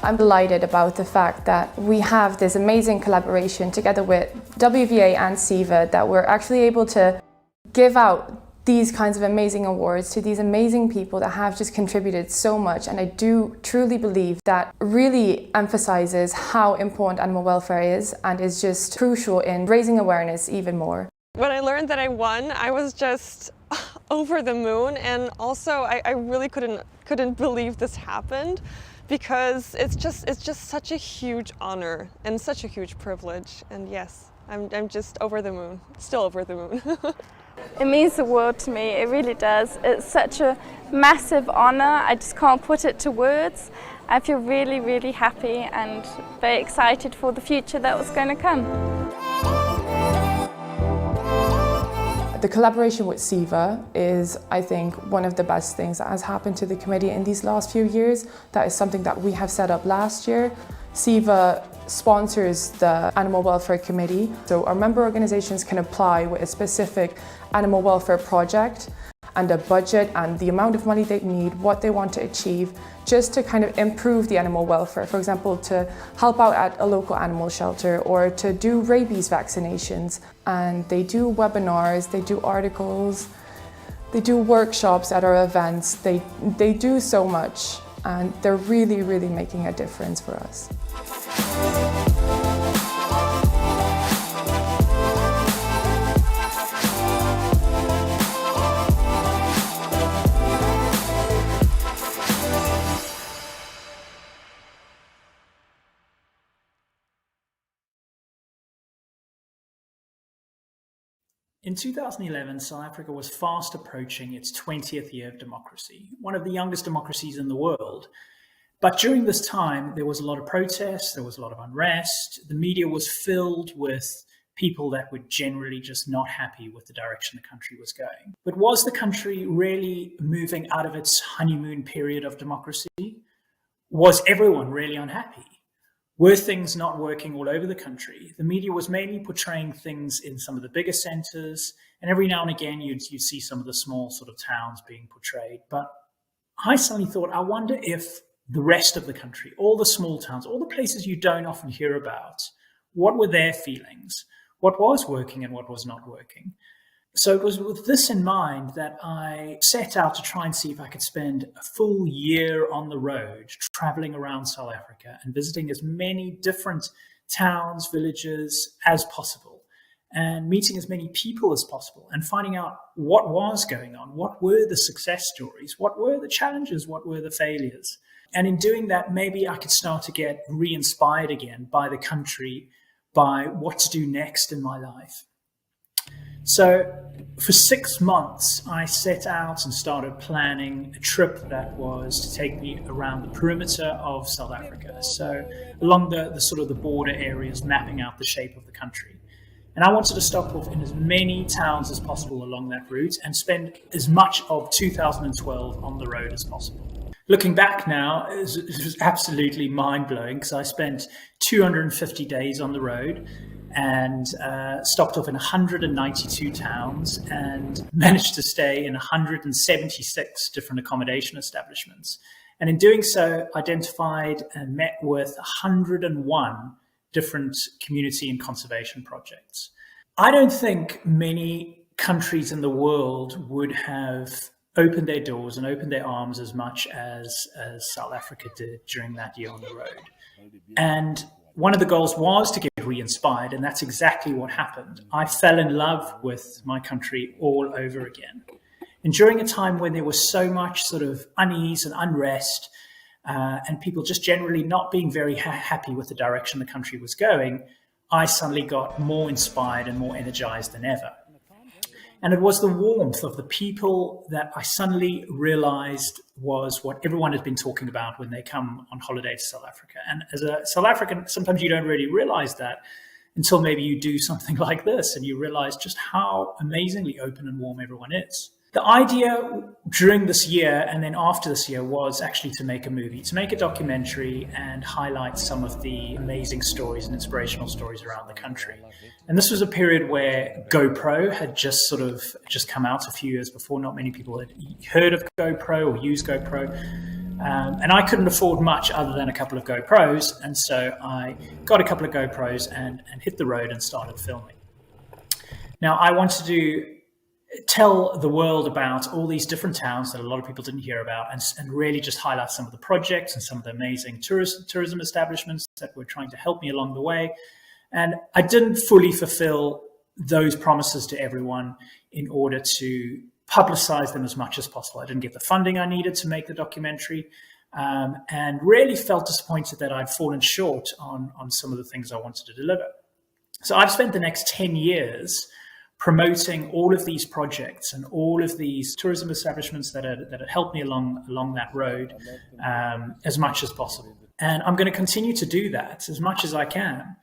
I'm delighted about the fact that we have this amazing collaboration together with WVA and CEVA, that we're actually able to give out these kinds of amazing awards to these amazing people that have just contributed so much. And I do truly believe that really emphasizes how important animal welfare is and is just crucial in raising awareness even more. When I learned that I won, I was just over the moon, and also I really couldn't believe this happened, because it's just such a huge honor and such a huge privilege. And yes, I'm just over the moon, still over the moon. It means the world to me, it really does. It's such a massive honor, I just can't put it to words. I feel really, really happy and very excited for the future that was going to come. The collaboration with CEVA is, I think, one of the best things that has happened to the committee in these last few years. That is something that we have set up last year. CEVA sponsors the Animal Welfare Committee, so our member organisations can apply with a specific animal welfare project and a budget and the amount of money they need, what they want to achieve, just to kind of improve the animal welfare. For example, to help out at a local animal shelter or to do rabies vaccinations. And they do webinars, they do articles, they do workshops at our events. They do so much, and they're really, really making a difference for us. In 2011, South Africa was fast approaching its 20th year of democracy, one of the youngest democracies in the world. But during this time, there was a lot of protests, there was a lot of unrest, the media was filled with people that were generally just not happy with the direction the country was going. But was the country really moving out of its honeymoon period of democracy? Was everyone really unhappy? Were things not working all over the country? The media was mainly portraying things in some of the bigger centers, and every now and again you'd see some of the small sort of towns being portrayed. But I suddenly thought, I wonder if the rest of the country, all the small towns, all the places you don't often hear about, what were their feelings? What was working and what was not working? So it was with this in mind that I set out to try and see if I could spend a full year on the road, traveling around South Africa and visiting as many different towns, villages as possible, and meeting as many people as possible and finding out what was going on, what were the success stories, what were the challenges, what were the failures. And in doing that, maybe I could start to get re-inspired again by the country, by what to do next in my life. So for 6 months, I set out and started planning a trip that was to take me around the perimeter of South Africa. So along the sort of the border areas, mapping out the shape of the country. And I wanted to stop off in as many towns as possible along that route and spend as much of 2012 on the road as possible. Looking back now, it was absolutely mind-blowing, because I spent 250 days on the road and stopped off in 192 towns and managed to stay in 176 different accommodation establishments. And in doing so, identified and met with 101 different community and conservation projects. I don't think many countries in the world would have opened their doors and opened their arms as much as South Africa did during that year on the road. And one of the goals was to get re-inspired, and that's exactly what happened. I fell in love with my country all over again. And during a time when there was so much sort of unease and unrest, and people just generally not being very happy with the direction the country was going, I suddenly got more inspired and more energized than ever. And it was the warmth of the people that I suddenly realized was what everyone has been talking about when they come on holiday to South Africa. And as a South African, sometimes you don't really realize that until maybe you do something like this and you realize just how amazingly open and warm everyone is. The idea during this year and then after this year was actually to make a movie, to make a documentary and highlight some of the amazing stories and inspirational stories around the country. And this was a period where GoPro had just come out a few years before. Not many people had heard of GoPro or used GoPro. And I couldn't afford much other than a couple of GoPros, and so I got a couple of GoPros and hit the road and started filming. Now, I wanted to tell the world about all these different towns that a lot of people didn't hear about, and really just highlight some of the projects and some of the amazing tourism establishments that were trying to help me along the way. And I didn't fully fulfill those promises to everyone in order to publicize them as much as possible. I didn't get the funding I needed to make the documentary, and really felt disappointed that I'd fallen short on some of the things I wanted to deliver. So I've spent the next 10 years promoting all of these projects and all of these tourism establishments that had helped me along that road as much as possible. And I'm going to continue to do that as much as I can.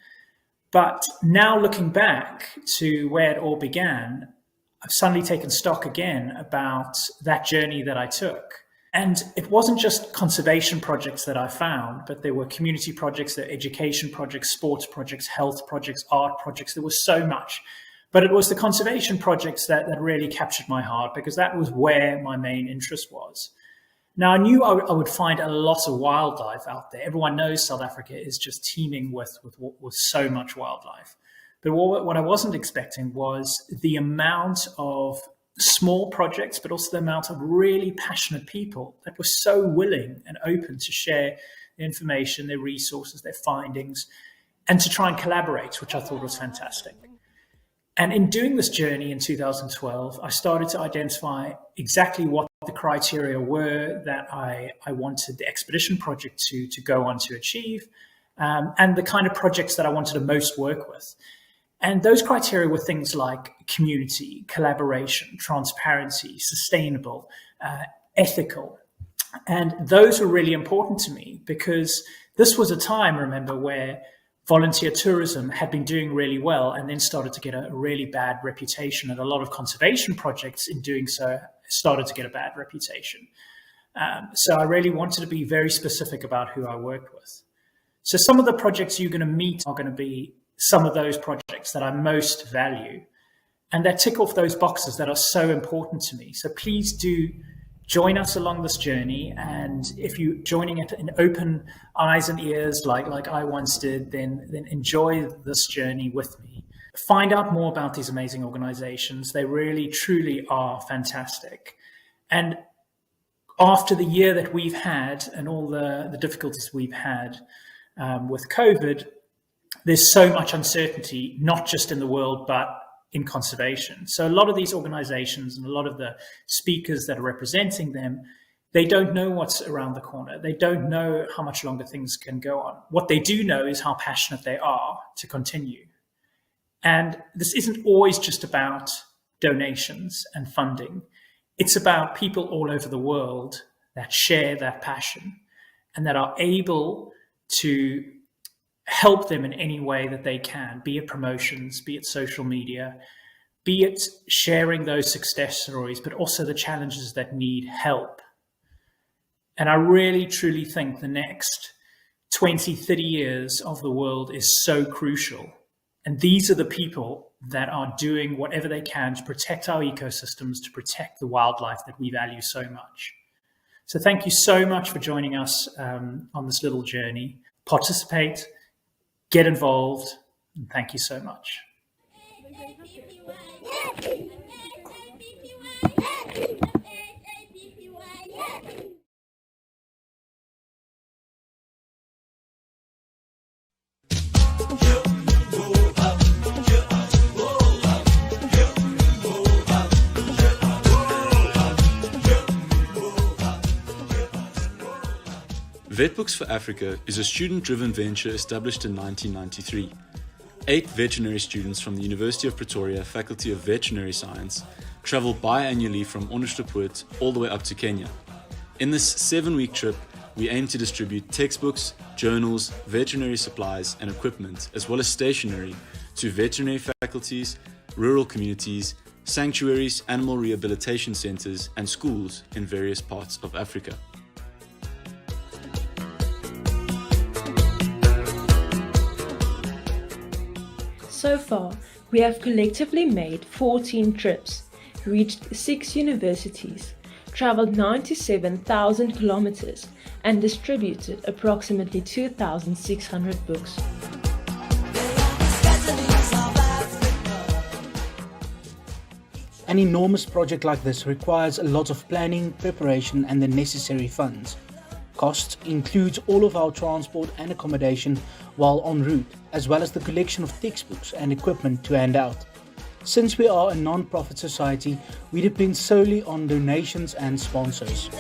But now looking back to where it all began, I've suddenly taken stock again about that journey that I took. And it wasn't just conservation projects that I found, but there were community projects, there were education projects, sports projects, health projects, art projects. There was so much. But it was the conservation projects that really captured my heart, because that was where my main interest was. Now, I knew I would find a lot of wildlife out there. Everyone knows South Africa is just teeming with so much wildlife. But what I wasn't expecting was the amount of small projects, but also the amount of really passionate people that were so willing and open to share their information, their resources, their findings, and to try and collaborate, which I thought was fantastic. And in doing this journey in 2012, I started to identify exactly what the criteria were that I wanted the expedition project to go on to achieve, and the kind of projects that I wanted to most work with. And those criteria were things like community, collaboration, transparency, sustainable, ethical. And those were really important to me, because this was a time, remember, where volunteer tourism had been doing really well and then started to get a really bad reputation. And a lot of conservation projects in doing so started to get a bad reputation. So I really wanted to be very specific about who I worked with. So some of the projects you're going to meet are going to be some of those projects that I most value, and that tick off those boxes that are so important to me. So please do join us along this journey. And if you're joining it in open eyes and ears, like I once did, then enjoy this journey with me. Find out more about these amazing organizations. They really, truly are fantastic. And after the year that we've had and all the difficulties we've had with COVID, there's so much uncertainty, not just in the world, but in conservation. So a lot of these organizations and a lot of the speakers that are representing them, they don't know what's around the corner. They don't know how much longer things can go on. What they do know is how passionate they are to continue. And this isn't always just about donations and funding. It's about people all over the world that share that passion and that are able to help them in any way that they can, be it promotions, be it social media, be it sharing those success stories, but also the challenges that need help. And I really, truly think the next 20, 30 years of the world is so crucial. And these are the people that are doing whatever they can to protect our ecosystems, to protect the wildlife that we value so much. So thank you so much for joining us on this little journey. Participate, get involved, and thank you so much. Vetbooks for Africa is a student-driven venture established in 1993. 8 veterinary students from the University of Pretoria Faculty of Veterinary Science travel biannually from Onderstepoort all the way up to Kenya. In this 7-week trip, we aim to distribute textbooks, journals, veterinary supplies and equipment, as well as stationery, to veterinary faculties, rural communities, sanctuaries, animal rehabilitation centers and schools in various parts of Africa. So far, we have collectively made 14 trips, reached 6 universities, traveled 97,000 kilometers and distributed approximately 2,600 books. An enormous project like this requires a lot of planning, preparation and the necessary funds. Costs includes all of our transport and accommodation while en route, as well as the collection of textbooks and equipment to hand out. Since we are a non-profit society, we depend solely on donations and sponsors.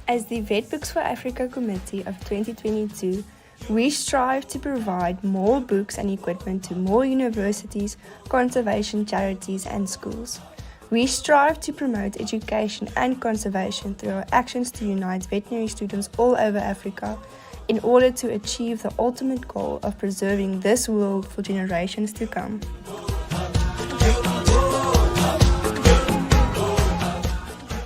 As the Vet Books for Africa Committee of 2022, we strive to provide more books and equipment to more universities, conservation charities and schools. We strive to promote education and conservation through our actions to unite veterinary students all over Africa in order to achieve the ultimate goal of preserving this world for generations to come.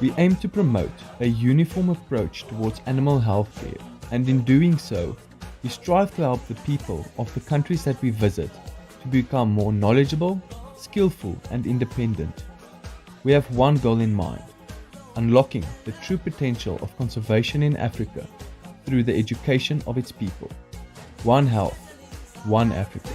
We aim to promote a uniform approach towards animal health care, and in doing so, we strive to help the people of the countries that we visit to become more knowledgeable, skillful and independent. We have one goal in mind: unlocking the true potential of conservation in Africa through the education of its people. One health, one Africa.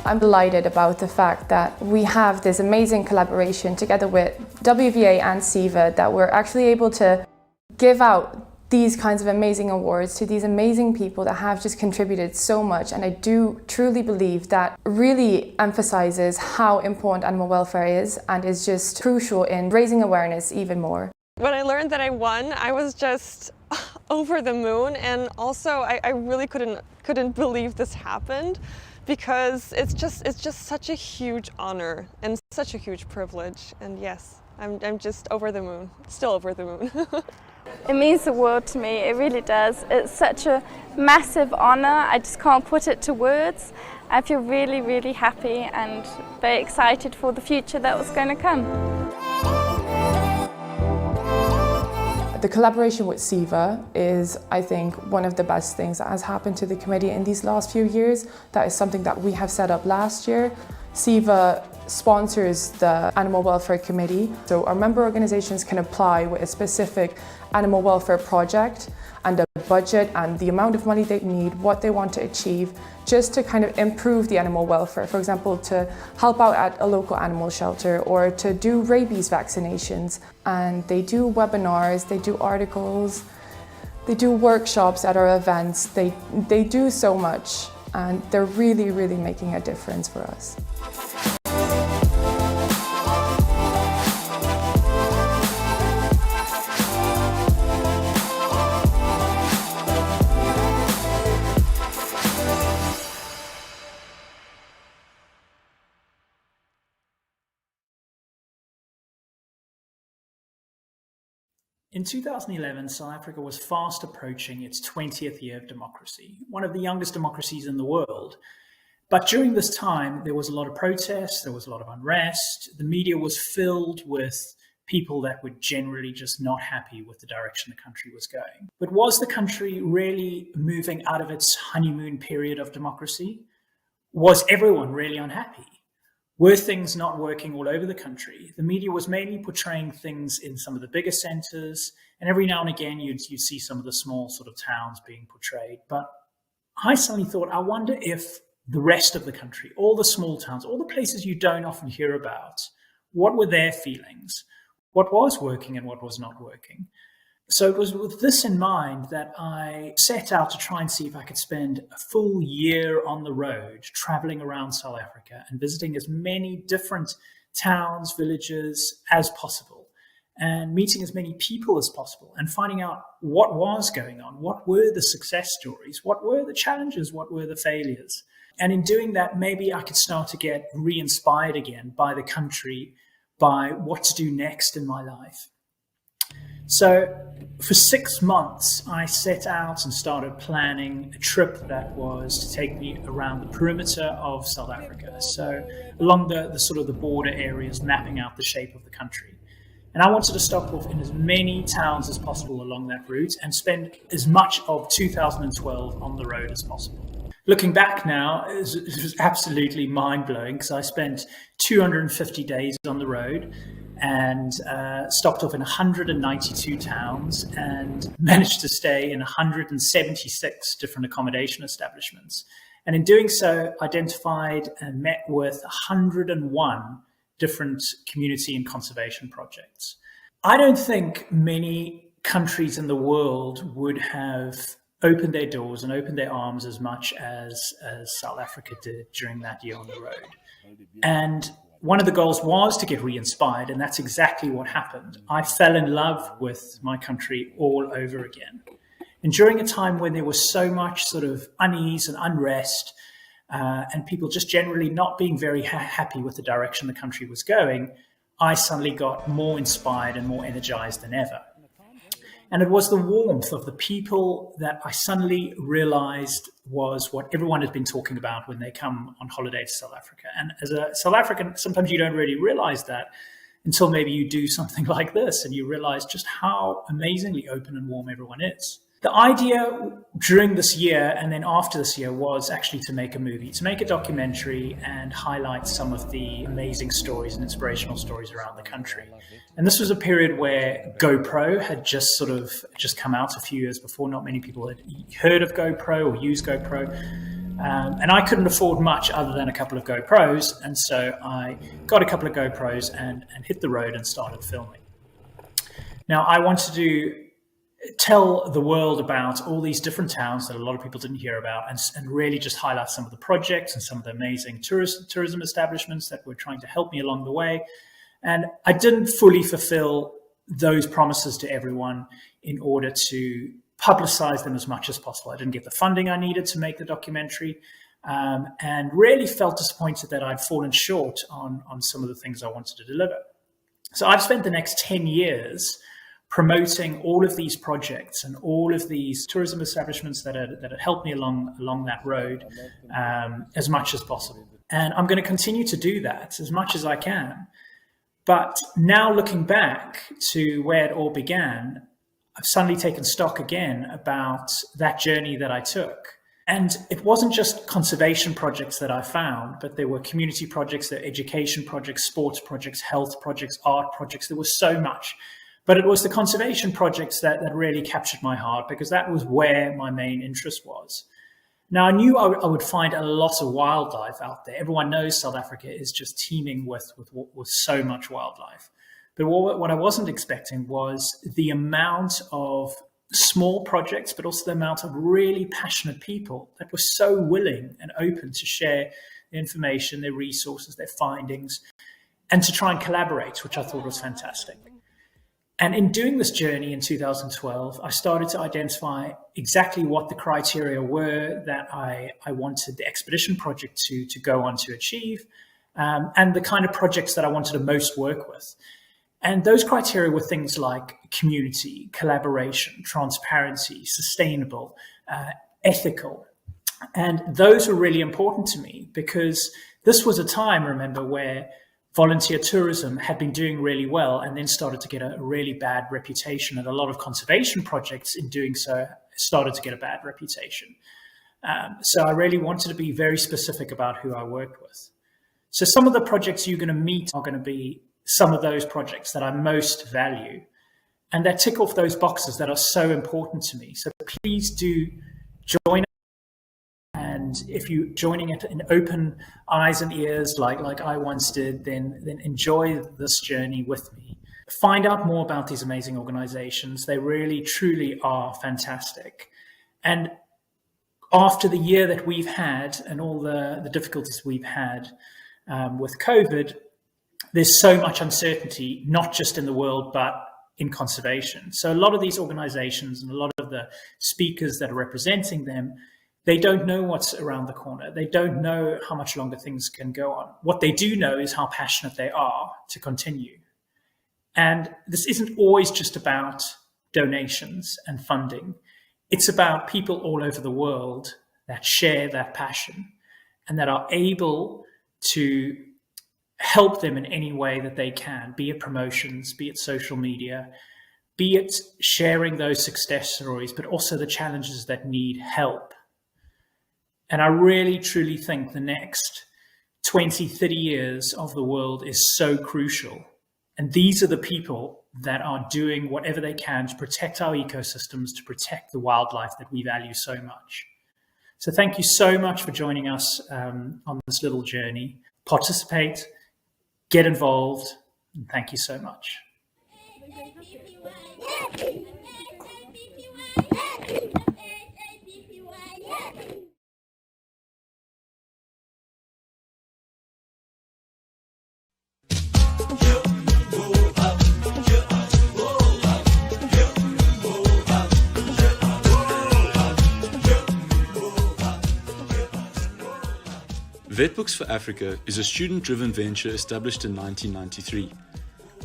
I'm delighted about the fact that we have this amazing collaboration together with WVA and CEVA, that we're actually able to give out these kinds of amazing awards to these amazing people that have just contributed so much. And I do truly believe that really emphasizes how important animal welfare is and is just crucial in raising awareness even more. When I learned that I won, I was just over the moon, and also I really couldn't believe this happened, because it's just such a huge honor and such a huge privilege. And yes, I'm just over the moon, still over the moon. It means the world to me, it really does. It's such a massive honor, I just can't put it to words. I feel really, really happy and very excited for the future that was going to come. The collaboration with CEVA is, I think, one of the best things that has happened to the committee in these last few years. That is something that we have set up last year. CEVA sponsors the Animal Welfare Committee, so our member organisations can apply with a specific animal welfare project and a budget and the amount of money they need, what they want to achieve, just to kind of improve the animal welfare. For example, to help out at a local animal shelter or to do rabies vaccinations. And they do webinars, they do articles, they do workshops at our events. They do so much, and they're really, really making a difference for us. In 2011, South Africa was fast approaching its 20th year of democracy, one of the youngest democracies in the world. But during this time, there was a lot of protests, there was a lot of unrest, the media was filled with people that were generally just not happy with the direction the country was going. But was the country really moving out of its honeymoon period of democracy? Was everyone really unhappy? Were things not working all over the country? The media was mainly portraying things in some of the bigger centers And every now and again, you'd see some of the small sort of towns being portrayed. But I suddenly thought, I wonder if the rest of the country, all the small towns, all the places you don't often hear about, what were their feelings? What was working and what was not working? So it was with this in mind that I set out to try and see if I could spend a full year on the road, traveling around South Africa and visiting as many different towns, villages as possible, and meeting as many people as possible and finding out what was going on, what were the success stories, what were the challenges, what were the failures. And in doing that, maybe I could start to get re-inspired again by the country, by what to do next in my life. So for 6 months, I set out and started planning a trip that was to take me around the perimeter of South Africa. So along the sort of the border areas, mapping out the shape of the country. And I wanted to stop off in as many towns as possible along that route and spend as much of 2012 on the road as possible. Looking back now, it was absolutely mind-blowing because I spent 250 days on the road and stopped off in 192 towns and managed to stay in 176 different accommodation establishments. And in doing so, identified and met with 101 different community and conservation projects. I don't think many countries in the world would have opened their doors and opened their arms as much as South Africa did during that year on the road. And one of the goals was to get re-inspired, and that's exactly what happened. I fell in love with my country all over again. And during a time when there was so much sort of unease and unrest, and people just generally not being very happy with the direction the country was going, I suddenly got more inspired and more energized than ever. And it was the warmth of the people that I suddenly realized was what everyone has been talking about when they come on holiday to South Africa. And as a South African, sometimes you don't really realize that until maybe you do something like this and you realize just how amazingly open and warm everyone is. The idea during this year and then after this year was actually to make a movie, to make a documentary and highlight some of the amazing stories and inspirational stories around the country. And this was a period where GoPro had just come out a few years before. Not many people had heard of GoPro or used GoPro. And I couldn't afford much other than a couple of GoPros. And so I got a couple of GoPros and hit the road and started filming. Now, I wanted to tell the world about all these different towns that a lot of people didn't hear about and really just highlight some of the projects and some of the amazing tourism establishments that were trying to help me along the way. And I didn't fully fulfill those promises to everyone in order to publicize them as much as possible. I didn't get the funding I needed to make the documentary, and really felt disappointed that I'd fallen short on some of the things I wanted to deliver. So I've spent the next 10 years promoting all of these projects and all of these tourism establishments that had helped me along that road as much as possible. And I'm going to continue to do that as much as I can. But now looking back to where it all began, I've suddenly taken stock again about that journey that I took. And it wasn't just conservation projects that I found, but there were community projects, there were education projects, sports projects, health projects, art projects. There was so much. But it was the conservation projects that really captured my heart because that was where my main interest was. Now, I knew I would find a lot of wildlife out there. Everyone knows South Africa is just teeming with so much wildlife. But what I wasn't expecting was the amount of small projects, but also the amount of really passionate people that were so willing and open to share their information, their resources, their findings, and to try and collaborate, which I thought was fantastic. And in doing this journey in 2012, I started to identify exactly what the criteria were that I wanted the expedition project to go on to achieve, and the kind of projects that I wanted to most work with. And those criteria were things like community, collaboration, transparency, sustainable, ethical. And those were really important to me because this was a time, remember, where volunteer tourism had been doing really well and then started to get a really bad reputation. And a lot of conservation projects in doing so started to get a bad reputation. So I really wanted to be very specific about who I worked with. So some of the projects you're going to meet are going to be some of those projects that I most value. and that tick off those boxes that are so important to me. So please do join. And if you're joining it in open eyes and ears like I once did, then enjoy this journey with me. Find out more about these amazing organizations. They really, truly are fantastic. And after the year that we've had and all the difficulties we've had with COVID, there's so much uncertainty, not just in the world, but in conservation. So a lot of these organizations and a lot of the speakers that are representing them, they don't know what's around the corner. They don't know how much longer things can go on. What they do know is how passionate they are to continue. And this isn't always just about donations and funding. It's about people all over the world that share that passion and that are able to help them in any way that they can, be it promotions, be it social media, be it sharing those success stories, but also the challenges that need help. And I really, truly think the next 20, 30 years of the world is so crucial. And these are the people that are doing whatever they can to protect our ecosystems, to protect the wildlife that we value so much. So thank you so much for joining us on this little journey. Participate, get involved, and thank you so much. Vetbooks for Africa is a student-driven venture established in 1993.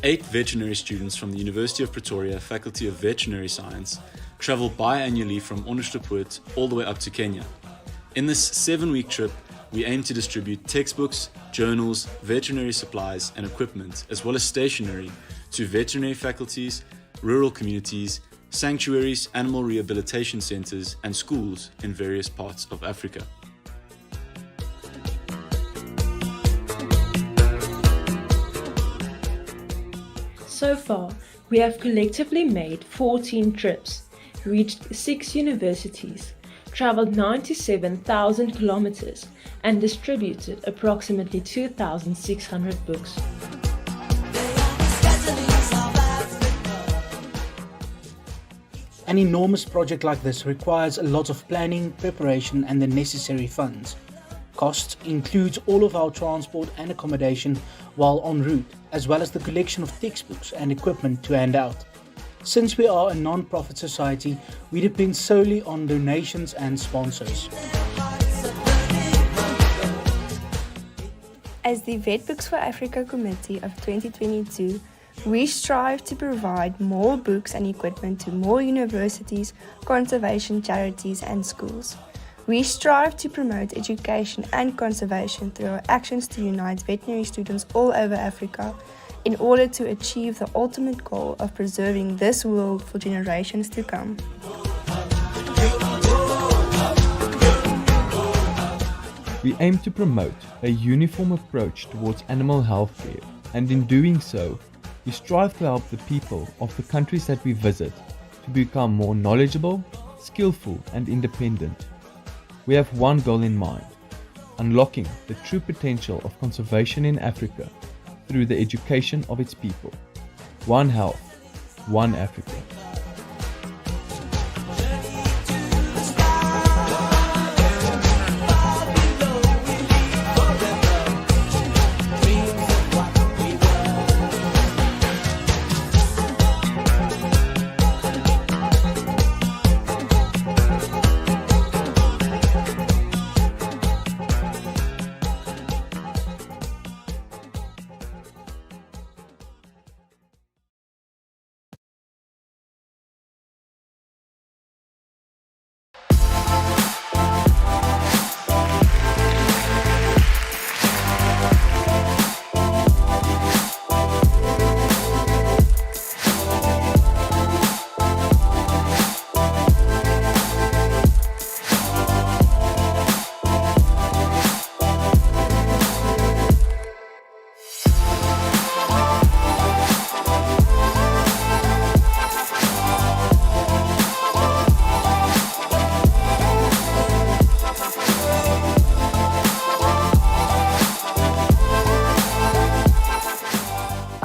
8 veterinary students from the University of Pretoria Faculty of Veterinary Science travel biannually from Onderstepoort all the way up to Kenya. In this 7-week trip, we aim to distribute textbooks, journals, veterinary supplies and equipment, as well as stationery, to veterinary faculties, rural communities, sanctuaries, animal rehabilitation centers, and schools in various parts of Africa. So far, we have collectively made 14 trips, reached 6 universities, traveled 97,000 kilometers, and distributed approximately 2,600 books. An enormous project like this requires a lot of planning, preparation, and the necessary funds. Cost includes all of our transport and accommodation while en route, as well as the collection of textbooks and equipment to hand out. Since we are a non-profit society, we depend solely on donations and sponsors. As the Vetbooks for Africa Committee of 2022, we strive to provide more books and equipment to more universities, conservation charities and schools. We strive to promote education and conservation through our actions to unite veterinary students all over Africa in order to achieve the ultimate goal of preserving this world for generations to come. We aim to promote a uniform approach towards animal health care, and in doing so, we strive to help the people of the countries that we visit to become more knowledgeable, skillful, and independent. We have one goal in mind: unlocking the true potential of conservation in Africa through the education of its people. One health, one Africa.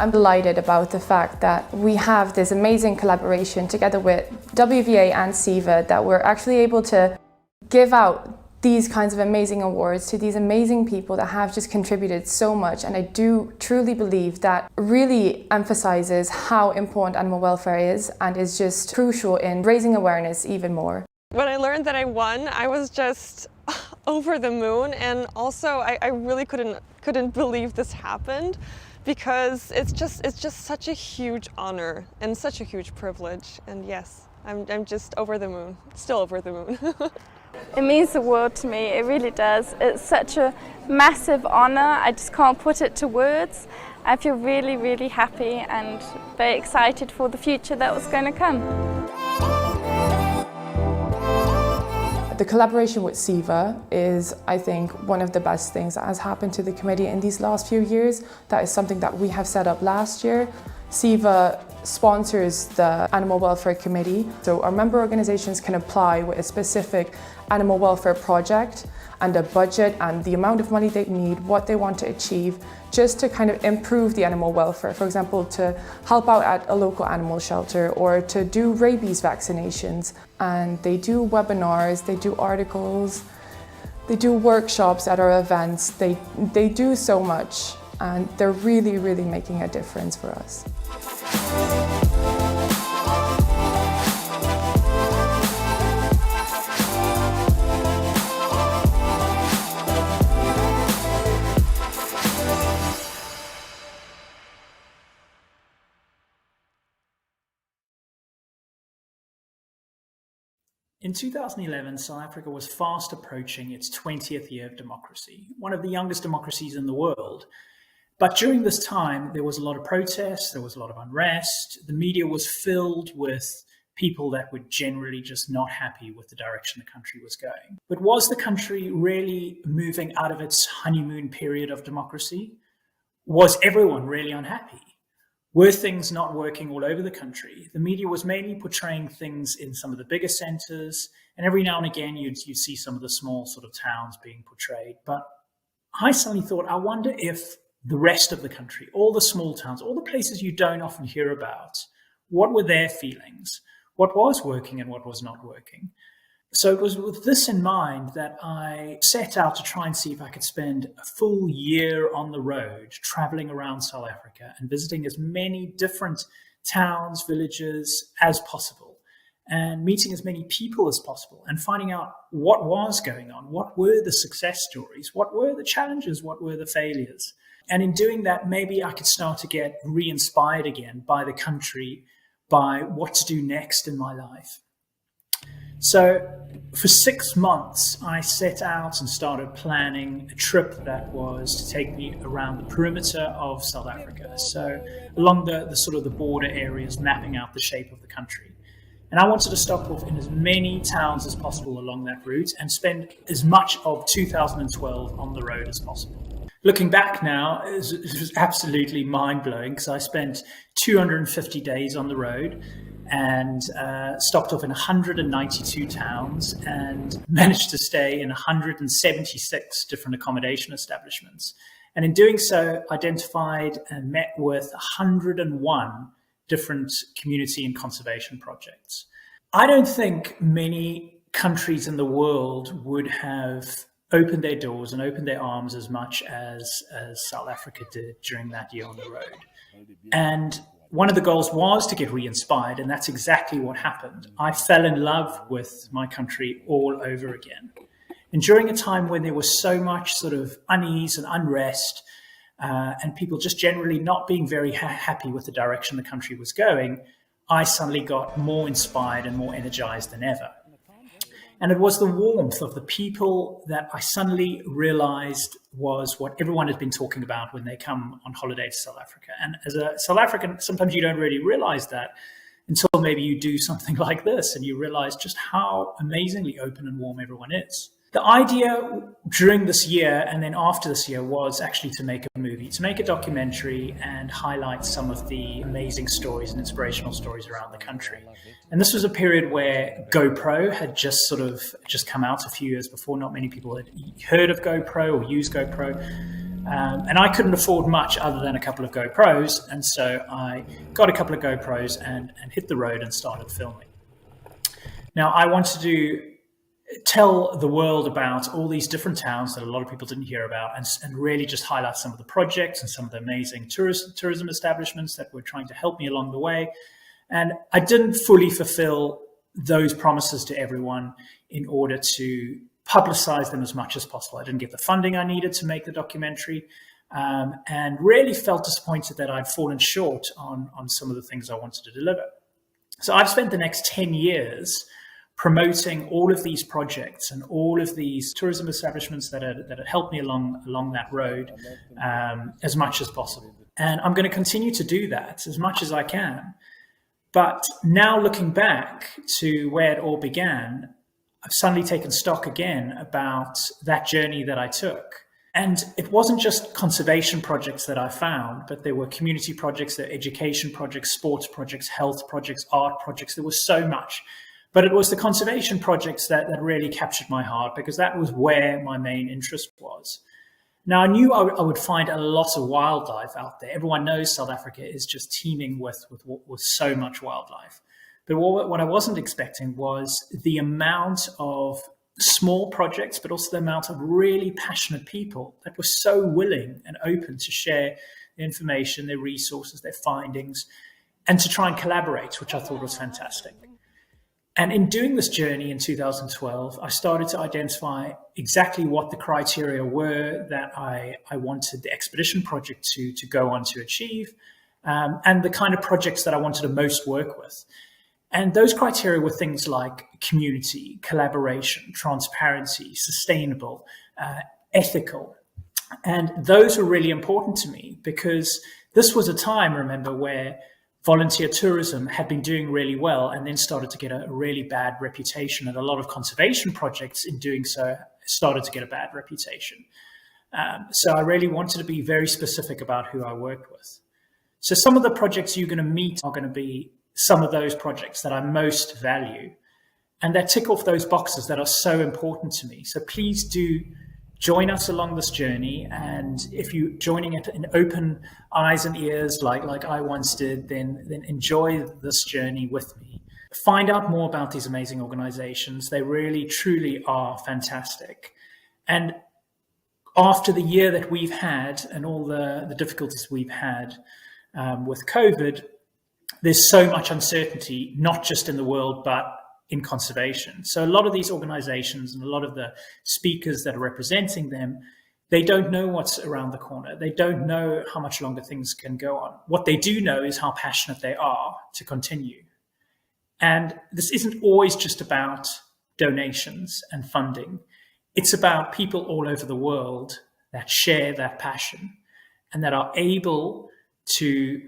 I'm delighted about the fact that we have this amazing collaboration together with WVA and CEVA, that we're actually able to give out these kinds of amazing awards to these amazing people that have just contributed so much. And I do truly believe that really emphasizes how important animal welfare is and is just crucial in raising awareness even more. When I learned that I won, I was just over the moon, and also I really couldn't believe this happened, because it's just such a huge honor and such a huge privilege. And yes, I'm just over the moon, still over the moon. It means the world to me, it really does. It's such a massive honor, I just can't put it to words. I feel really, really happy and very excited for the future that was going to come. The collaboration with CEVA is, I think, one of the best things that has happened to the committee in these last few years. That is something that we have set up last year. CEVA sponsors the Animal Welfare Committee, so our member organisations can apply with a specific animal welfare project and a budget and the amount of money they need, what they want to achieve, just to kind of improve the animal welfare. For example, to help out at a local animal shelter or to do rabies vaccinations. And they do webinars, they do articles, they do workshops at our events. They do so much, and they're really, really making a difference for us. In 2011, South Africa was fast approaching its 20th year of democracy, one of the youngest democracies in the world. But during this time, there was a lot of protests, there was a lot of unrest, the media was filled with people that were generally just not happy with the direction the country was going. But was the country really moving out of its honeymoon period of democracy? Was everyone really unhappy? Were things not working all over the country? The media was mainly portraying things in some of the bigger centers, and every now and again you'd see some of the small sort of towns being portrayed. But I suddenly thought, I wonder if the rest of the country, all the small towns, all the places you don't often hear about, what were their feelings? What was working and what was not working? So it was with this in mind that I set out to try and see if I could spend a full year on the road, traveling around South Africa and visiting as many different towns, villages as possible, and meeting as many people as possible and finding out what was going on, what were the success stories, what were the challenges, what were the failures. And in doing that, maybe I could start to get re-inspired again by the country, by what to do next in my life. So for 6 months, I set out and started planning a trip that was to take me around the perimeter of South Africa. So along the sort of the border areas, mapping out the shape of the country. And I wanted to stop off in as many towns as possible along that route and spend as much of 2012 on the road as possible. Looking back now, it was absolutely mind-blowing, because I spent 250 days on the road and stopped off in 192 towns and managed to stay in 176 different accommodation establishments. And in doing so, identified and met with 101 different community and conservation projects. I don't think many countries in the world would have opened their doors and opened their arms as much as South Africa did during that year on the road. And one of the goals was to get re-inspired, and that's exactly what happened. I fell in love with my country all over again. And during a time when there was so much sort of unease and unrest, and people just generally not being very happy with the direction the country was going, I suddenly got more inspired and more energized than ever. And it was the warmth of the people that I suddenly realized was what everyone has been talking about when they come on holiday to South Africa. And as a South African, sometimes you don't really realize that until maybe you do something like this and you realize just how amazingly open and warm everyone is. The idea during this year and then after this year was actually to make a movie, to make a documentary and highlight some of the amazing stories and inspirational stories around the country. And this was a period where GoPro had just come out a few years before. Not many people had heard of GoPro or used GoPro. And I couldn't afford much other than a couple of GoPros, and so I got a couple of GoPros and hit the road and started filming. Now, I wanted to tell the world about all these different towns that a lot of people didn't hear about, and really just highlight some of the projects and some of the amazing tourism establishments that were trying to help me along the way. And I didn't fully fulfill those promises to everyone in order to publicize them as much as possible. I didn't get the funding I needed to make the documentary, and really felt disappointed that I'd fallen short on some of the things I wanted to deliver. So I've spent the next 10 years promoting all of these projects and all of these tourism establishments that had helped me along that road as much as possible. And I'm going to continue to do that as much as I can. But now looking back to where it all began, I've suddenly taken stock again about that journey that I took. And it wasn't just conservation projects that I found, but there were community projects, there were education projects, sports projects, health projects, art projects. There was so much. But it was the conservation projects that really captured my heart, because that was where my main interest was. Now, I knew I would find a lot of wildlife out there. Everyone knows South Africa is just teeming with so much wildlife. But what I wasn't expecting was the amount of small projects, but also the amount of really passionate people that were so willing and open to share their information, their resources, their findings, and to try and collaborate, which I thought was fantastic. And in doing this journey in 2012, I started to identify exactly what the criteria were that I wanted the expedition project to go on to achieve, and the kind of projects that I wanted to most work with. And those criteria were things like community, collaboration, transparency, sustainable, ethical. And those were really important to me, because this was a time, remember, where volunteer tourism had been doing really well and then started to get a really bad reputation. And a lot of conservation projects in doing so started to get a bad reputation. So I really wanted to be very specific about who I worked with. So some of the projects you're going to meet are going to be some of those projects that I most value, and that tick off those boxes that are so important to me. So please do join us along this journey, and if you're joining it in open eyes and ears like I once did, then enjoy this journey with me. Find out more about these amazing organizations. They really, truly are fantastic. And after the year that we've had and all the difficulties we've had with COVID, there's so much uncertainty, not just in the world, but in conservation. So a lot of these organizations and a lot of the speakers that are representing them, they don't know what's around the corner. They don't know how much longer things can go on. What they do know is how passionate they are to continue. And this isn't always just about donations and funding. It's about people all over the world that share that passion and that are able to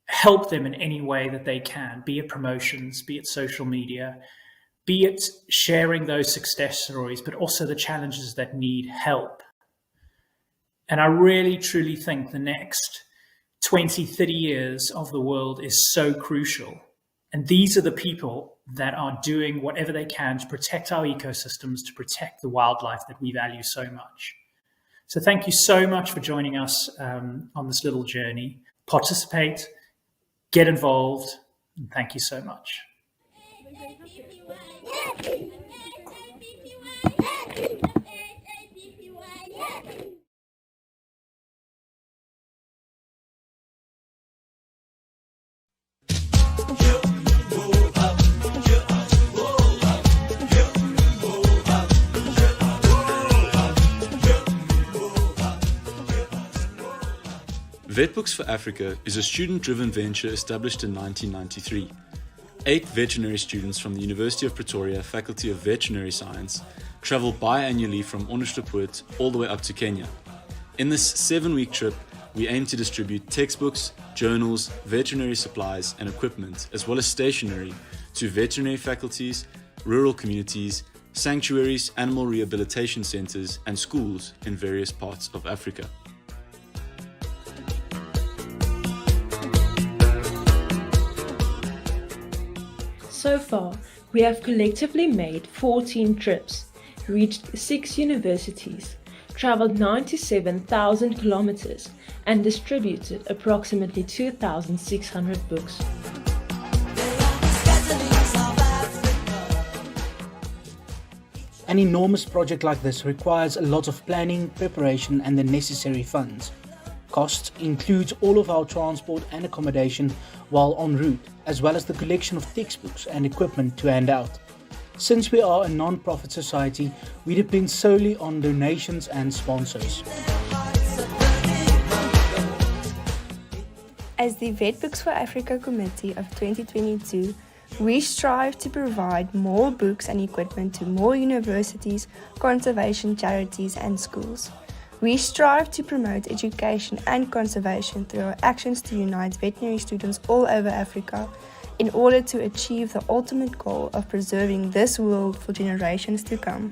help them in any way that they can, be it promotions, be it social media, be it sharing those success stories, but also the challenges that need help. And I really, truly think the next 20, 30 years of the world is so crucial. And these are the people that are doing whatever they can to protect our ecosystems, to protect the wildlife that we value so much. So thank you so much for joining us on this little journey. Participate, get involved, and thank you so much. Vetbooks for Africa is a student-driven venture established in 1993. 8 veterinary students from the University of Pretoria Faculty of Veterinary Science travel biannually from Onderstepoort all the way up to Kenya. In this 7-week trip, we aim to distribute textbooks, journals, veterinary supplies and equipment, as well as stationery, to veterinary faculties, rural communities, sanctuaries, animal rehabilitation centers, and schools in various parts of Africa. So far, we have collectively made 14 trips, reached 6 universities, traveled 97,000 kilometers and distributed approximately 2,600 books. An enormous project like this requires a lot of planning, preparation, and the necessary funds. Costs includes all of our transport and accommodation while en route, as well as the collection of textbooks and equipment to hand out. Since we are a non-profit society, we depend solely on donations and sponsors. As the Vet Books for Africa Committee of 2022, we strive to provide more books and equipment to more universities, conservation charities and schools. We strive to promote education and conservation through our actions to unite veterinary students all over Africa in order to achieve the ultimate goal of preserving this world for generations to come.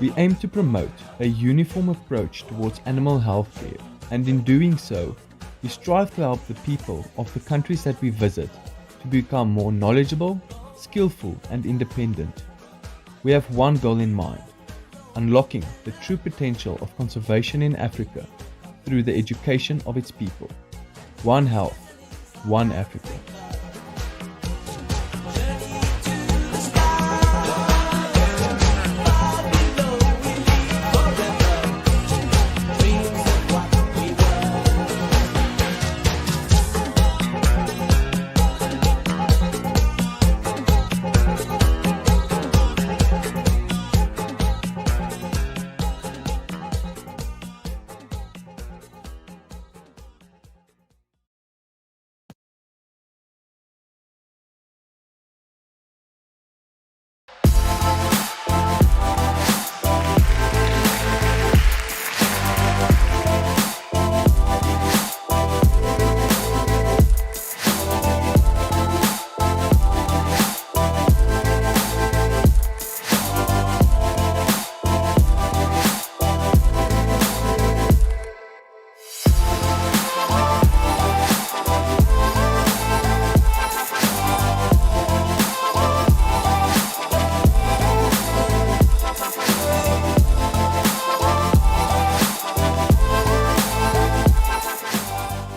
We aim to promote a uniform approach towards animal health care, and in doing so, we strive to help the people of the countries that we visit to become more knowledgeable, skillful, and independent. We have one goal in mind: unlocking the true potential of conservation in Africa through the education of its people. One health, one Africa.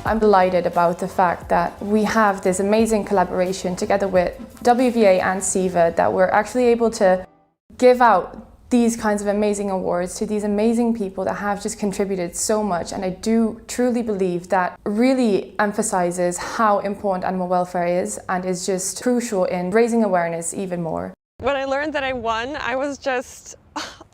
I'm delighted about the fact that we have this amazing collaboration together with WVA and CEVA, that we're actually able to give out these kinds of amazing awards to these amazing people that have just contributed so much. And I do truly believe that really emphasizes how important animal welfare is and is just crucial in raising awareness even more. When I learned that I won, I was just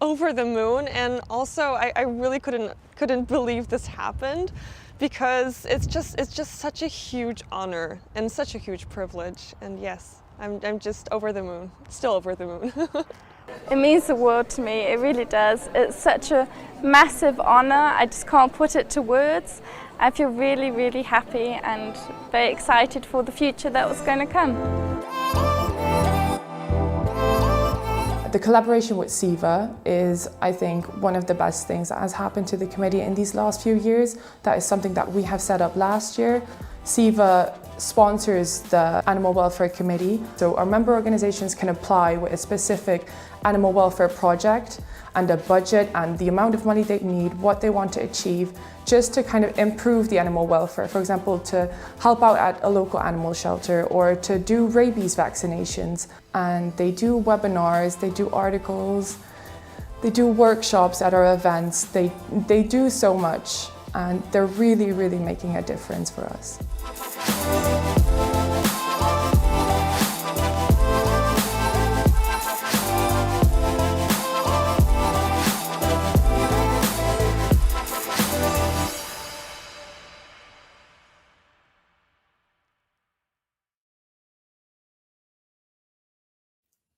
over the moon, and also I really couldn't believe this happened, because it's just such a huge honor and such a huge privilege. And yes, I'm just over the moon, still over the moon. It means the world to me, it really does. It's such a massive honor, I just can't put it to words. I feel really, really happy and very excited for the future that was going to come. The collaboration with CEVA is, I think, one of the best things that has happened to the committee in these last few years. That is something that we have set up last year. CEVA sponsors the Animal Welfare Committee, so our member organizations can apply with a specific animal welfare project and a budget and the amount of money they need, what they want to achieve, just to kind of improve the animal welfare. For example, to help out at a local animal shelter or to do rabies vaccinations. And they do webinars, they do articles, they do workshops at our events. They do so much, and they're really, really making a difference for us.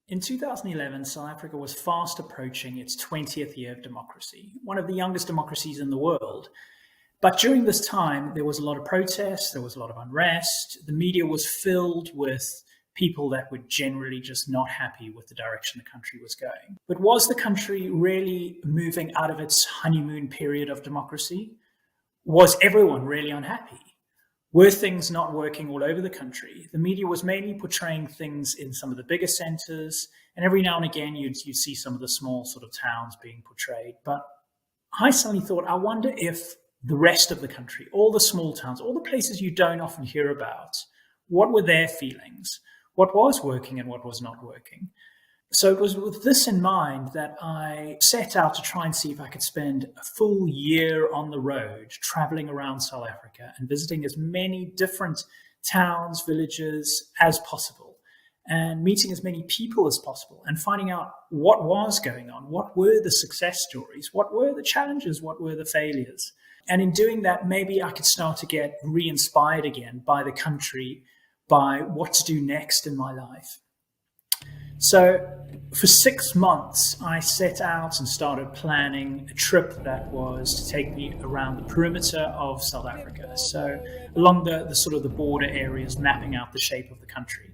In 2011, South Africa was fast approaching its 20th year of democracy, one of the youngest democracies in the world. But during this time, there was a lot of protests, there was a lot of unrest, the media was filled with people that were generally just not happy with the direction the country was going. But was the country really moving out of its honeymoon period of democracy? Was everyone really unhappy? Were things not working all over the country? The media was mainly portraying things in some of the bigger centres, and every now and again you'd see some of the small sort of towns being portrayed. But I suddenly thought, I wonder if the rest of the country, all the small towns, all the places you don't often hear about, what were their feelings? What was working and what was not working? So it was with this in mind that I set out to try and see if I could spend a full year on the road, traveling around South Africa and visiting as many different towns, villages as possible, and meeting as many people as possible and finding out what was going on, what were the success stories, what were the challenges, what were the failures. And in doing that, maybe I could start to get re-inspired again by the country, by what to do next in my life. So for 6 months, I set out and started planning a trip that was to take me around the perimeter of South Africa. So along the sort of the border areas, mapping out the shape of the country.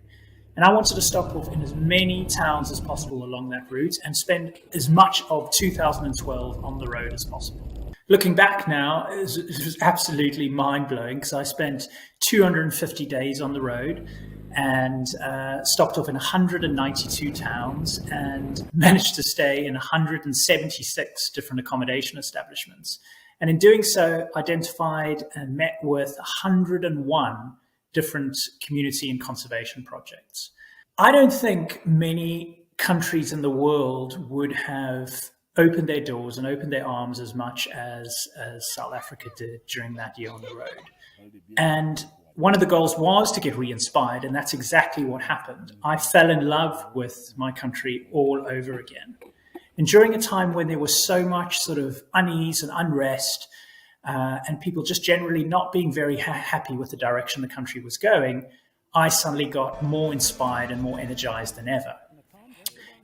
And I wanted to stop off in as many towns as possible along that route and spend as much of 2012 on the road as possible. Looking back now, it was absolutely mind-blowing because I spent 250 days on the road and stopped off in 192 towns and managed to stay in 176 different accommodation establishments. And in doing so, identified and met with 101 different community and conservation projects. I don't think many countries in the world would have opened their doors and opened their arms as much as South Africa did during that year on the road. And one of the goals was to get re-inspired, and that's exactly what happened. I fell in love with my country all over again. And during a time when there was so much sort of unease and unrest, and people just generally not being very happy with the direction the country was going, I suddenly got more inspired and more energized than ever.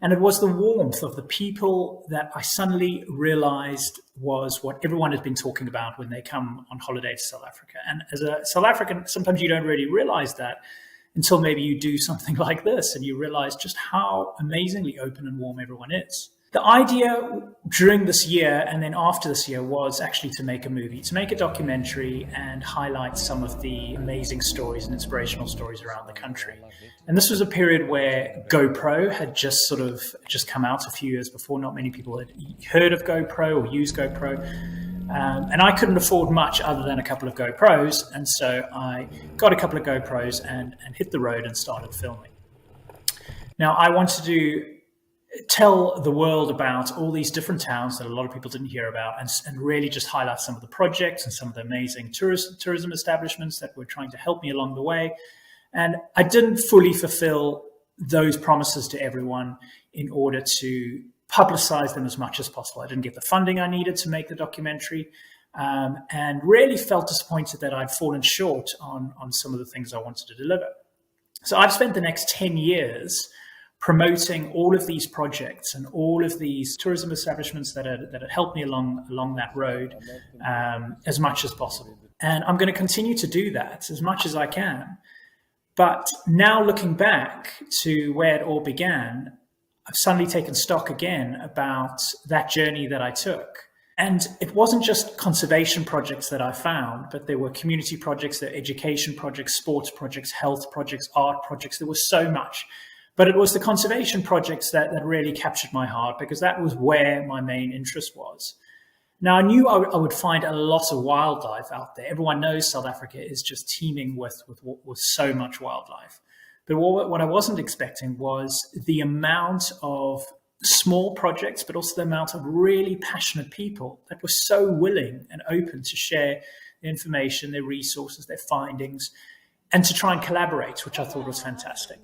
And it was the warmth of the people that I suddenly realized was what everyone has been talking about when they come on holiday to South Africa. And as a South African, sometimes you don't really realize that until maybe you do something like this and you realize just how amazingly open and warm everyone is. The idea during this year and then after this year was actually to make a movie, to make a documentary and highlight some of the amazing stories and inspirational stories around the country. And this was a period where GoPro had just come out a few years before. Not many people had heard of GoPro or used GoPro. And I couldn't afford much other than a couple of GoPros. And so I got a couple of GoPros and hit the road and started filming. Now, I wanted to tell the world about all these different towns that a lot of people didn't hear about and really just highlight some of the projects and some of the amazing tourism establishments that were trying to help me along the way. And I didn't fully fulfill those promises to everyone in order to publicize them as much as possible. I didn't get the funding I needed to make the documentary, and really felt disappointed that I'd fallen short on some of the things I wanted to deliver. So I've spent the next 10 years promoting all of these projects and all of these tourism establishments that had helped me along that road as much as possible. And I'm going to continue to do that as much as I can. But now looking back to where it all began, I've suddenly taken stock again about that journey that I took. And it wasn't just conservation projects that I found, but there were community projects, there were education projects, sports projects, health projects, art projects. There was so much. But it was the conservation projects that really captured my heart because that was where my main interest was. Now, I knew I would find a lot of wildlife out there. Everyone knows South Africa is just teeming with so much wildlife. But what I wasn't expecting was the amount of small projects, but also the amount of really passionate people that were so willing and open to share their information, their resources, their findings, and to try and collaborate, which I thought was fantastic.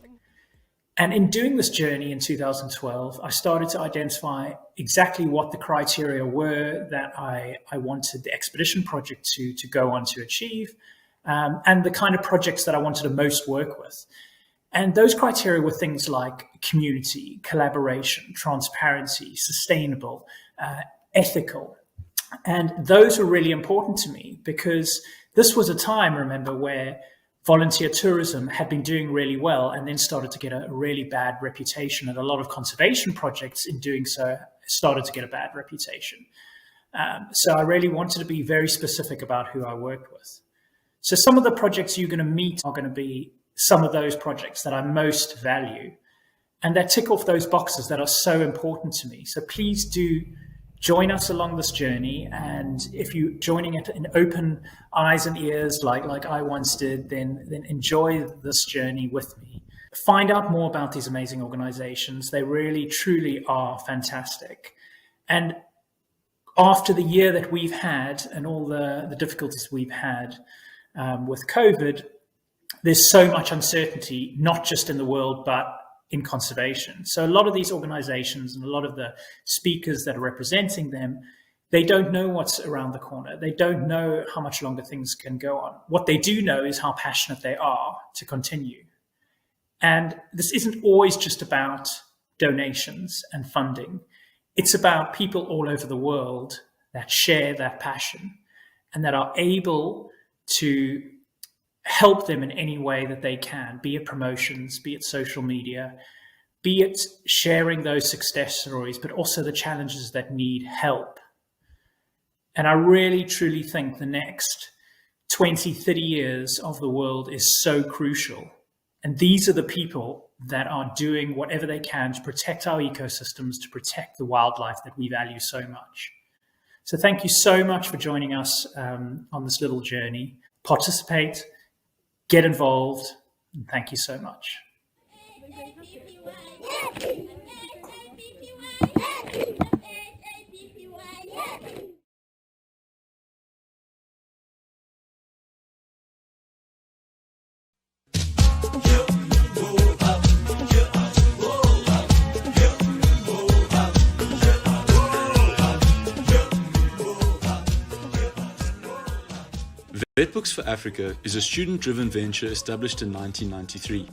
And in doing this journey in 2012, I started to identify exactly what the criteria were that I wanted the expedition project to go on to achieve, and the kind of projects that I wanted to most work with. And those criteria were things like community, collaboration, transparency, sustainable, ethical. And those were really important to me because this was a time, remember, where volunteer tourism had been doing really well and then started to get a really bad reputation. And a lot of conservation projects in doing so started to get a bad reputation. So I really wanted to be very specific about who I worked with. So some of the projects you're going to meet are going to be some of those projects that I most value and that tick off those boxes that are so important to me. So please do join us along this journey. And if you're joining it in open eyes and ears like I once did, then enjoy this journey with me. Find out more about these amazing organizations. They really, truly are fantastic. And after the year that we've had and all the difficulties we've had with COVID, there's so much uncertainty, not just in the world, but in conservation. So a lot of these organizations and a lot of the speakers that are representing them, they don't know what's around the corner. They don't know how much longer things can go on. What they do know is how passionate they are to continue. And this isn't always just about donations and funding. It's about people all over the world that share that passion and that are able to help them in any way that they can, be it promotions, be it social media, be it sharing those success stories, but also the challenges that need help. And I really, truly think the next 20, 30 years of the world is so crucial. And these are the people that are doing whatever they can to protect our ecosystems, to protect the wildlife that we value so much. So thank you so much for joining us on this little journey. Participate, get involved, and thank you so much. Vetbooks for Africa is a student-driven venture established in 1993.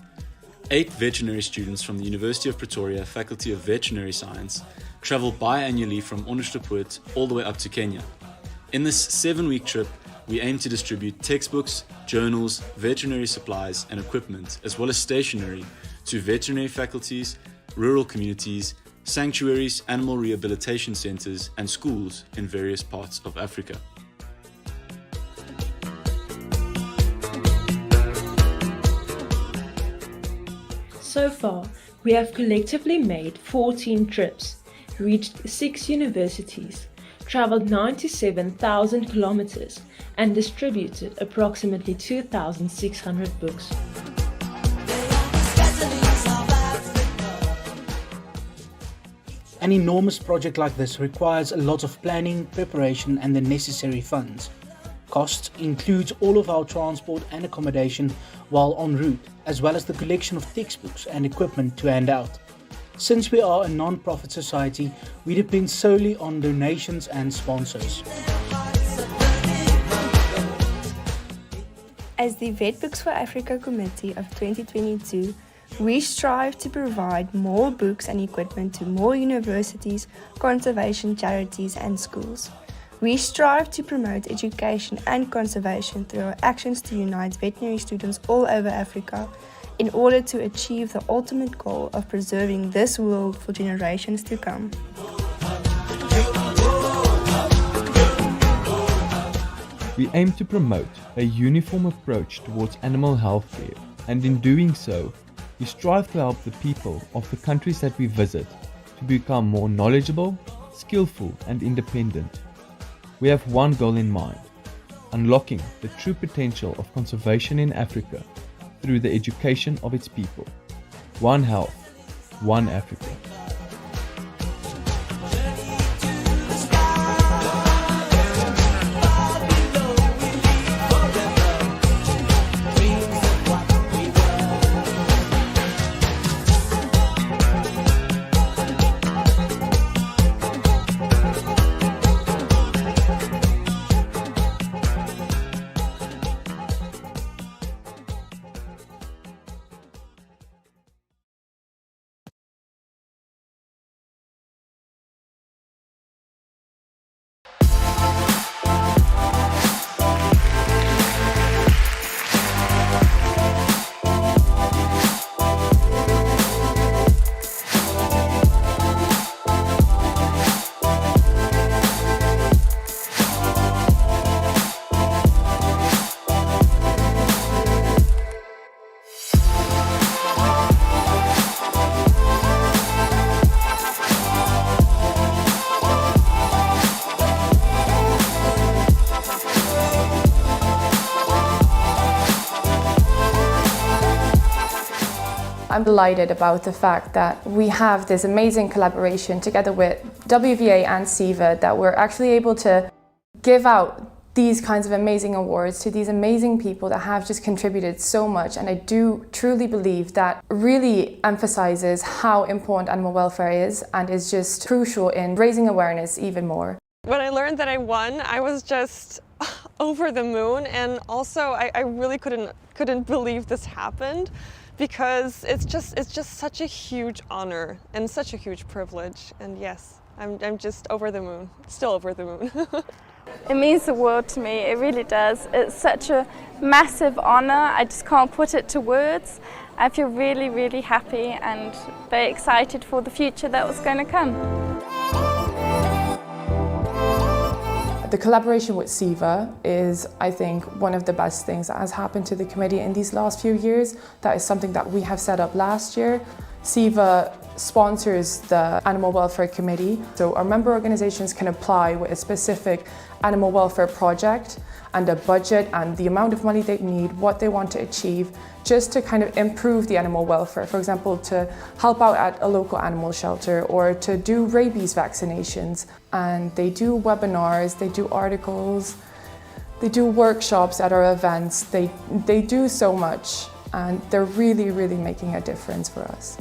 8 veterinary students from the University of Pretoria Faculty of Veterinary Science travel biannually from Onderstepoort all the way up to Kenya. In this 7-week trip, we aim to distribute textbooks, journals, veterinary supplies and equipment, as well as stationery, to veterinary faculties, rural communities, sanctuaries, animal rehabilitation centers, and schools in various parts of Africa. So far, we have collectively made 14 trips, reached 6 universities, traveled 97,000 kilometers, and distributed approximately 2,600 books. An enormous project like this requires a lot of planning, preparation, and the necessary funds. Cost includes all of our transport and accommodation while en route, as well as the collection of textbooks and equipment to hand out. Since we are a non-profit society, we depend solely on donations and sponsors. As the Vetbooks for Africa Committee of 2022, we strive to provide more books and equipment to more universities, conservation charities and schools. We strive to promote education and conservation through our actions to unite veterinary students all over Africa in order to achieve the ultimate goal of preserving this world for generations to come. We aim to promote a uniform approach towards animal health care, and in doing so, we strive to help the people of the countries that we visit to become more knowledgeable, skillful, and independent. We have one goal in mind: unlocking the true potential of conservation in Africa through the education of its people. One health, one Africa. I'm delighted about the fact that we have this amazing collaboration together with WVA and CEVA, that we're actually able to give out these kinds of amazing awards to these amazing people that have just contributed so much. And I do truly believe that really emphasizes how important animal welfare is and is just crucial in raising awareness even more. When I learned that I won, I was just over the moon, and also I really couldn't believe this happened, because it's just such a huge honor and such a huge privilege. And yes, I'm just over the moon, still over the moon. It means the world to me, it really does. It's such a massive honor, I just can't put it to words. I feel really, really happy and very excited for the future that was going to come. The collaboration with CEVA is, I think, one of the best things that has happened to the committee in these last few years. That is something that we have set up last year. CEVA sponsors the Animal Welfare Committee, so our member organisations can apply with a specific animal welfare project and a budget and the amount of money they need, what they want to achieve, just to kind of improve the animal welfare. For example, to help out at a local animal shelter or to do rabies vaccinations. And they do webinars, they do articles, they do workshops at our events. They do so much, and they're really, really making a difference for us.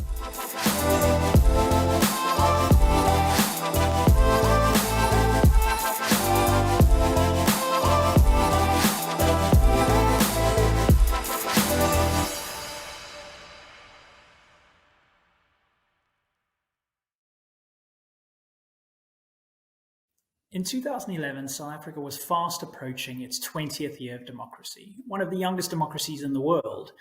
In 2011, South Africa was fast approaching its 20th year of democracy, one of the youngest democracies in the world.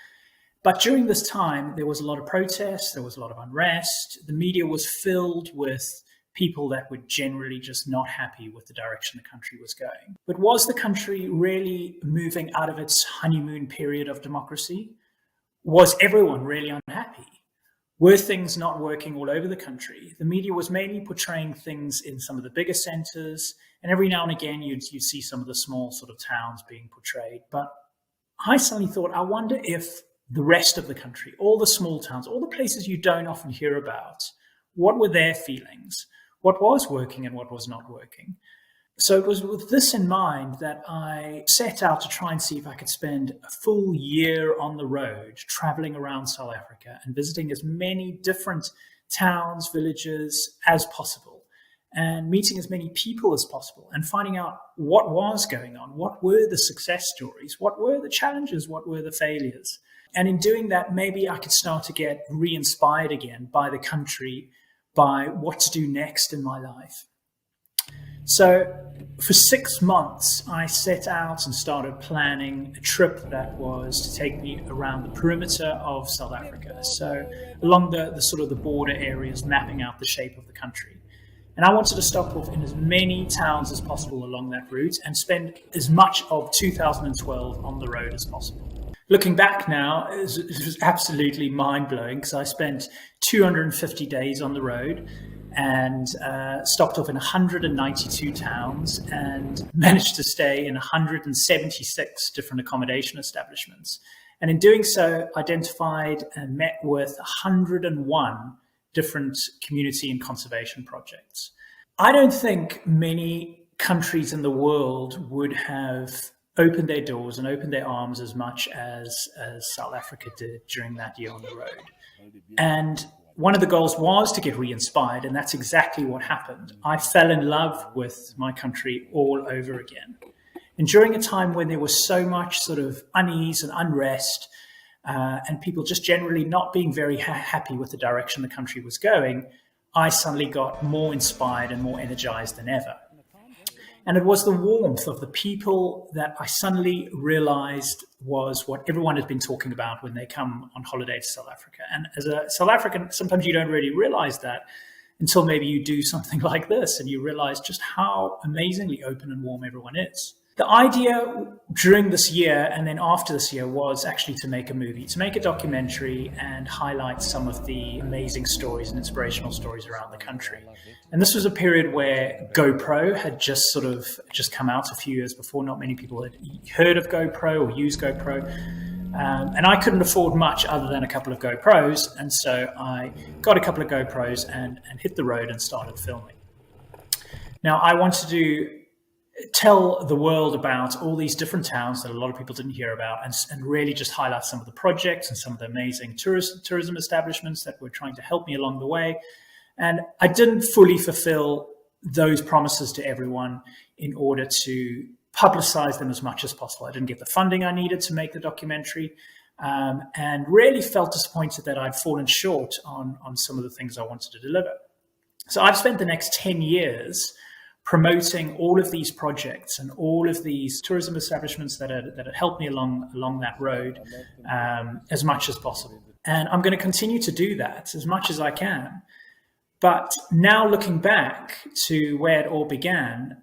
But during this time, there was a lot of protests, there was a lot of unrest, the media was filled with people that were generally just not happy with the direction the country was going. But was the country really moving out of its honeymoon period of democracy? Was everyone really unhappy? Were things not working all over the country? The media was mainly portraying things in some of the bigger centers, and every now and again you'd see some of the small sort of towns being portrayed. But I suddenly thought, I wonder if the rest of the country, all the small towns, all the places you don't often hear about, what were their feelings? What was working and what was not working? So it was with this in mind that I set out to try and see if I could spend a full year on the road, traveling around South Africa and visiting as many different towns, villages as possible, and meeting as many people as possible, and finding out what was going on, what were the success stories, what were the challenges, what were the failures. And in doing that, maybe I could start to get re-inspired again by the country, by what to do next in my life. So for 6 months, I set out and started planning a trip that was to take me around the perimeter of South Africa. So along the sort of the border areas, mapping out the shape of the country. And I wanted to stop off in as many towns as possible along that route and spend as much of 2012 on the road as possible. Looking back now, it was absolutely mind-blowing, because I spent 250 days on the road and stopped off in 192 towns and managed to stay in 176 different accommodation establishments. And in doing so, identified and met with 101 different community and conservation projects. I don't think many countries in the world would have opened their doors and opened their arms as much as South Africa did during that year on the road. And one of the goals was to get re-inspired, and that's exactly what happened. I fell in love with my country all over again. And during a time when there was so much sort of unease and unrest, and people just generally not being very happy with the direction the country was going, I suddenly got more inspired and more energized than ever. And it was the warmth of the people that I suddenly realized was what everyone has been talking about when they come on holiday to South Africa. And as a South African, sometimes you don't really realize that until maybe you do something like this and you realize just how amazingly open and warm everyone is. The idea during this year and then after this year was actually to make a movie, to make a documentary and highlight some of the amazing stories and inspirational stories around the country. And this was a period where GoPro had just come out a few years before. Not many people had heard of GoPro or used GoPro. And I couldn't afford much other than a couple of GoPros, and so I got a couple of GoPros and hit the road and started filming. Now, I wanted to tell the world about all these different towns that a lot of people didn't hear about, and really just highlight some of the projects and some of the amazing tourism establishments that were trying to help me along the way. And I didn't fully fulfill those promises to everyone in order to publicize them as much as possible. I didn't get the funding I needed to make the documentary, and really felt disappointed that I'd fallen short on some of the things I wanted to deliver. So I've spent the next 10 years promoting all of these projects and all of these tourism establishments that had helped me along that road as much as possible. And I'm going to continue to do that as much as I can. But now looking back to where it all began,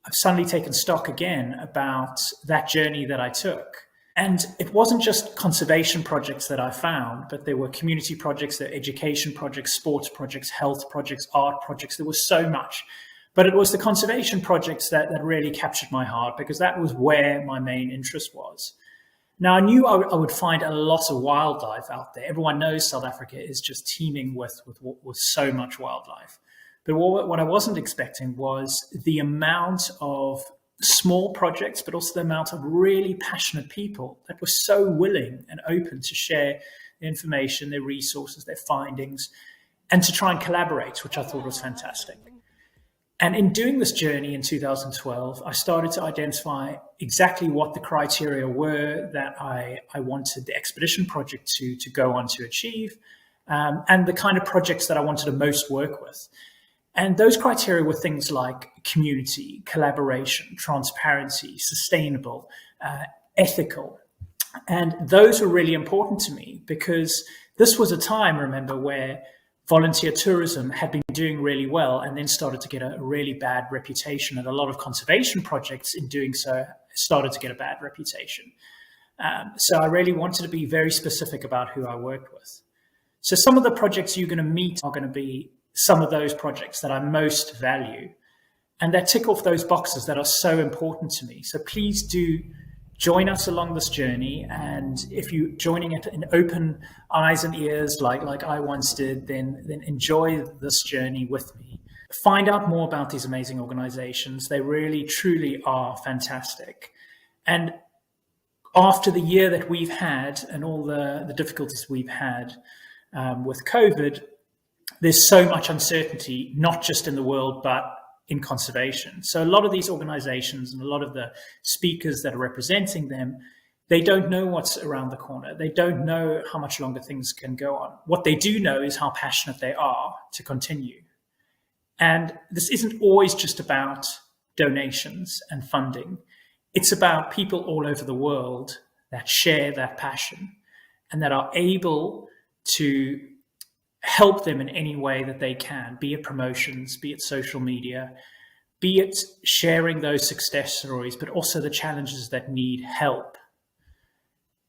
I've suddenly taken stock again about that journey that I took. And it wasn't just conservation projects that I found, but there were community projects, there were education projects, sports projects, health projects, art projects. There was so much. But it was the conservation projects that really captured my heart, because that was where my main interest was. Now, I knew I would find a lot of wildlife out there. Everyone knows South Africa is just teeming with so much wildlife. But what I wasn't expecting was the amount of small projects, but also the amount of really passionate people that were so willing and open to share their information, their resources, their findings, and to try and collaborate, which I thought was fantastic. And in doing this journey in 2012, I started to identify exactly what the criteria were that I wanted the expedition project to go on to achieve, and the kind of projects that I wanted to most work with. And those criteria were things like community, collaboration, transparency, sustainable, ethical. And those were really important to me, because this was a time, remember, where volunteer tourism had been doing really well and then started to get a really bad reputation. And a lot of conservation projects in doing so started to get a bad reputation. So I really wanted to be very specific about who I worked with. So some of the projects you're going to meet are going to be some of those projects that I most value, and that tick off those boxes that are so important to me. So please do join us along this journey. And if you're joining it in open eyes and ears, like I once did, then enjoy this journey with me. Find out more about these amazing organizations. They really, truly are fantastic. And after the year that we've had and all the difficulties we've had with COVID, there's so much uncertainty, not just in the world, but in conservation. So a lot of these organizations and a lot of the speakers that are representing them, they don't know what's around the corner. They don't know how much longer things can go on. What they do know is how passionate they are to continue. And this isn't always just about donations and funding. It's about people all over the world that share that passion and that are able to help them in any way that they can, be it promotions, be it social media, be it sharing those success stories, but also the challenges that need help.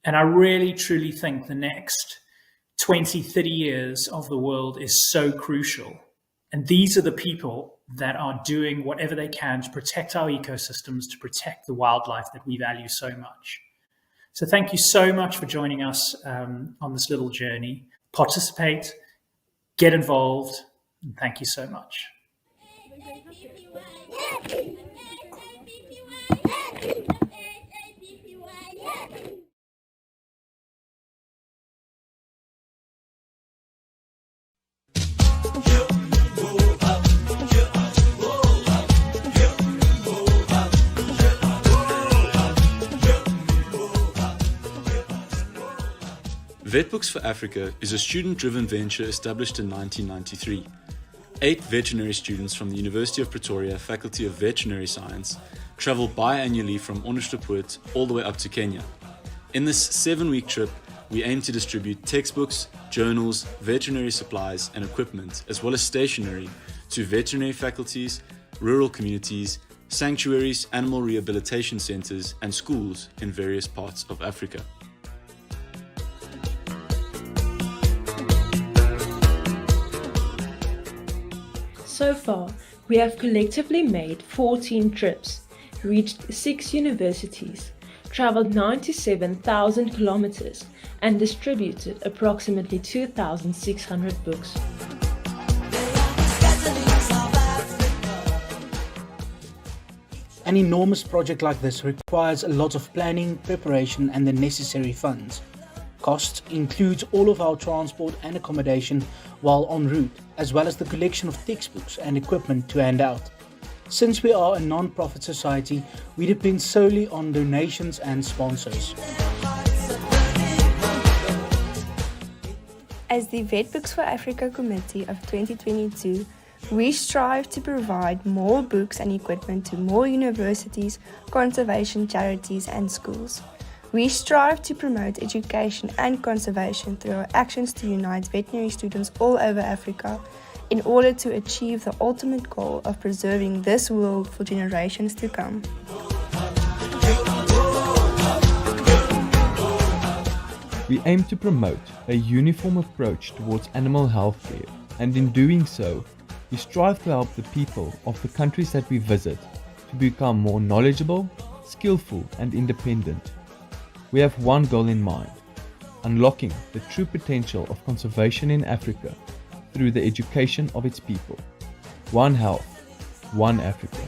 And I really, truly think the next 20, 30 years of the world is so crucial. And these are the people that are doing whatever they can to protect our ecosystems, to protect the wildlife that we value so much. So thank you so much for joining us on this little journey. Participate, get involved, and thank you so much. Vetbooks for Africa is a student-driven venture established in 1993. 8 veterinary students from the University of Pretoria Faculty of Veterinary Science travel biannually from Onderstepoort all the way up to Kenya. In this 7-week trip, we aim to distribute textbooks, journals, veterinary supplies and equipment, as well as stationery, to veterinary faculties, rural communities, sanctuaries, animal rehabilitation centers, and schools in various parts of Africa. So far, we have collectively made 14 trips, reached 6 universities, traveled 97,000 kilometers and distributed approximately 2,600 books. An enormous project like this requires a lot of planning, preparation, and the necessary funds. Costs includes all of our transport and accommodation while en route, as well as the collection of textbooks and equipment to hand out. Since we are a non-profit society, we depend solely on donations and sponsors. As the Vet Books for Africa Committee of 2022, we strive to provide more books and equipment to more universities, conservation charities and schools. We strive to promote education and conservation through our actions to unite veterinary students all over Africa in order to achieve the ultimate goal of preserving this world for generations to come. We aim to promote a uniform approach towards animal health care, and in doing so, we strive to help the people of the countries that we visit to become more knowledgeable, skillful, and independent. We have one goal in mind: unlocking the true potential of conservation in Africa through the education of its people. One health, one Africa.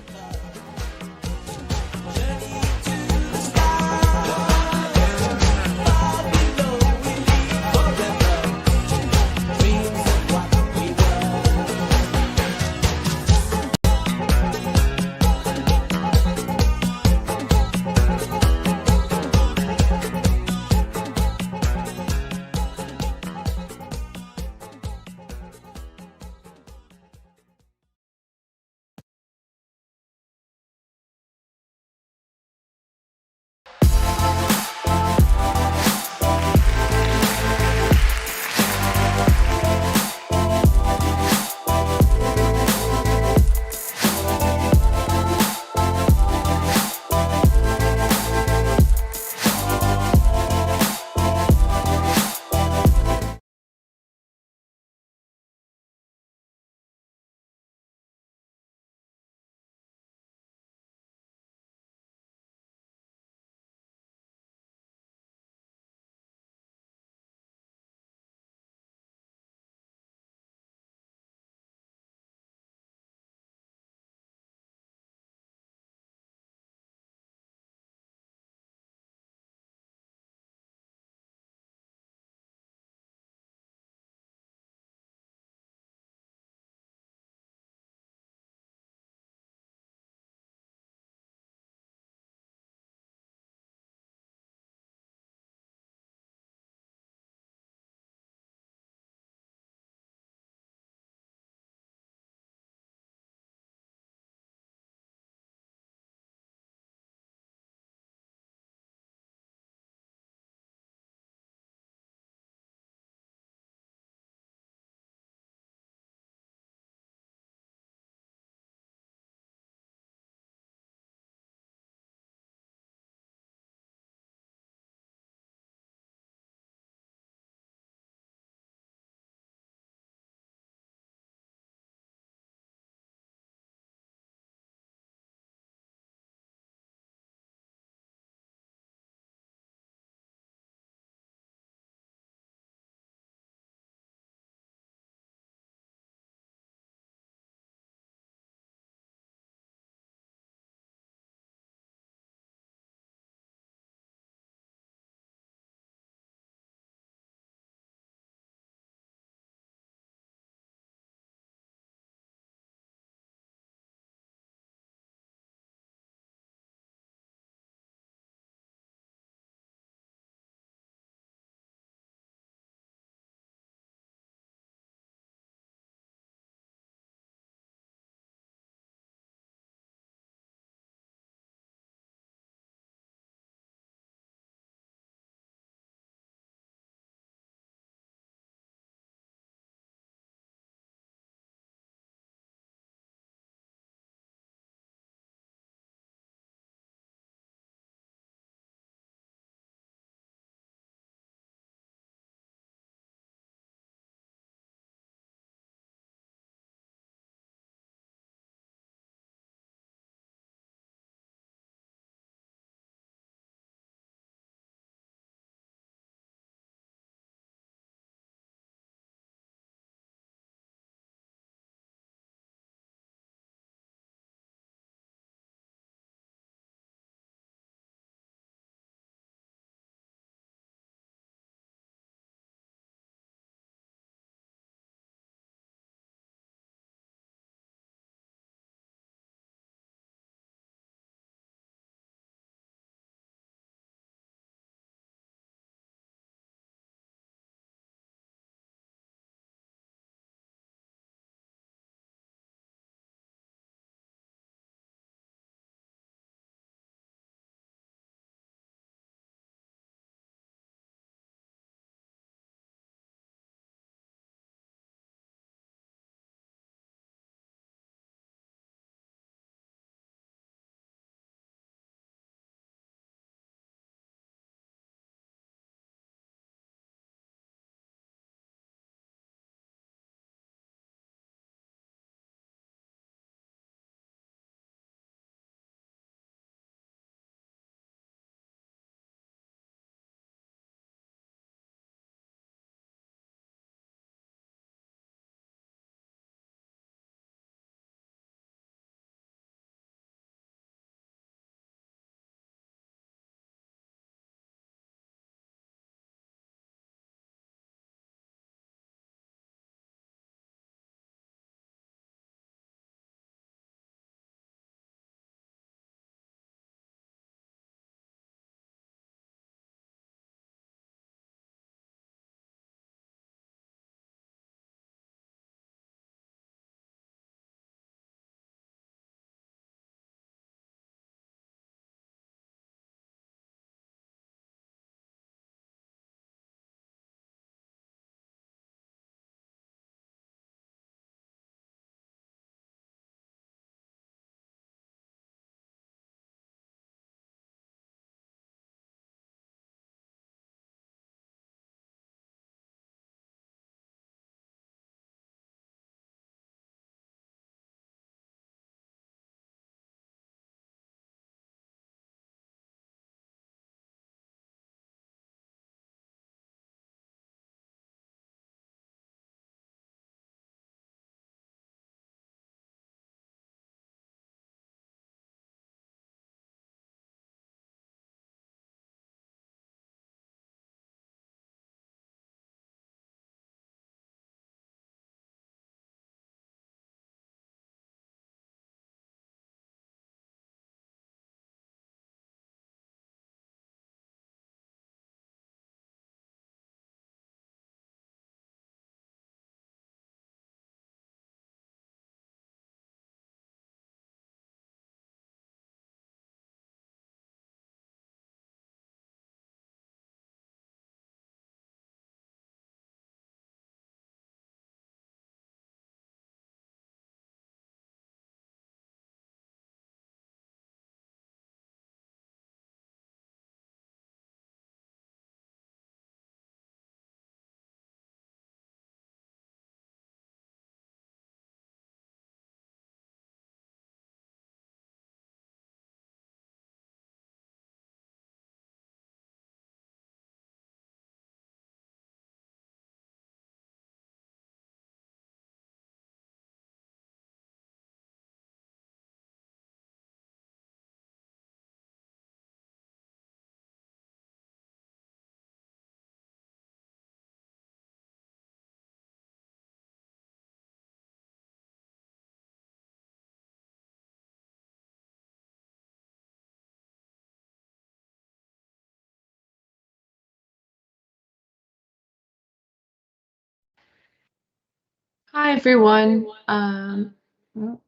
Hi everyone.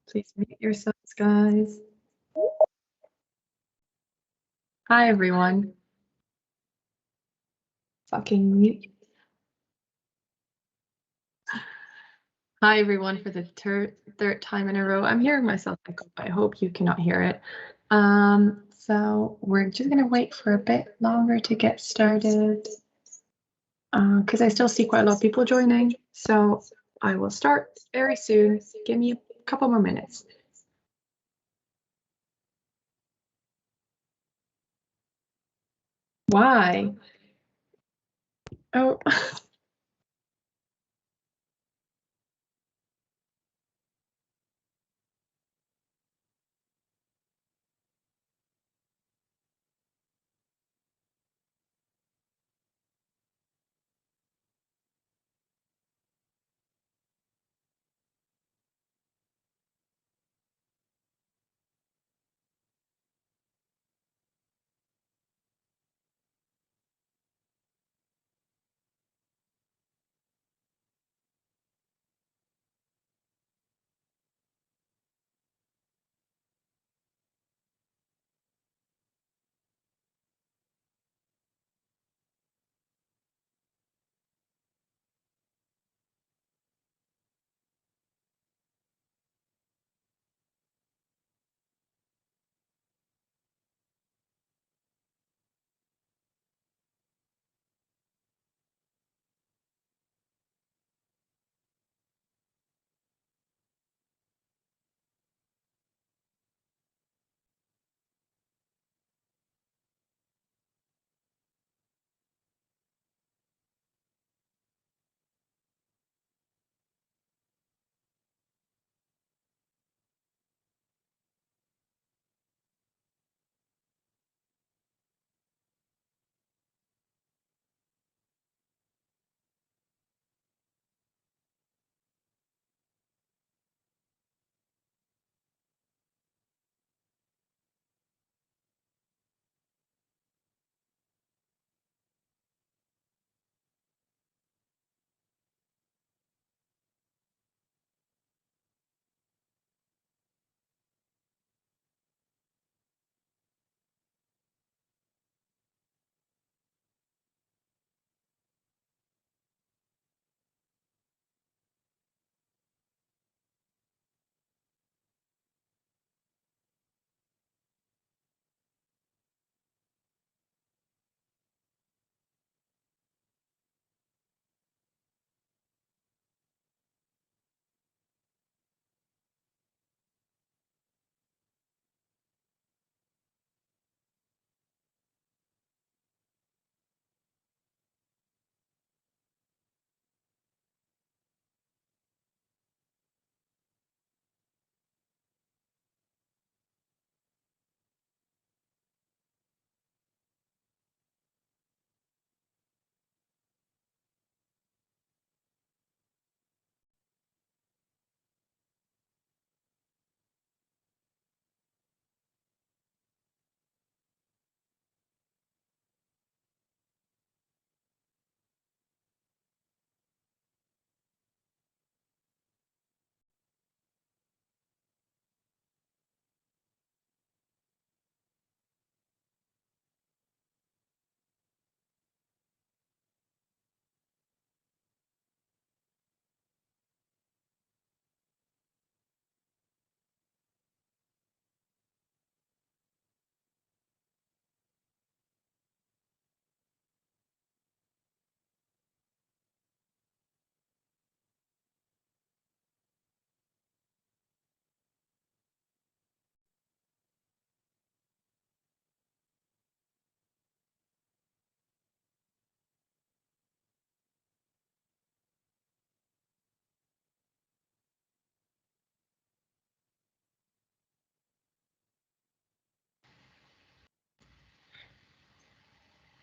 Please mute yourselves, guys. Hi everyone. Fucking mute. Hi everyone for the third time in a row. I'm hearing myself echo, but I hope you cannot hear it. So we're just gonna wait for a bit longer to get started because I still see quite a lot of people joining. So I will start very soon. Give me a couple more minutes. Why? Oh.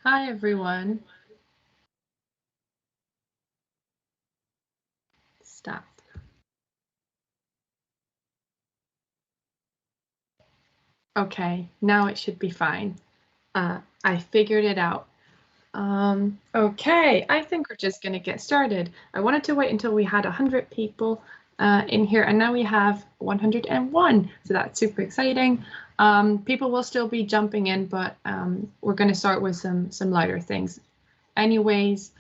Hi everyone. Stop. Okay, now it should be fine. I figured it out. Okay, I think we're just going to get started. I wanted to wait until we had 100 people in here, and now we have 101, so that's super exciting. People will still be jumping in, but we're going to start with some lighter things anyways,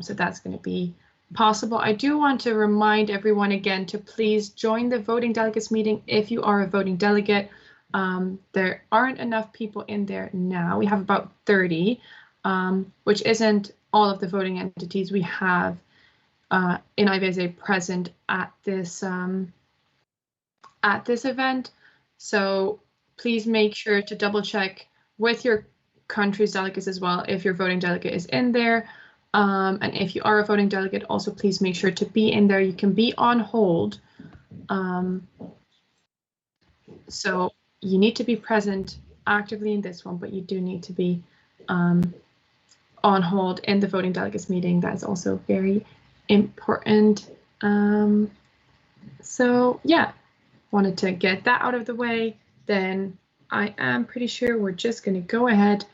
so that's going to be possible. I do want to remind everyone again to please join the voting delegates meeting if you are a voting delegate. There aren't enough people in there now. We have about 30. Which isn't all of the voting entities we have in IVSA present at this event. So please make sure to double check with your country's delegates as well if your voting delegate is in there. And if you are a voting delegate, also please make sure to be in there. You can be on hold. So you need to be present actively in this one, but you do need to be on hold in the voting delegates meeting. That's also very important. So yeah, wanted to get that out of the way. Then I am pretty sure we're just going to go ahead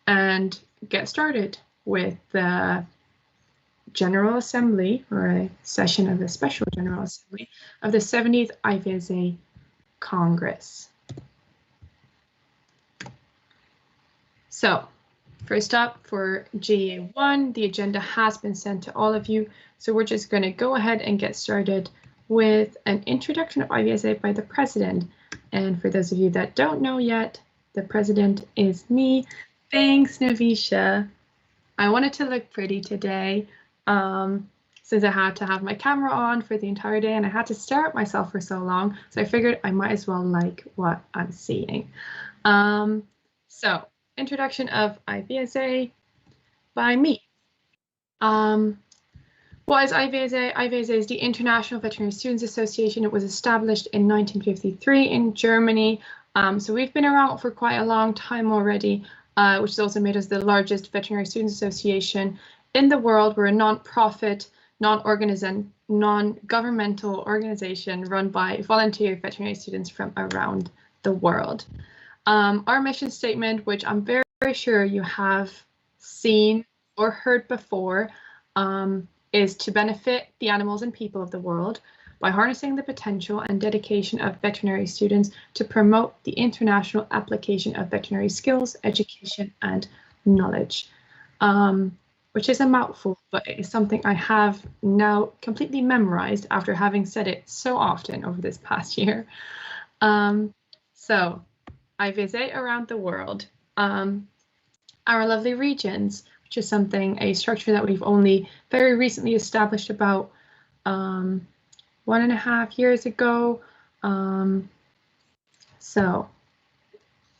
and get started with the General Assembly, or a session of the Special General Assembly of the 70th IVSA Congress. So first up, for GA1, the agenda has been sent to all of you, so we're just going to go ahead and get started with an introduction of IVSA by the President. And for those of you that don't know yet, the President is me. Thanks, Navisha. I wanted to look pretty today, since I had to have my camera on for the entire day and I had to stare at myself for so long, so I figured I might as well like what I'm seeing. So, introduction of IVSA by me. What is IVSA? IVSA is the International Veterinary Students Association. It was established in 1953 in Germany. So we've been around for quite a long time already, which has also made us the largest veterinary students association in the world. We're a non-profit, non-governmental organization run by volunteer veterinary students from around the world. Our mission statement, which I'm very, very sure you have seen or heard before, is to benefit the animals and people of the world by harnessing the potential and dedication of veterinary students to promote the international application of veterinary skills, education, and knowledge. Which is a mouthful, but it is something I have now completely memorized after having said it so often over this past year. So, IVSA around the world. Our lovely regions, which is a structure that we've only very recently established about 1.5 years ago. So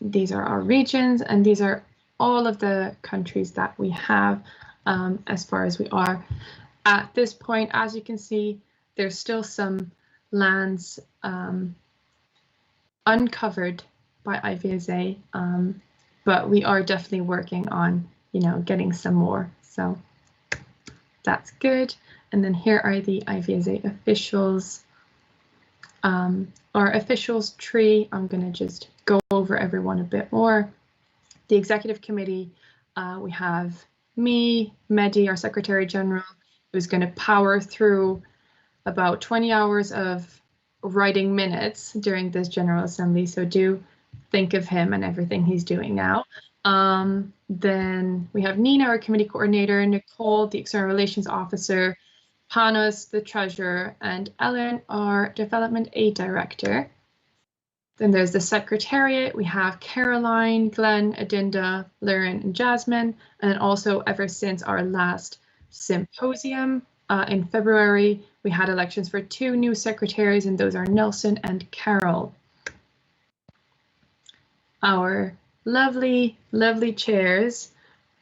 these are our regions, and these are all of the countries that we have as far as we are at this point. As you can see, there's still some lands uncovered by IVSA, but we are definitely working on, getting some more. So that's good. And then here are the IVSA officials. Our officials tree, I'm going to just go over everyone a bit more. The executive committee, we have me, Mehdi, our Secretary General, who's going to power through about 20 hours of writing minutes during this General Assembly. So do think of him and everything he's doing now. Then we have Nina, our committee coordinator, Nicole, the external relations officer, Panos, the treasurer, and Ellen, our development aid director. Then there's the secretariat. We have Caroline, Glenn, Adinda, Lauren, and Jasmine. And then also, ever since our last symposium in February, we had elections for 2 new secretaries, and those are Nelson and Carol. Our lovely, lovely chairs,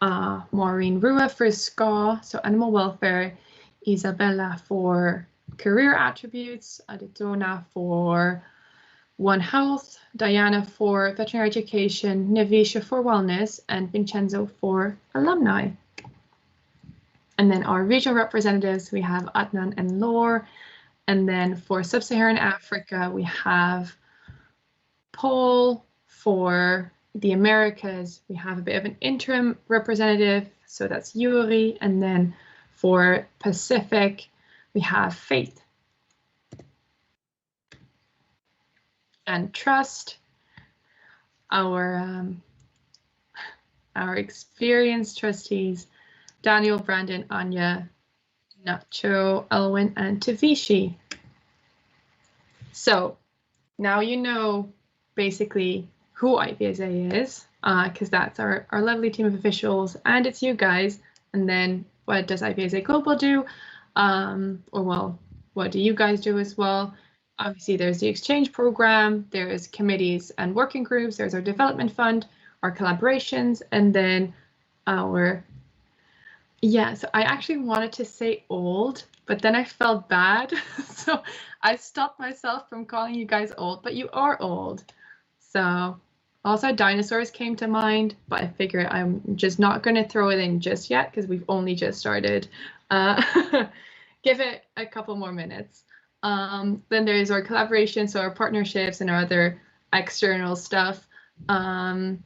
Maureen Rua for SCA, so animal welfare, Isabella for career attributes, Aditona for One Health, Diana for veterinary education, Navisha for wellness, and Vincenzo for alumni. And then our regional representatives, we have Adnan and Laure. And then for Sub-Saharan Africa, we have Paul. For the Americas, we have a bit of an interim representative, So that's Yuri. And then for Pacific, we have Faith and Trust. Our experienced trustees, Daniel, Brandon, Anya, Nacho, Elwin, and Tavishi. So now you know basically who IVSA is, because that's our lovely team of officials, and it's you guys. And then what does IVSA Global do? Or well, what do you guys do as well? Obviously, there's the exchange program, there's committees and working groups, there's our development fund, our collaborations, and then our, so I actually wanted to say old, but then I felt bad. So I stopped myself from calling you guys old, but you are old. So also dinosaurs came to mind, but I figure I'm just not going to throw it in just yet because we've only just started. Give it a couple more minutes. Then there's our collaboration, so our partnerships and our other external stuff. And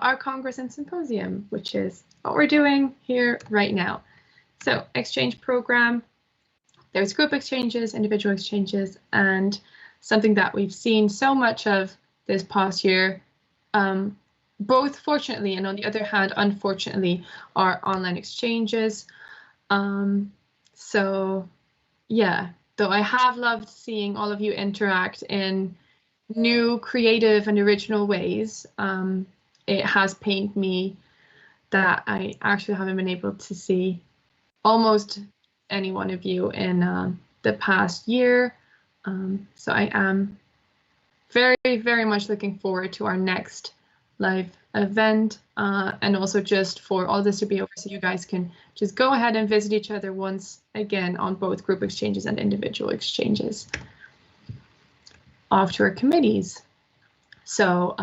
our Congress and Symposium, which is what we're doing here right now. So exchange program, there's group exchanges, individual exchanges, and something that we've seen so much of this past year, both fortunately and on the other hand, unfortunately, are online exchanges. So yeah, though I have loved seeing all of you interact in new, creative, and original ways, it has pained me that I actually haven't been able to see almost any one of you in the past year. So I am very, very much looking forward to our next live event, and also just for all this to be over so you guys can just go ahead and visit each other once again on both group exchanges and individual exchanges. Off to our committees. So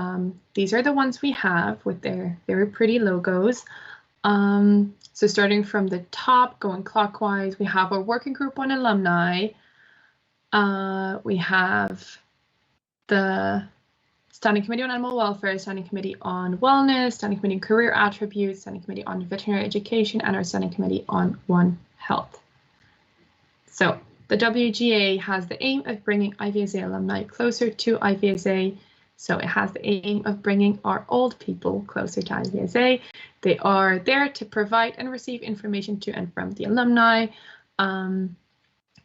these are the ones we have with their very pretty logos. So starting from the top, going clockwise, we have our working group on alumni. We have the Standing Committee on Animal Welfare, Standing Committee on Wellness, Standing Committee on Career Attributes, Standing Committee on Veterinary Education, and our Standing Committee on One Health. So the WGA has the aim of bringing IVSA alumni closer to IVSA. So it has the aim of bringing our old people closer to IVSA. They are there to provide and receive information to and from the alumni.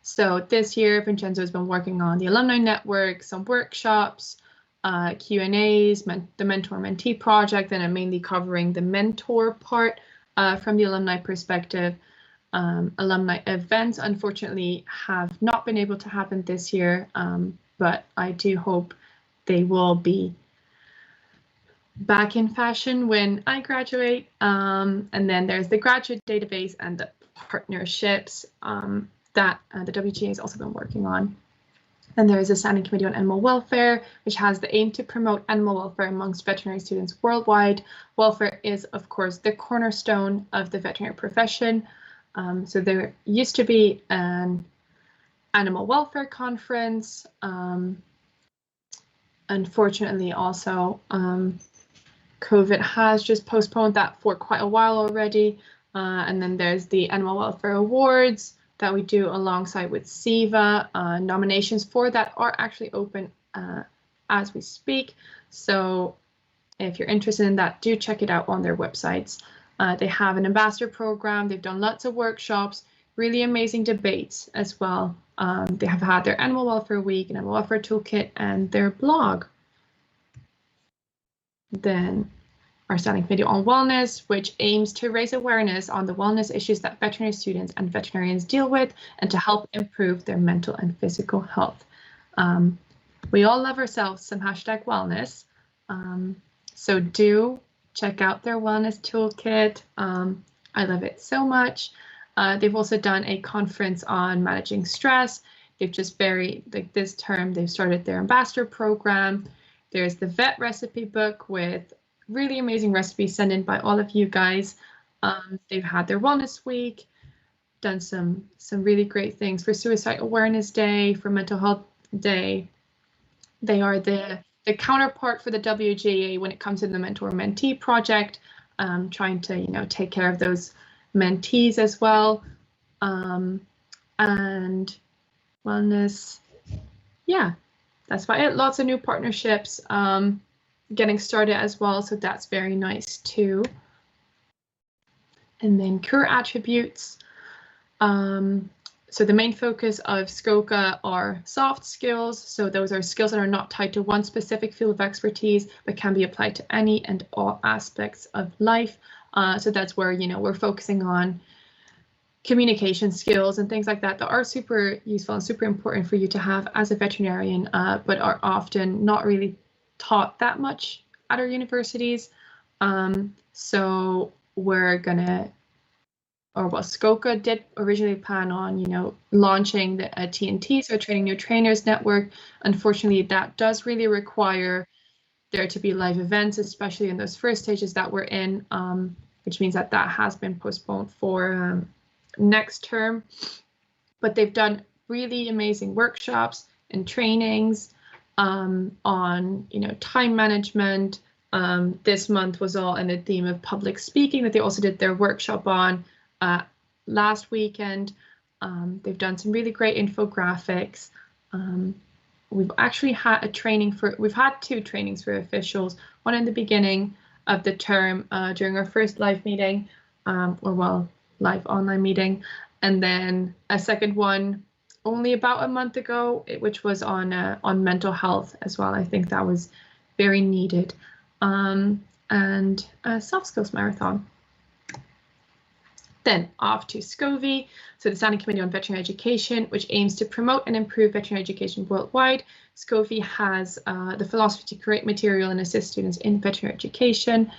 So this year, Vincenzo has been working on the alumni network, some workshops, Q&As, the mentor-mentee project, and I'm mainly covering the mentor part from the alumni perspective. Alumni events, unfortunately, have not been able to happen this year, but I do hope they will be back in fashion when I graduate. And then there's the graduate database and the partnerships that the WGA has also been working on. Then there is a Standing Committee on Animal Welfare, which has the aim to promote animal welfare amongst veterinary students worldwide. Welfare is, of course, the cornerstone of the veterinary profession. So there used to be an animal welfare conference. Unfortunately, also, COVID has just postponed that for quite a while already. And then there's the Animal Welfare Awards that we do alongside with CEVA. Nominations for that are actually open as we speak. So if you're interested in that, do check it out on their websites. They have an ambassador program. They've done lots of workshops, really amazing debates as well. They have had their Animal Welfare Week and Animal Welfare Toolkit and their blog. Then our Standing Committee on Wellness, which aims to raise awareness on the wellness issues that veterinary students and veterinarians deal with and to help improve their mental and physical health. We all love ourselves some #wellness. So do check out their wellness toolkit. I love it so much. They've also done a conference on managing stress. They've just this term, they've started their ambassador program. There's the vet recipe book with really amazing recipes sent in by all of you guys. They've had their wellness week, done some really great things for Suicide Awareness Day, for Mental Health Day. They are the counterpart for the WGA when it comes to the mentor-mentee project. trying to, take care of those mentees as well. And wellness, yeah, that's about it. Lots of new partnerships getting started as well, so that's very nice too. And then core attributes. So the main focus of SGOCA are soft skills. So those are skills that are not tied to one specific field of expertise, but can be applied to any and all aspects of life. So that's where, we're focusing on communication skills and things like that that are super useful and super important for you to have as a veterinarian, but are often not really taught that much at our universities. So we're gonna, or what SGOCA did originally plan on, launching the TNT, so Training New Trainers Network. Unfortunately, that does really require there to be live events, especially in those first stages that we're in, which means that has been postponed for next term. But they've done really amazing workshops and trainings on, time management. This month was all in the theme of public speaking that they also did their workshop on last weekend. They've done some really great infographics. We've actually had we've had 2 trainings for officials, one in the beginning of the term during our first live meeting, live online meeting, and then a second one only about a month ago, which was on mental health as well. I think that was very needed. And a soft skills marathon. Then off to SCOVI, so the Standing Committee on Veterinary Education, which aims to promote and improve veterinary education worldwide. SCOVI has the philosophy to create material and assist students in veterinary education.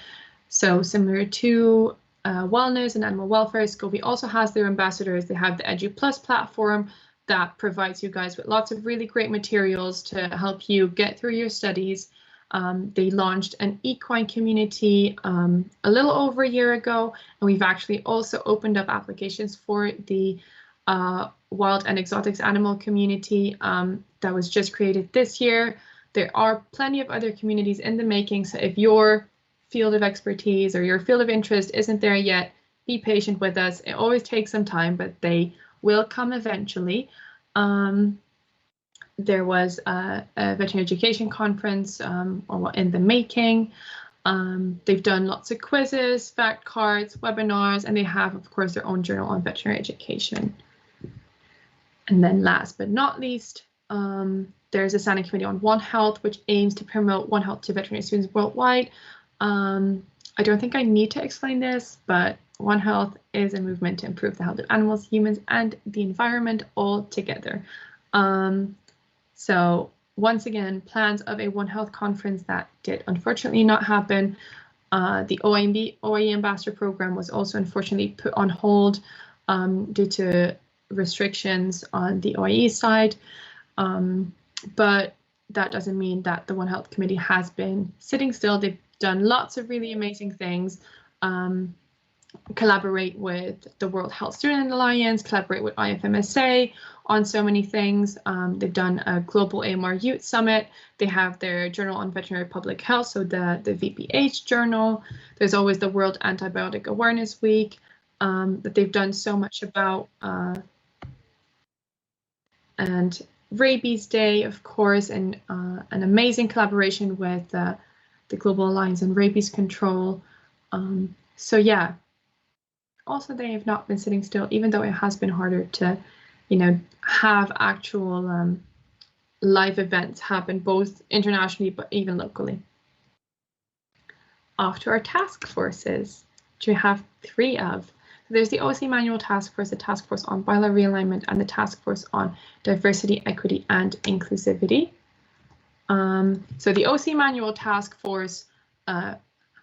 So similar to wellness and animal welfare, SCOVI also has their ambassadors. They have the EduPlus platform that provides you guys with lots of really great materials to help you get through your studies. They launched an equine community a little over a year ago, and we've actually also opened up applications for the wild and exotics animal community that was just created this year. There are plenty of other communities in the making, so if your field of expertise or your field of interest isn't there yet, be patient with us. It always takes some time, but they will come eventually. There was a veterinary education conference in the making. They've done lots of quizzes, fact cards, webinars, and they have, of course, their own journal on veterinary education. And then last but not least, there's a Standing Committee on One Health, which aims to promote One Health to veterinary students worldwide. I don't think I need to explain this, but One Health is a movement to improve the health of animals, humans, and the environment all together. So once again, plans of a One Health conference that did unfortunately not happen. The OIE Ambassador Program was also unfortunately put on hold due to restrictions on the OIE side. But that doesn't mean that the One Health Committee has been sitting still. They've done lots of really amazing things. Collaborate with the World Health Student Alliance, collaborate with IFMSA on so many things. They've done a global AMR Youth Summit. They have their Journal on Veterinary Public Health, so the VPH journal. There's always the World Antibiotic Awareness Week that they've done so much about. And Rabies Day, of course, and an amazing collaboration with the Global Alliance on Rabies Control. So yeah, also they have not been sitting still, even though it has been harder to, have actual live events happen both internationally but even locally. Off to our task forces, which we have 3 of. There's the OC Manual Task Force, the Task Force on Bylaw Realignment, and the Task Force on Diversity, Equity, and Inclusivity. So the OC Manual Task Force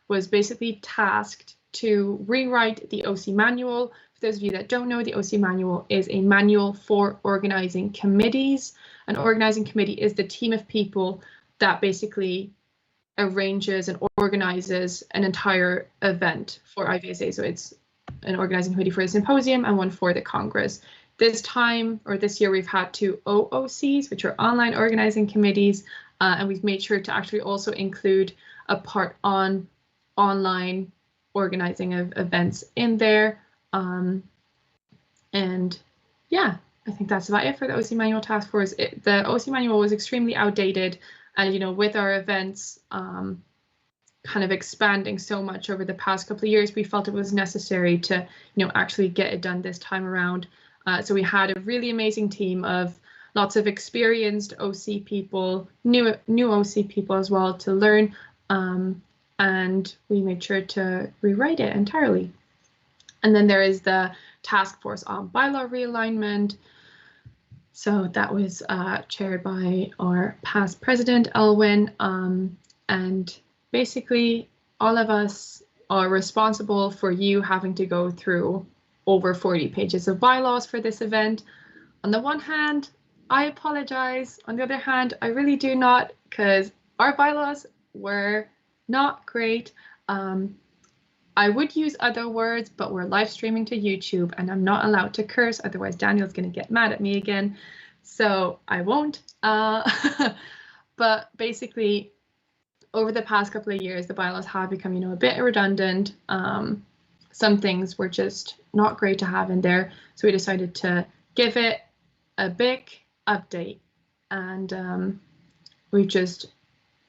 was basically tasked to rewrite the OC Manual. For those of you that don't know, the OC Manual is a manual for organizing committees. An organizing committee is the team of people that basically arranges and organizes an entire event for IVSA. So it's an organizing committee for the symposium and one for the Congress. This year, we've had 2 OOCs, which are online organizing committees, and we've made sure to actually also include a part on online organizing of events in there. And yeah, I think that's about it for the OC Manual Task Force. The OC Manual was extremely outdated, and you know, with our events kind of expanding so much over the past couple of years, we felt it was necessary to, you know, actually get it done this time around. So we had a really amazing team of lots of experienced OC people, new OC people as well to learn, and we made sure to rewrite it entirely. And then there is the task force on bylaw realignment. So that was chaired by our past president, Elwin, and basically all of us are responsible for you having to go through over 40 pages of bylaws for this event. On the one hand, I apologize. On the other hand, I really do not, because our bylaws were not great. I would use other words, but we're live streaming to YouTube and I'm not allowed to curse, otherwise Daniel's going to get mad at me again. So I won't. But basically, over the past couple of years, the bylaws have become, you know, a bit redundant. Some things were just not great to have in there. So we decided to give it a big update. And we've just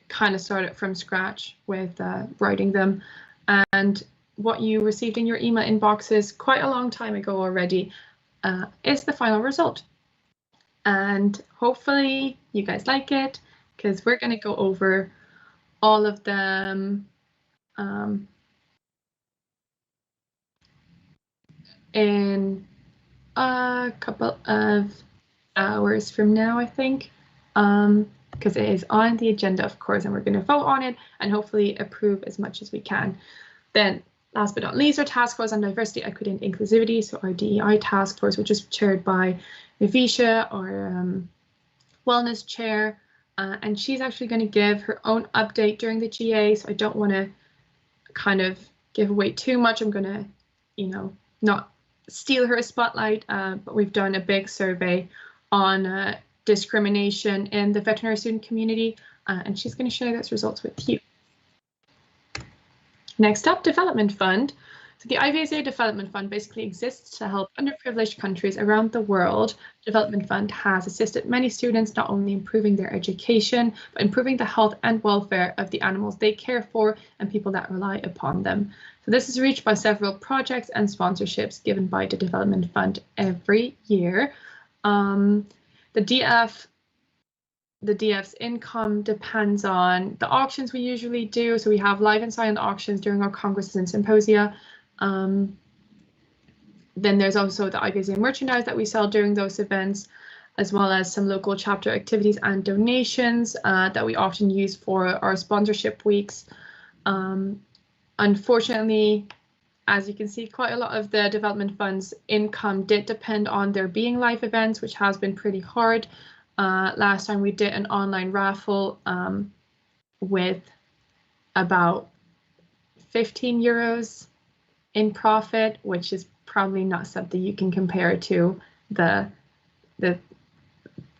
kind of started from scratch with writing them. And what you received in your email inboxes quite a long time ago already is the final result. And hopefully you guys like it, because we're going to go over all of them in a couple of hours from now, I think, because it is on the agenda, of course, and we're going to vote on it and hopefully approve as much as we can. Then last but not least, our task force on diversity, equity and inclusivity. So our DEI task force, which is chaired by IVSA, our wellness chair. And she's actually going to give her own update during the GA. So I don't want to kind of give away too much. I'm going to, you know, not steal her spotlight, but we've done a big survey on discrimination in the veterinary student community, and she's going to share those results with you. Next up, Development Fund. So the IVSA Development Fund basically exists to help underprivileged countries around the world. Development Fund has assisted many students not only improving their education, but improving the health and welfare of the animals they care for and people that rely upon them. So this is reached by several projects and sponsorships given by the Development Fund every year. The DF's income depends on the auctions we usually do. So we have live and silent auctions during our congresses and symposia. Then there's also the IVSA merchandise that we sell during those events, as well as some local chapter activities and donations that we often use for our sponsorship weeks. Unfortunately, as you can see, quite a lot of the Development Fund's income did depend on there being live events, which has been pretty hard. Last time we did an online raffle with about 15 euros in profit, which is probably not something you can compare to the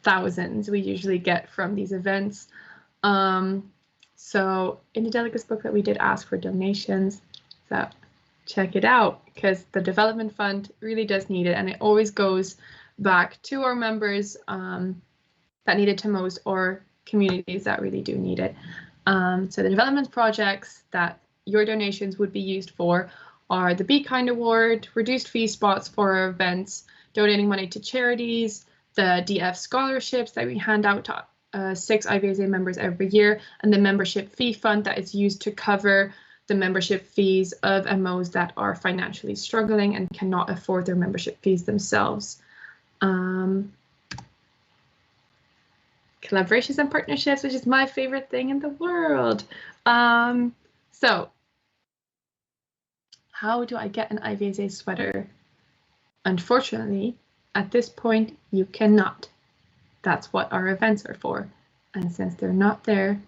thousands we usually get from these events. So in the delegates book that we did ask for donations, so check it out, because the Development Fund really does need it, and it always goes back to our members that need it to most, or communities that really do need it. So the development projects that your donations would be used for are the Be Kind Award, reduced fee spots for our events, donating money to charities, the DF scholarships that we hand out to 6 IVSA members every year, and the membership fee fund that is used to cover the membership fees of MOs that are financially struggling and cannot afford their membership fees themselves. Collaborations and partnerships, which is my favorite thing in the world. So how do I get an IVSA sweater? Unfortunately, at this point, you cannot. That's what our events are for. And since they're not there,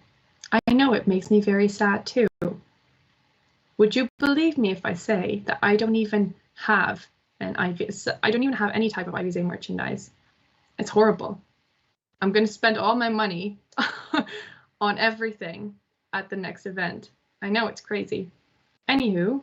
I know it makes me very sad too. Would you believe me if I say that I don't even have an IVSA, I don't even have any type of IVSA merchandise? It's horrible. I'm going to spend all my money on everything at the next event. I know it's crazy. Anywho,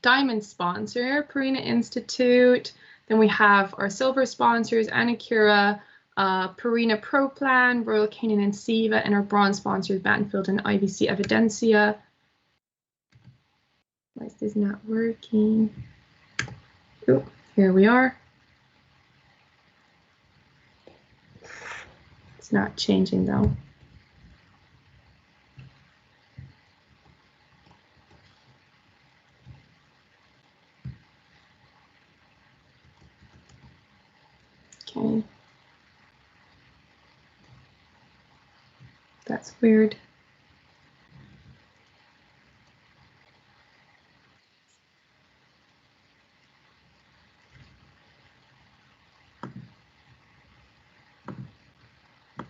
diamond sponsor, Purina Institute. Then we have our silver sponsors, Anacura, Purina Pro Plan, Royal Canin and CEVA, and our bronze sponsors, Battenfield and IVC Evidencia. Why is this not working? Oh, here we are. It's not changing though. Okay. That's weird.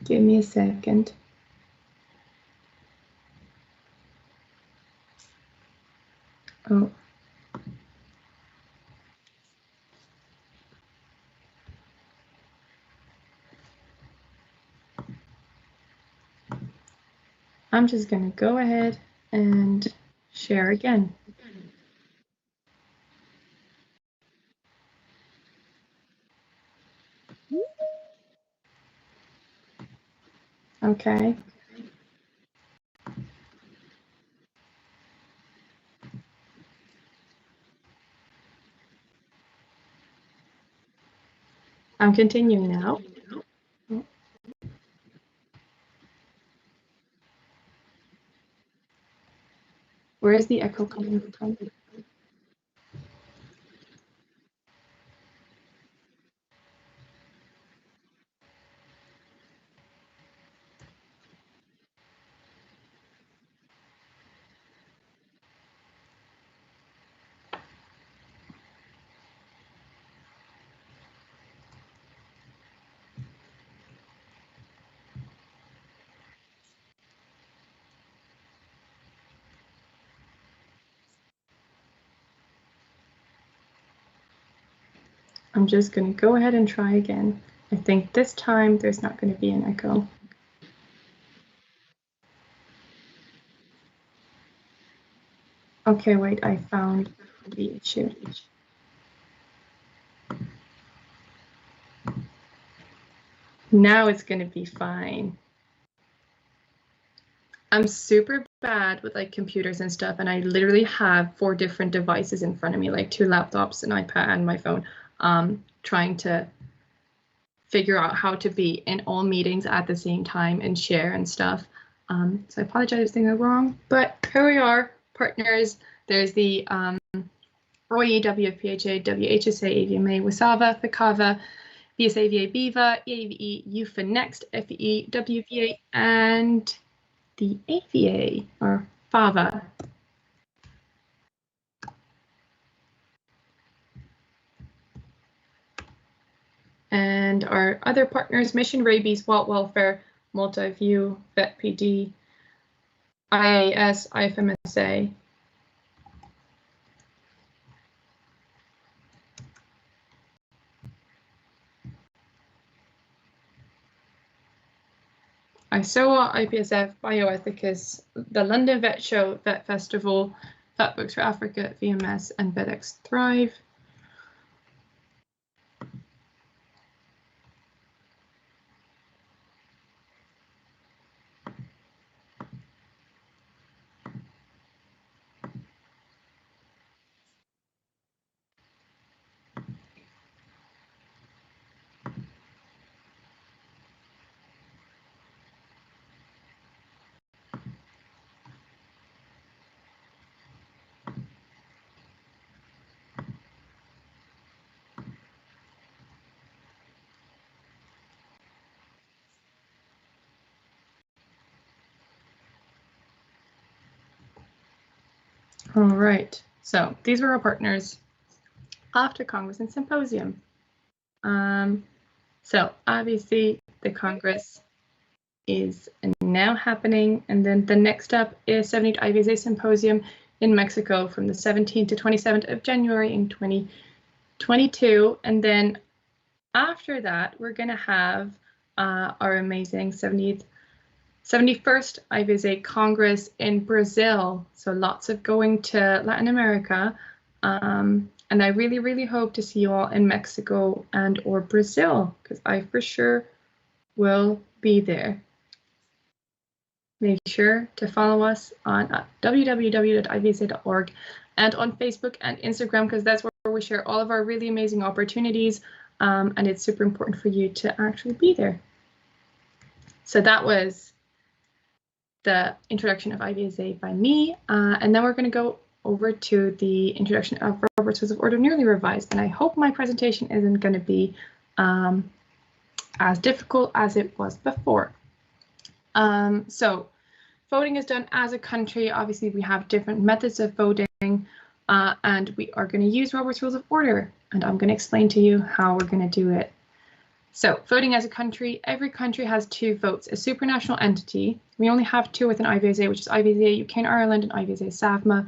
Give me a second. Oh. I'm just going to go ahead and share again. Okay. I'm continuing now. Where is the echo coming from? I'm just going to go ahead and try again. I think this time there's not going to be an echo. Okay, wait, I found the issue. Now it's going to be fine. I'm super bad with like computers and stuff, and I literally have 4 different devices in front of me, like 2 laptops, an iPad, and my phone, trying to figure out how to be in all meetings at the same time and share and stuff. So I apologize if things are wrong, but here we are, partners. There's the ROI, WFPHA, WHSA, AVMA, WSAVA, FICAVA, VSA, VA, BIVA, EAVE, UFA Next, FEE, WVA, and the AVA, or FAVA. And our other partners, Mission Rabies, Wild Welfare, Multiview, VetPD, IAS, IFMSA. ISOA, IPSF, Bioethicus, the London Vet Show, Vet Festival, Vet Books for Africa, VMS, and VetX Thrive. All right, so these were our partners after Congress and Symposium. So obviously the Congress is now happening, and then the next up is 70th IVSA Symposium in Mexico from the 17th to 27th of January in 2022, and then after that we're going to have our amazing 71st IVSA Congress in Brazil. So lots of going to Latin America. And I really, really hope to see you all in Mexico and or Brazil, because I for sure will be there. Make sure to follow us on www.ivsa.org and on Facebook and Instagram, because that's where we share all of our really amazing opportunities, and it's super important for you to actually be there. So that was the introduction of IVSA by me, and then we're going to go over to the introduction of Robert's Rules of Order Nearly Revised, and I hope my presentation isn't going to be as difficult as it was before. So voting is done as a country. Obviously, we have different methods of voting, and we are going to use Robert's Rules of Order, and I'm going to explain to you how we're going to do it. So voting as a country, every country has 2 votes. A supranational entity, we only have 2 within IVSA, which is IVSA UK and Ireland and IVSA SAVMA.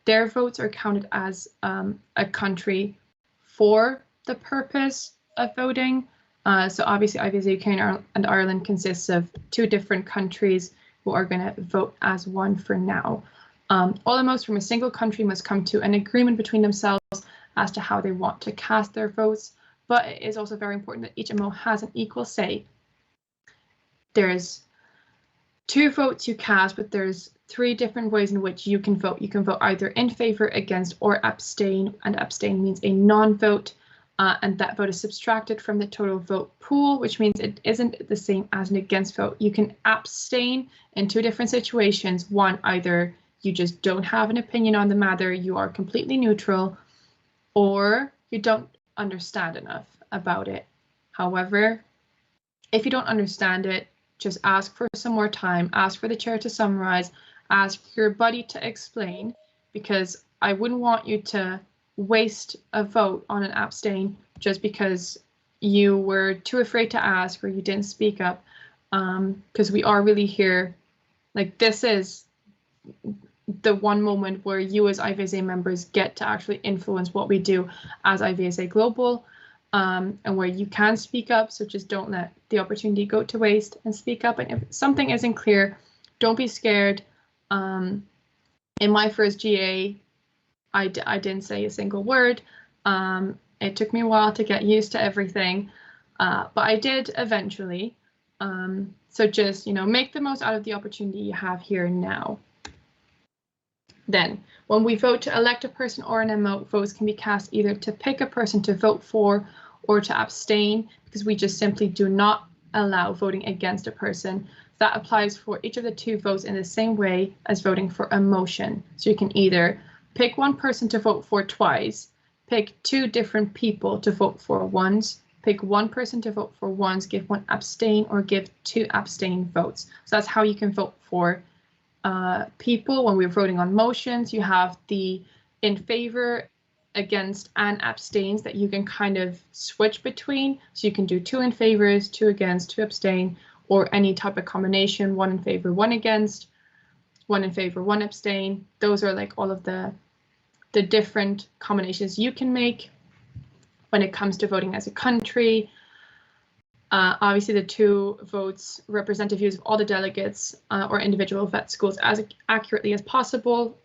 Their votes are counted as a country for the purpose of voting. So obviously IVSA UK and Ireland consists of 2 different countries who are going to vote as one for now. All MOs from a single country must come to an agreement between themselves as to how they want to cast their votes, but it is also very important that each MO has an equal say. There's 2 votes you cast, but there's 3 different ways in which you can vote. You can vote either in favor, against, or abstain, and abstain means a non-vote, and that vote is subtracted from the total vote pool, which means it isn't the same as an against vote. You can abstain in 2 different situations. One, either you just don't have an opinion on the matter, you are completely neutral, or you don't understand enough about it. However, if you don't understand it, just ask for some more time, ask for the chair to summarize, ask your buddy to explain, because I wouldn't want you to waste a vote on an abstain just because you were too afraid to ask or you didn't speak up, because we are really here, like, this is the one moment where you as IVSA members get to actually influence what we do as IVSA Global, and where you can speak up. So just don't let the opportunity go to waste and speak up. And if something isn't clear, don't be scared. In my first GA, I didn't say a single word. It took me a while to get used to everything, but I did eventually. So just, make the most out of the opportunity you have here now. Then, when we vote to elect a person or an MO, votes can be cast either to pick a person to vote for or to abstain, because we just simply do not allow voting against a person. That applies for each of the 2 votes in the same way as voting for a motion. So you can either pick one person to vote for twice, pick 2 different people to vote for once, pick one person to vote for once, give 1 abstain, or give 2 abstain votes. So that's how you can vote for people. When we're voting on motions, you have the in favor, against, and abstains that you can kind of switch between. So you can do 2 in favors, 2 against, 2 abstain, or any type of combination, 1 in favor, 1 against, 1 in favor, 1 abstain. Those are like all of the different combinations you can make when it comes to voting as a country. Obviously, the 2 votes represent the views of all the delegates or individual vet schools as accurately as possible.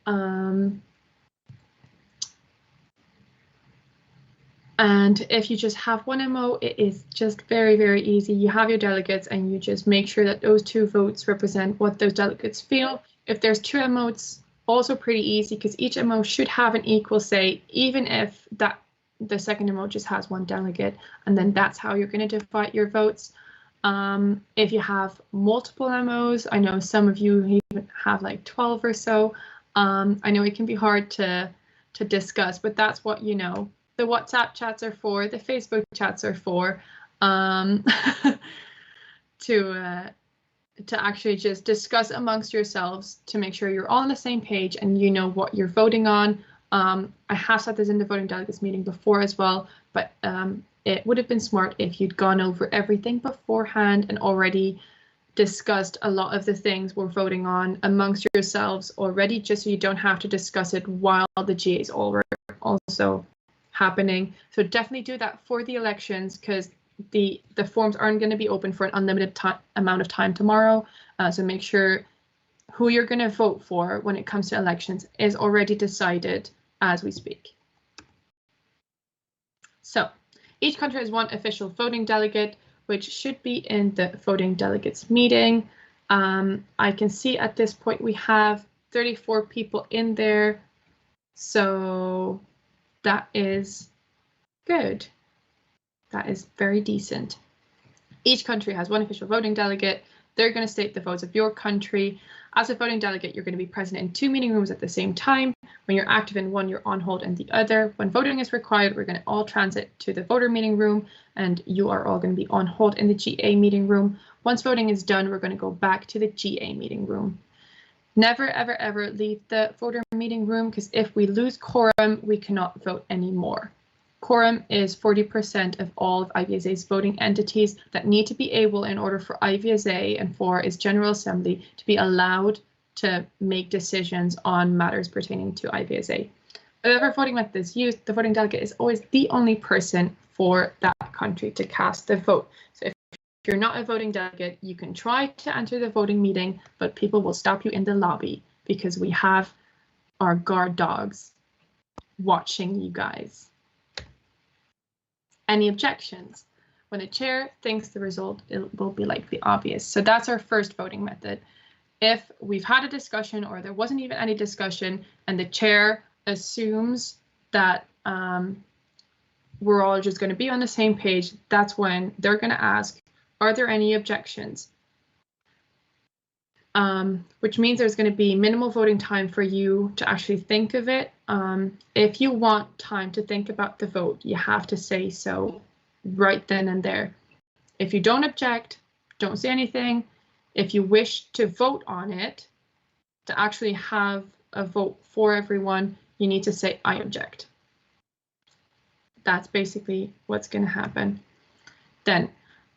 And if you just have 1 MO, it is just very, very easy. You have your delegates and you just make sure that those 2 votes represent what those delegates feel. If there's 2 MOs, also pretty easy, because each MO should have an equal say, even if the second MO just has 1 delegate, and then that's how you're going to divide your votes. If you have multiple MOs, I know some of you even have like 12 or so. I know it can be hard to discuss, but that's what the WhatsApp chats are for, the Facebook chats are for, to actually just discuss amongst yourselves to make sure you're all on the same page and you know what you're voting on. I have said this in the voting delegates meeting before as well, but it would have been smart if you'd gone over everything beforehand and already discussed a lot of the things we're voting on amongst yourselves already, just so you don't have to discuss it while the GA is also happening. So definitely do that for the elections, because the forms aren't going to be open for an unlimited amount of time tomorrow. So make sure who you're going to vote for when it comes to elections is already decided as we speak. So each country has one official voting delegate, which should be in the voting delegates meeting. I can see at this point we have 34 people in there, so that is good. That is very decent. Each country has one official voting delegate. They're going to state the votes of your country. As a voting delegate, you're going to be present in 2 meeting rooms at the same time. When you're active in one, you're on hold in the other. When voting is required, we're going to all transit to the voter meeting room, and you are all going to be on hold in the GA meeting room. Once voting is done, we're going to go back to the GA meeting room. Never, ever, ever leave the voter meeting room, because if we lose quorum, we cannot vote anymore. Quorum is 40% of all of IVSA's voting entities that need to be able, in order for IVSA and for its General Assembly to be allowed to make decisions on matters pertaining to IVSA. Whatever voting method is used, the voting delegate is always the only person for that country to cast the vote. So if you're not a voting delegate, you can try to enter the voting meeting, but people will stop you in the lobby because we have our guard dogs watching you guys. Any objections? When the chair thinks the result, it will be likely obvious. So that's our first voting method. If we've had a discussion or there wasn't even any discussion and the chair assumes that we're all just going to be on the same page, that's when they're going to ask, are there any objections? Which means there's going to be minimal voting time for you to actually think of it. If you want time to think about the vote, you have to say so right then and there. If you don't object, don't say anything. If you wish to vote on it, to actually have a vote for everyone, you need to say, I object. That's basically what's going to happen. Then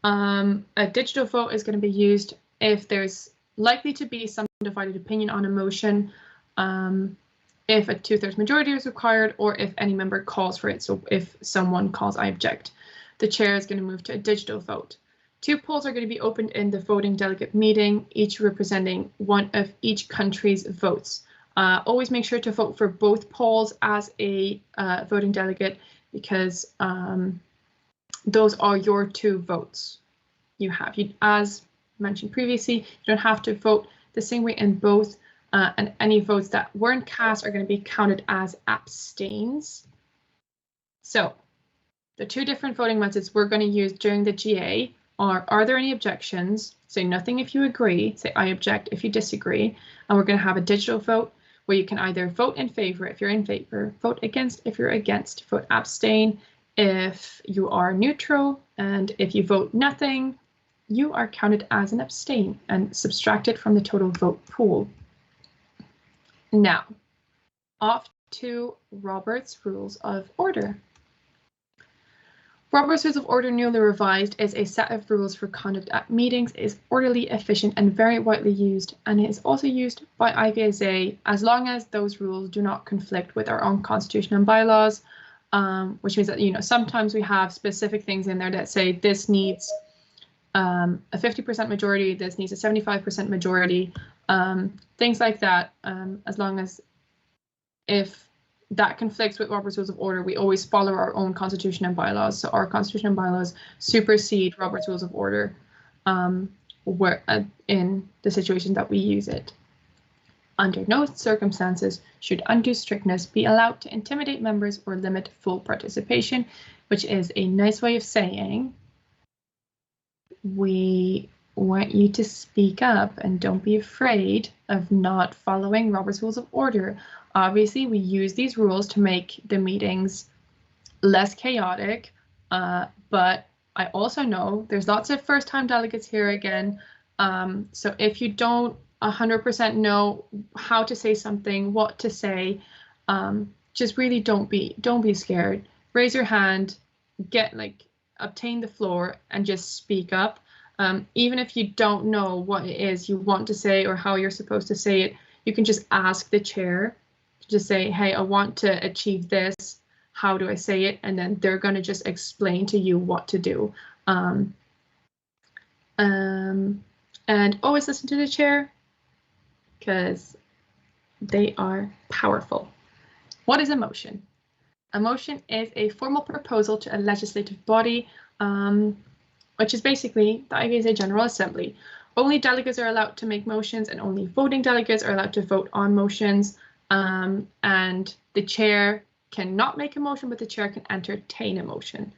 a digital vote is going to be used if there's likely to be some divided opinion on a motion, if a 2/3 majority is required, or if any member calls for it. So if someone calls, I object, the chair is going to move to a digital vote. 2 polls are going to be opened in the voting delegate meeting, each representing one of each country's votes. Always make sure to vote for both polls as a voting delegate, because those are your 2 votes you have. As mentioned previously, you don't have to vote the same way in both, and any votes that weren't cast are going to be counted as abstains. So the 2 different voting methods we're going to use during the GA are there any objections? Say nothing if you agree, say I object if you disagree, and we're going to have a digital vote where you can either vote in favor if you're in favor, vote against if you're against, vote abstain if you are neutral, and if you vote nothing, you are counted as an abstain and subtracted from the total vote pool. Now, off to Robert's Rules of Order. Robert's Rules of Order, newly revised, is a set of rules for conduct at meetings. It is orderly, efficient, and very widely used, and it is also used by IVSA as long as those rules do not conflict with our own constitution and bylaws, which means that, sometimes we have specific things in there that say this needs a 50% majority, this needs a 75% majority, things like that. As long as if that conflicts with Robert's Rules of Order, we always follow our own constitution and bylaws. So our constitution and bylaws supersede Robert's Rules of Order in the situation that we use it. Under no circumstances should undue strictness be allowed to intimidate members or limit full participation, which is a nice way of saying we want you to speak up and don't be afraid of not following Robert's Rules of Order. Obviously, we use these rules to make the meetings less chaotic, but I also know there's lots of first-time delegates here again. So if you don't 100% know how to say something, what to say, just really don't be scared. Raise your hand, obtain the floor, and just speak up. Even if you don't know what it is you want to say or how you're supposed to say it, you can just ask the chair. Just say, hey, I want to achieve this. How do I say it? And then they're going to just explain to you what to do. And always listen to the chair, because they are powerful. What is a motion? A motion is a formal proposal to a legislative body, which is basically the IVSA General Assembly. Only delegates are allowed to make motions, and only voting delegates are allowed to vote on motions. And the chair cannot make a motion, but the chair can entertain a motion.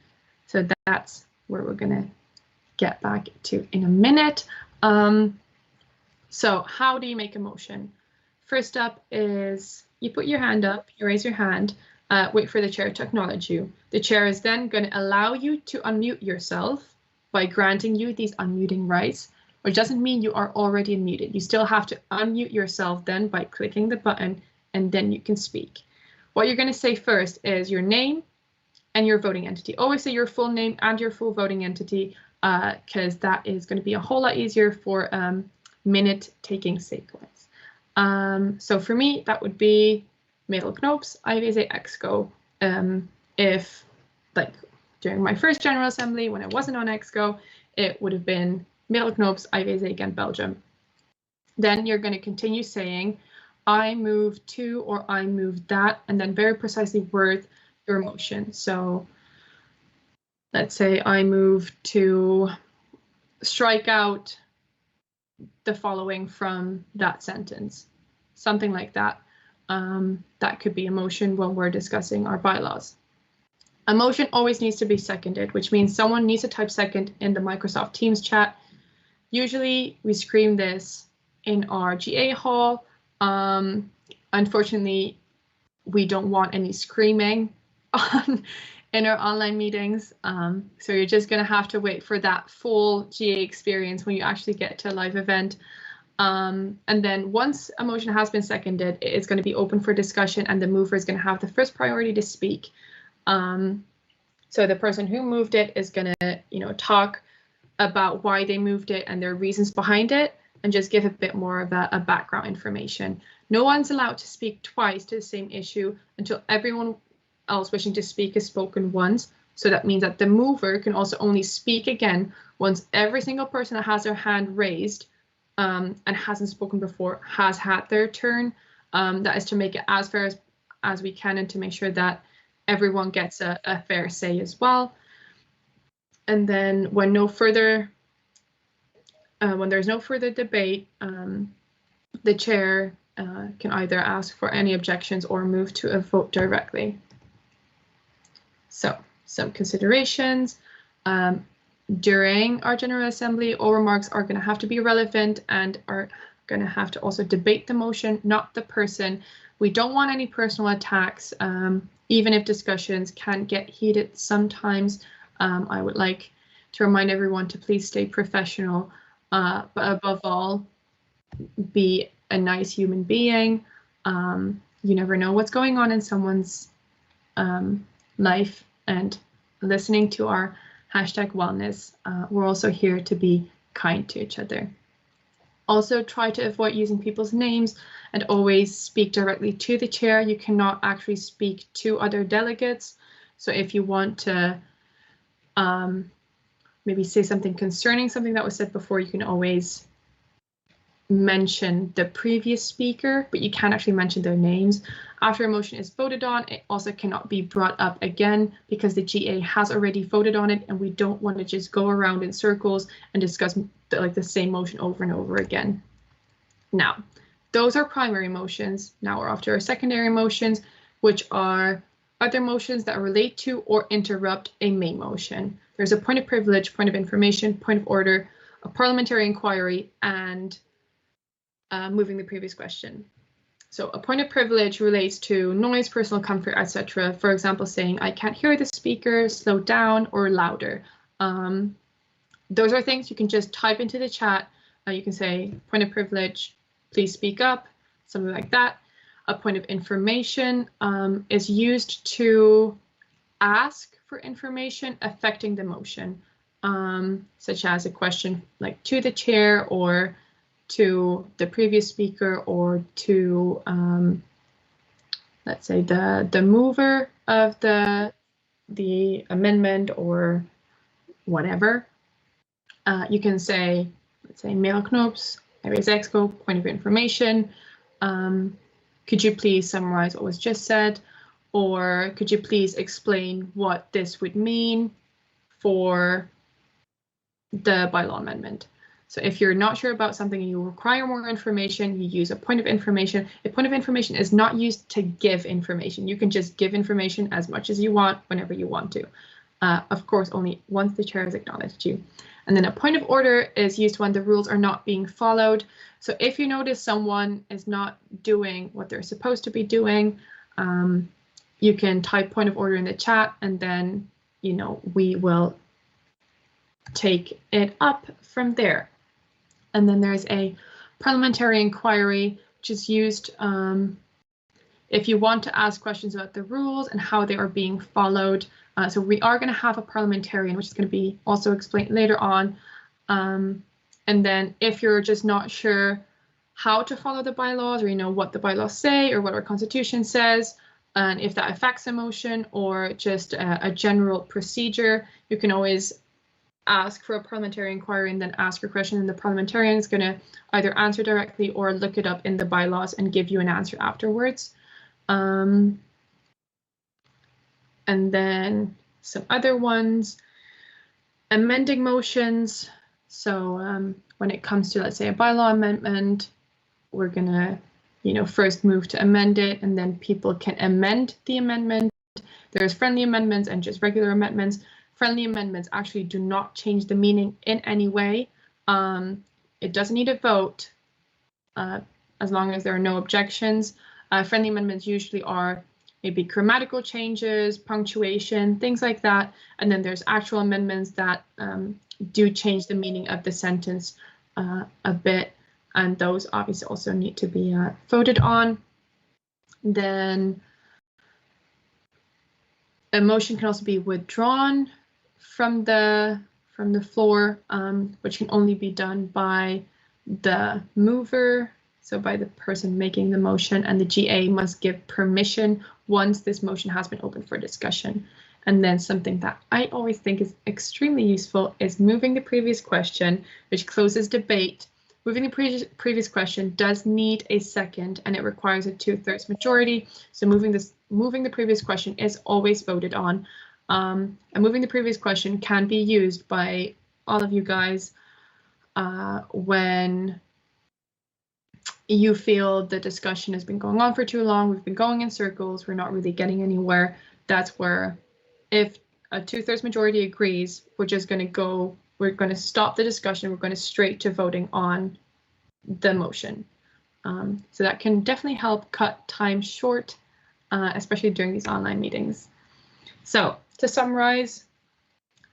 So that's where we're going to get back to in a minute. So how do you make a motion? First up is you put your hand up, you raise your hand, wait for the chair to acknowledge you. The chair is then going to allow you to unmute yourself by granting you these unmuting rights, which doesn't mean you are already unmuted. You still have to unmute yourself then by clicking the button, and then you can speak. What you're going to say first is your name and your voting entity. Always say your full name and your full voting entity, because that is going to be a whole lot easier for minute taking sake wise. So for me, that would be Merel Knoops, IVSA EXCO. If, like, during my first General Assembly, when I wasn't on EXCO, it would have been Merel Knoops, IVSA again, Belgium. Then you're going to continue saying, I move to, or I move that, and then very precisely word your motion. So let's say I move to strike out the following from that sentence, something like that. That could be a motion when we're discussing our bylaws. A motion always needs to be seconded, which means someone needs to type second in the Microsoft Teams chat. Usually we scream this in our GA hall. Unfortunately, we don't want any screaming in our online meetings. So you're just going to have to wait for that full GA experience when you actually get to a live event. And then once a motion has been seconded, it's going to be open for discussion, and the mover is going to have the first priority to speak. So the person who moved it is going to, talk about why they moved it and their reasons behind it, and just give a bit more of a background information. No one's allowed to speak twice to the same issue until everyone else wishing to speak has spoken once. So that means that the mover can also only speak again once every single person that has their hand raised and hasn't spoken before has had their turn. That is to make it as fair as we can, and to make sure that everyone gets a fair say as well. And then when there's no further debate, the chair can either ask for any objections or move to a vote directly. So some considerations. During our General Assembly, all remarks are going to have to be relevant and are going to have to also debate the motion, not the person. We don't want any personal attacks, even if discussions can get heated sometimes. I would like to remind everyone to please stay professional, but above all, be a nice human being. You never know what's going on in someone's life, and listening to our #wellness, we're also here to be kind to each other. Also, try to avoid using people's names and always speak directly to the chair. You cannot actually speak to other delegates. So if you want to maybe say something concerning something that was said before, you can always mention the previous speaker, but you can't actually mention their names. After a motion is voted on, it also cannot be brought up again because the GA has already voted on it, and we don't want to just go around in circles and discuss the same motion over and over again. Now, those are primary motions. Now we're off to our secondary motions, which are other motions that relate to or interrupt a main motion. There's a point of privilege, point of information, point of order, a parliamentary inquiry, and moving the previous question. So a point of privilege relates to noise, personal comfort, etc. For example, saying, I can't hear the speaker, slow down, or louder. Those are things you can just type into the chat. You can say, point of privilege, please speak up, something like that. A point of information is used to ask for information affecting the motion, such as a question like to the chair, or to the previous speaker, or to, let's say, the mover of the amendment, or whatever. You can say, let's say, Merel Knoops, IVSA EXCO, point of information. Could you please summarize what was just said? or could you please explain what this would mean for the bylaw amendment? So if you're not sure about something and you require more information, you use a point of information. A point of information is not used to give information. You can just give information as much as you want, whenever you want to. Of course, only once the chair has acknowledged you. And then a point of order is used when the rules are not being followed. So if you notice someone is not doing what they're supposed to be doing, you can type point of order in the chat, and then, you know, we will take it up from there. And then there's a parliamentary inquiry, which is used if you want to ask questions about the rules and how they are being followed. So we are going to have a parliamentarian, which is going to be also explained later on. And then if you're just not sure how to follow the bylaws, or you know what the bylaws say or what our constitution says, and if that affects a motion or just a general procedure, you can always ask for a parliamentary inquiry and then ask your question, and the parliamentarian is going to either answer directly or look it up in the bylaws and give you an answer afterwards. And then some other ones, amending motions. So when it comes to, let's say, a bylaw amendment, we're going to, you know, first move to amend it, and then people can amend the amendment. There's friendly amendments and just regular amendments. Friendly amendments actually do not change the meaning in any way. It doesn't need a vote as long as there are no objections. Friendly amendments usually are maybe grammatical changes, punctuation, things like that. And then there's actual amendments that do change the meaning of the sentence a bit. And those obviously also need to be voted on. Then a motion can also be withdrawn from the floor, which can only be done by the mover, so by the person making the motion, and the GA must give permission once this motion has been open for discussion. And then something that I always think is extremely useful is moving the previous question, which closes debate. Moving the previous question does need a second, and it requires a 2/3 majority. So moving the previous question is always voted on. And moving the previous question can be used by all of you guys when you feel the discussion has been going on for too long, we've been going in circles, we're not really getting anywhere. That's where, if a 2/3 majority agrees, we're going to stop the discussion, we're going to straight to voting on the motion. So that can definitely help cut time short, especially during these online meetings. So to summarize,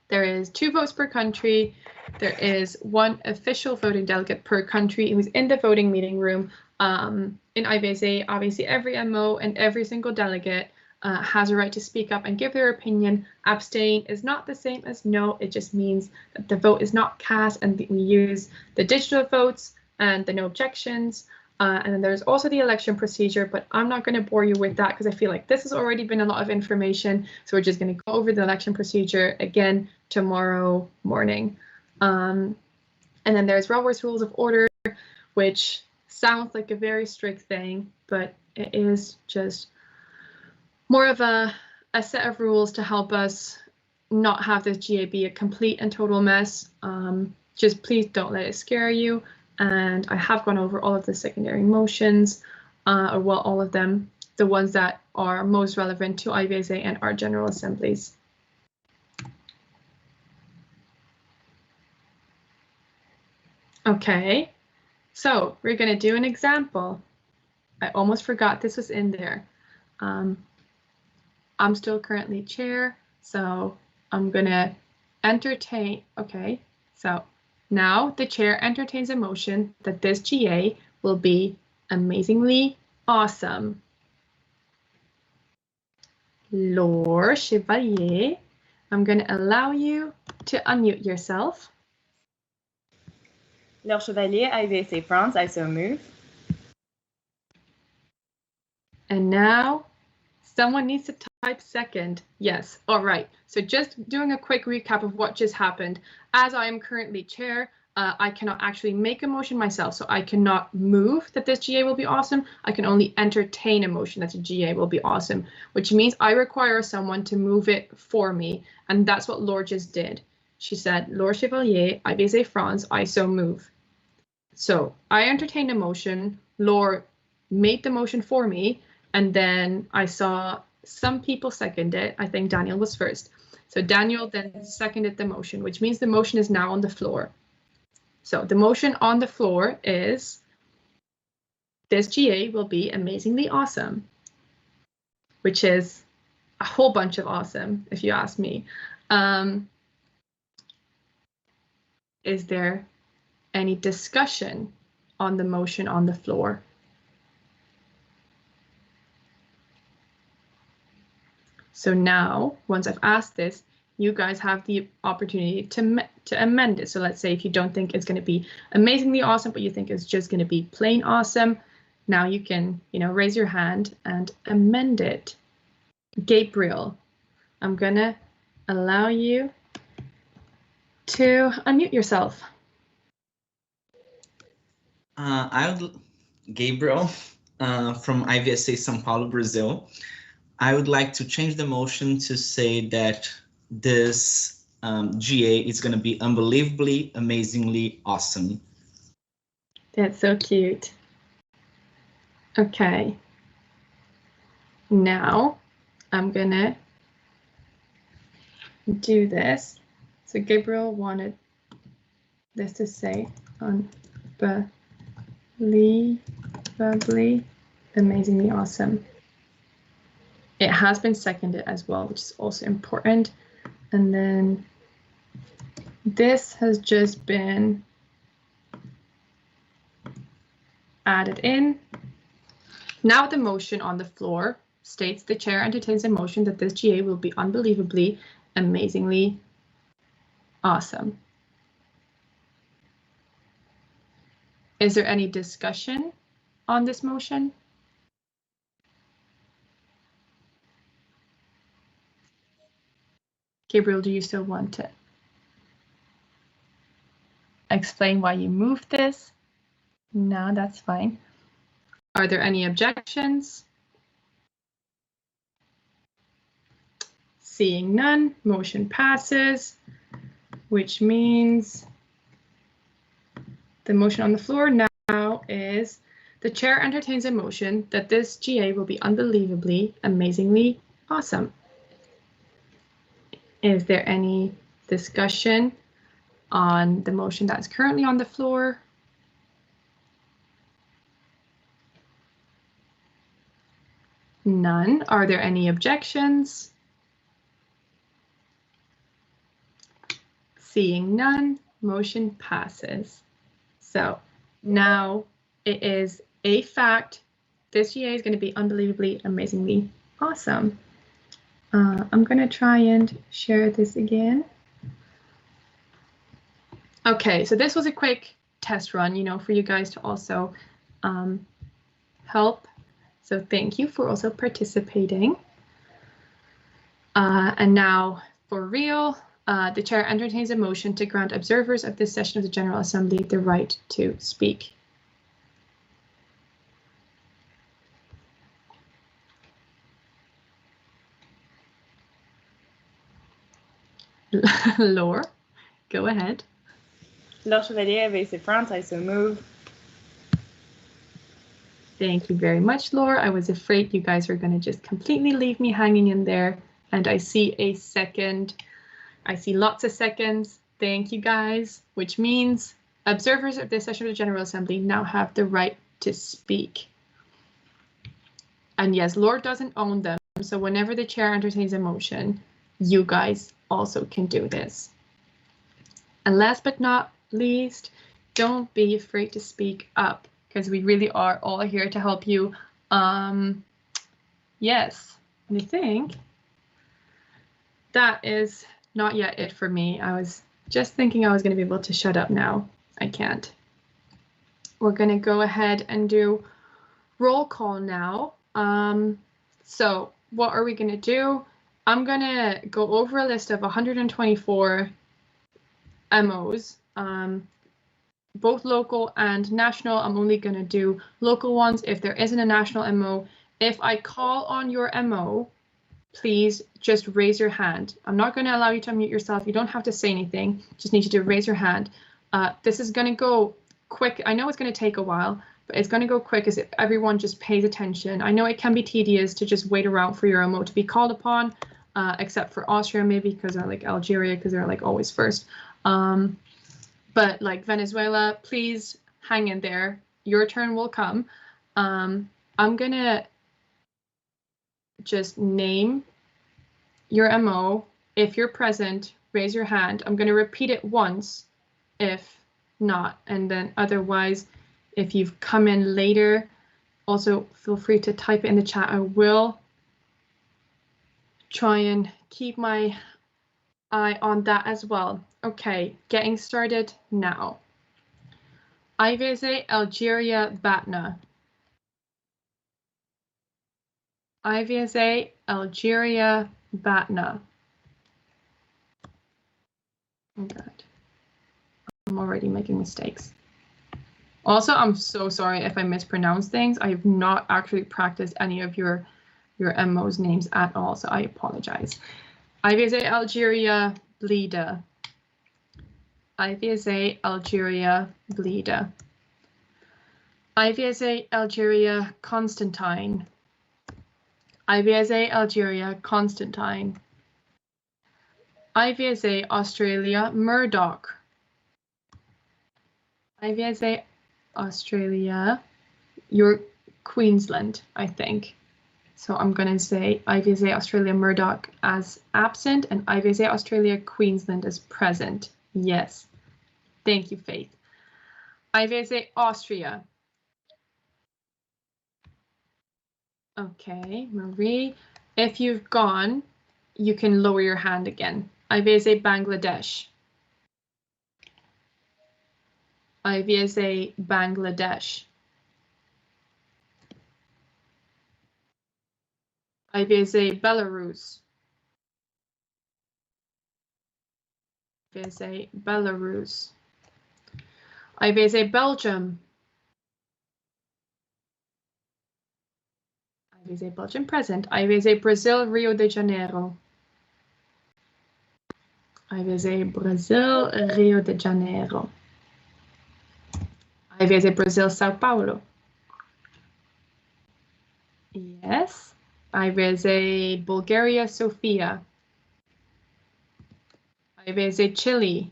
there is 2 votes per country. There is 1 official voting delegate per country who's in the voting meeting room. In IVSA, obviously every MO and every single delegate has a right to speak up and give their opinion. Abstain is not the same as no. It just means that the vote is not cast, and we use the digital votes and the no objections. And then there's also the election procedure, but I'm not going to bore you with that because I feel like this has already been a lot of information. So we're just going to go over the election procedure again tomorrow morning. And then there's Robert's Rules of Order, which sounds like a very strict thing, but it is just more of a set of rules to help us not have this GA be a complete and total mess. Just please don't let it scare you. And I have gone over all of the secondary motions, or well, all of them, the ones that are most relevant to IVSA and our General Assemblies. Okay, so we're going to do an example. I almost forgot this was in there. I'm still currently chair, so I'm going to entertain. Okay, so now the chair entertains a motion that this GA will be amazingly awesome. Laure Chevalier, I'm going to allow you to unmute yourself. Laure Chevalier, IVSA France, I so move. And now someone needs to type second. Yes, all right. So just doing a quick recap of what just happened. As I am currently chair, I cannot actually make a motion myself. So I cannot move that this GA will be awesome. I can only entertain a motion that the GA will be awesome, which means I require someone to move it for me. And that's what Laure just did. She said, Laure Chevalier, IVSA France, I so move. So I entertained a motion, Laure made the motion for me, and then I saw some people second it. I think Daniel was first. So Daniel then seconded the motion, which means the motion is now on the floor. So the motion on the floor is this GA will be amazingly awesome, which is a whole bunch of awesome, if you ask me. Is there any discussion on the motion on the floor? So now, once I've asked this, you guys have the opportunity to amend it. So let's say if you don't think it's going to be amazingly awesome, but you think it's just going to be plain awesome, now you can, raise your hand and amend it. Gabriel, I'm going to allow you to unmute yourself. Gabriel from IVSA São Paulo, Brazil. I would like to change the motion to say that this GA is going to be unbelievably, amazingly awesome. That's so cute. Okay. Now I'm going to do this. So Gabriel wanted this to say unbelievably, amazingly awesome. It has been seconded as well, which is also important. And then this has just been added in. Now the motion on the floor states the chair entertains a motion that this GA will be unbelievably, amazingly awesome. Is there any discussion on this motion? Gabriel, do you still want to explain why you moved this? No, that's fine. Are there any objections? Seeing none, motion passes, which means the motion on the floor now is the chair entertains a motion that this GA will be unbelievably, amazingly awesome. Is there any discussion on the motion that's currently on the floor? None. Are there any objections? Seeing none, motion passes. So now it is a fact. This GA is going to be unbelievably, amazingly awesome. I'm going to try and share this again. Okay, so this was a quick test run, for you guys to also help. So thank you for also participating. And now for real, the chair entertains a motion to grant observers of this session of the General Assembly the right to speak. Laure, go ahead. Laure Chevalier, IVSA France, I so move. Thank you very much, Laure. I was afraid you guys were going to just completely leave me hanging in there. And I see a second. I see lots of seconds. Thank you, guys, which means observers of this session of the General Assembly now have the right to speak. And yes, Laure doesn't own them. So whenever the chair entertains a motion, you guys also can do this. And last but not least, don't be afraid to speak up, because we really are all here to help you. Yes, and I think that is not yet it for me. I was just thinking I was going to be able to shut up now. I can't. We're going to go ahead and do roll call now. So what are we going to do? I'm going to go over a list of 124 MOs. both local and national. I'm only going to do local ones if there isn't a national MO. If I call on your MO, please just raise your hand. I'm not going to allow you to unmute yourself. You don't have to say anything. Just need you to raise your hand. This is going to go quick. I know it's going to take a while, but it's going to go quick as if everyone just pays attention. I know it can be tedious to just wait around for your MO to be called upon, except for Austria maybe because they're like Algeria because they're like always first. But like Venezuela, please hang in there. Your turn will come. I'm going to just name your MO. If you're present, raise your hand. I'm going to repeat it once if not, and then otherwise, if you've come in later, also feel free to type it in the chat. I will try and keep my eye on that as well. Okay, getting started now. IVSA Algeria Batna. IVSA Algeria Batna. Oh God, I'm already making mistakes. Also, I'm so sorry if I mispronounce things. I have not actually practiced any of your MO's names at all, so I apologize. IVSA Algeria Blida. IVSA Algeria Blida. IVSA Algeria Constantine. IVSA Algeria Constantine. IVSA Australia Murdoch. IVSA Australia, you're Queensland, I think. So I'm going to say IVSA Australia Murdoch as absent and IVSA Australia Queensland as present. Yes. Thank you, Faith. IVSA Austria. Okay, Marie. If you've gone, you can lower your hand again. IVSA Bangladesh. IVSA Bangladesh. IVSA Belarus. IVSA Belarus. IVSA Belgium. IVSA Belgium present. IVSA Brazil Rio de Janeiro. IVSA Brazil Rio de Janeiro. IVSA Brazil Sao Paulo. Yes. IVSA Bulgaria Sofia. IVSA Chile.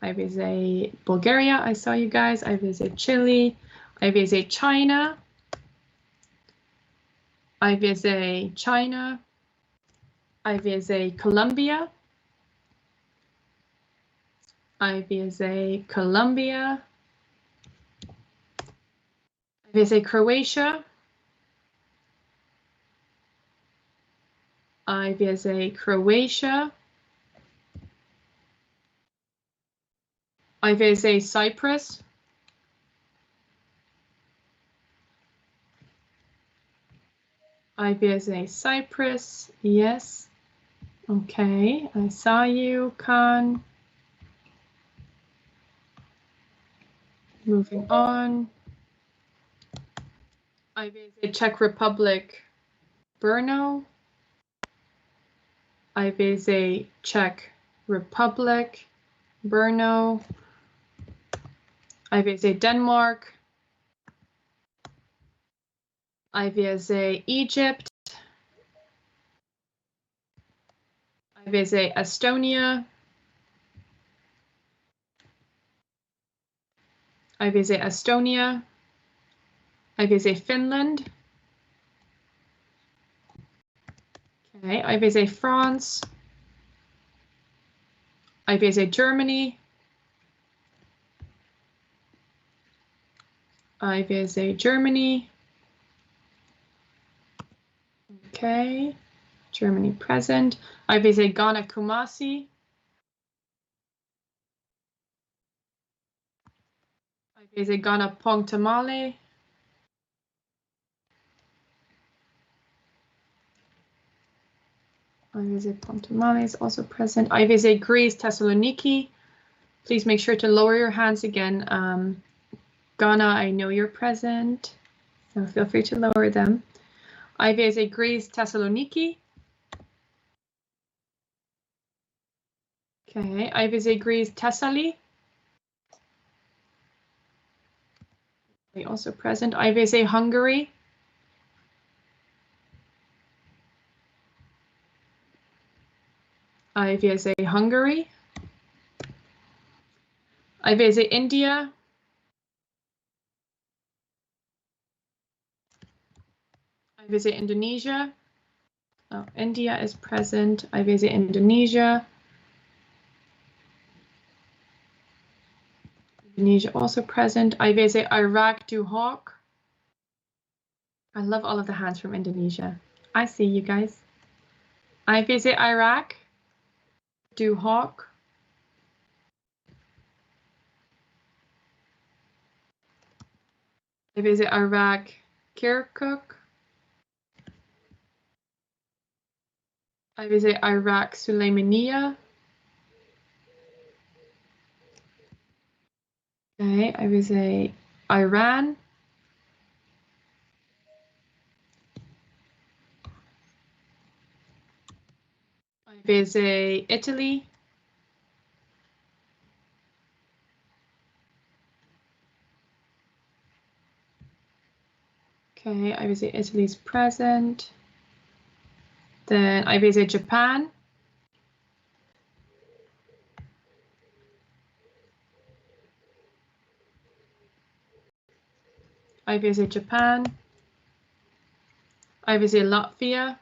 IVSA Bulgaria, I saw you guys. IVSA Chile. IVSA China. IVSA China. IVSA Colombia. IVSA Colombia. IVSA Croatia. IVSA Croatia. IVSA Cyprus. IVSA Cyprus, yes. Okay, I saw you, Khan. Moving on. IVSA Czech Republic, Brno. IVSA Czech Republic, Brno. IVSA Denmark. IVSA Egypt. IVSA Estonia. IVSA Estonia. IVSA Finland. Okay, IVSA France. IVSA Germany. IVSA Germany. Okay, Germany present. IVSA Ghana Kumasi. IVSA Ghana Pongtamale. IVSA Pontemale is also present. IVSA Greece, Thessaloniki. Please make sure to lower your hands again. Ghana, I know you're present, so feel free to lower them. IVSA Greece, Thessaloniki. Okay, IVSA Greece, Thessali. They also present. IVSA Hungary. IVSA Hungary. IVSA India. IVSA Indonesia. Oh, India is present. IVSA Indonesia. Indonesia also present. IVSA Iraq, Duhok. I love all of the hands from Indonesia. I see you guys. IVSA Iraq, Duhok. IVSA Iraq, Kirkuk. IVSA Iraq, Suleimania. Okay, IVSA Iran. IVSA Italy. Okay, IVSA Italy is present. Then IVSA Japan. IVSA Japan. IVSA Latvia.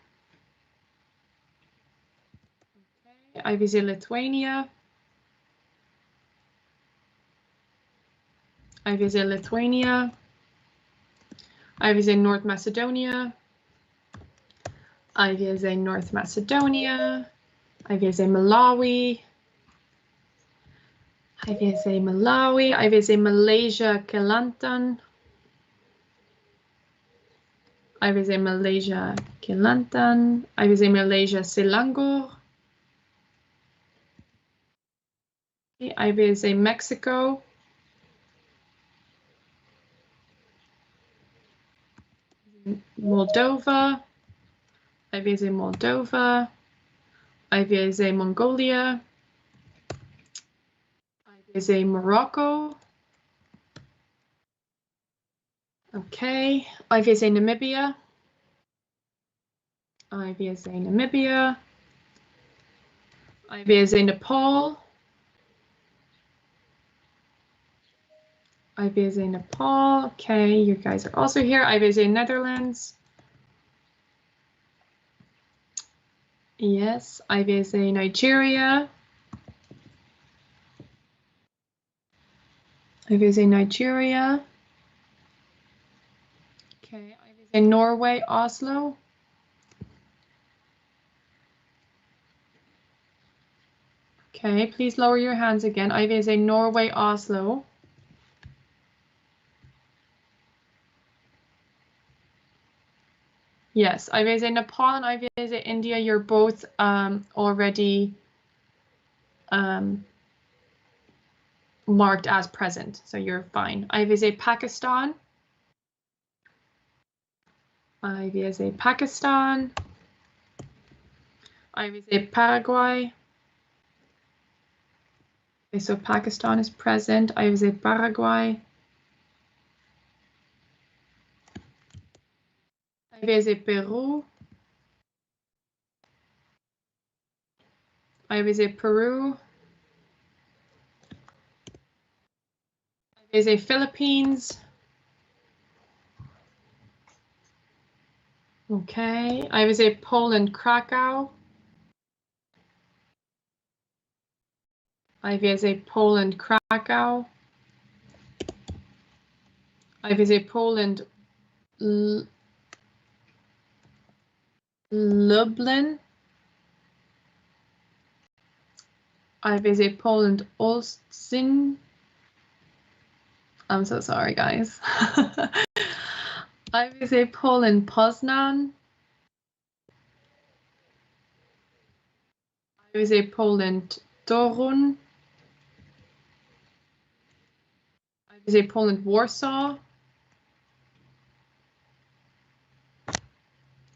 Okay, IVSA Lithuania. IVSA Lithuania. IVSA North Macedonia. IVSA North Macedonia. IVSA Malawi. IVSA Malawi. IVSA Malaysia, Kelantan. IVSA Malaysia, Kelantan. IVSA Malaysia, Selangor. Okay, IVSA Mexico. Moldova. IVSA Moldova. IVSA Mongolia. IVSA Morocco. Okay, IVSA Namibia. IVSA Namibia. IVSA Nepal. IVSA Nepal. Okay, you guys are also here. IVSA Netherlands. Yes, IVSA Nigeria. IVSA Nigeria. Okay, IVSA Norway, Oslo. Okay, please lower your hands again. IVSA Norway, Oslo. Yes, IVSA Nepal and IVSA India, you're both already marked as present, so you're fine. IVSA Pakistan. IVSA Pakistan. IVSA Paraguay. Okay, so Pakistan is present. IVSA Paraguay. IVSA Peru. IVSA Peru. IVSA Philippines. Okay, IVSA Poland, Krakow. IVSA Poland, Krakow. IVSA Poland, Lublin. IVSA Poland, Olsztyn. I'm so sorry, guys. IVSA Poland, Poznan. IVSA Poland Torun. IVSA Poland Warsaw.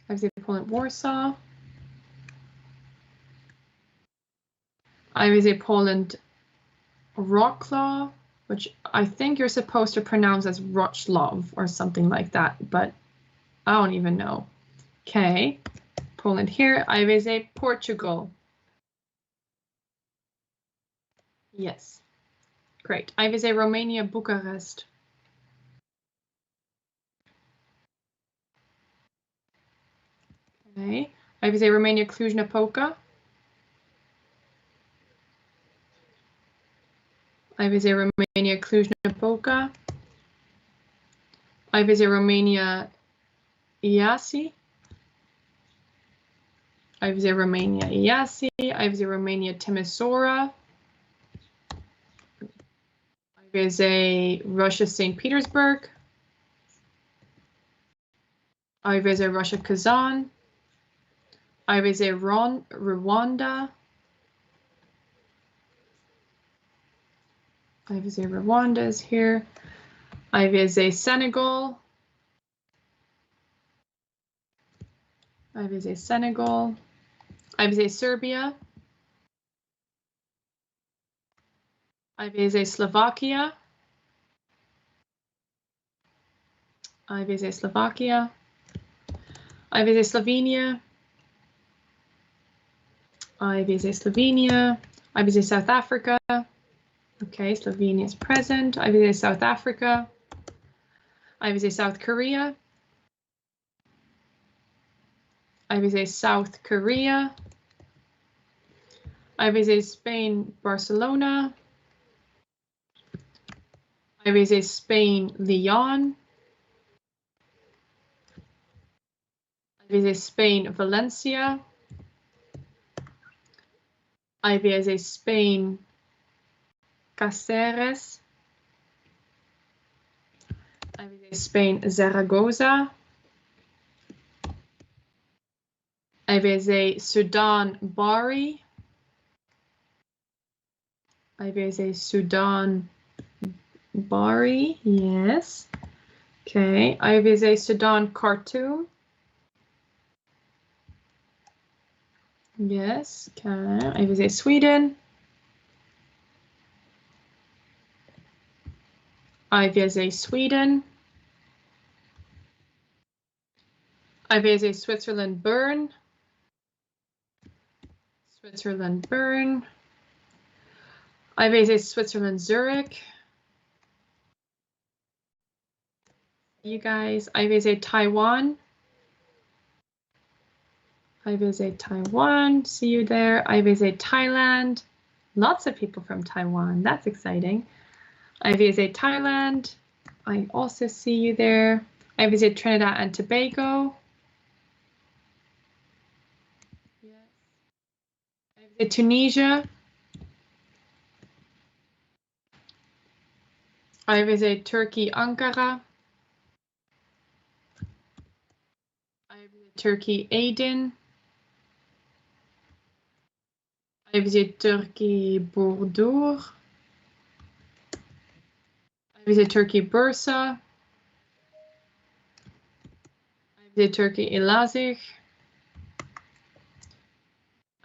IVSA Poland Warsaw. IVSA Poland Wrocław, which I think you're supposed to pronounce as Wrocław or something like that, but I don't even know. Okay, Poland here. IVSA Portugal. Yes, great. IVSA Romania Bucharest. Okay, IVSA Romania Cluj-Napoca. IVSA Romania Cluj-Napoca. IVSA Romania Iasi. IVSA Romania Iasi. IVSA Romania Timisoara. IVSA Russia St. Petersburg. IVSA Russia Kazan. IVSA Rwanda. IVSA Rwanda is here. IVSA Senegal. IVSA Senegal. IVSA Serbia. IVSA Slovakia. IVSA Slovakia. IVSA Slovenia. IVSA Slovenia. IVSA South Africa. Okay, Slovenia is present. IVSA South Africa. IVSA South Korea. IVSA South Korea. IVSA Spain, Barcelona. IVSA Spain, Lyon. IVSA Spain, Valencia. IVSA Spain, Cáceres. IVSA Spain, Zaragoza. IVSA Sudan, Bari. IVSA Sudan, Bari, yes. Okay, IVSA Sudan, Khartoum. Yes, okay. IVSA Sweden. IVSA Sweden. IVSA Switzerland, Bern. Switzerland, Bern. IVSA Switzerland, Zurich. You guys, IVSA Taiwan. IVSA Taiwan, see you there. IVSA Thailand. Lots of people from Taiwan, that's exciting. IVSA Thailand, I also see you there. IVSA Trinidad and Tobago. IVSA Tunisia. IVSA Turkey, Ankara. IVSA Turkey, Aden. IVSA Turkey, Bordeaux. IVSA Turkey, Bursa. IVSA Turkey, Elazig.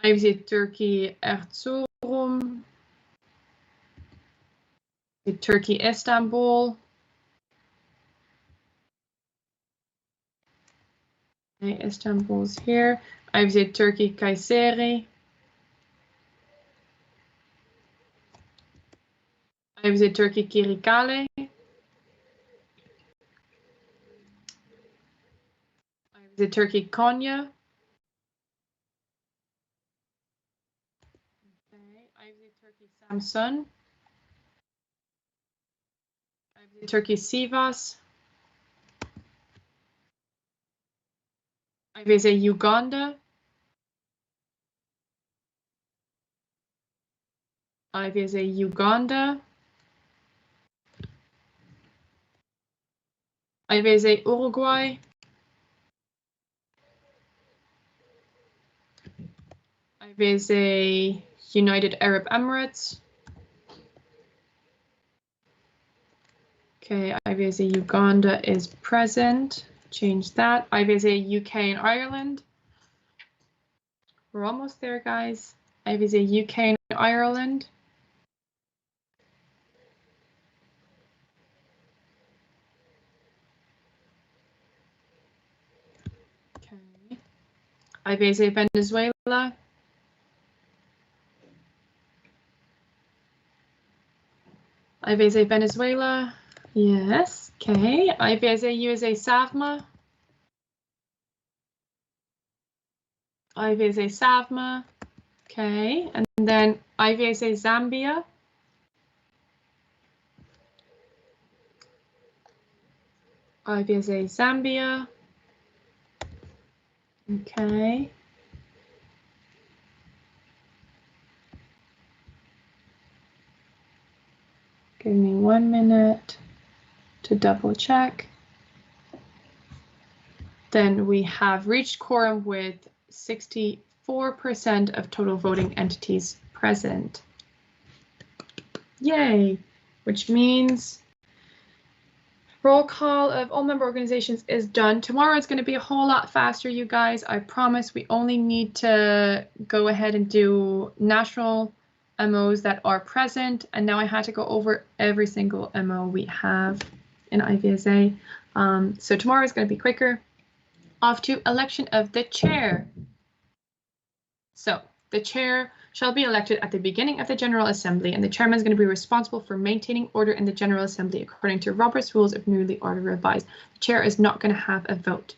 IVSA Turkey, Erzurum. IVSA Turkey, Istanbul. Okay, Istanbul's here. IVSA Turkey, Kayseri. IVSA Turkey, Kirikale. IVSA Turkey, Konya. Okay, IVSA Turkey, Samsun. IVSA Turkey, Sivas. IVSA Uganda. IVSA Uganda. IVSA Uruguay. IVSA United Arab Emirates. Okay, IVSA Uganda is present. Change that. IVSA UK and Ireland. We're almost there, guys. IVSA UK and Ireland. Okay. IVSA Venezuela. IVSA Venezuela. Yes. Okay. IVSA USA SAVMA. IVSA SAVMA. Okay. And then IVSA Zambia. IVSA Zambia. Okay. Give me 1 minute to double check. Then we have reached quorum with 64% of total voting entities present. Yay, which means roll call of all member organizations is done. Tomorrow it's going to be a whole lot faster, you guys. I promise. We only need to go ahead and do national MOs that are present. And now I had to go over every single MO we have in IVSA. So tomorrow is going to be quicker. Off to election of the chair. So the chair shall be elected at the beginning of the General Assembly, and the chairman is going to be responsible for maintaining order in the General Assembly according to Robert's Rules of Newly Order Revised. The chair is not going to have a vote.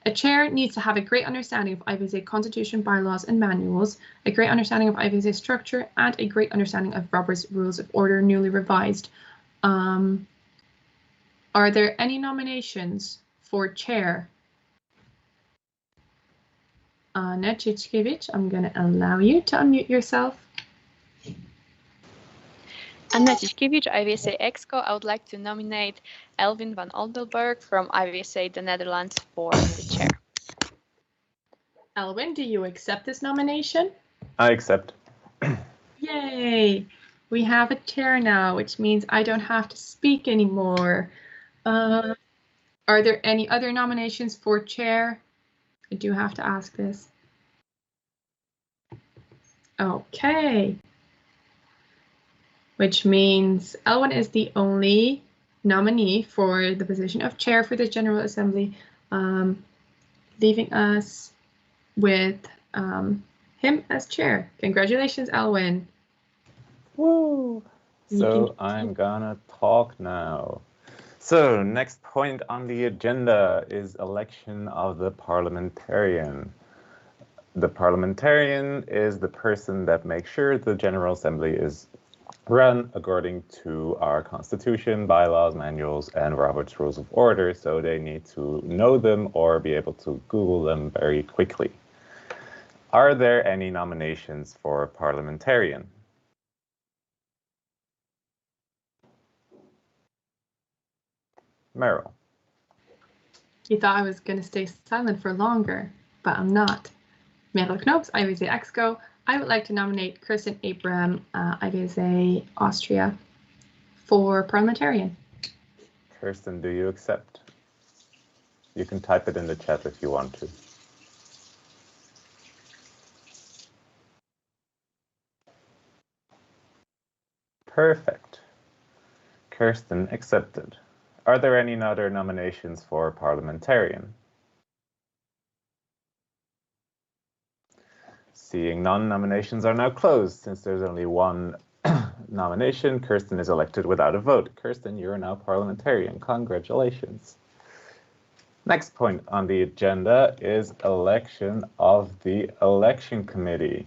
A chair needs to have a great understanding of IVSA Constitution, bylaws, and manuals, a great understanding of IVSA structure, and a great understanding of Robert's Rules of Order Newly Revised. Are there any nominations for chair? Anna Chichkevich, I'm going to allow you to unmute yourself. Anna Chichkevich, IVSA EXCO. I would like to nominate Elvin van Oldenburg from IVSA the Netherlands for the chair. Elwin, do you accept this nomination? I accept. Yay! We have a chair now, which means I don't have to speak anymore. Are there any other nominations for chair? I do have to ask this. Okay. Which means Elwin is the only nominee for the position of chair for the General Assembly, leaving us with him as chair. Congratulations, Elwin. Woo! So I'm gonna talk now. So next point on the agenda is election of the parliamentarian. The parliamentarian is the person that makes sure the General Assembly is run according to our Constitution, bylaws, manuals, and Robert's Rules of Order, so they need to know them or be able to Google them very quickly. Are there any nominations for parliamentarian? Meryl. You thought I was going to stay silent for longer, but I'm not. Meryl Knopes, IVSA EXCO. I would like to nominate Kirsten Abraham, IVSA Austria, for parliamentarian. Kirsten, do you accept? You can type it in the chat if you want to. Perfect. Kirsten accepted. Are there any other nominations for parliamentarian? Seeing none, nominations are now closed. Since there's only one nomination, Kirsten is elected without a vote. Kirsten, you are now parliamentarian. Congratulations. Next point on the agenda is election of the election committee.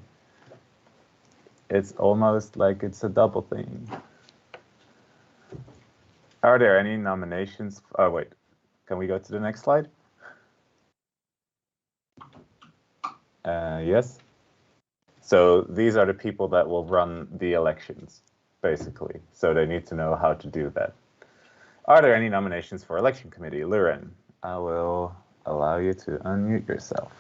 It's almost like it's a double thing. Are there any nominations? Oh, wait, can we go to the next slide? Yes. So these are the people that will run the elections, basically. So they need to know how to do that. Are there any nominations for election committee? Luren, I will allow you to unmute yourself.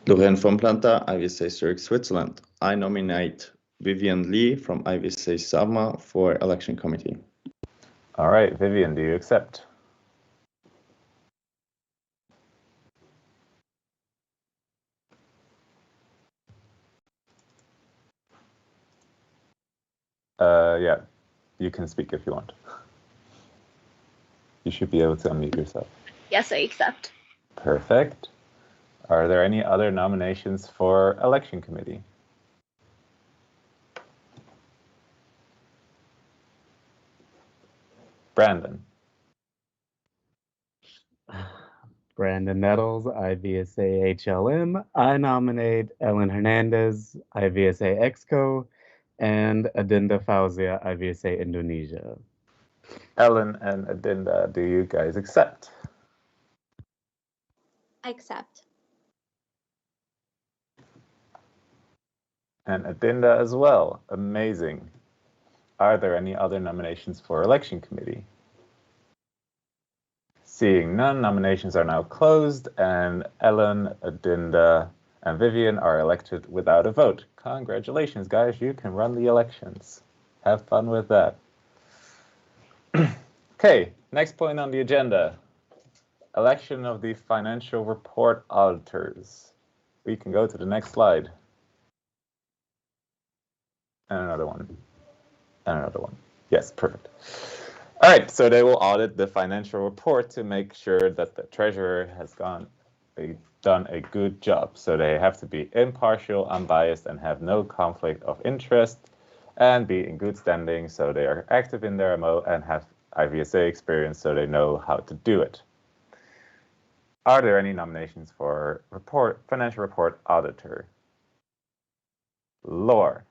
Lorraine von Planta, IVSA Zurich, Switzerland. I nominate Vivian Lee from IVSA SGA for election committee. All right, Vivian, do you accept? Yeah, you can speak if you want. You should be able to unmute yourself. Yes, I accept. Perfect. Are there any other nominations for election committee? Brandon. Brandon Nettles, IVSA HLM. I nominate Ellen Hernandez, IVSA EXCO, and Adinda Fauzia, IVSA Indonesia. Ellen and Adinda, do you guys accept? I accept. And Adinda as well. Amazing. Are there any other nominations for election committee? Seeing none, nominations are now closed, and Ellen, Adinda, and Vivian are elected without a vote. Congratulations, guys. You can run the elections. Have fun with that. Okay, next point on the agenda. Election of the financial report auditors. We can go to the next slide. And another one. And another one. Yes, perfect. All right, so they will audit the financial report to make sure that the treasurer has done a good job. So they have to be impartial, unbiased, and have no conflict of interest, and be in good standing, so they are active in their MO and have IVSA experience, so they know how to do it. Are there any nominations for financial report auditor? Laure.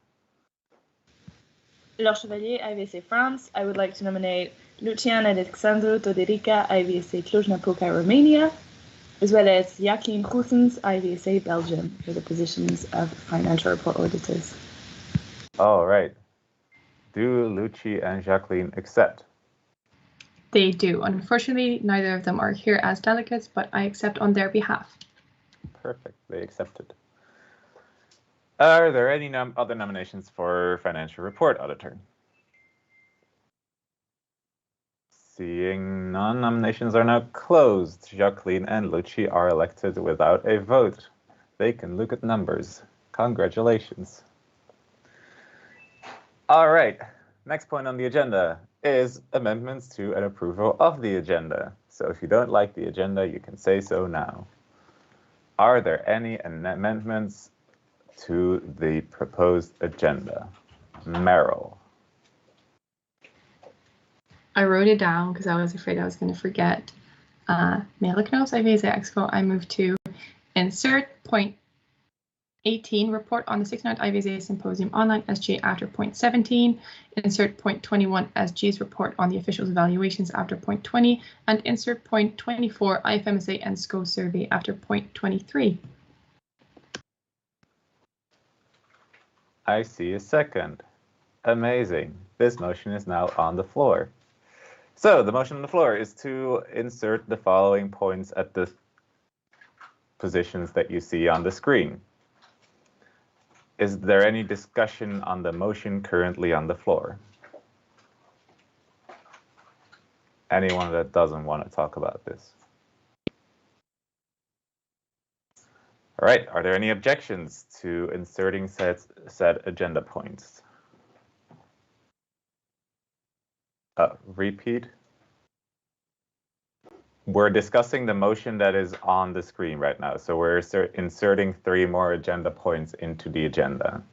Laure Chevalier, IVSA France. I would like to nominate Lucian Alexandru Toderica, IVSA Cluj-Napoca, Romania, as well as Jacqueline Goosens, IVSA Belgium, for the positions of financial report auditors. All right. Do Luci and Jacqueline accept? They do. Unfortunately, neither of them are here as delegates, but I accept on their behalf. Perfect. They accepted. Are there any other nominations for financial report auditor? Seeing none, nominations are now closed. Jacqueline and Luci are elected without a vote. They can look at numbers. Congratulations. All right, next point on the agenda is amendments to an approval of the agenda. So if you don't like the agenda, you can say so now. Are there any amendments to the proposed agenda? Meryl. I wrote it down because I was afraid I was going to forget. Meliknos, IVSA EXCO, I move to insert point 18, report on the 69th IVSA Symposium Online SGA after point 17, insert point 21 SG's report on the officials' evaluations after point 20, and insert point 24 IFMSA and SCO survey after point 23. I see a second. Amazing. This motion is now on the floor. So the motion on the floor is to insert the following points at the positions that you see on the screen. Is there any discussion on the motion currently on the floor? Anyone that doesn't want to talk about this? All right, are there any objections to inserting said agenda points? Repeat. We're discussing the motion that is on the screen right now. So we're inserting 3 more agenda points into the agenda.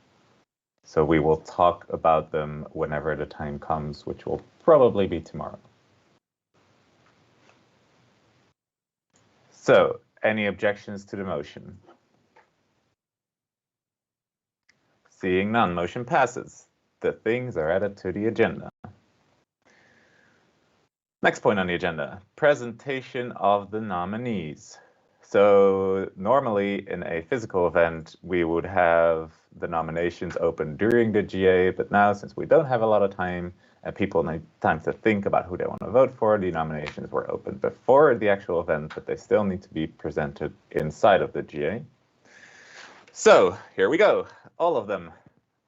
So we will talk about them whenever the time comes, which will probably be tomorrow. So, any objections to the motion? Seeing none, motion passes. The things are added to the agenda. Next point on the agenda, presentation of the nominees. So normally in a physical event, we would have the nominations open during the GA, but now since we don't have a lot of time and people need time to think about who they want to vote for, the nominations were open before the actual event, but they still need to be presented inside of the GA. So here we go, all of them.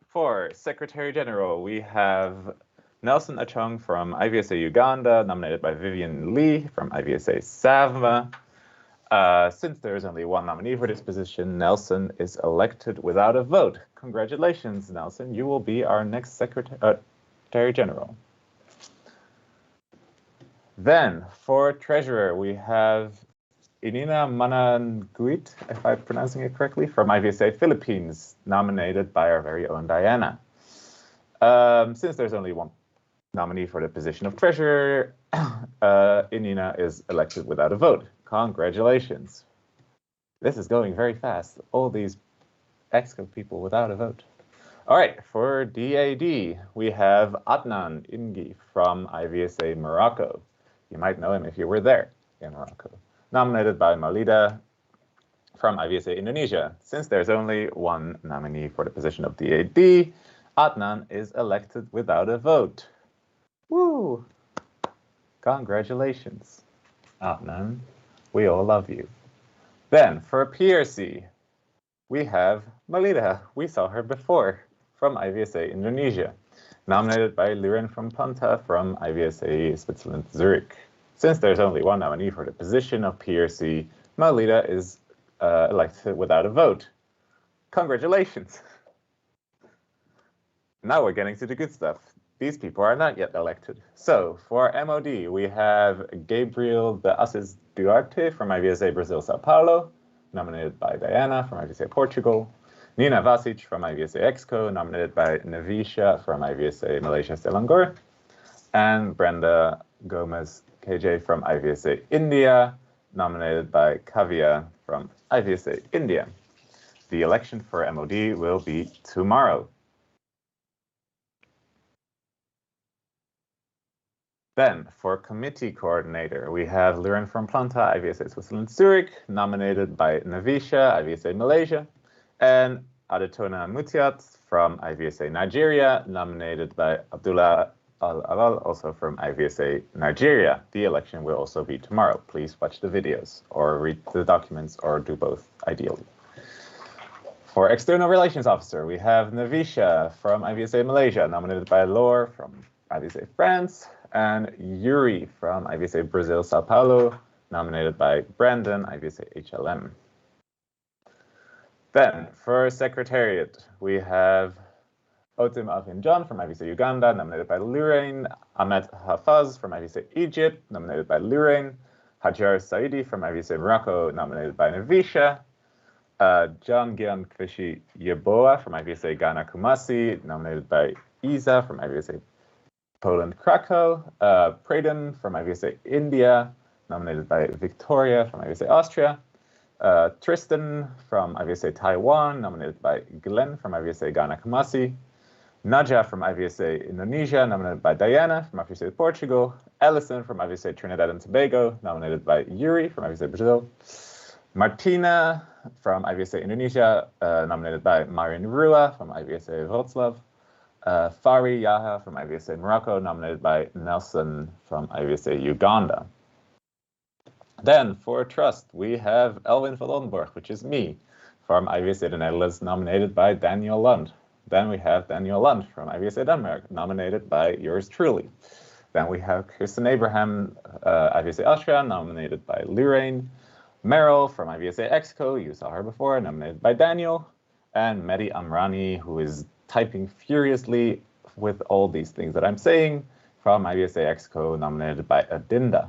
For Secretary General, we have Nelson Achong from IVSA Uganda, nominated by Vivian Lee from IVSA SGA. Since there is only one nominee for this position, Nelson is elected without a vote. Congratulations, Nelson. You will be our next Secretary General. Then, for Treasurer, we have Inina Mananguit, if I'm pronouncing it correctly, from IVSA Philippines, nominated by our very own Diana. Since there's only one nominee for the position of Treasurer, Inina is elected without a vote. Congratulations. This is going very fast. All these EXCO people without a vote. All right, for DAD, we have Adnan Ingi from IVSA Morocco. You might know him if you were there in Morocco. Nominated by Maulida from IVSA Indonesia. Since there's only one nominee for the position of DAD, Adnan is elected without a vote. Woo! Congratulations, Adnan. We all love you. Then, for PRC, we have Maulida. We saw her before from IVSA Indonesia. Nominated by Liren from Panta from IVSA Switzerland Zurich. Since there's only one nominee for the position of PRC, Maulida is elected without a vote. Congratulations. Now we're getting to the good stuff. These people are not yet elected. So for MOD, we have Gabriel de Assis Duarte from IVSA Brazil Sao Paulo, nominated by Diana from IVSA Portugal. Nina Vasic from IVSA EXCO, nominated by Navisha from IVSA Malaysia Selangor. And Brenda Gomez KJ from IVSA India, nominated by Kavya from IVSA India. The election for MOD will be tomorrow. Then, for committee coordinator, we have Liren from Planta, IVSA Switzerland Zurich, nominated by Navisha, IVSA Malaysia, and Adetona Mutiat from IVSA Nigeria, nominated by Abdullah Al-Alal, also from IVSA Nigeria. The election will also be tomorrow. Please watch the videos, or read the documents, or do both, ideally. For external relations officer, we have Navisha from IVSA Malaysia, nominated by Laure from IVSA France, and Yuri from IVSA Brazil Sao Paulo, nominated by Brandon, IVSA HLM. Then, for Secretariat, we have Otim Alvin John from IVSA Uganda, nominated by Lorraine. Ahmed Hafaz from IVSA Egypt, nominated by Lorraine. Hajar Saidi from IVSA Morocco, nominated by Navisha. John Gian Kvishi Yeboah from IVSA Ghana Kumasi, nominated by Isa from IVSA Poland Krakow. Pradhan from IVSA India, nominated by Victoria from IVSA Austria. Tristan from IVSA Taiwan, nominated by Glenn from IVSA Ghana Kumasi. Naja from IVSA Indonesia, nominated by Diana from IVSA Portugal. Alison from IVSA Trinidad and Tobago, nominated by Yuri from IVSA Brazil. Martina from IVSA Indonesia, nominated by Marin Rua from IVSA Wroclaw. Fari Yaha from IVSA Morocco, nominated by Nelson from IVSA Uganda. Then, for trust, we have Elwin van Oldenburg, which is me, from IVSA the Netherlands, nominated by Daniel Lund. Then we have Daniel Lund from IVSA Denmark, nominated by yours truly. Then we have Kirsten Abraham, IVSA Austria, nominated by Lorraine. Meryl from IVSA EXCO, you saw her before, nominated by Daniel. And Mehdi Amrani, who is typing furiously with all these things that I'm saying, from IVSA EXCO, nominated by Adinda.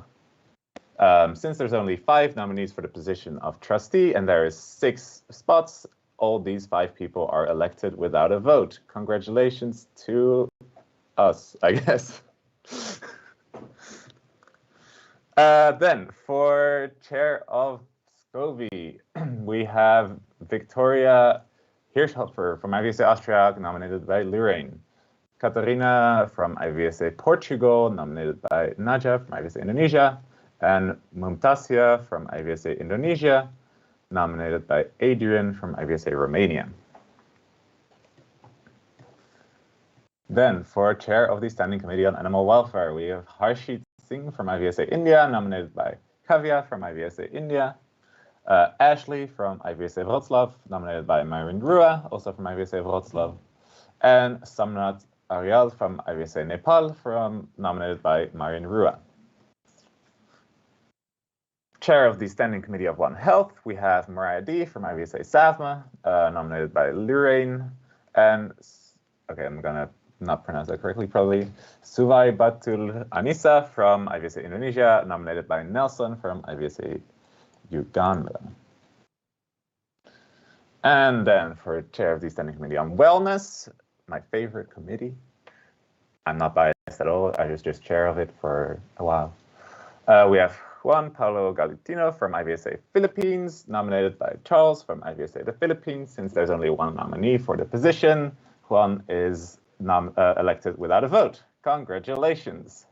Since there's only 5 nominees for the position of trustee, and there is 6 spots, all these 5 people are elected without a vote. Congratulations to us, I guess. Then, for chair of SCOVI, we have Victoria Hirschhofer from IVSA Austria, nominated by Lorraine. Katarina from IVSA Portugal, nominated by Naja from IVSA Indonesia. And Mumtasia from IVSA Indonesia, nominated by Adrian from IVSA Romania. Then, for chair of the Standing Committee on Animal Welfare, we have Harshit Singh from IVSA India, nominated by Kavya from IVSA India. Ashley from IVSA Wrocław, nominated by Myron Rua, also from IVSA Wrocław, and Samnat Aryal from IVSA Nepal, nominated by Myron Rua. Chair of the Standing Committee of One Health, we have Mariah D. from IVSA SAVMA, nominated by Lorraine, and, okay, I'm gonna not pronounce that correctly, probably, Suvai Batul Anissa from IVSA Indonesia, nominated by Nelson from IVSA Uganda. And then for Chair of the Standing Committee on Wellness, my favorite committee. I'm not biased at all, I was just chair of it for a while. We have Juan Paulo Galitino from IVSA Philippines, nominated by Charles from IVSA the Philippines. Since there's only one nominee for the position, Juan is elected without a vote. Congratulations.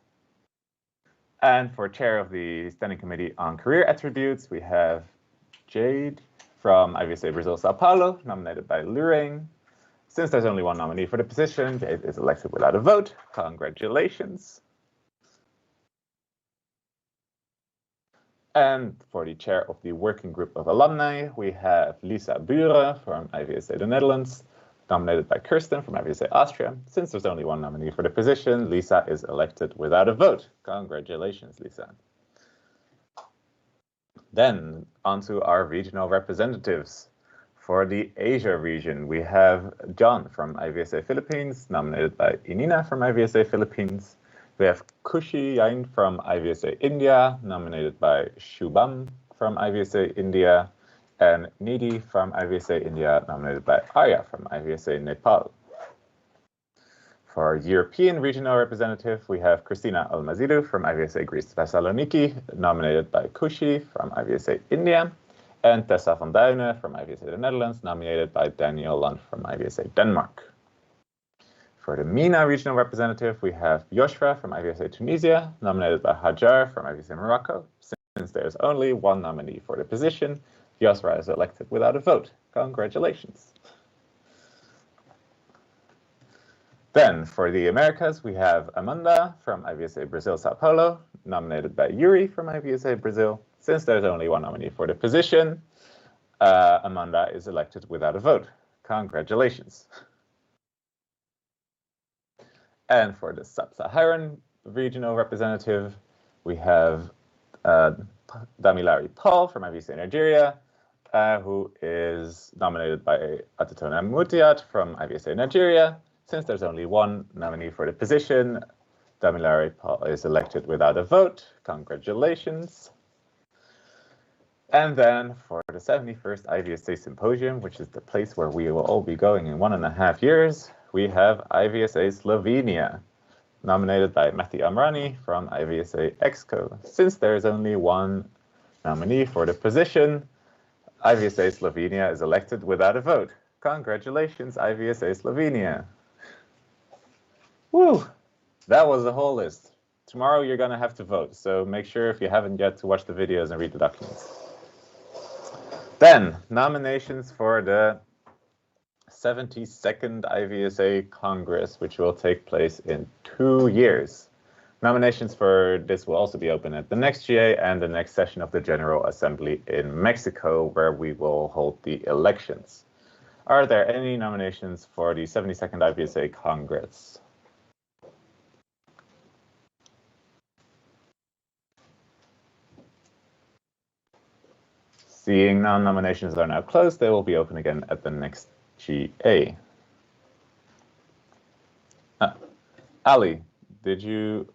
And for Chair of the Standing Committee on Career Attributes, we have Jade from IVSA Brazil Sao Paulo, nominated by Lorraine. Since there's only one nominee for the position, Jade is elected without a vote. Congratulations. And for the chair of the Working Group of Alumni, we have Lisa Buren from IVSA the Netherlands, nominated by Kirsten from IVSA Austria. Since there's only one nominee for the position, Lisa is elected without a vote. Congratulations, Lisa. Then onto our regional representatives. For the Asia region, we have John from IVSA Philippines, nominated by Inina from IVSA Philippines. We have Kushi Yain from IVSA India, nominated by Shubham from IVSA India, and Nidhi from IVSA India, nominated by Arya from IVSA Nepal. For our European regional representative, we have Christina Almazidu from IVSA Greece Thessaloniki, nominated by Kushi from IVSA India, and Tessa van Duinen from IVSA the Netherlands, nominated by Daniel Lund from IVSA Denmark. For the MENA regional representative, we have Yoshra from IVSA Tunisia, nominated by Hajar from IVSA Morocco. Since there's only one nominee for the position, Yoshra is elected without a vote. Congratulations. Then for the Americas, we have Amanda from IVSA Brazil Sao Paulo, nominated by Yuri from IVSA Brazil. Since there's only one nominee for the position, Amanda is elected without a vote. Congratulations. And for the Sub-Saharan regional representative, we have Damilari Paul from IVSA Nigeria, who is nominated by Atatona Mutiat from IVSA Nigeria. Since there's only one nominee for the position, Damilari Paul is elected without a vote. Congratulations. And then for the 71st IVSA Symposium, which is the place where we will all be going in 1.5 years, we have IVSA Slovenia, nominated by Mehdi Amrani from IVSA EXCO. Since there is only one nominee for the position, IVSA Slovenia is elected without a vote. Congratulations, IVSA Slovenia. Woo! That was the whole list. Tomorrow you're going to have to vote, so make sure if you haven't yet to watch the videos and read the documents. Then, nominations for the 72nd IVSA Congress, which will take place in 2 years. Nominations for this will also be open at the next GA and the next session of the General Assembly in Mexico, where we will hold the elections. Are there any nominations for the 72nd IVSA Congress? Seeing none, nominations are now closed. They will be open again at the next GA. Ali, did you...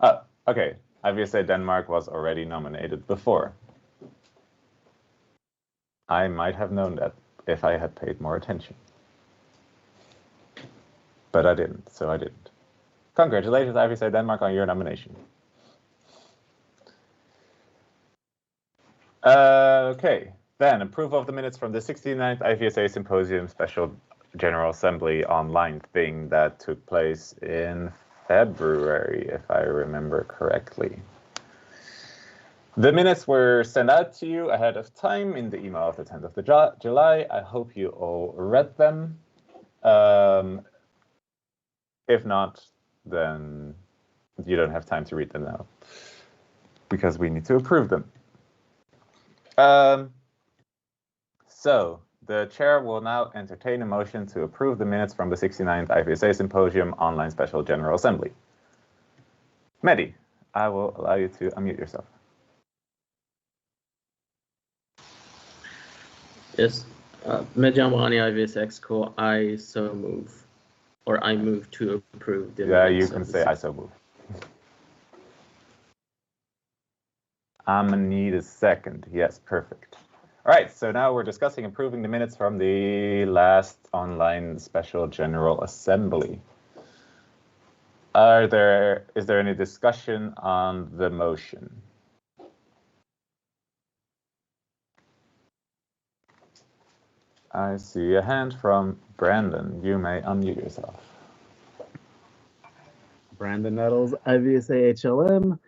Oh, okay. IVSA Denmark was already nominated before. I might have known that if I had paid more attention. But I didn't, so I didn't. Congratulations, IVSA Denmark, on your nomination. Okay, then approval of the minutes from the 69th IVSA Symposium Special General Assembly online thing that took place in February, if I remember correctly. The minutes were sent out to you ahead of time in the email of the 10th of July. I hope you all read them. If not, then you don't have time to read them now, because we need to approve them. So the chair will now entertain a motion to approve the minutes from the 69th IVSA Symposium Online Special General Assembly. Mehdi, I will allow you to unmute yourself. Yes, Mehdi Amrani, IVSA EXCO, I so move, or I move to approve the Yeah, minutes. you can say I so move. I'm gonna need a second. Yes, perfect. All right, so now we're discussing approving the minutes from the last online special general assembly. Is there any discussion on the motion? I see a hand from Brandon. You may unmute yourself. Brandon Nettles, IVSA HLM.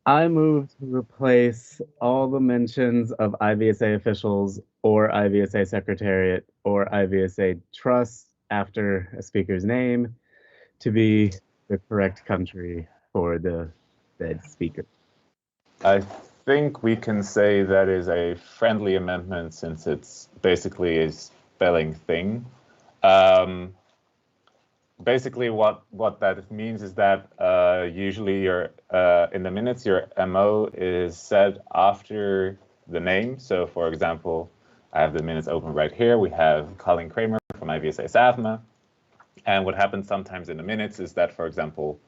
I move to replace all the mentions of IVSA officials or IVSA Secretariat or IVSA Trust after a speaker's name to be the correct country for the said speaker. I think we can say that is a friendly amendment since it's basically a spelling thing. Basically, what that means is that usually your in the minutes your MO is said after the name. So, for example, I have the minutes open right here. We have Colin Kramer from IVSA SGA, and what happens sometimes in the minutes is that, for example,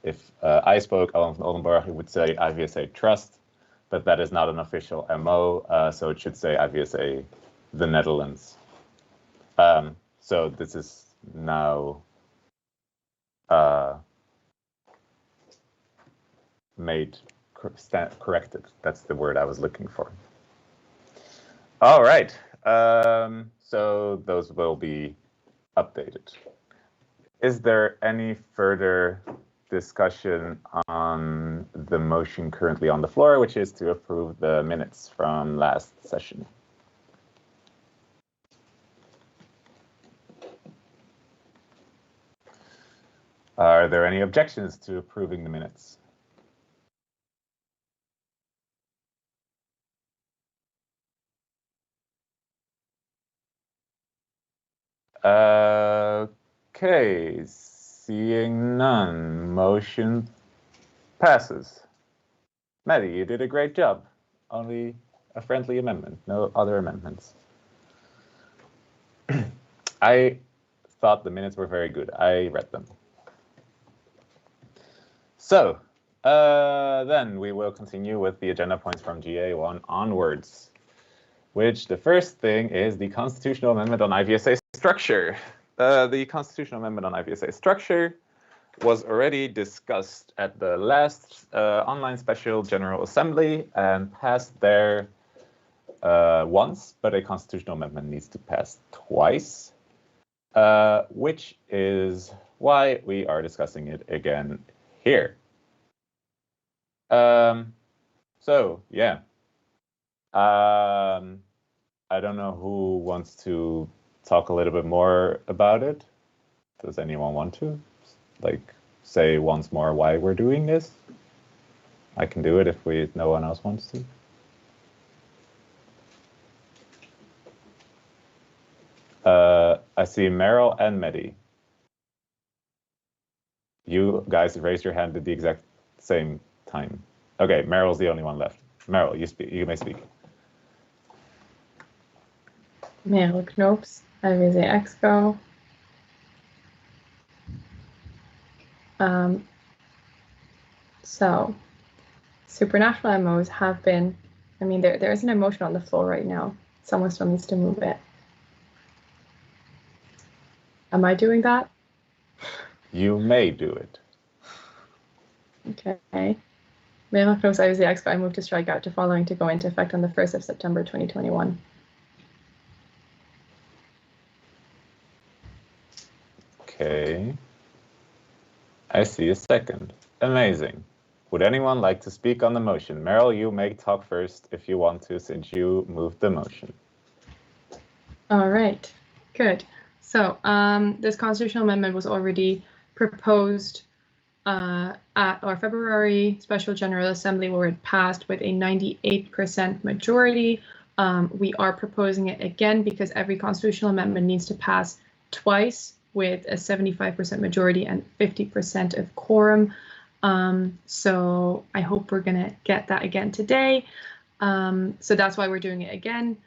if I spoke, Alan van Oldenburg, he would say IVSA Trust, but that is not an official MO, so it should say IVSA the Netherlands. So this is now made corrected. That's the word I was looking for. All right, so those will be updated. Is there any further discussion on the motion currently on the floor, which is to approve the minutes from last session? Are there any objections to approving the minutes? Okay, seeing none, motion passes. Mehdi, you did a great job. Only a friendly amendment, no other amendments. I thought the minutes were very good. I read them. So, then we will continue with the agenda points from GA1 onwards, which the first thing is the constitutional amendment on IVSA structure. The constitutional amendment on IVSA structure was already discussed at the last online special general assembly and passed there once, but a constitutional amendment needs to pass twice, which is why we are discussing it again here. So yeah, I don't know who wants to talk a little bit more about it. Does anyone want to, like, say once more why we're doing this? I can do it if no one else wants to. I see Meryl and Mehdi. You guys raised your hand at the exact same time. Okay, Meryl's the only one left. Meryl, you may speak. Meryl Knoops, IVSA EXCO. So, supranational MOs have been, I mean, there isn't a motion on the floor right now. Someone still needs to move it. Am I doing that? You may do it. Okay. Meryl Knoops, IVSA EXCO, I move to strike out to following to go into effect on the 1st of September 2021. Okay. I see a second. Amazing. Would anyone like to speak on the motion? Meryl, you may talk first if you want to, since you moved the motion. All right, good. So this constitutional amendment was already proposed at our February Special General Assembly, where it passed with a 98% majority. We are proposing it again because every constitutional amendment needs to pass twice with a 75% majority and 50% of quorum. So I hope we're going to get that again today. So that's why we're doing it again.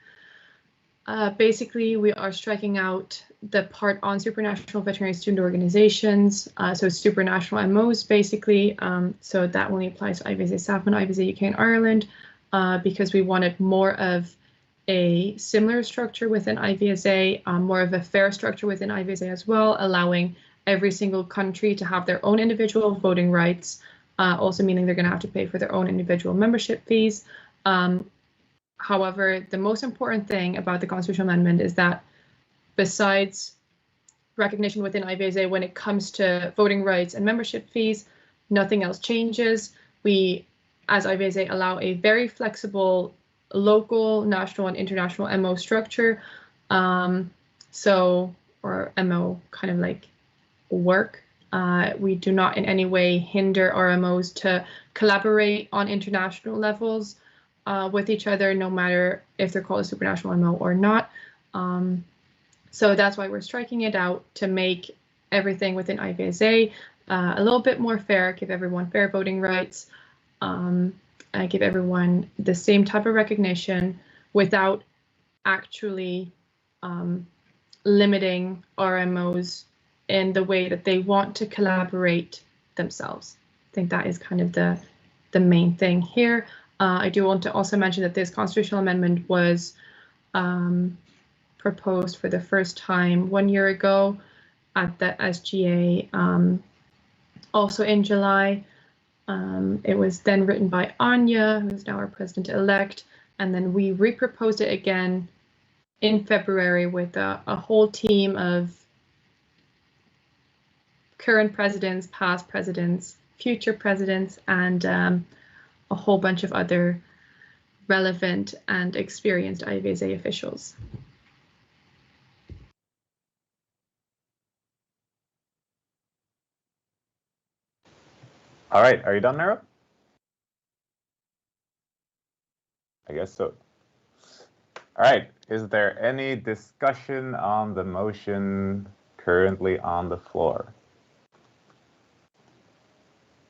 Basically, we are striking out the part on supranational veterinary student organizations, so supranational MOs basically. So that only applies to IVSA SAFMA, IVSA UK and Ireland, because we wanted more of a similar structure within IVSA, more of a fair structure within IVSA as well, allowing every single country to have their own individual voting rights, also meaning they're going to have to pay for their own individual membership fees. However, the most important thing about the constitutional amendment is that besides recognition within IVSA, when it comes to voting rights and membership fees, nothing else changes. We, as IVSA, allow a very flexible local, national, and international MO structure. Or MO kind of like work. We do not in any way hinder RMOs to collaborate on international levels with each other, no matter if they're called a supranational MO or not. So that's why we're striking it out, to make everything within IVSA a little bit more fair, give everyone fair voting rights, give everyone the same type of recognition without actually limiting RMOs in the way that they want to collaborate themselves. I think that is kind of the main thing here. I do want to also mention that this constitutional amendment was proposed for the first time 1 year ago at the SGA, also in July. It was then written by Anya, who's now our president-elect, and then we re-proposed it again in February with a whole team of current presidents, past presidents, future presidents, and a whole bunch of other relevant and experienced IVSA officials. All right, are you done, Nero? I guess so. All right, is there any discussion on the motion currently on the floor?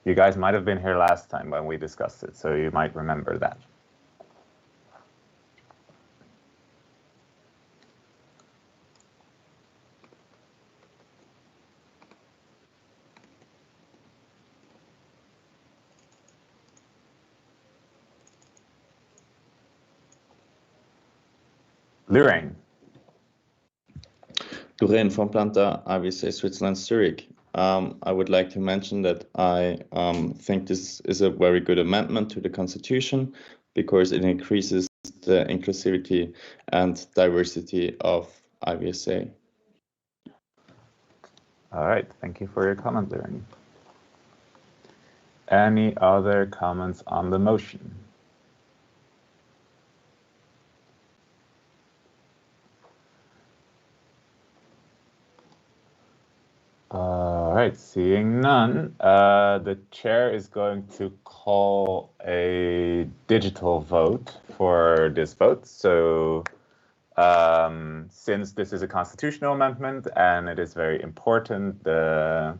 You guys might have been here last time when we discussed it, so you might remember that. Lorraine. Lorraine from Planta, IVSA Switzerland, Zurich. I would like to mention that I think this is a very good amendment to the Constitution because it increases the inclusivity and diversity of IVSA. All right, thank you for your comment, Lorraine. Any other comments on the motion? All right, seeing none, the chair is going to call a digital vote for this vote. So since this is a constitutional amendment and it is very important, the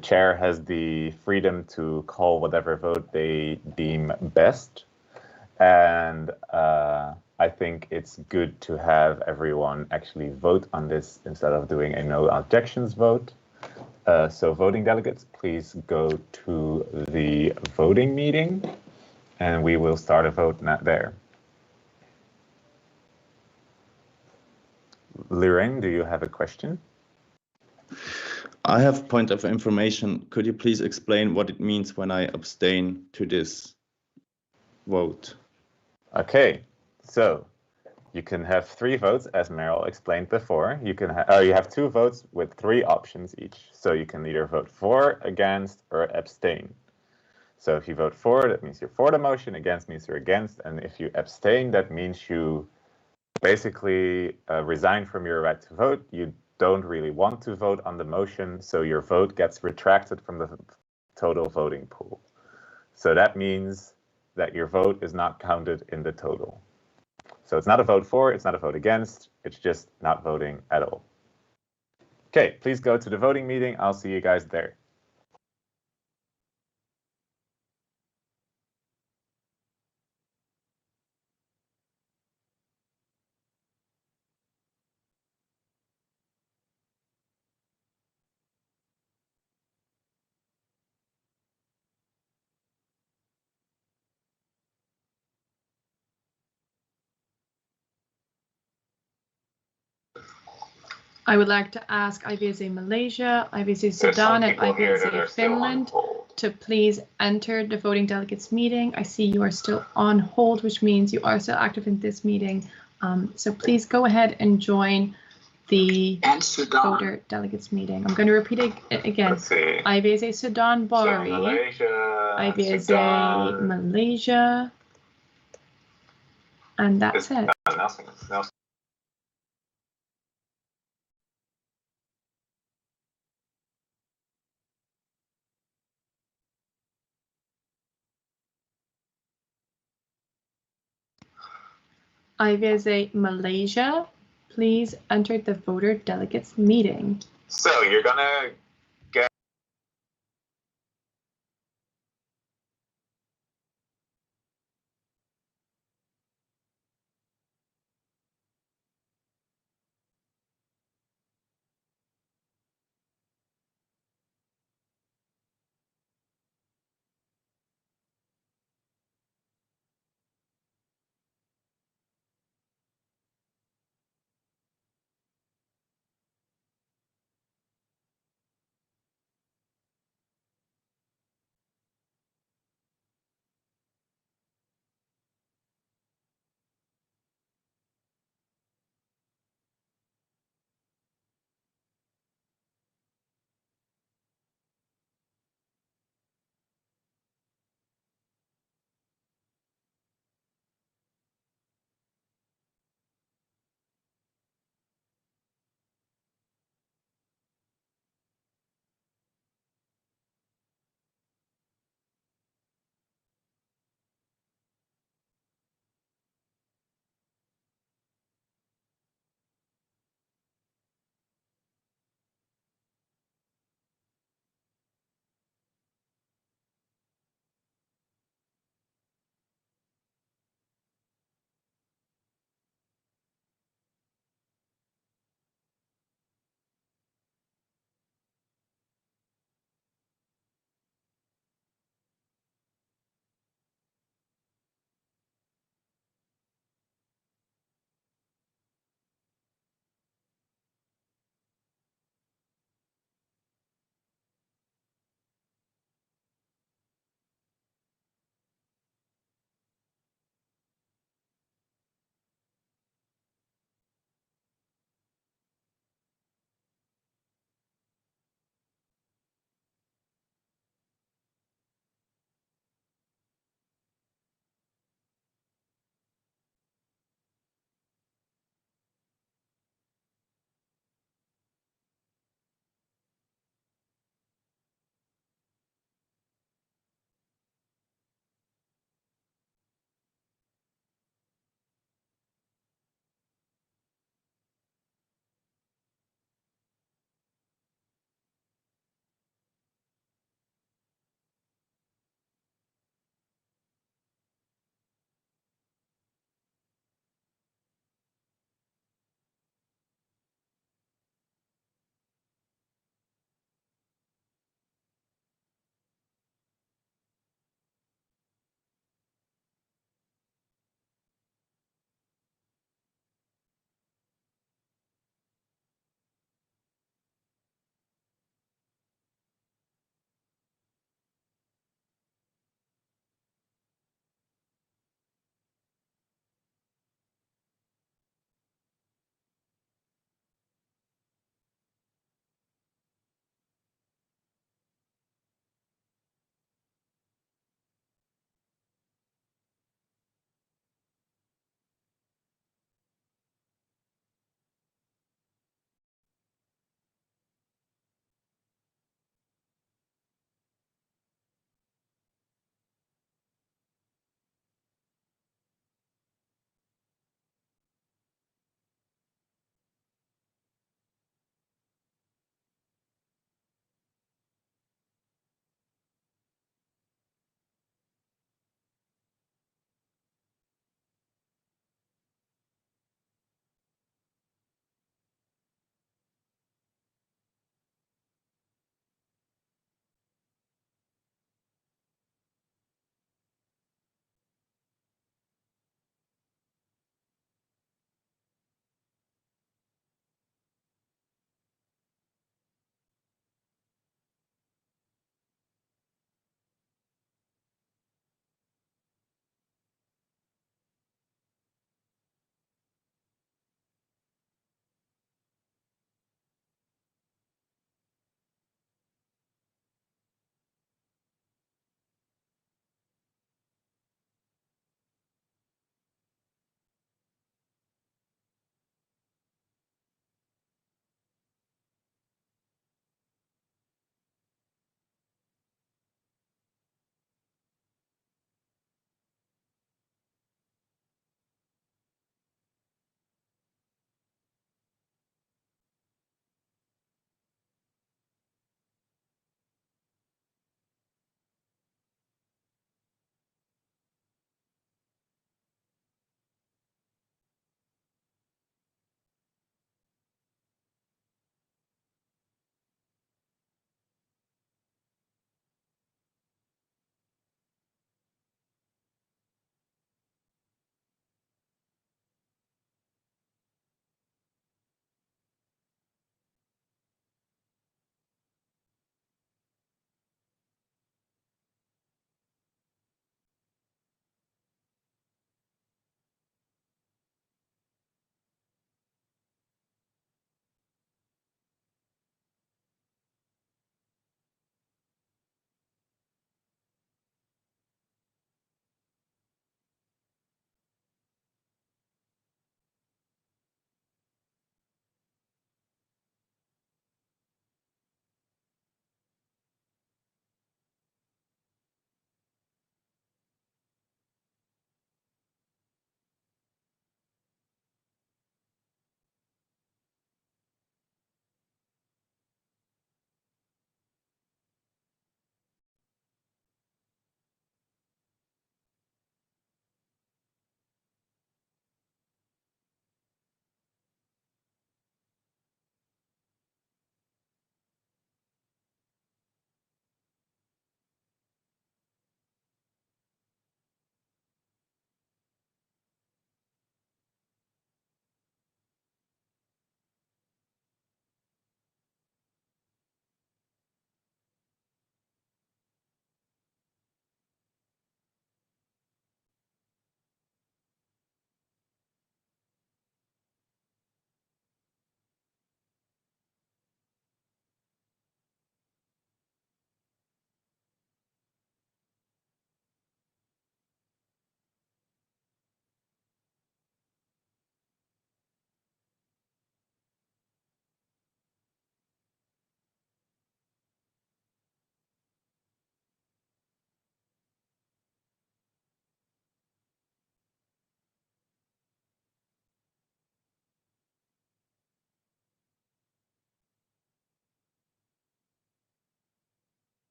chair has the freedom to call whatever vote they deem best. And I think it's good to have everyone actually vote on this instead of doing a no objections vote. So voting delegates, please go to the voting meeting and we will start a vote there. Lorraine, do you have a question? I have a point of information. Could you please explain what it means when I abstain to this vote? Okay, so you can have 3 votes, as Meryl explained before. You can you have 2 votes with 3 options each. So you can either vote for, against, or abstain. So if you vote for, that means you're for the motion. Against means you're against. And if you abstain, that means you basically resign from your right to vote. You don't really want to vote on the motion, so your vote gets retracted from the total voting pool. So that means that your vote is not counted in the total. So it's not a vote for, it's not a vote against, it's just not voting at all. Okay, please go to the voting meeting. I'll see you guys there. I would like to ask IVSA Malaysia, IVSA Sudan, and IVSA Finland to please enter the voting delegates meeting. I see you are still on hold, which means you are still active in this meeting. So please go ahead and join the voter delegates meeting. I'm going to repeat it again. IVSA Sudan Bari, IVSA Malaysia, and that's it. IVSA Malaysia, please enter the voter delegates meeting. So you're gonna get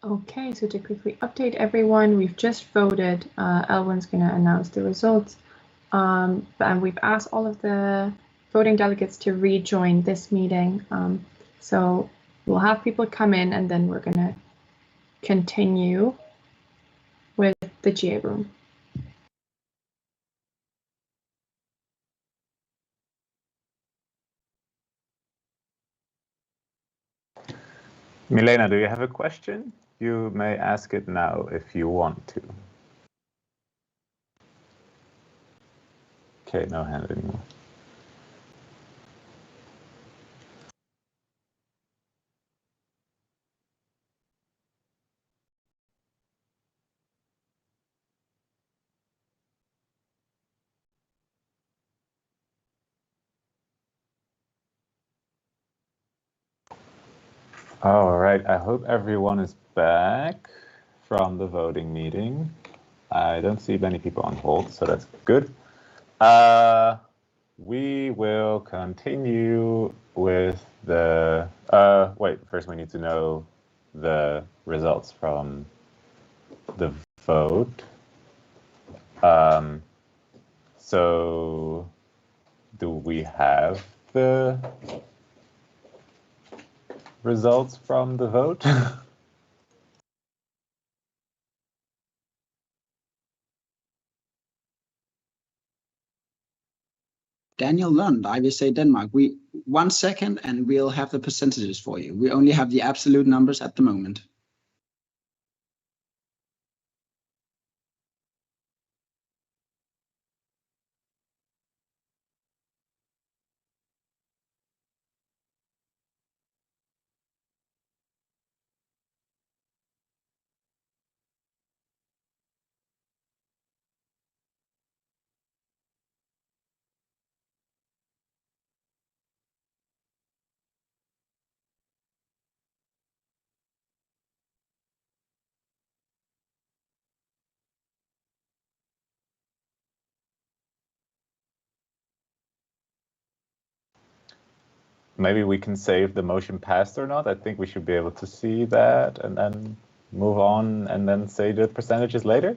Okay, so to quickly update everyone, we've just voted. Elwin's going to announce the results. And we've asked all of the voting delegates to rejoin this meeting. So we'll have people come in and then we're going to continue with the GA room. Milena, do you have a question? You may ask it now if you want to. Okay, no hand anymore. All right, I hope everyone is back from the voting meeting. I don't see many people on hold, so that's good. We will continue with the, wait, first we need to know the results from the vote. So do we have the results from the vote? Daniel Lund, IVSA Denmark. 1 second and we'll have the percentages for you. We only have the absolute numbers at the moment. Maybe we can save the motion passed or not. I think we should be able to see that and then move on and then say the percentages later.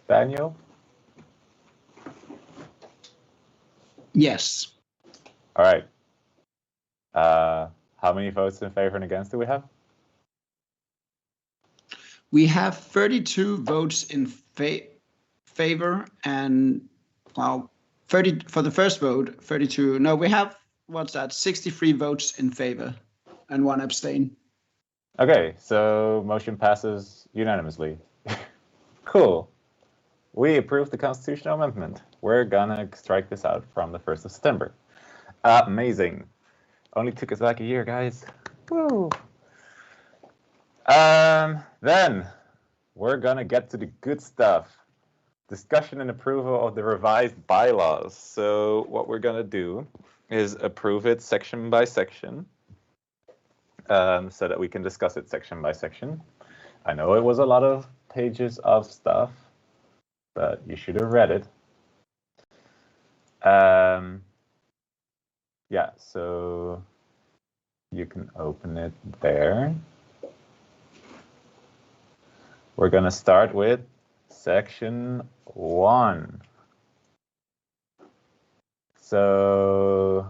Daniel? Yes. All right. How many votes in favor and against do we have? We have 32 votes in favor and, well, 30 for the first vote, 32. No, we have, 63 votes in favor and 1 abstain. Okay, so motion passes unanimously. Cool. We approve the constitutional amendment. We're gonna strike this out from the 1st of September. Amazing. Only took us like a year, guys. Woo. Then we're gonna get to the good stuff. Discussion and approval of the revised bylaws. So what we're gonna do is approve it section by section, so that we can discuss it section by section. I know it was a lot of pages of stuff, but you should have read it. Yeah, so you can open it there. We're gonna start with section 1. So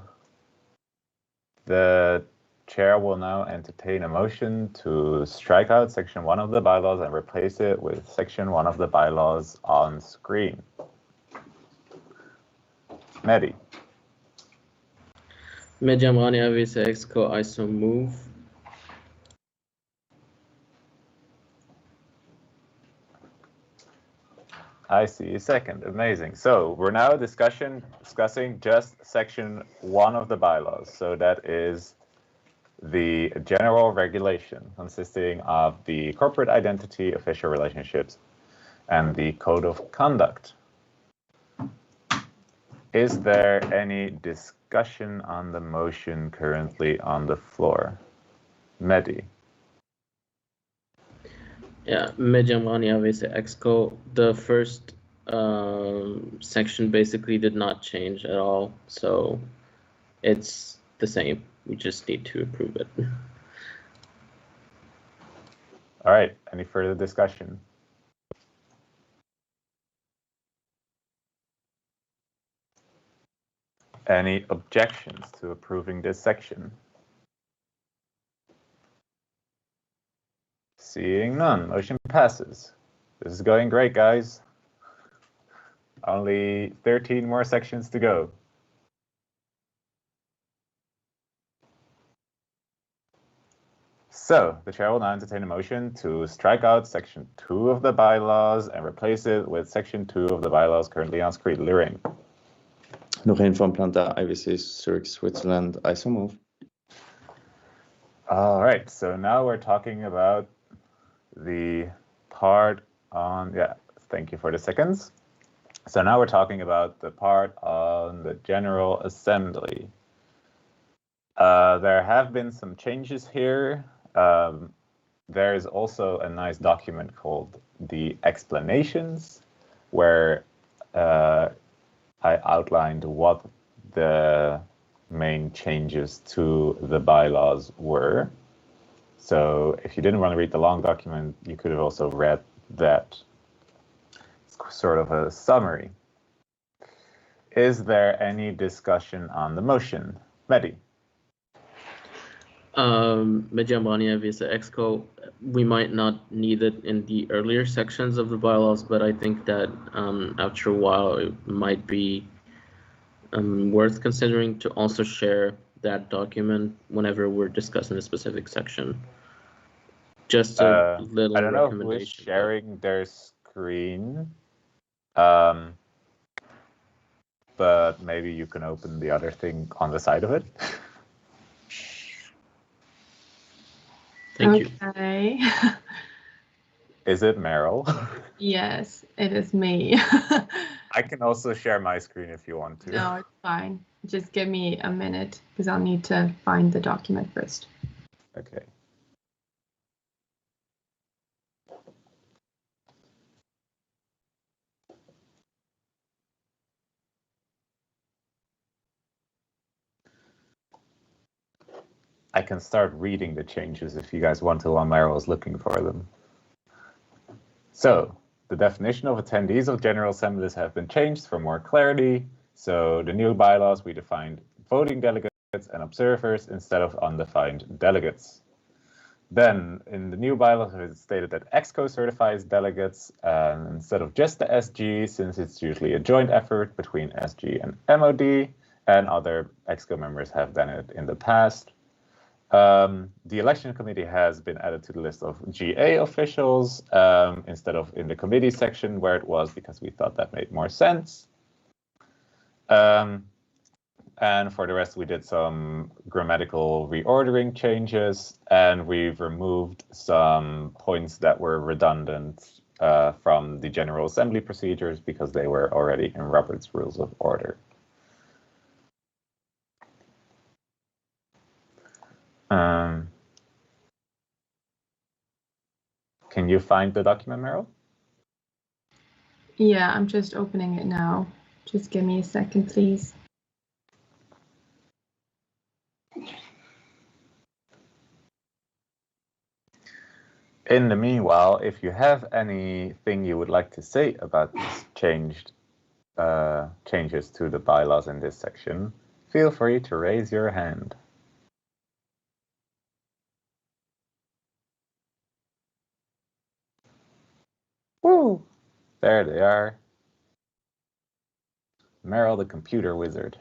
the chair will now entertain a motion to strike out section 1 of the bylaws and replace it with section 1 of the bylaws on screen. Mehdi. Medjamrani IVSA EXCO, I so move. I see a second. Amazing. So we're now discussing just section 1 of the bylaws. So that is the general regulation consisting of the corporate identity, official relationships, and the code of conduct. Is there any discussion on the motion currently on the floor? Mehdi. Yeah, Medjamrani IVSA EXCO. The first section basically did not change at all, so it's the same. We just need to approve it. All right, any further discussion? Any objections to approving this section? Seeing none, motion passes. This is going great, guys. Only 13 more sections to go. So, the chair will now entertain a motion to strike out section 2 of the bylaws and replace it with section 2 of the bylaws currently on screen. Lorraine. Lorraine van Planta, IVSA Zurich, Switzerland. I so move. All right, so now we're talking about the part on, thank you for the seconds. So now we're talking about the part on the General Assembly. There have been some changes here. There is also a nice document called the explanations, where I outlined what the main changes to the bylaws were. So if you didn't want to read the long document, you could have also read that. It's sort of a summary. Is there any discussion on the motion? Mehdi? Medjambani IVSA Exco, we might not need it in the earlier sections of the bylaws, but I think that after a while it might be worth considering to also share that document whenever we're discussing a specific section. Just a little I don't know who is sharing their screen, but maybe you can open the other thing on the side of it. Thank you. Okay. Is it Meryl? Yes, it is me. I can also share my screen if you want to. No, it's fine. Just give me a minute because I'll need to find the document first. Okay. I can start reading the changes if you guys want to while Meryl is looking for them. So, the definition of attendees of General Assemblies have been changed for more clarity. So, the new bylaws, we defined voting delegates and observers instead of undefined delegates. Then, in the new bylaws, it's stated that EXCO certifies delegates instead of just the SG, since it's usually a joint effort between SG and MOD, and other EXCO members have done it in the past. The election committee has been added to the list of GA officials instead of in the committee section where it was, because we thought that made more sense. And for the rest, we did some grammatical reordering changes, and we've removed some points that were redundant from the General Assembly procedures because they were already in Robert's Rules of Order. Can you find the document, Meryl? Yeah, I'm just opening it now. Just give me a second, please. In the meanwhile, if you have anything you would like to say about these changes to the bylaws in this section, feel free to raise your hand. Woo! There they are. Meryl, the computer wizard.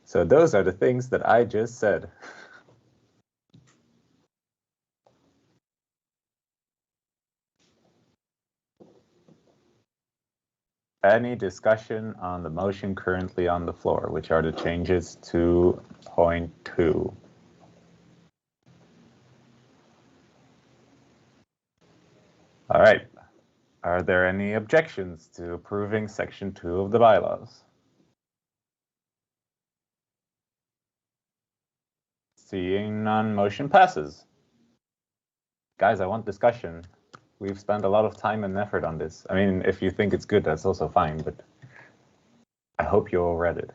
So those are the things that I just said. Any discussion on the motion currently on the floor, which are the changes to point 2? All right. Are there any objections to approving section 2 of the bylaws? Seeing none, motion passes. Guys, I want discussion. We've spent a lot of time and effort on this. I mean, if you think it's good, that's also fine, but I hope you all read it.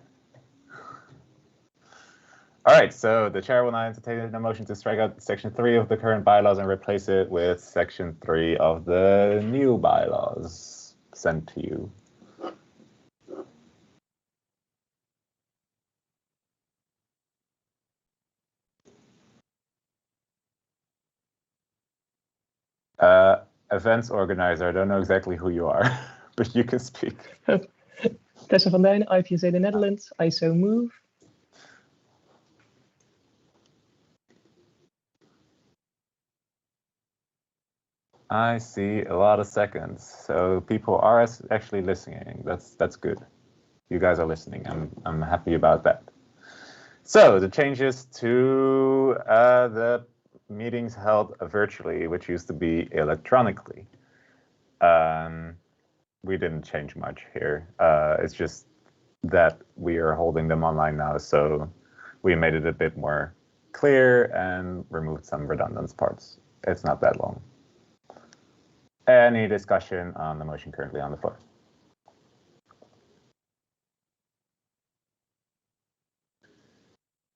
All right, so the chair will now entertain a motion to strike out section 3 of the current bylaws and replace it with section 3 of the new bylaws sent to you. Events organizer, I don't know exactly who you are, but you can speak. Tessa van Duin, IVSA the Netherlands, I so move. I see a lot of seconds, so people are actually listening. That's good. You guys are listening. I'm happy about that. So the changes to the meetings held virtually, which used to be electronically. We didn't change much here. It's just that we are holding them online now, so we made it a bit more clear and removed some redundant parts. It's not that long. Any discussion on the motion currently on the floor?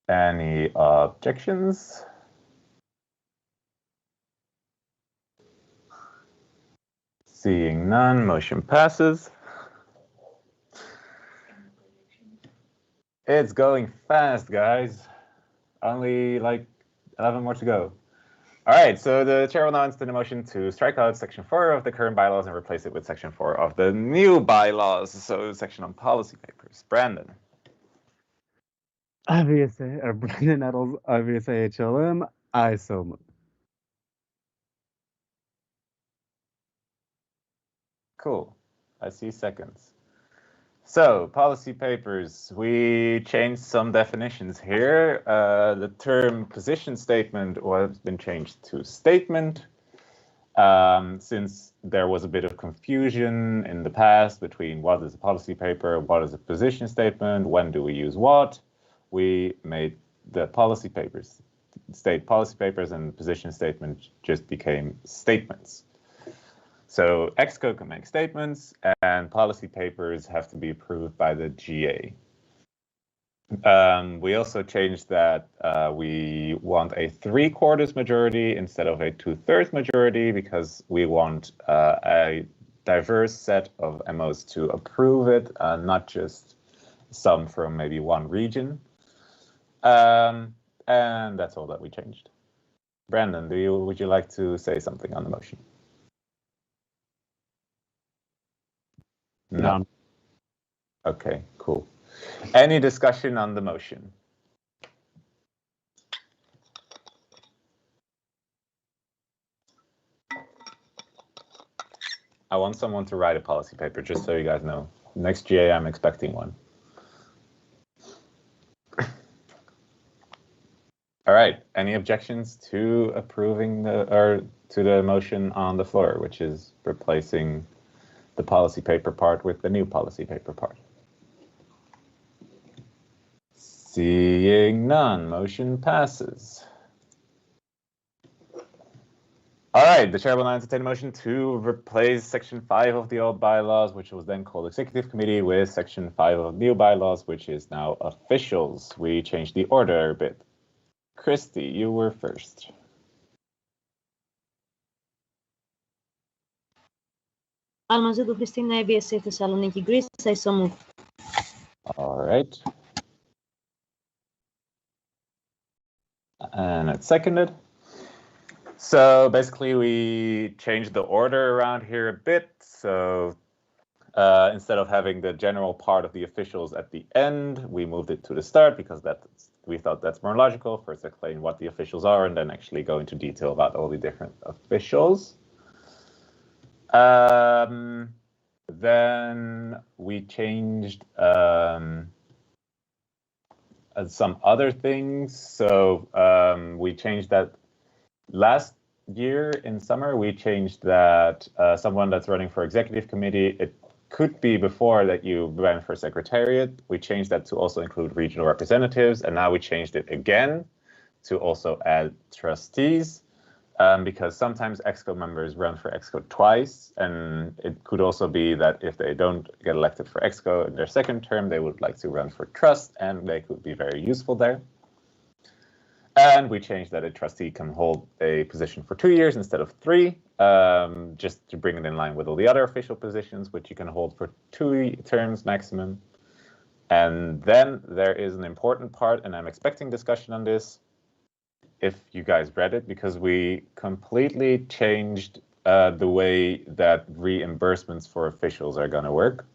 Any objections? Seeing none, motion passes. It's going fast, guys. Only like 11 more to go. All right, so the chair will now entertain a motion to strike out section 4 of the current bylaws and replace it with section 4 of the new bylaws. So section on policy papers. Brandon. IVSA, or Brandon Nettles, IVSA HLM, I so move. Cool. I see seconds. So, policy papers. We changed some definitions here. The term position statement has been changed to statement. Since there was a bit of confusion in the past between what is a policy paper, what is a position statement, when do we use what, we made the policy papers, state policy papers, and position statement just became statements. So EXCO can make statements, and policy papers have to be approved by the GA. We also changed that we want a 3/4 majority instead of a 2/3 majority because we want a diverse set of MOs to approve it, not just some from maybe one region. And that's all that we changed. Brandon, would you like to say something on the motion? No. Okay, cool. Any discussion on the motion? I want someone to write a policy paper, just so you guys know. Next GA, I'm expecting one. All right, any objections to approving to the motion on the floor, which is replacing the policy paper part with the new policy paper part? Seeing none, motion passes. All right, the chair will now entertain a motion to replace section 5 of the old bylaws, which was then called Executive Committee, with section 5 of new bylaws, which is now officials. We changed the order a bit. Christy, you were first. Almanzadou Christina, IVSA Thessaloniki, Greece, I so move. All right. And it's seconded. So basically we changed the order around here a bit. So instead of having the general part of the officials at the end, we moved it to the start because we thought that's more logical. First explain what the officials are and then actually go into detail about all the different officials. Then we changed some other things. So we changed that last year in summer. We changed that someone that's running for executive committee, it could be before that you ran for secretariat. We changed that to also include regional representatives, and now we changed it again to also add trustees. because sometimes EXCO members run for EXCO twice, and it could also be that if they don't get elected for EXCO in their second term, they would like to run for trust, and they could be very useful there. And we changed that a trustee can hold a position for 2 years instead of 3, just to bring it in line with all the other official positions, which you can hold for 2 terms maximum. And then there is an important part, and I'm expecting discussion on this, if you guys read it, because we completely changed the way that reimbursements for officials are going to work.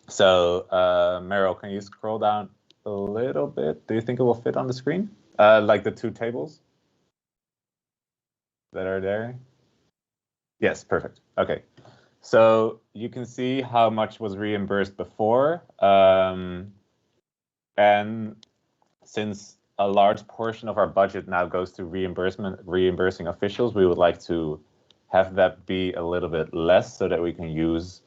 So, Meryl, can you scroll down a little bit? Do you think it will fit on the screen? Like the 2 tables that are there? Yes, perfect. Okay. So you can see how much was reimbursed before. And since a large portion of our budget now goes to reimbursing officials, we would like to have that be a little bit less so that we can use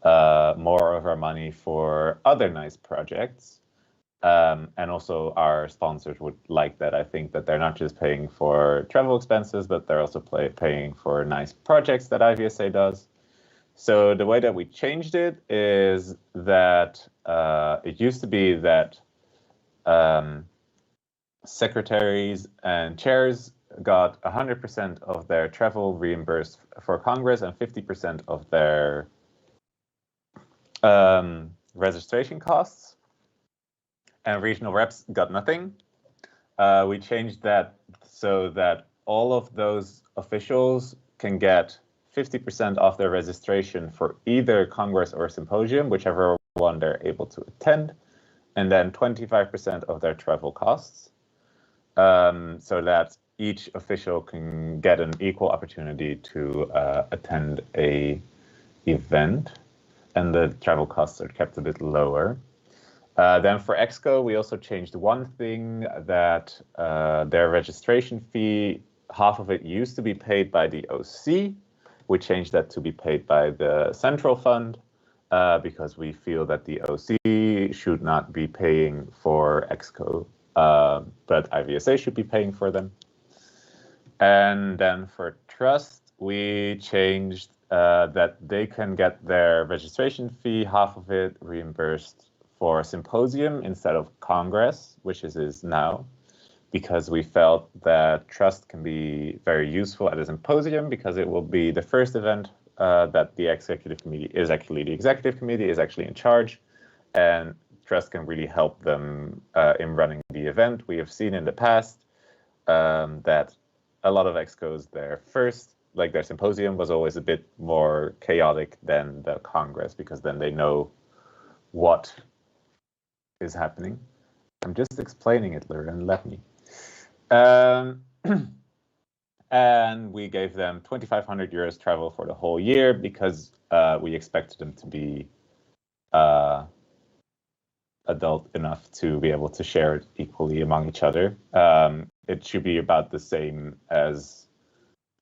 more of our money for other nice projects. And also our sponsors would like that. I think that they're not just paying for travel expenses, but they're also paying for nice projects that IVSA does. So the way that we changed it is that it used to be that secretaries and chairs got 100% of their travel reimbursed for Congress and 50% of their registration costs, and regional reps got nothing. We changed that so that all of those officials can get 50% off their registration for either Congress or symposium, whichever one they're able to attend, and then 25% of their travel costs, so that each official can get an equal opportunity to attend a event, and the travel costs are kept a bit lower. Then for EXCO, we also changed one thing, that their registration fee, half of it used to be paid by the OC. We changed that to be paid by the central fund, because we feel that the OC should not be paying for EXCO, but IVSA should be paying for them. And then for trust, we changed that they can get their registration fee, half of it reimbursed for symposium instead of Congress, which it is now, because we felt that trust can be very useful at a symposium, because it will be the first event that the executive committee is actually in charge, and trust can really help them in running the event. We have seen in the past that a lot of EXCOs, their symposium was always a bit more chaotic than the Congress, because then they know what is happening. I'm just explaining it, Lauren, let me. And we gave them 2,500 euros travel for the whole year, because we expected them to be adult enough to be able to share it equally among each other. It should be about the same as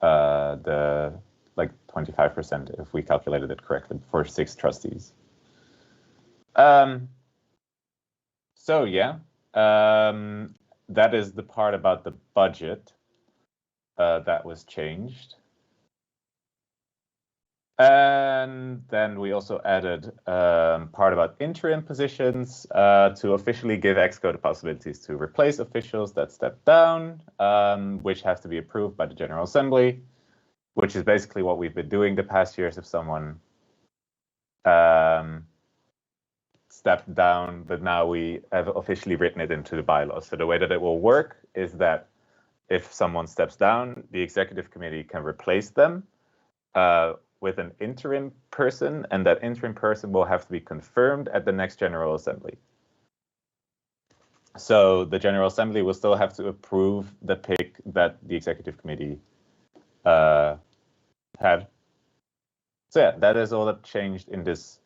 the 25% if we calculated it correctly for 6 trustees. So yeah, that is the part about the budget that was changed. And then we also added part about interim positions to officially give EXCO the possibilities to replace officials that step down, which has to be approved by the General Assembly, which is basically what we've been doing the past years if someone stepped down, but now we have officially written it into the bylaws. So the way that it will work is that if someone steps down, the executive committee can replace them with an interim person, and that interim person will have to be confirmed at the next General Assembly. So the General Assembly will still have to approve the pick that the executive committee had. So yeah, that is all that changed in this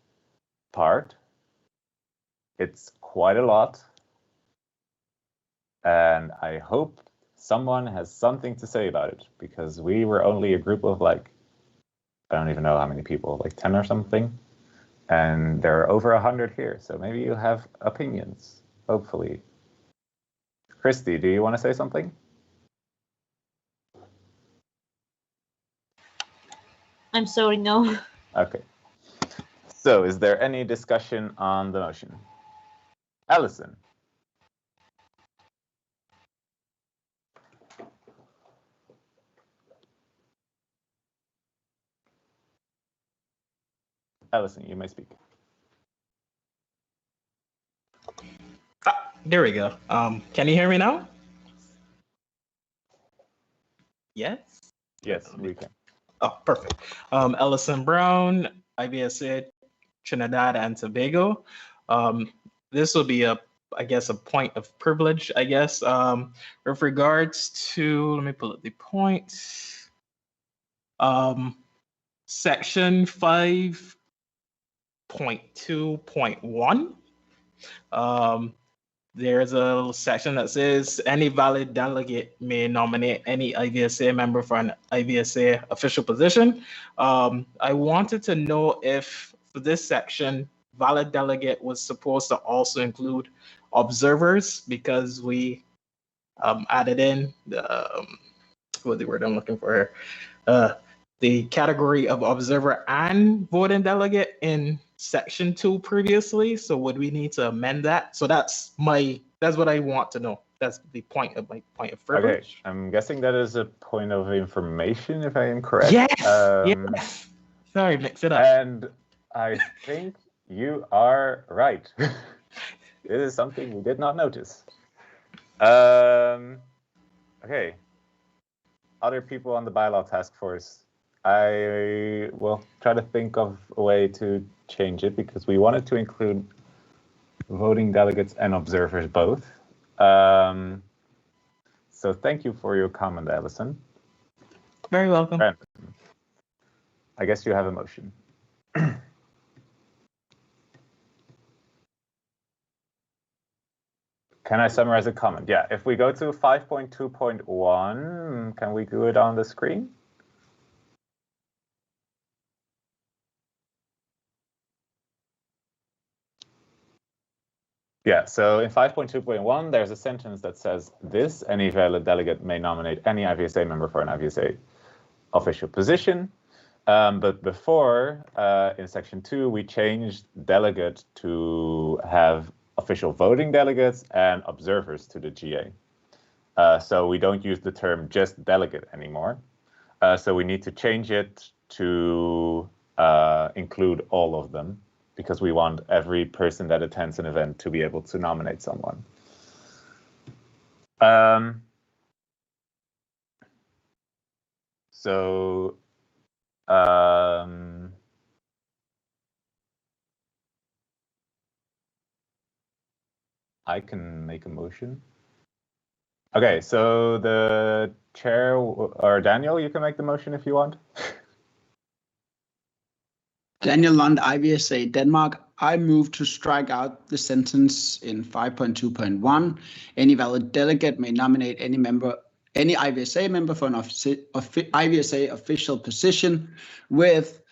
part. It's quite a lot, and I hope someone has something to say about it, because we were only a group of I don't even know how many people, 10 or something, and there are over 100 here, so maybe you have opinions, hopefully. Christy, do you want to say something? I'm sorry, no. Okay. So is there any discussion on the motion? Alison? Alison, you may speak. There we go. Can you hear me now? Yes? Yes, we can. Oh, perfect. Ellison Brown, IVSA Trinidad and Tobago. This will be I guess, a point of privilege, I guess. With regards to, let me pull up the point. Section 5.2.1. There's a section that says any valid delegate may nominate any IVSA member for an IVSA official position. I wanted to know if for this section, valid delegate was supposed to also include observers, because we added in what the word I'm looking for here, the category of observer and voting delegate in section 2 previously. So would we need to amend that? So that's what I want to know. That's the point of my point of privilege. Okay, I'm guessing that is a point of information, if I am correct. Yes, yes. Sorry, mix it up. And I think you are right. It is something we did not notice. Okay. Other people on the bylaw task force. I will try to think of a way to change it, because we wanted to include voting delegates and observers both. So thank you for your comment, Alison. Very welcome. Brandon, I guess you have a motion. Can I summarize a comment? Yeah, if we go to 5.2.1, can we do it on the screen? Yeah, so in 5.2.1, there's a sentence that says this: any valid delegate may nominate any IVSA member for an IVSA official position. But before, in section 2, we changed delegate to have official voting delegates and observers to the GA. So we don't use the term just delegate anymore. So we need to change it to include all of them, because we want every person that attends an event to be able to nominate someone. So I can make a motion. Okay, so the chair, or Daniel, you can make the motion if you want. Daniel Lund, IVSA Denmark. I move to strike out the sentence in 5.2.1. Any valid delegate may nominate any IVSA member for an IVSA official position, with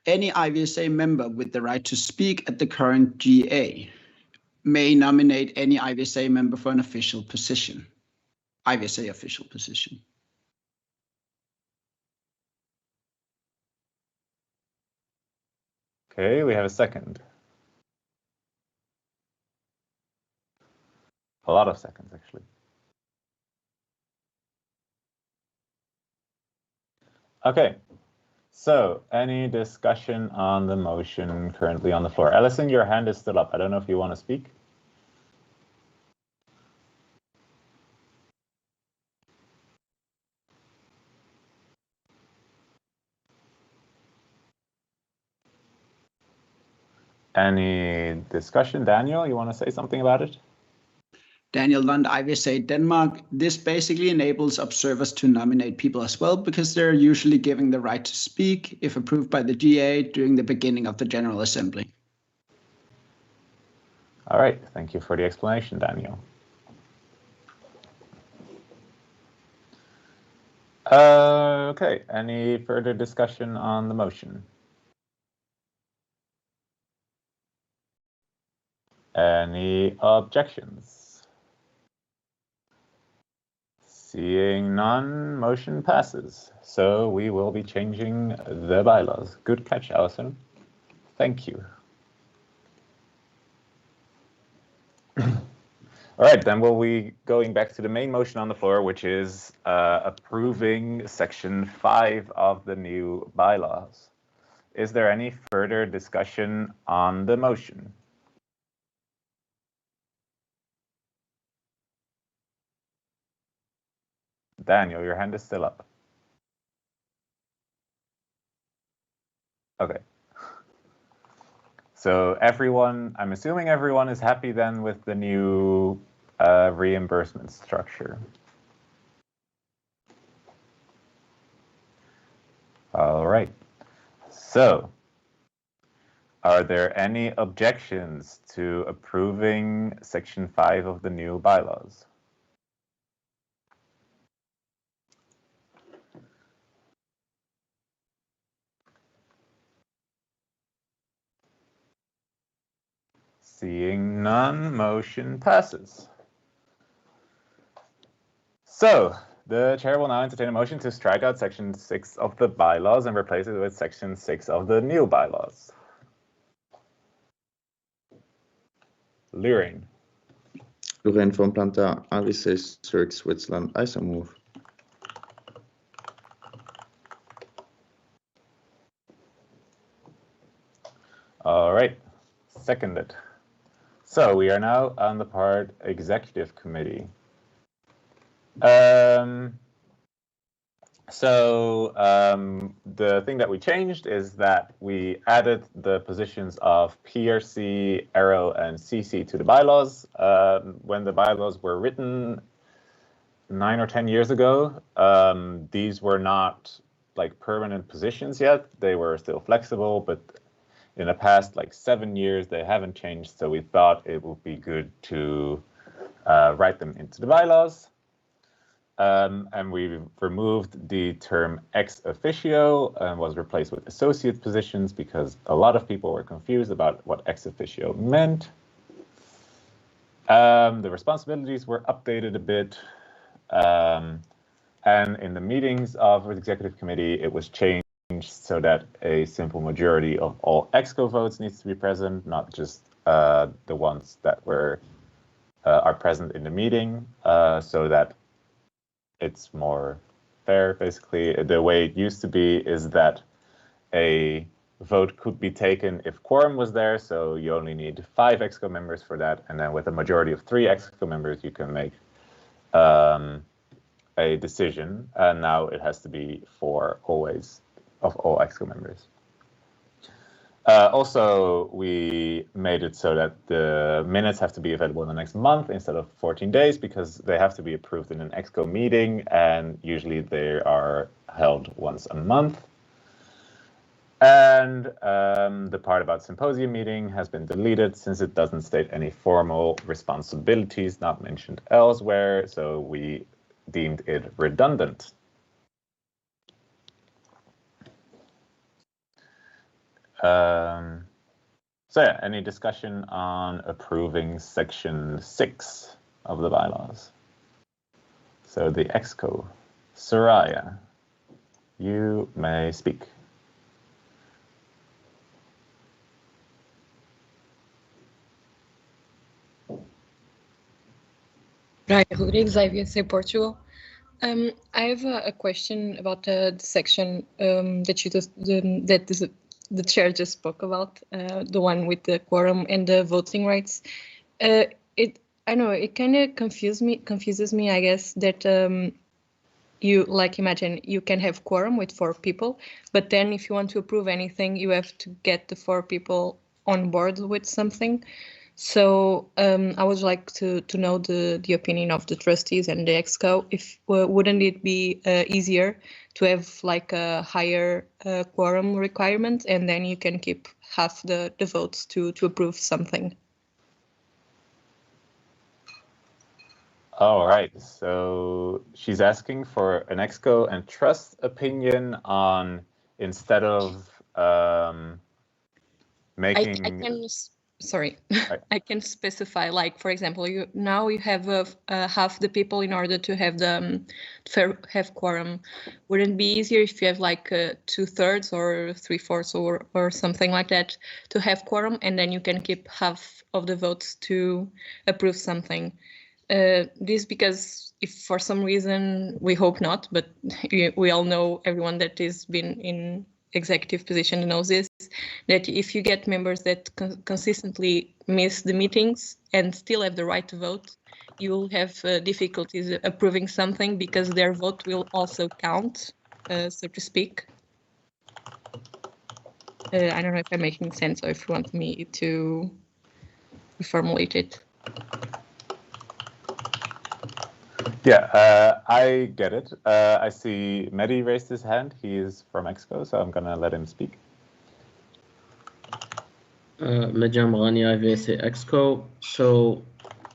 any IVSA member with the right to speak at the current GA may nominate any IVSA member for an official position. IVSA official position. Okay, we have a second. A lot of seconds, actually. Okay, so any discussion on the motion currently on the floor? Alison, your hand is still up. I don't know if you want to speak. Any discussion? Daniel, you want to say something about it? Daniel Lund, IVSA Denmark. This basically enables observers to nominate people as well, because they're usually given the right to speak if approved by the GA during the beginning of the General Assembly. All right, thank you for the explanation, Daniel. Okay, any further discussion on the motion? Any objections? Seeing none, motion passes. So we will be changing the bylaws. Good catch, Alison. Thank you. All right, then we'll be going back to the main motion on the floor, which is approving Section 5 of the new bylaws. Is there any further discussion on the motion? Daniel, your hand is still up. Okay. So everyone, I'm assuming everyone is happy then with the new reimbursement structure. All right. So, are there any objections to approving Section 5 of the new bylaws? Seeing none, motion passes. So, the chair will now entertain a motion to strike out Section 6 of the bylaws and replace it with Section 6 of the new bylaws. Lorraine. Lorraine von Planta, IVSA Zurich, Switzerland. I so move. All right, seconded. So we are now on the part executive committee. The thing that we changed is that we added the positions of PRC, Arrow, and CC to the bylaws. When the bylaws were written 9 or 10 years ago, these were not like permanent positions yet. They were still flexible, but in the past 7 years, they haven't changed. So we thought it would be good to write them into the bylaws. And we removed the term ex officio and was replaced with associate positions because a lot of people were confused about what ex officio meant. The responsibilities were updated a bit. And in the meetings of the executive committee, it was changed so that a simple majority of all exco votes needs to be present, not just the ones that are present in the meeting, so that it's more fair. Basically, the way it used to be is that a vote could be taken if quorum was there, so you only need 5 exco members for that, and then with a majority of 3 exco members, you can make a decision, and now it has to be 4 always of all exco members. Also, we made it so that the minutes have to be available in the next month instead of 14 days because they have to be approved in an exco meeting, and usually they are held once a month. And the part about symposium meeting has been deleted since it doesn't state any formal responsibilities not mentioned elsewhere, so we deemed it redundant. So yeah, any discussion on approving Section 6 of the bylaws? So the exco, Soraya, you may speak. Right, Rodrigues, IVSA Portugal. I have a question about the section that you just the chair just spoke about, the one with the quorum and the voting rights. I know it kind of confuses me. I guess that you imagine you can have quorum with 4 people, but then if you want to approve anything, you have to get the 4 people on board with something. So I would like to know the opinion of the trustees and the exco. If wouldn't it be easier to have a higher quorum requirement, and then you can keep half the votes to approve something? All right, so she's asking for an exco and trust opinion on, instead of making... sorry, I can specify, like, for example, you have half the people in order to have the have quorum. Wouldn't it be easier if you have like 2/3 or 3/4 or something like that to have quorum, and then you can keep half of the votes to approve something? This because if for some reason, we hope not, but we all know, everyone that has been in executive position knows this, that if you get members that consistently miss the meetings and still have the right to vote, you will have difficulties approving something because their vote will also count, so to speak. I don't know if I'm making sense or if you want me to reformulate it. Yeah, I get it. I see Mehdi raised his hand. He is from Exco, so I'm going to let him speak. Majam Ghani, IVSA Exco. So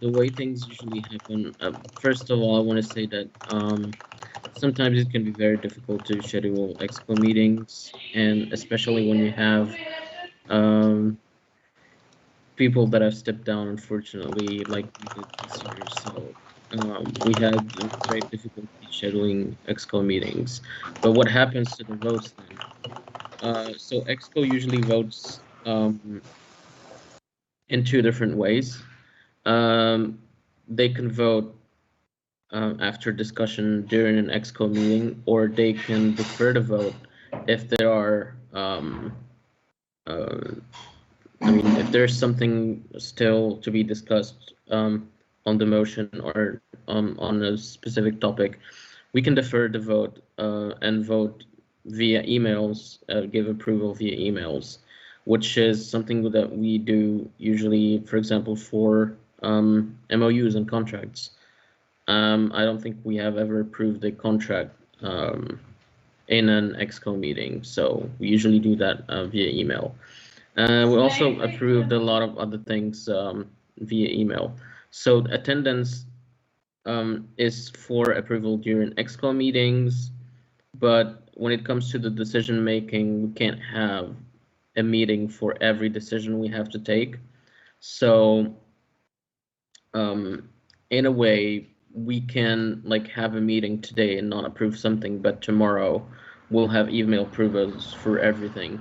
the way things usually happen, first of all, I want to say that sometimes it can be very difficult to schedule Exco meetings, and especially when you have people that have stepped down, unfortunately, like we did this year. So we had great difficulty scheduling Exco meetings. But what happens to the votes then? So Exco usually votes in two different ways. They can vote after discussion during an Exco meeting, or they can defer the vote if there are if there's something still to be discussed on the motion or on a specific topic, we can defer the vote and vote via emails, give approval via emails, which is something that we do usually, for example, for MOUs and contracts. I don't think we have ever approved a contract in an Exco meeting, so we usually do that via email. We also approved a lot of other things via email. So attendance is for approval during Exco meetings, but when it comes to the decision making, we can't have a meeting for every decision we have to take. So in a way, we can like have a meeting today and not approve something, but tomorrow we'll have email approvals for everything.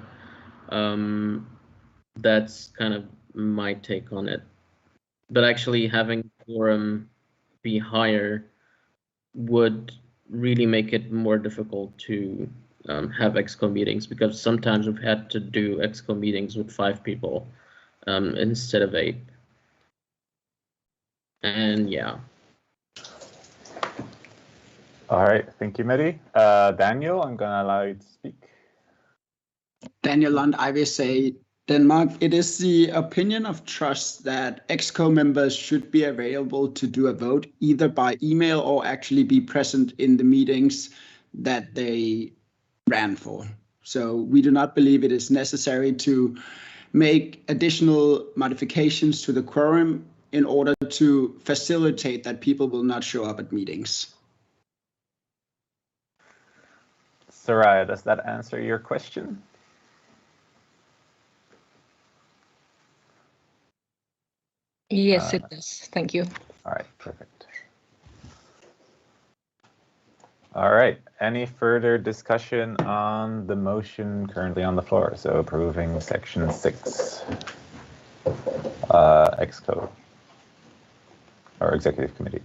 That's kind of my take on it. But actually having quorum be higher would really make it more difficult to have Exco meetings, because sometimes we've had to do Exco meetings with 5 people instead of 8. And yeah. All right, thank you, Mehdi. Daniel, I'm going to allow you to speak. Daniel Lund, IVSA Denmark. It is the opinion of trust that Exco members should be available to do a vote either by email or actually be present in the meetings that they ran for. So we do not believe it is necessary to make additional modifications to the quorum in order to facilitate that people will not show up at meetings. Soraya, does that answer your question? Yes, it does. Thank you. All right, perfect. All right, any further discussion on the motion currently on the floor? So approving section 6, Exco, or executive committee.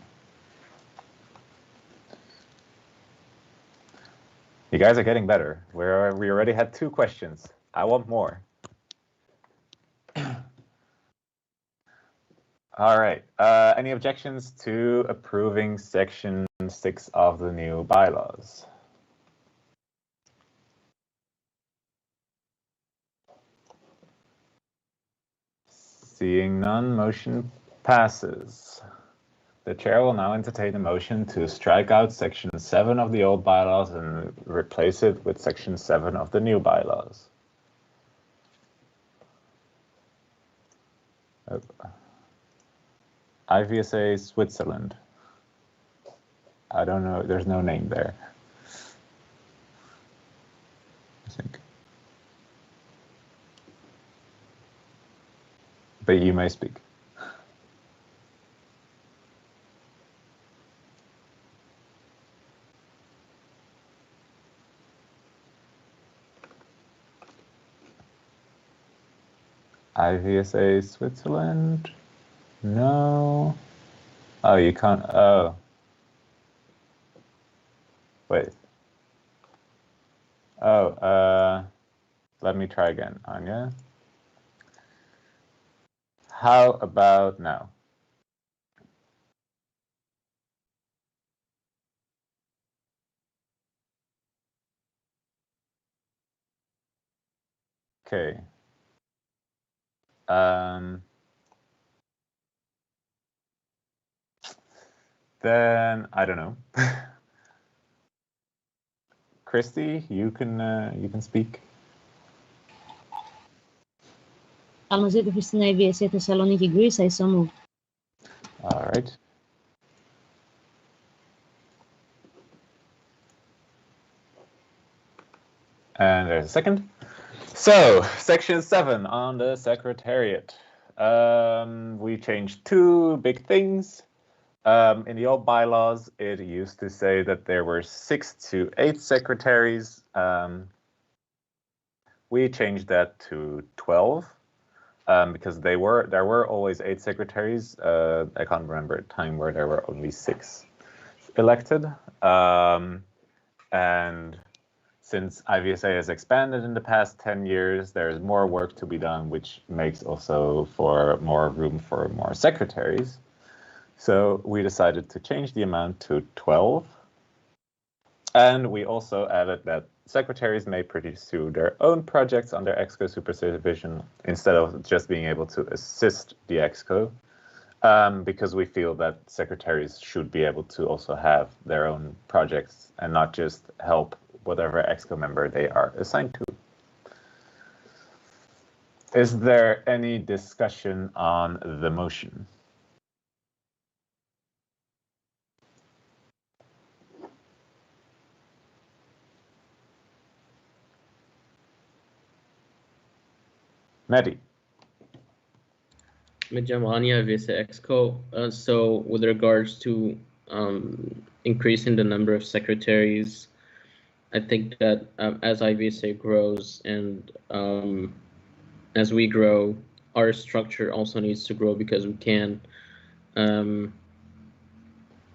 You guys are getting better. We already had 2 questions. I want more. All right. Any objections to approving section 6 of the new bylaws? Seeing none, motion passes. The chair will now entertain a motion to strike out section 7 of the old bylaws and replace it with section 7 of the new bylaws. IVSA Switzerland. I don't know, there's no name there, I think. but you may speak. IVSA Switzerland? No. Oh, you can't. Oh. Wait. Oh, let me try again, Anya. How about now? Okay. Then I don't know. Christy, you can speak. Almazeta Christina IVSA Thessaloniki, Greece, I so moved. All right. And there's a second. So, section 7 on the Secretariat. We changed 2 big things. In the old bylaws, it used to say that there were 6 to 8 secretaries. We changed that to 12 because there were always 8 secretaries. I can't remember a time where there were only 6 elected. And since IVSA has expanded in the past 10 years, there's more work to be done, which makes also for more room for more secretaries. So we decided to change the amount to 12. And we also added that secretaries may pursue their own projects under EXCO supervision instead of just being able to assist the EXCO, because we feel that secretaries should be able to also have their own projects and not just help whatever EXCO member they are assigned to. Is there any discussion on the motion? Mehdi. Mijamania IVSA EXCO. So with regards to increasing the number of secretaries, I think that as IVSA grows and as we grow, our structure also needs to grow because we can. I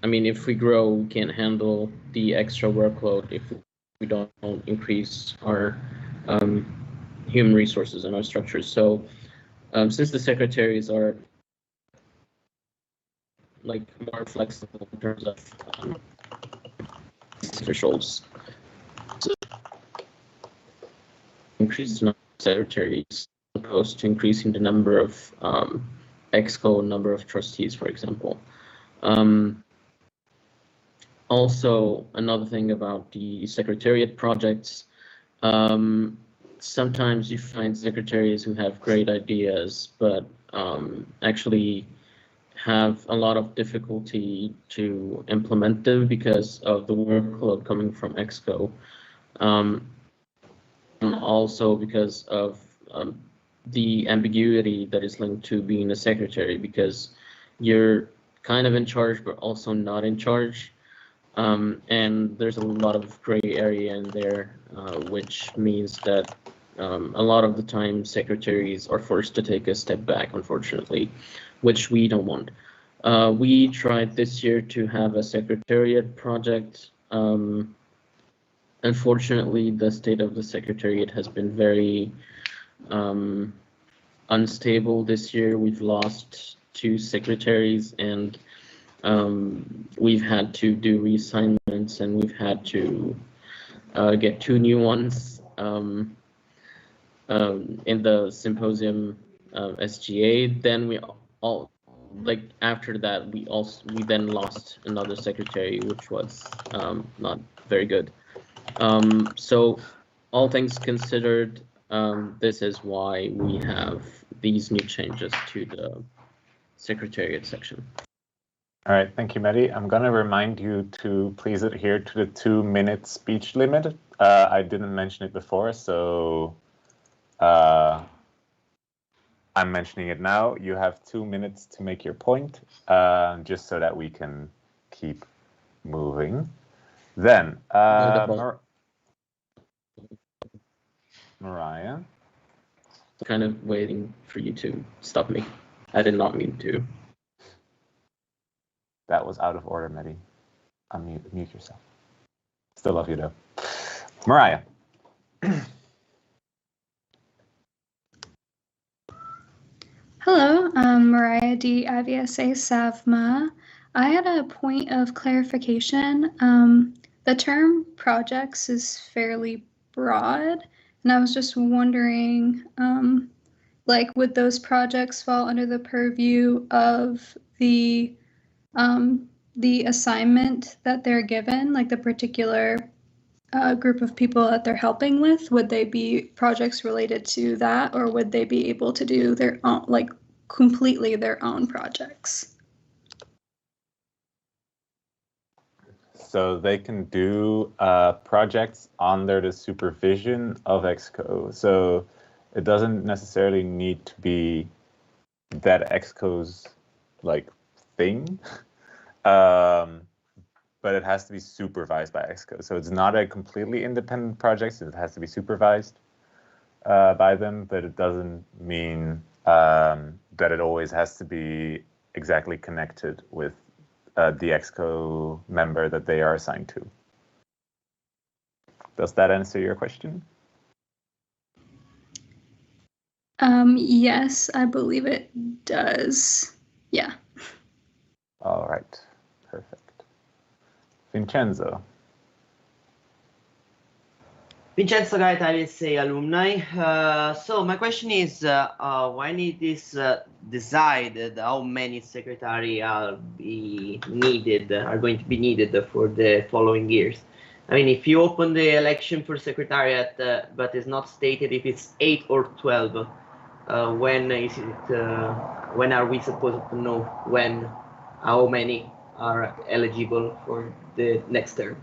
mean, if we grow, we can't handle the extra workload if we don't increase our human resources and our structures. So since the secretaries are like more flexible in terms of officials, so increase the number of secretaries opposed to increasing the number of EXCO, number of trustees, for example. Also, another thing about the secretariat projects, sometimes you find secretaries who have great ideas, but actually have a lot of difficulty to implement them because of the workload coming from EXCO. And also because of the ambiguity that is linked to being a secretary, because you're kind of in charge, but also not in charge. And there's a lot of gray area in there, which means that a lot of the time secretaries are forced to take a step back, unfortunately, which we don't want. We tried this year to have a secretariat project. Unfortunately, the state of the secretariat has been very unstable this year. We've lost 2 secretaries, and we've had to do reassignments, and we've had to get 2 new ones in the symposium SGA. Then we all, like after that, we then lost another secretary, which was not very good. So all things considered, this is why we have these new changes to the secretariat section. All right, thank you, Mehdi. I'm going to remind you to please adhere to the 2-minute speech limit. I didn't mention it before, so I'm mentioning it now. You have 2 minutes to make your point, just so that we can keep moving. Then, Mariah. Kind of waiting for you to stop me. I did not mean to. That was out of order, Mehdi. Mute yourself. Still love you, though. Mariah. Hello, I'm Mariah D. IVSA SAVMA. I had a point of clarification. The term projects is fairly broad, and I was just wondering, like, would those projects fall under the purview of the assignment that they're given, like the particular group of people that they're helping with? Would they be projects related to that, or would they be able to do their own, like completely their own projects? So they can do projects under the supervision of EXCO. So it doesn't necessarily need to be that EXCO's like thing, but it has to be supervised by EXCO. So it's not a completely independent project. So it has to be supervised by them, but it doesn't mean that it always has to be exactly connected with the EXCO member that they are assigned to. Does that answer your question? Yes, I believe it does. Yeah. All right, perfect. Vincenzo. Vincenzo Gaeta, IVSA alumni. So my question is, when it is decided how many secretaries are going to be needed for the following years? I mean, if you open the election for secretariat, but it's not stated if it's 8 or 12, when is it? When are we supposed to know how many are eligible for the next term?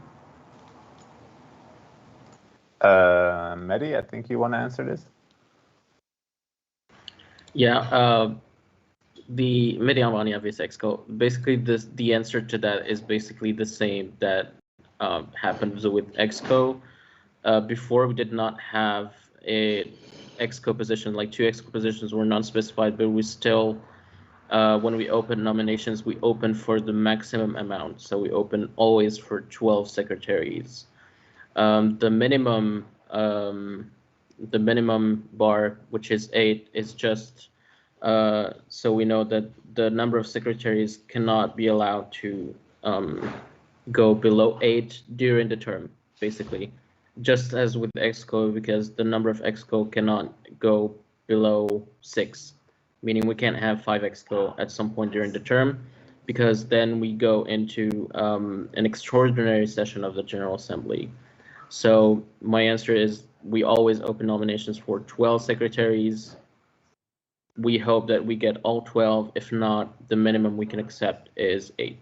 Mehdi, I think you want to answer this. Yeah, the Mehdi Amani IVSA EXCO. Basically, the answer to that is basically the same that happens with EXCO. Before, we did not have a EXCO position, like 2 EXCO positions were non-specified, but we still, when we open nominations, we open for the maximum amount. So we open always for 12 secretaries. The minimum bar, which is 8, is just so we know that the number of secretaries cannot be allowed to go below 8 during the term, basically. Just as with EXCO, because the number of EXCO cannot go below 6, meaning we can't have 5 EXCO at some point during the term, because then we go into an extraordinary session of the General Assembly. So my answer is we always open nominations for 12 secretaries. We hope that we get all 12. If not, the minimum we can accept is 8.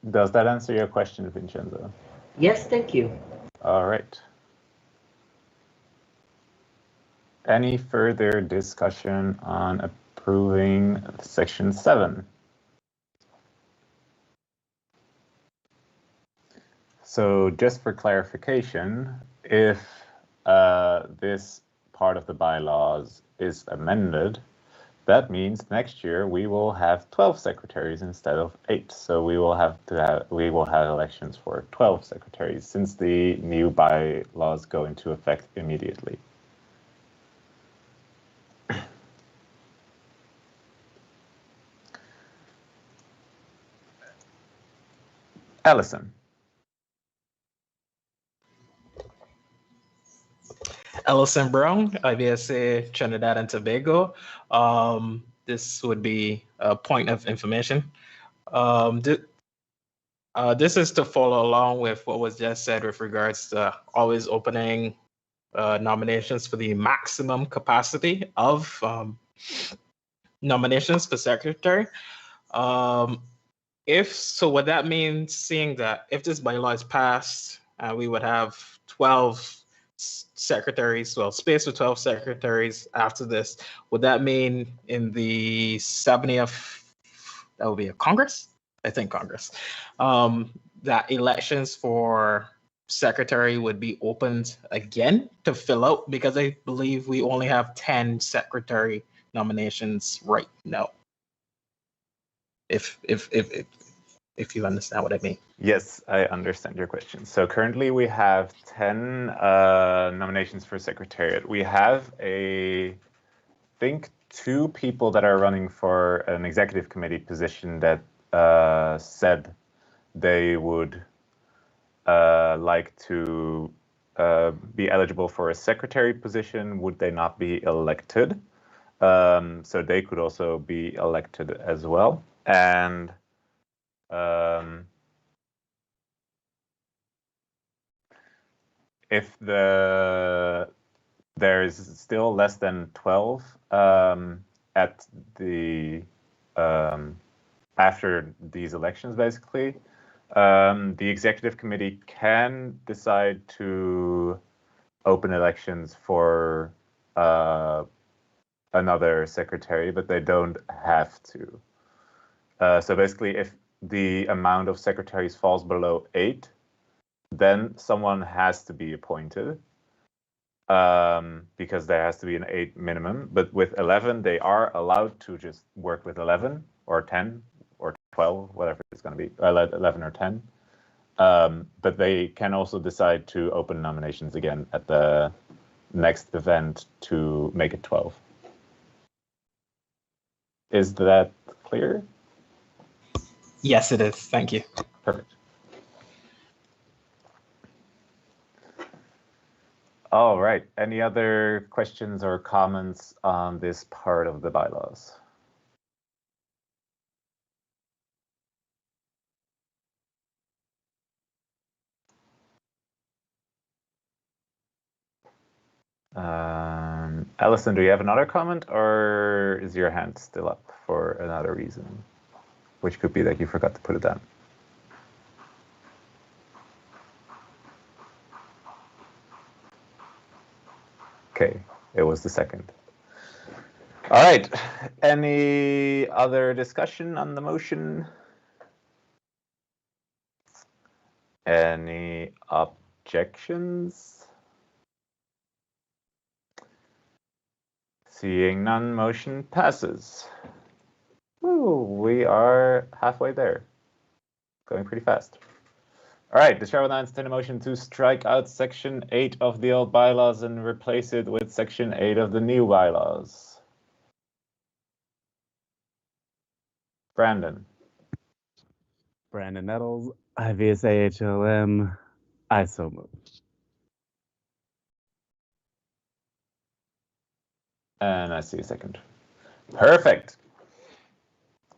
Does that answer your question, Vincenzo? Yes, thank you. All right. Any further discussion on approving Section 7? So just for clarification, if this part of the bylaws is amended, that means next year we will have 12 secretaries instead of 8. So we will have elections for 12 secretaries since the new bylaws go into effect immediately. Allison. Ellison Brown, IVSA Trinidad and Tobago. This would be a point of information. This is to follow along with what was just said with regards to always opening nominations for the maximum capacity of nominations for secretary. What that means, seeing that if this bylaw is passed, we would have 12 secretaries, well, space for 12 secretaries after this. Would that mean in the 70th, that would be a Congress? I think Congress, that elections for secretary would be opened again to fill out, because I believe we only have 10 secretary nominations right now. If you understand what I mean. Yes, I understand your question. So currently we have 10 nominations for secretariat. We have I think 2 people that are running for an executive committee position that said they would like to be eligible for a secretary position. Would they not be elected? So they could also be elected as well. And if there is still less than 12 at the after these elections, basically, the executive committee can decide to open elections for another secretary, but they don't have to. So basically, if the amount of secretaries falls below 8, then someone has to be appointed, because there has to be an 8 minimum. But with 11, they are allowed to just work with 11 or 10 or 12, whatever it's going to be, 11 or 10. But they can also decide to open nominations again at the next event to make it 12. Is that clear? Yes, it is. Thank you. Perfect. All right. Any other questions or comments on this part of the bylaws? Alison, do you have another comment, or is your hand still up for another reason? Which could be that you forgot to put it down. Okay, it was the second. All right, any other discussion on the motion? Any objections? Seeing none, motion passes. Ooh, we are halfway there. Going pretty fast. All right, the chair will now entertain a motion to strike out Section 8 of the old bylaws and replace it with Section 8 of the new bylaws. Brandon. Brandon Nettles, IVSA HLM, I so move. And I see a second. Perfect.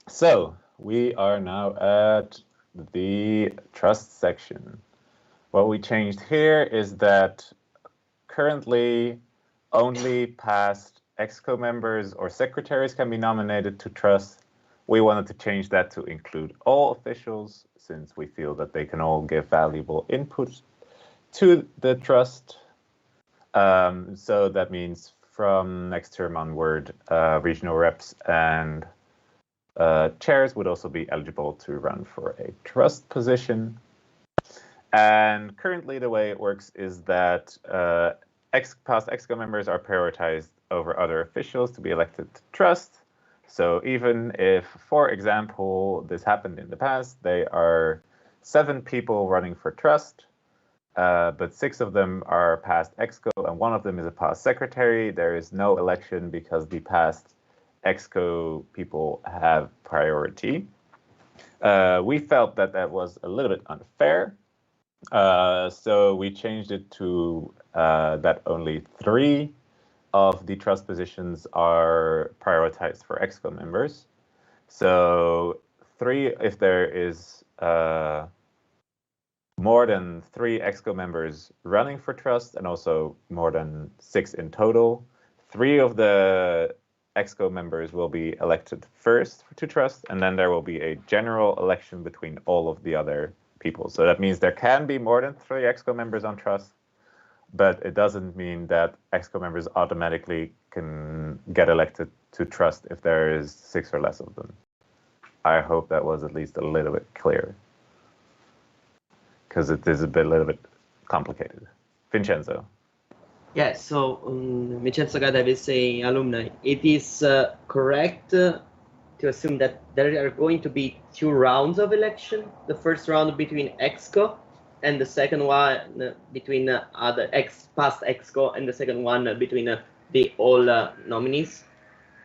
So we are now at the trust section. What we changed here is that currently only past EXCO members or secretaries can be nominated to trust. We wanted to change that to include all officials, since we feel that they can all give valuable input to the trust. So that means from next term onward, regional reps and chairs would also be eligible to run for a trust position. And currently the way it works is that past EXCO members are prioritized over other officials to be elected to trust. So even if, for example, this happened in the past, there are 7 people running for trust, but 6 of them are past EXCO and 1 of them is a past secretary, there is no election because the past EXCO people have priority. We felt that that was a little bit unfair. So we changed it to that only 3 of the trust positions are prioritized for EXCO members. So 3, if there is more than 3 EXCO members running for trust and also more than 6 in total, 3 of the EXCO members will be elected first to trust, and then there will be a general election between all of the other people. So that means there can be more than 3 EXCO members on trust, but it doesn't mean that EXCO members automatically can get elected to trust if there is 6 or less of them. I hope that was at least a little bit clear, because it is a little bit complicated. Vincenzo. Yeah, so Vincenzo Gata, IVSA alumni, it is correct to assume that there are going to be 2 rounds of election. The first round between EXCO and the second one between past EXCO, and the second one between the all nominees.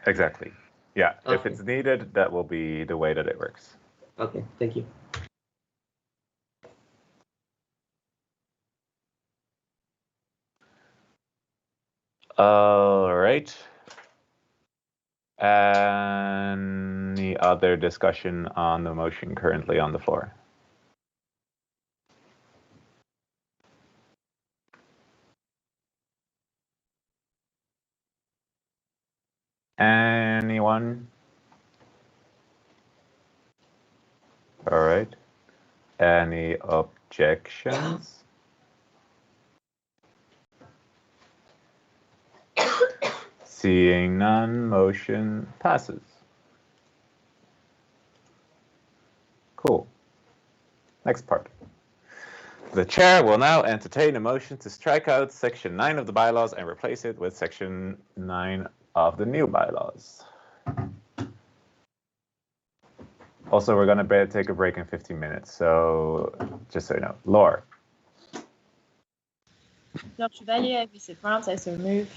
Exactly. Yeah, Okay. If it's needed, that will be the way that it works. Okay, thank you. All right. Any other discussion on the motion currently on the floor? Anyone? All right. Any objections? Seeing none, motion passes. Cool. Next part. The chair will now entertain a motion to strike out Section 9 of the bylaws and replace it with Section 9 of the new bylaws. Also, we're going to take a break in 15 minutes, so just so you know. Laure. George Chevalier, IVSA France, I so move.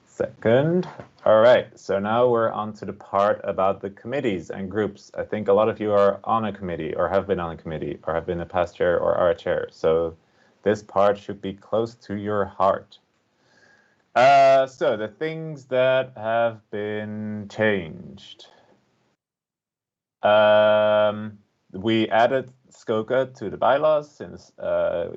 Second. All right, so now we're on to the part about the committees and groups. I think a lot of you are on a committee or have been on a committee or have been a past chair or are a chair. So this part should be close to your heart. So the things that have been changed. We added SGA to the bylaws since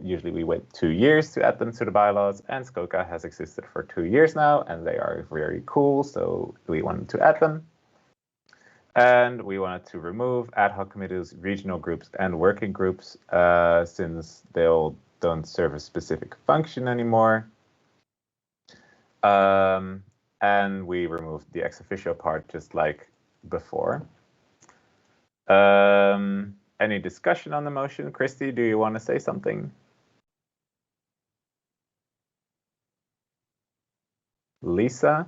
usually we wait 2 years to add them to the bylaws, and SGA has existed for 2 years now, and they are very cool, so we wanted to add them. And we wanted to remove ad hoc committees, regional groups, and working groups since they all don't serve a specific function anymore. And we removed the ex officio part just like before. Any discussion on the motion? Christy, do you want to say something? Lisa?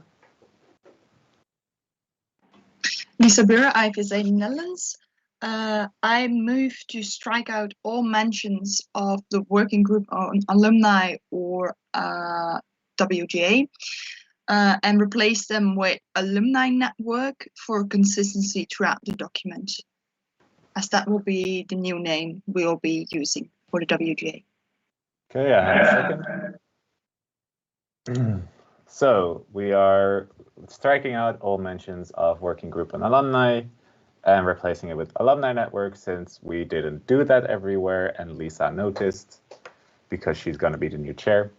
Lisa Buren, IVSA Netherlands. I move to strike out all mentions of the working group on alumni or WGA and replace them with alumni network for consistency throughout the document, as that will be the new name we'll be using for the WGA. Okay, I have a second. So we are striking out all mentions of working group and alumni and replacing it with alumni network, since we didn't do that everywhere and Lisa noticed because she's going to be the new chair.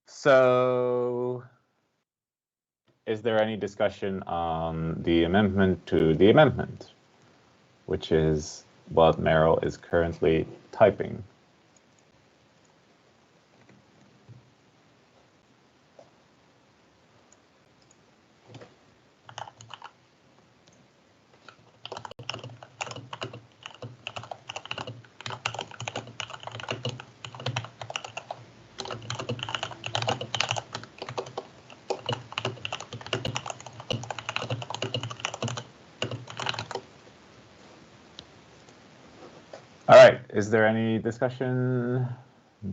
So is there any discussion on the amendment to the amendment, which is what Meryl is currently typing? All right, is there any discussion?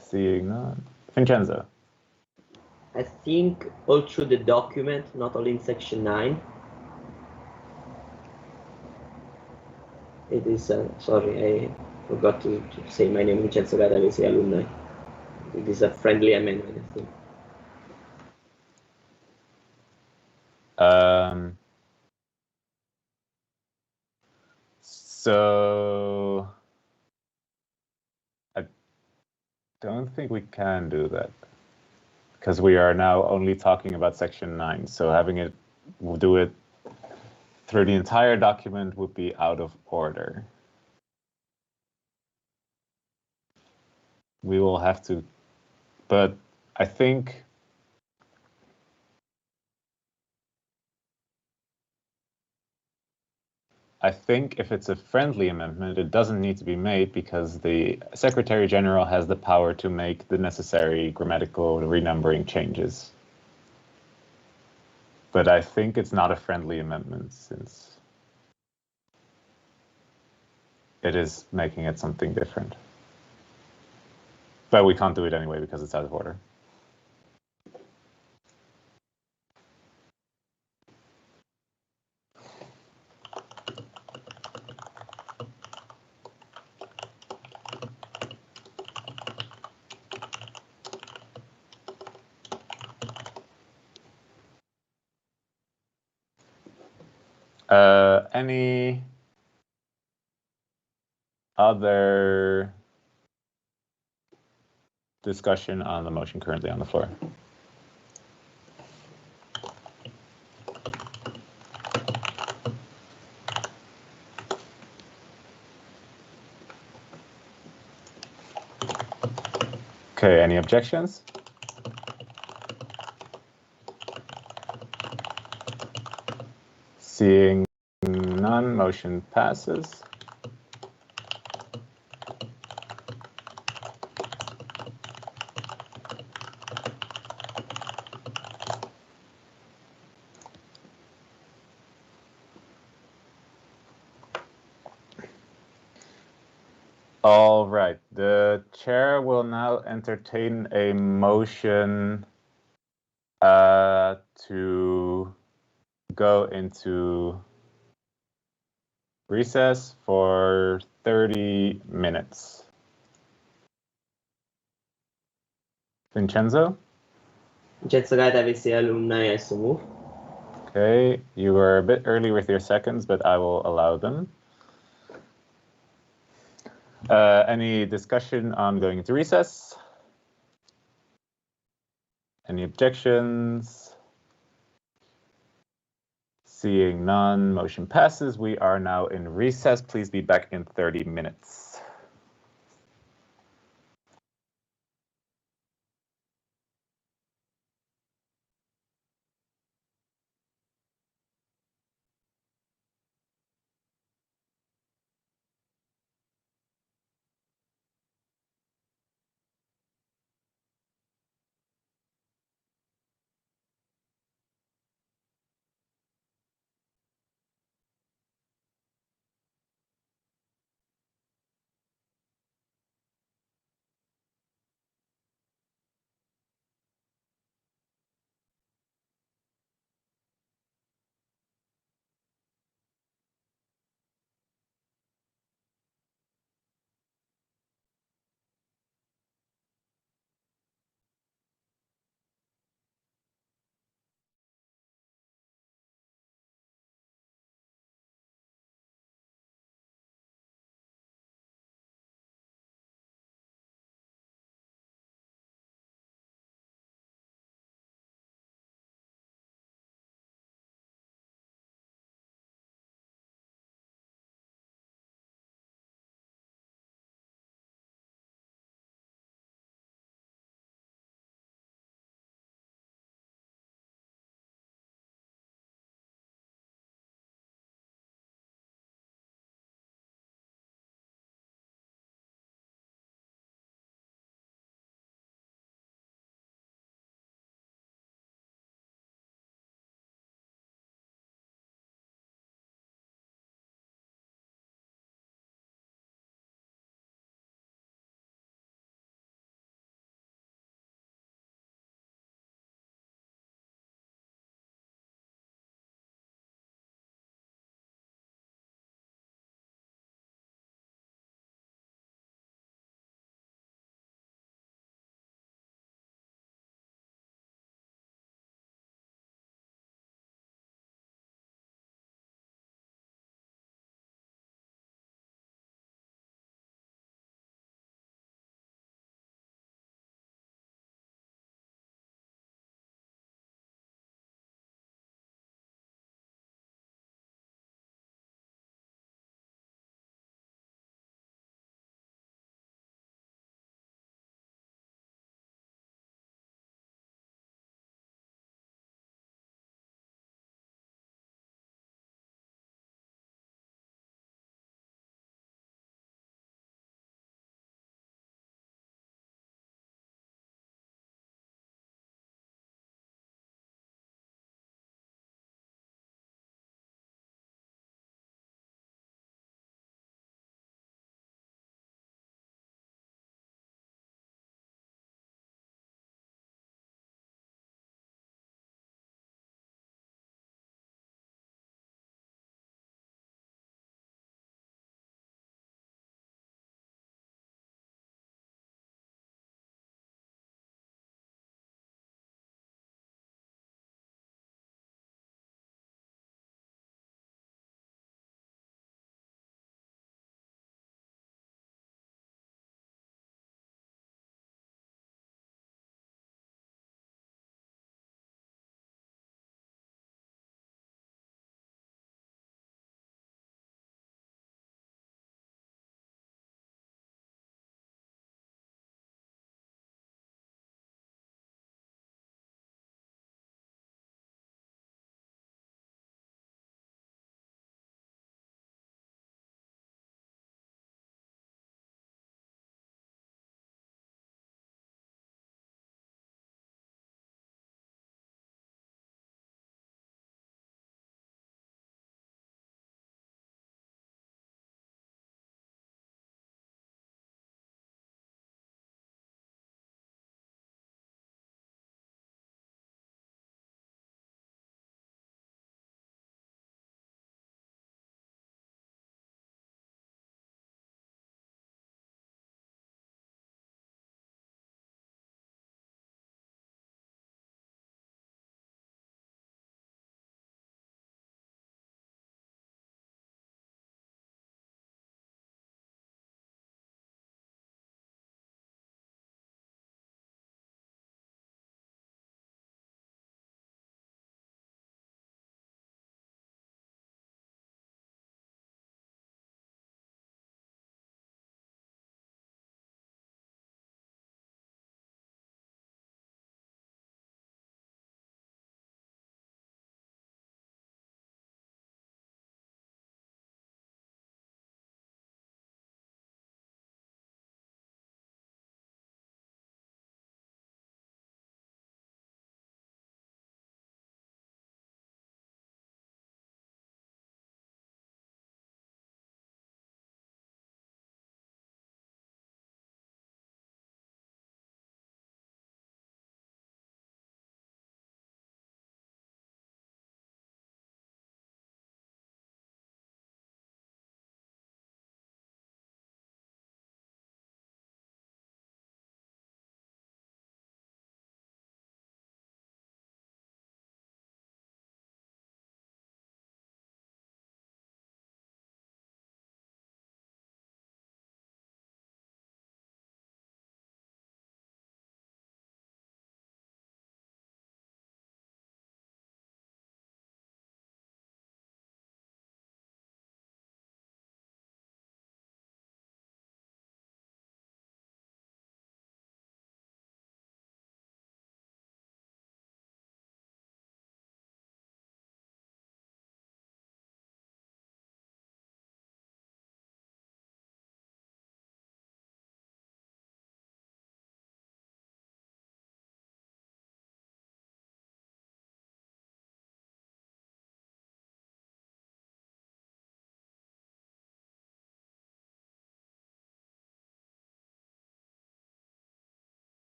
Seeing none. Vincenzo. I think all through the document, not only in section 9. It is, sorry, I forgot to say my name, Vincenzo Gata, IVSA alumni. It is a friendly amendment, I think. So I don't think we can do that because we are now only talking about section 9. So having it, we'll do it through the entire document would be out of order. We will have to, but I think if it's a friendly amendment, it doesn't need to be made because the Secretary General has the power to make the necessary grammatical renumbering changes. But I think it's not a friendly amendment since it is making it something different. But we can't do it anyway because it's out of order. Any other discussion on the motion currently on the floor? Okay, any objections? Seeing none, motion passes. All right, the chair will now entertain a motion to go into recess for 30 minutes. Vincenzo? Vincenzo Gaeta, IVSA alumni, I so move. Okay, you were a bit early with your seconds, but I will allow them. Any discussion on going into recess? Any objections? Seeing none, motion passes. We are now in recess. Please be back in 30 minutes.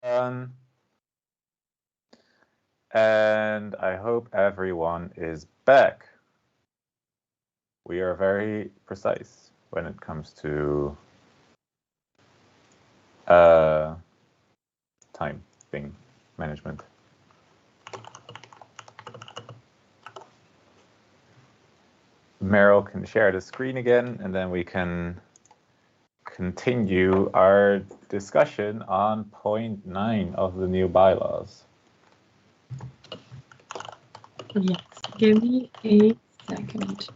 And I hope everyone is back. We are very precise when it comes to time thing management. Meryl can share the screen again, and then we can continue our discussion on point 9 of the new bylaws. Yes, give me a second.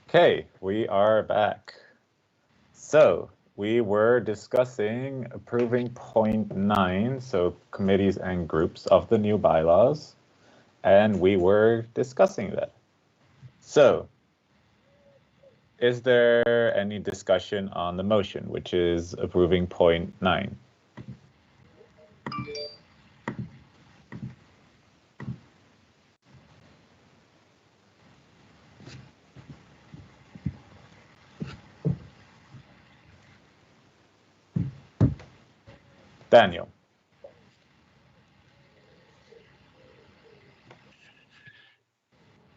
Okay, we are back. So we were discussing approving point 9, so committees and groups of the new bylaws, and we were discussing that. So is there any discussion on the motion, which is approving point 9? Daniel.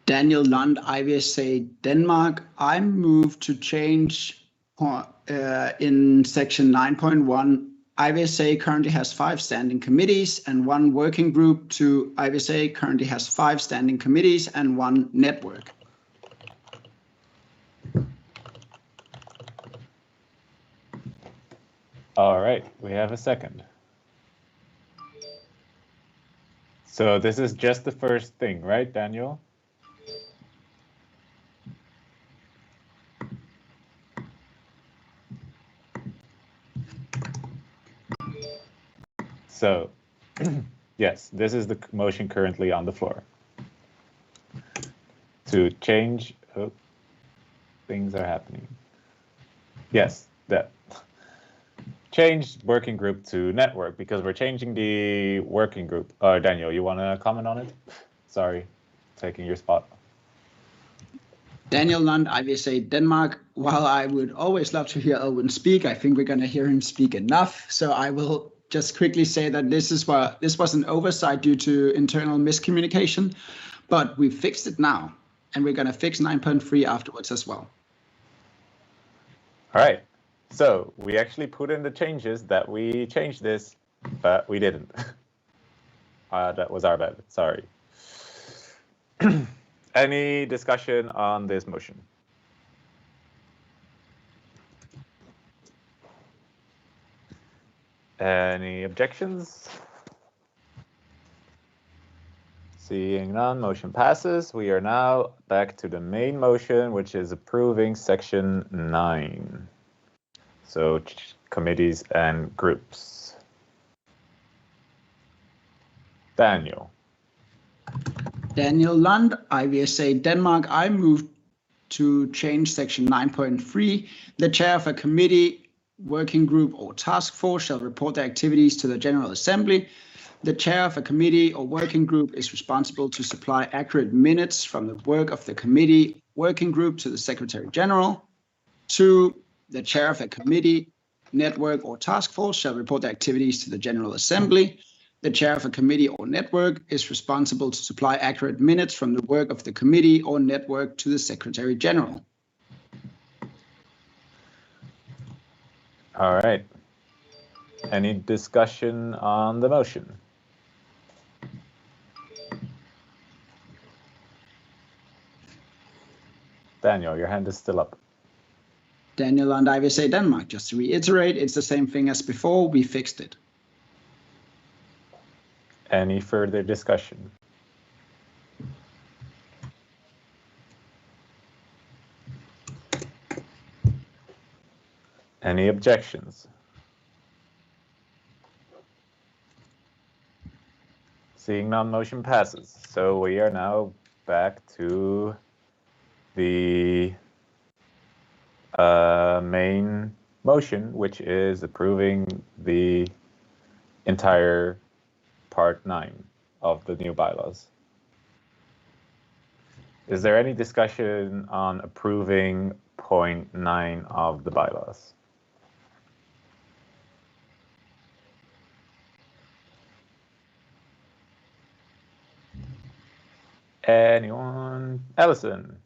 Daniel Lund, IVSA Denmark. I move to change in section 9.1. IVSA currently has 5 standing committees and 1 working group to IVSA currently has 5 standing committees and 1 network. All right, we have a second. So this is just the first thing, right, Daniel? So, yes, this is the motion currently on the floor. To change, oh, things are happening. Yes, that. Change working group to network because we're changing the working group. Daniel, you want to comment on it? Sorry, taking your spot. Daniel Lund, IVSA Denmark. While I would always love to hear Elwin speak, I think we're going to hear him speak enough. So I will just quickly say that this was an oversight due to internal miscommunication, but we fixed it now, and we're going to fix 9.3 afterwards as well. All right. So we actually put in the changes that we changed this, but we didn't. That was our bad. Sorry. Any discussion on this motion? Any objections? Seeing none, motion passes. We are now back to the main motion, which is approving section 9. So committees and groups. Daniel. Daniel Lund, IVSA Denmark. I move to change section 9.3. The chair of a committee, working group, or task force shall report their activities to the General Assembly. The chair of a committee or working group is responsible to supply accurate minutes from the work of the committee, working group to the Secretary General. 2. The chair of a committee, network, or task force shall report their activities to the General Assembly. The chair of a committee or network is responsible to supply accurate minutes from the work of the committee or network to the Secretary General. All right. Any discussion on the motion? Daniel, your hand is still up. Daniel and IVSA Denmark, just to reiterate, it's the same thing as before. We fixed it. Any further discussion? Any objections? Seeing none, motion passes. So we are now back to the main motion, which is approving the entire Part 9 of the new bylaws. Is there any discussion on approving point 9 of the bylaws? Anyone? Ellison?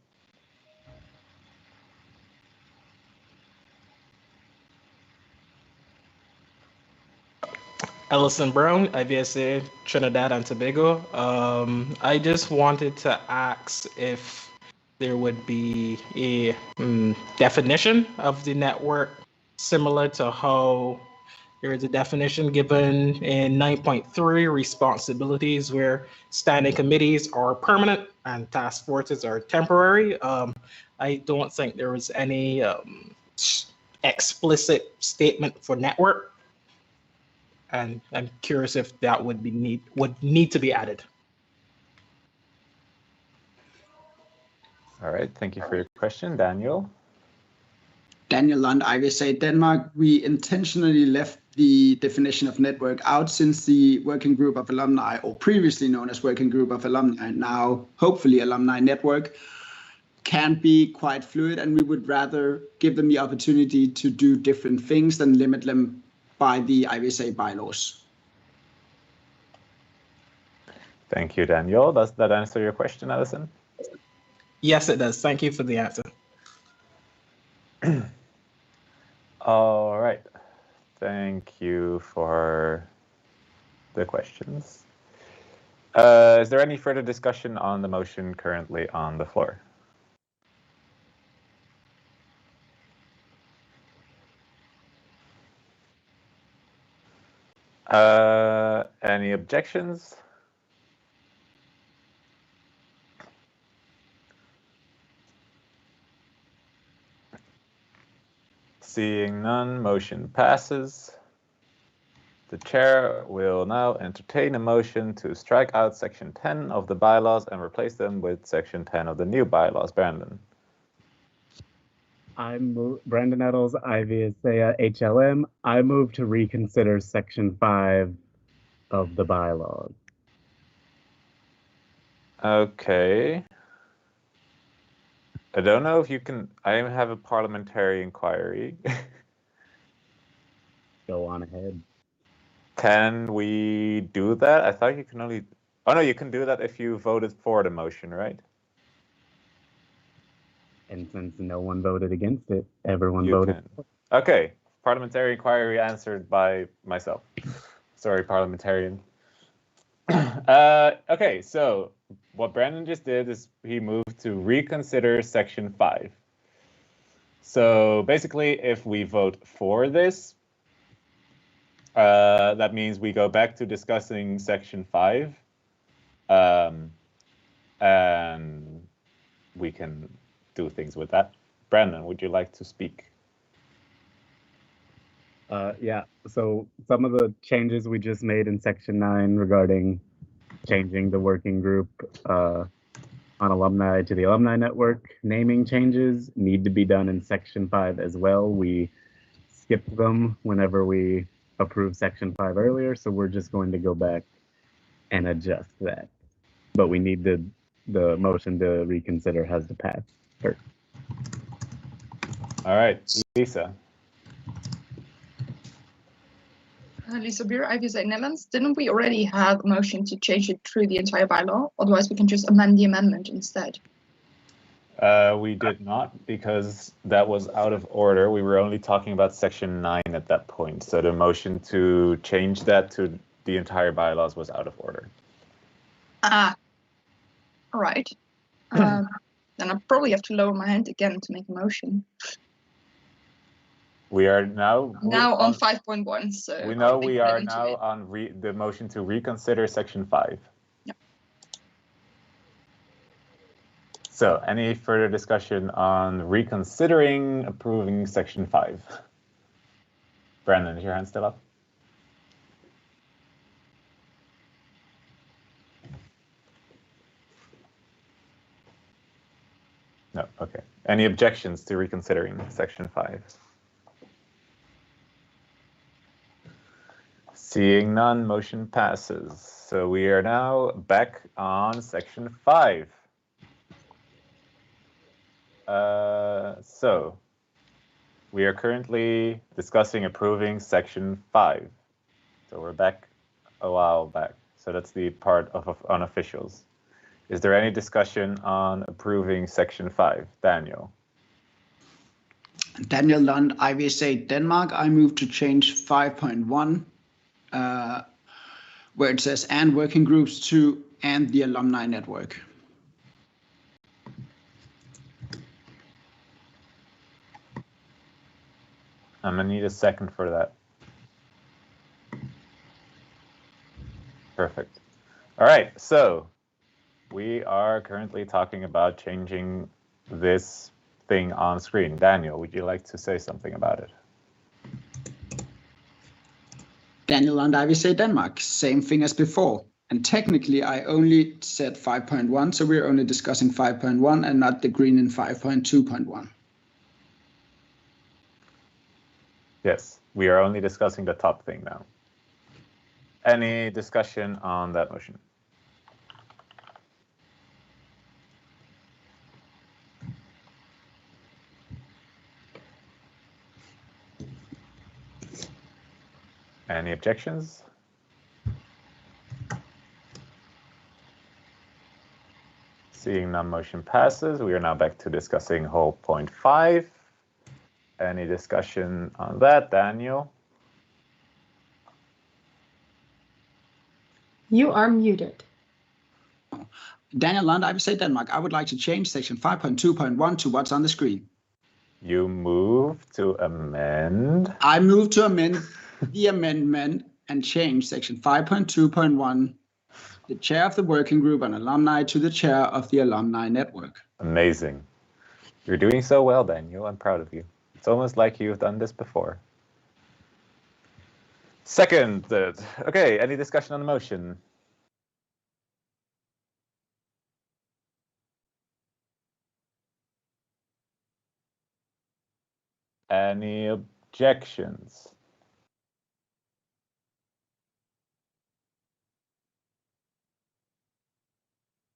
Ellison Brown, IVSA Trinidad and Tobago. I just wanted to ask if there would be a definition of the network similar to how there is a definition given in 9.3 responsibilities where standing committees are permanent and task forces are temporary. I don't think there was any explicit statement for network. And I'm curious if that would need to be added. All right, thank you for your question, Daniel. Daniel Lund, IVSA Denmark. We intentionally left the definition of network out since the working group of alumni, or previously known as working group of alumni, now hopefully alumni network, can be quite fluid, and we would rather give them the opportunity to do different things than limit them by the IVSA bylaws. Thank you, Daniel. Does that answer your question, Alison? Yes, it does. Thank you for the answer. All right. Thank you for the questions. Is there any further discussion on the motion currently on the floor? Any objections? Seeing none, motion passes. The chair will now entertain a motion to strike out section 10 of the bylaws and replace them with section 10 of the new bylaws. Brandon. Brandon Nettles, IVSA HLM. I move to reconsider section 5 of the bylaws. Okay. I don't know if you can. I have a parliamentary inquiry. Go on ahead. Can we do that? I thought you can only. Oh no, you can do that if you voted for the motion, right? And since no one voted against it, everyone voted. Okay. Parliamentary inquiry answered by myself. Sorry, parliamentarian. Okay, so what Brandon just did is he moved to reconsider section 5. So basically, if we vote for this, that means we go back to discussing section 5, and we can do things with that. Brandon, would you like to speak? Yeah, so some of the changes we just made in section 9 regarding changing the working group on alumni to the alumni network, naming changes need to be done in section 5 as well. We skipped them whenever we approved section 5 earlier, so we're just going to go back and adjust that. But we need the motion to reconsider has to pass first. All right, Lisa. Lisa Buur, IVSA Netherlands. Didn't we already have a motion to change it through the entire bylaw? Otherwise, we can just amend the amendment instead. We did not, because that was out of order. We were only talking about section 9 at that point. So the motion to change that to the entire bylaws was out of order. Ah, all right. Then I probably have to lower my hand again to make a motion. We are now On 5.1, so we know we are now on the motion to reconsider section 5. Yeah. So, any further discussion on reconsidering approving section 5? Brandon, is your hand still up? No, okay. Any objections to reconsidering section 5? Seeing none, motion passes. So we are now back on section 5. So we are currently discussing approving section 5. So we're back a while back. So that's the part of unofficials. Is there any discussion on approving section 5? Daniel. Daniel Lund, IVSA Denmark. I move to change 5.1, where it says and working groups to and the alumni network. I'm gonna need a second for that. Perfect. All right, so we are currently talking about changing this thing on screen. Daniel, would you like to say something about it? Daniel and IVSA Denmark, same thing as before. And technically, I only said 5.1, so we're only discussing 5.1 and not the green in 5.2.1. Yes, we are only discussing the top thing now. Any discussion on that motion? Any objections? Seeing none, motion passes. We are now back to discussing whole point 5. Any discussion on that, Daniel? You are muted. Daniel Lund, IVSA Denmark. I would like to change section 5.2.1 to what's on the screen. You move to amend. I move to amend the amendment and change section 5.2.1, the chair of the working group and alumni, to the chair of the alumni network. Amazing. You're doing so well, Daniel. I'm proud of you. It's almost like you've done this before. Second. Okay, any discussion on the motion? Any objections?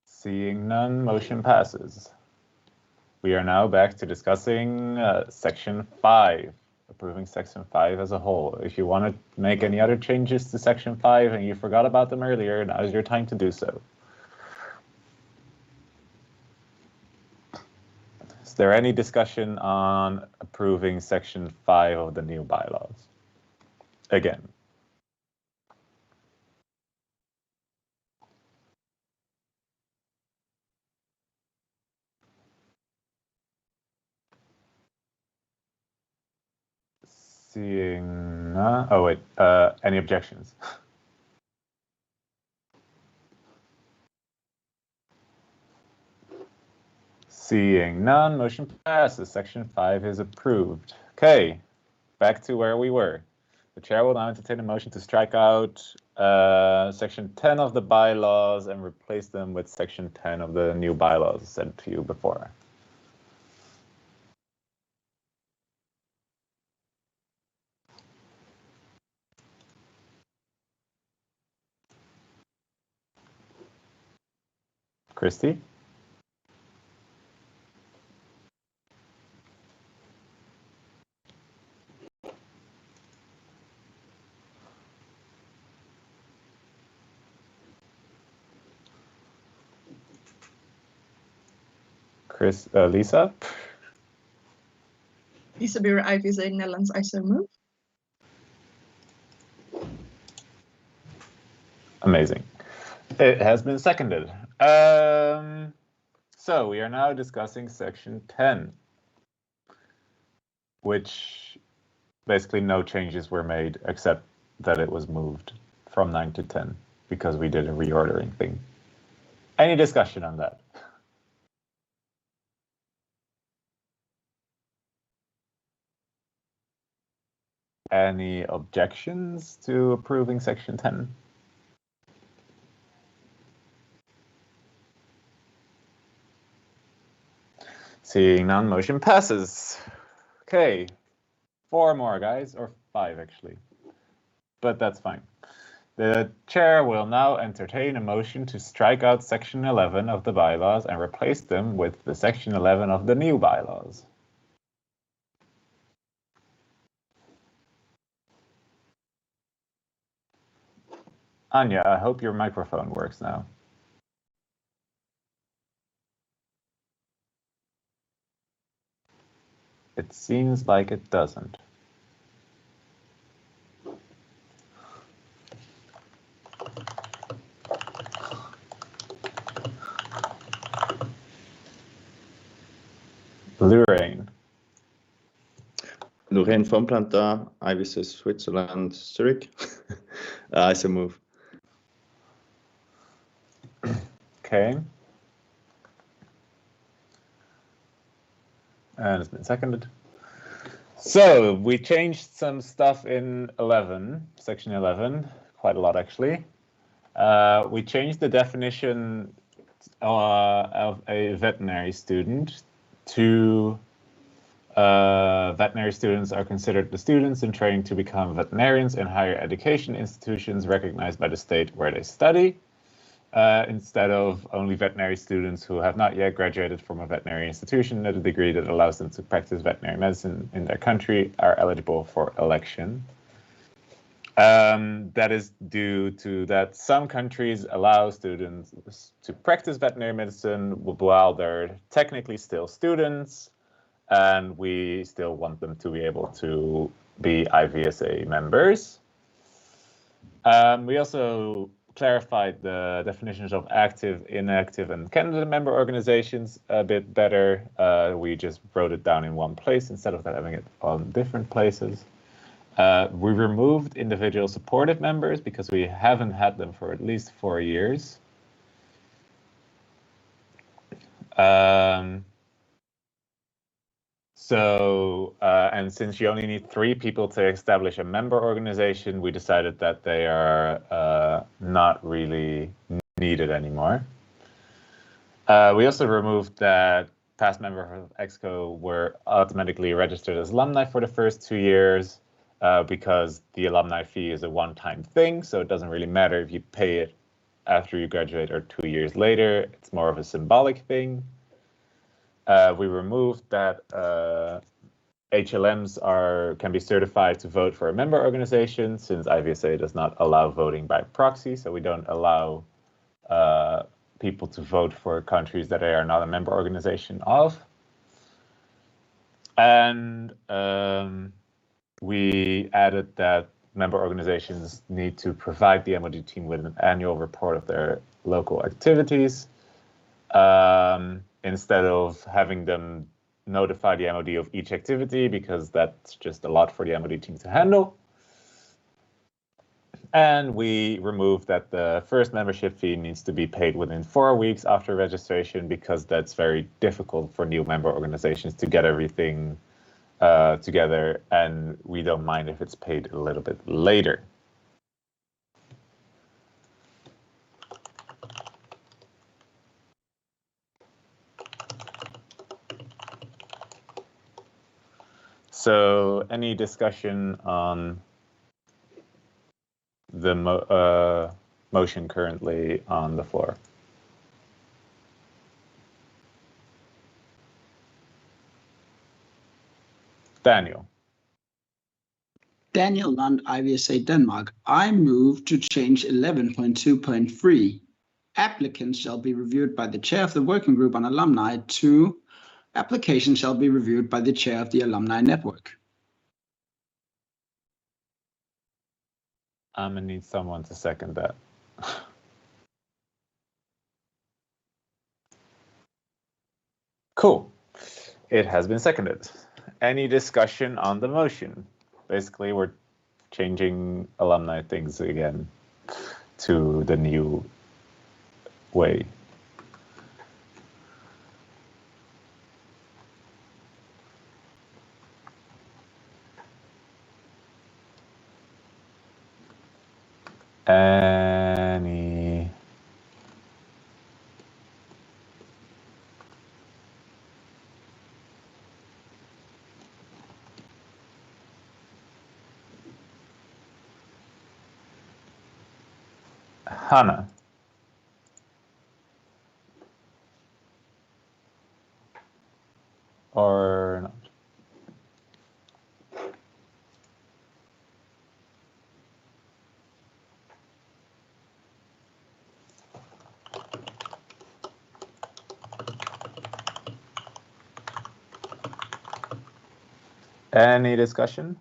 Seeing none, motion passes. We are now back to discussing section 5, approving section 5 as a whole. If you want to make any other changes to section 5 and you forgot about them earlier, now is your time to do so. Is there any discussion on approving section 5 of the new bylaws? Again. Seeing none. Oh, wait. Any objections? Seeing none, motion passes. Section 5 is approved. Okay, back to where we were. The chair will now entertain a motion to strike out section 10 of the bylaws and replace them with section 10 of the new bylaws sent to you before. Christy? Lisa? Lisa Buren, IVSA Netherlands, I so move. Amazing. It has been seconded. So we are now discussing section 10, which basically no changes were made except that it was moved from 9 to 10 because we did a reordering thing. Any discussion on that? Any objections to approving section 10? Seeing none, motion passes. Okay, 4 more, guys, or 5 actually, but that's fine. The chair will now entertain a motion to strike out section 11 of the bylaws and replace them with the section 11 of the new bylaws. Anya, I hope your microphone works now. It seems like it doesn't. Lorraine. Lorraine von Planta, IVSA Switzerland, Zurich. I so move. Okay. And it's been seconded. So we changed some stuff in 11, section 11, quite a lot actually. We changed the definition of a veterinary student to veterinary students are considered the students in training to become veterinarians in higher education institutions recognized by the state where they study, instead of only veterinary students who have not yet graduated from a veterinary institution at a degree that allows them to practice veterinary medicine in their country are eligible for election. That is due to that some countries allow students to practice veterinary medicine while they're technically still students, and we still want them to be able to be IVSA members. We also clarified the definitions of active, inactive, and candidate member organizations a bit better. We just wrote it down in one place instead of having it on different places. We removed individual supportive members because we haven't had them for at least 4 years. And since you only need 3 people to establish a member organization, we decided that they are not really needed anymore. We also removed that past members of EXCO were automatically registered as alumni for the first 2 years because the alumni fee is a one-time thing, so it doesn't really matter if you pay it after you graduate or 2 years later. It's more of a symbolic thing. We removed that HLMs can be certified to vote for a member organization, since IVSA does not allow voting by proxy, so we don't allow people to vote for countries that they are not a member organization of. And we added that member organizations need to provide the MOD team with an annual report of their local activities, instead of having them notify the MOD of each activity, because that's just a lot for the MOD team to handle. And we removed that the first membership fee needs to be paid within 4 weeks after registration, because that's very difficult for new member organizations to get everything together, and we don't mind if it's paid a little bit later. So any discussion on the motion currently on the floor? Daniel. Daniel Lund, IVSA Denmark. I move to change 11.2.3. Applicants shall be reviewed by the chair of the working group on alumni to application shall be reviewed by the chair of the alumni network. I'm gonna need someone to second that. Cool. It has been seconded. Any discussion on the motion? Basically, we're changing alumni things again to the new way. Any Hannah? Or not? Any discussion?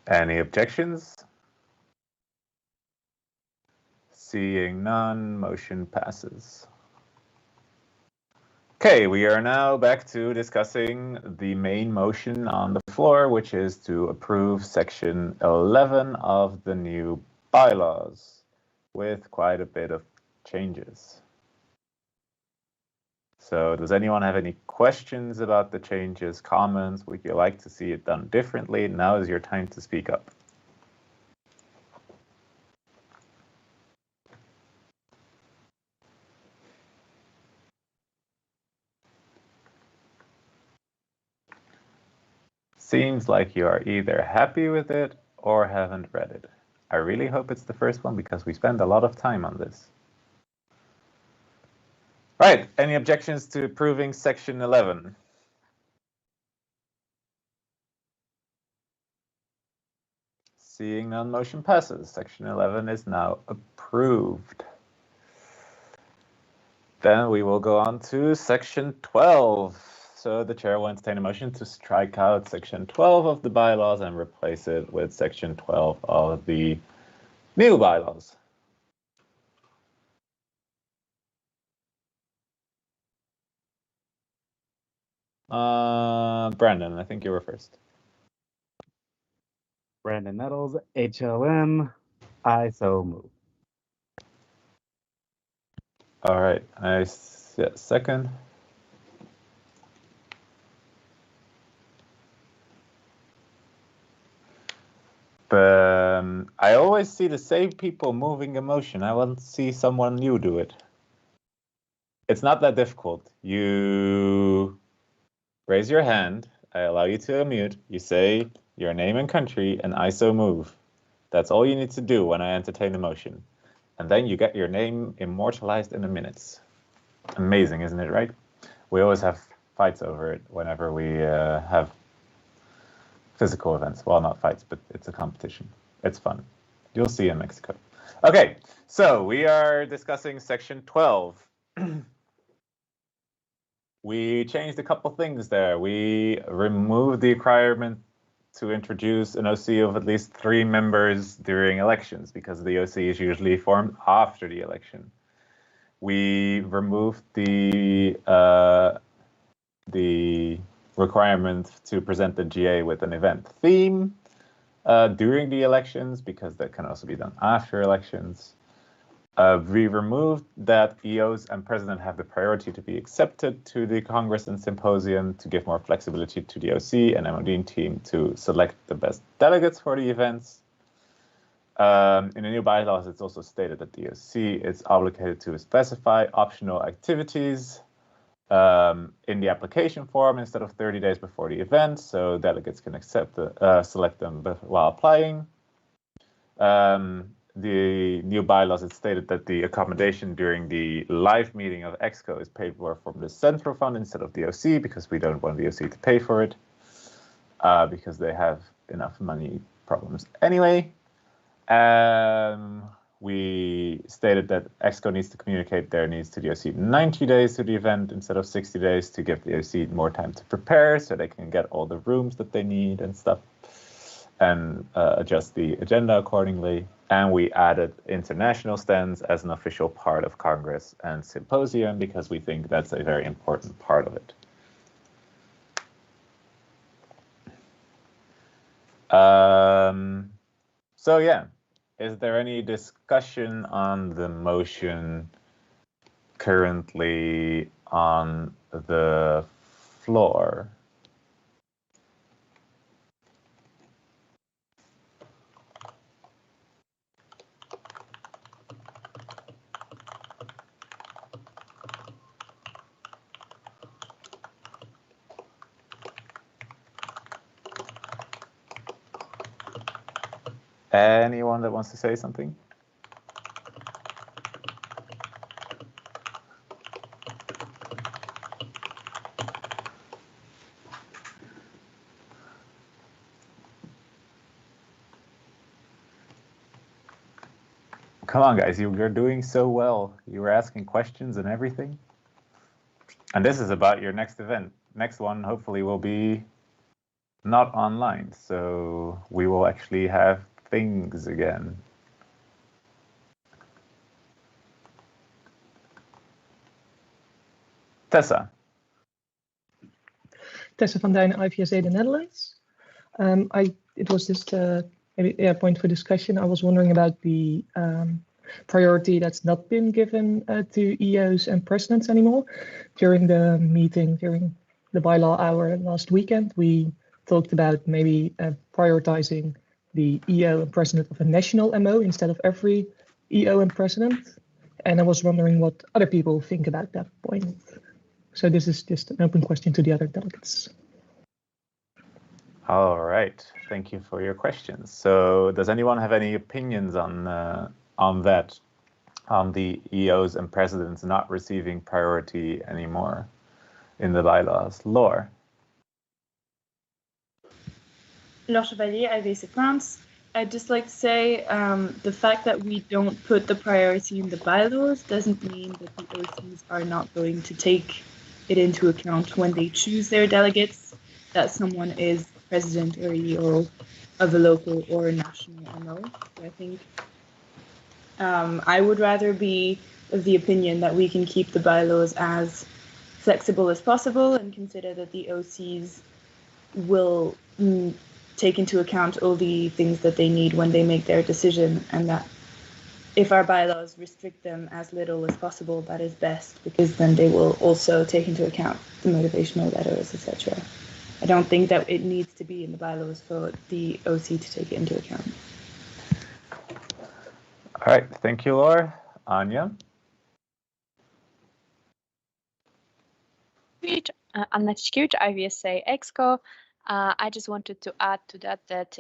Any objections? Seeing none, motion passes. Okay, we are now back to discussing the main motion on the floor, which is to approve section 11 of the new bylaws with quite a bit of changes. So does anyone have any questions about the changes, comments? Would you like to see it done differently? Now is your time to speak up. Seems like you are either happy with it or haven't read it. I really hope it's the first one because we spend a lot of time on this. Right, any objections to approving section 11? Seeing none, motion passes. Section 11 is now approved. Then we will go on to section 12. So the chair will entertain a motion to strike out section 12 of the bylaws and replace it with section 12 of the new bylaws. Brandon, I think you were first. Brandon Nettles, HLM, I so move. All right, second. But I always see the same people moving a motion. I want to see someone new do it. It's not that difficult. You raise your hand. I allow you to unmute. You say your name and country, and I so move. That's all you need to do when I entertain a motion. And then you get your name immortalized in the minutes. Amazing, isn't it, right? We always have fights over it whenever we have physical events. Well, not fights, but it's a competition. It's fun. You'll see in Mexico. Okay, so we are discussing section 12. We changed a couple things there. We removed the requirement to introduce an OC of at least 3 members during elections because the OC is usually formed after the election. We removed the requirement to present the GA with an event theme during the elections because that can also be done after elections. We removed that EOs and president have the priority to be accepted to the Congress and Symposium to give more flexibility to the OC and MOD team to select the best delegates for the events. In the new bylaws, it's also stated that the OC is obligated to specify optional activities in the application form instead of 30 days before the event, so delegates can select them while applying. The new bylaws, it stated that the accommodation during the live meeting of EXCO is paid for from the central fund instead of the OC because we don't want the OC to pay for it. because they have enough money problems. Anyway, we stated that EXCO needs to communicate their needs to the OC 90 days to the event instead of 60 days to give the OC more time to prepare so they can get all the rooms that they need and stuff, and adjust the agenda accordingly. And we added international stands as an official part of Congress and Symposium because we think that's a very important part of it. So yeah, is there any discussion on the motion currently on the floor? Anyone that wants to say something? Come on, guys, you're doing so well. You were asking questions and everything. And this is about your next event. Next one, hopefully, will be not online, so we will actually have things again. Tessa. Tessa van Dijnen, IVSA the Netherlands. It was just maybe a point for discussion. I was wondering about the priority that's not been given to EOs and presidents anymore. During the meeting, during the bylaw hour last weekend, we talked about maybe prioritizing the EO and president of a national MO instead of every EO and president. And I was wondering what other people think about that point. So this is just an open question to the other delegates. All right, thank you for your questions. So does anyone have any opinions on that, on the EOs and presidents not receiving priority anymore in the bylaws? Laure. Laure Chevalier, IVSA France. I'd just like to say the fact that we don't put the priority in the bylaws doesn't mean that the OCs are not going to take it into account when they choose their delegates, that someone is president or EO of a local or a national MO. So I think I would rather be of the opinion that we can keep the bylaws as flexible as possible and consider that the OCs will take into account all the things that they need when they make their decision, and that if our bylaws restrict them as little as possible, that is best, because then they will also take into account the motivational letters, etc. I don't think that it needs to be in the bylaws for the OC to take it into account. All right, thank you, Laure. Anja? Anna Tschkiewicz, IVSA EXCO. I just wanted to add to that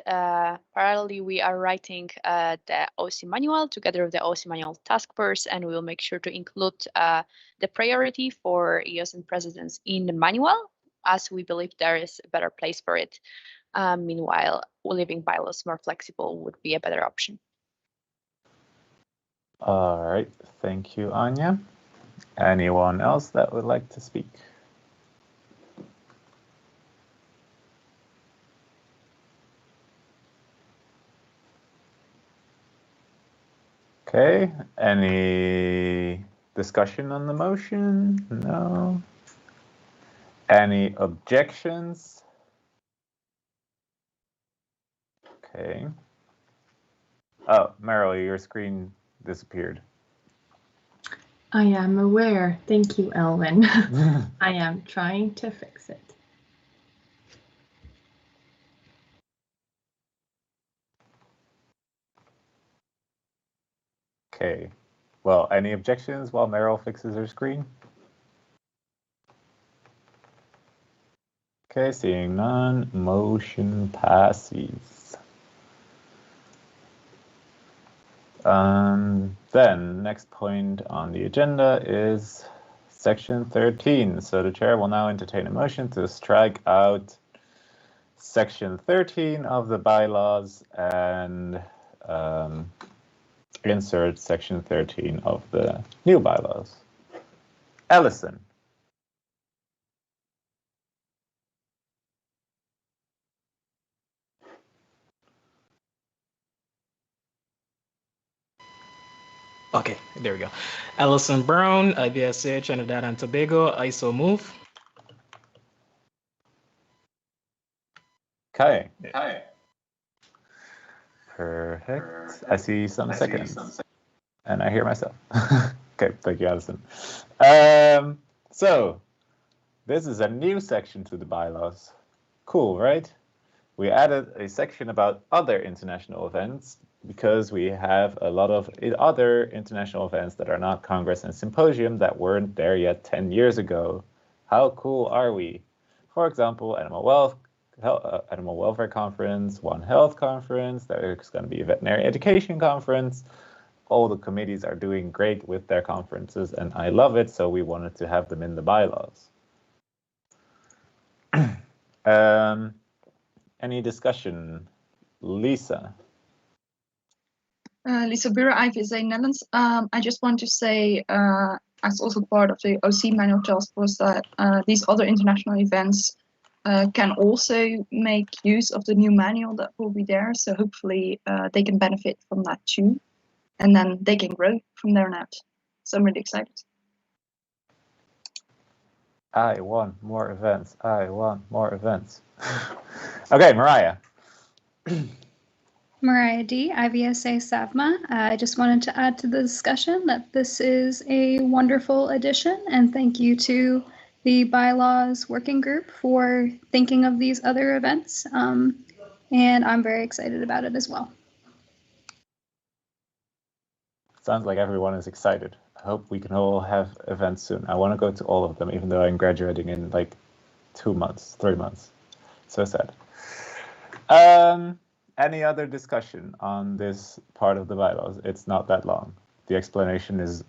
parallelly we are writing the OC manual together with the OC manual task force, and we will make sure to include the priority for EOs and presidents in the manual, as we believe there is a better place for it. Meanwhile, leaving bylaws more flexible would be a better option. All right, thank you, Anja. Anyone else that would like to speak? Okay, any discussion on the motion? No. Any objections? Okay. Oh, Meryl, your screen disappeared. I am aware. Thank you, Elvin. I am trying to fix it. Okay. Well, any objections while Meryl fixes her screen? Okay, seeing none, motion passes. Then next point on the agenda is section 13. So the chair will now entertain a motion to strike out Section 13 of the bylaws and insert Section 13 of the new bylaws. Ellison. Okay, there we go. Ellison Brown, IVSA Trinidad and Tobago, I so move. Okay. Perfect. I see some seconds. And I hear myself. Okay, thank you, Alison. So, this is a new section to the bylaws. Cool, right? We added a section about other international events because we have a lot of other international events that are not Congress and Symposium that weren't there yet 10 years ago. How cool are we? For example, Animal Welfare Conference, One Health Conference, there's going to be a Veterinary Education Conference. All the committees are doing great with their conferences, and I love it, so we wanted to have them in the bylaws. Any discussion? Lisa. Lisa Buren, IVSA Netherlands. I just want to say, as also part of the OC manual task force, that these other international events can also make use of the new manual that will be there. So hopefully they can benefit from that too. And then they can grow from there on out. So I'm really excited. I want more events. I want more events. Okay, Mariah. Mariah D, IVSA SAVMA. I just wanted to add to the discussion that this is a wonderful addition, and thank you to the Bylaws Working Group for thinking of these other events. And I'm very excited about it as well. Sounds like everyone is excited. I hope we can all have events soon. I want to go to all of them, even though I'm graduating in like 2 months, 3 months. So sad. Any other discussion on this part of the bylaws? It's not that long. The explanation is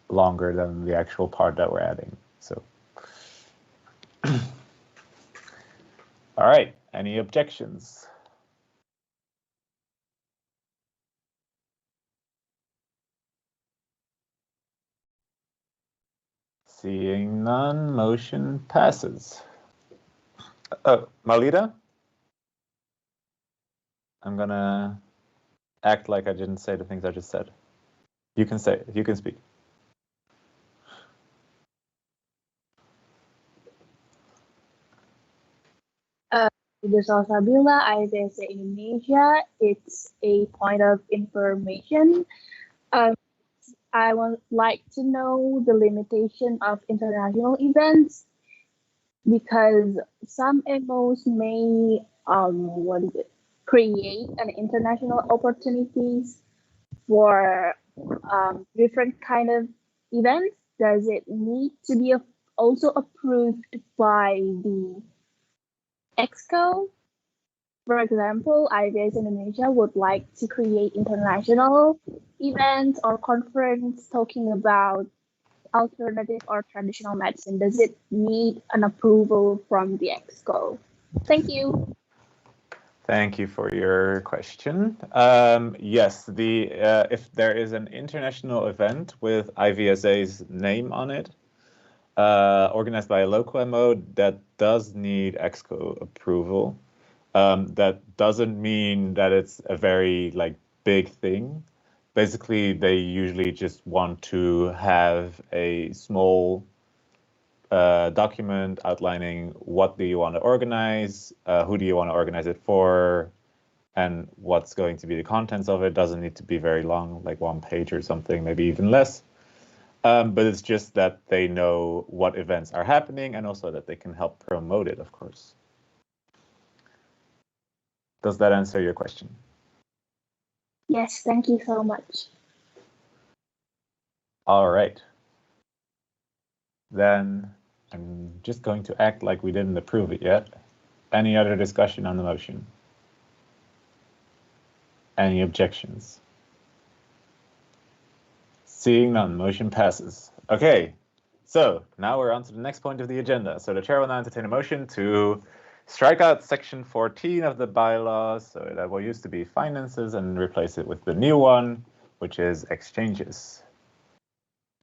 longer than the actual part that we're adding. So, all right. Any objections? Seeing none, motion passes. Malita? I'm gonna act like I didn't say the things I just said. You can say it. You can speak. There's also Bylaw, IVSA Indonesia. It's a point of information. I would like to know the limitation of international events because some MOs may create an international opportunities for different kind of events. Does it need to be also approved by the EXCO? For example, IVS Indonesia would like to create international events or conference talking about alternative or traditional medicine. Does it need an approval from the EXCO? Thank you. Thank you for your question. Yes, if there is an international event with IVSA's name on it, organized by a local MO, that does need EXCO approval. That doesn't mean that it's a very big thing. Basically, they usually just want to have a small document outlining what do you want to organize, who do you want to organize it for, and what's going to be the contents of it. Doesn't need to be very long, like 1 page or something, maybe even less. But it's just that they know what events are happening and also that they can help promote it, of course. Does that answer your question? Yes, thank you so much. All right. Then I'm just going to act like we didn't approve it yet. Any other discussion on the motion? Any objections? Seeing none, motion passes. Okay, so now we're on to the next point of the agenda. So the chair will now entertain a motion to Strike out section 14 of the bylaws, so that will used to be finances, and replace it with the new one, which is exchanges.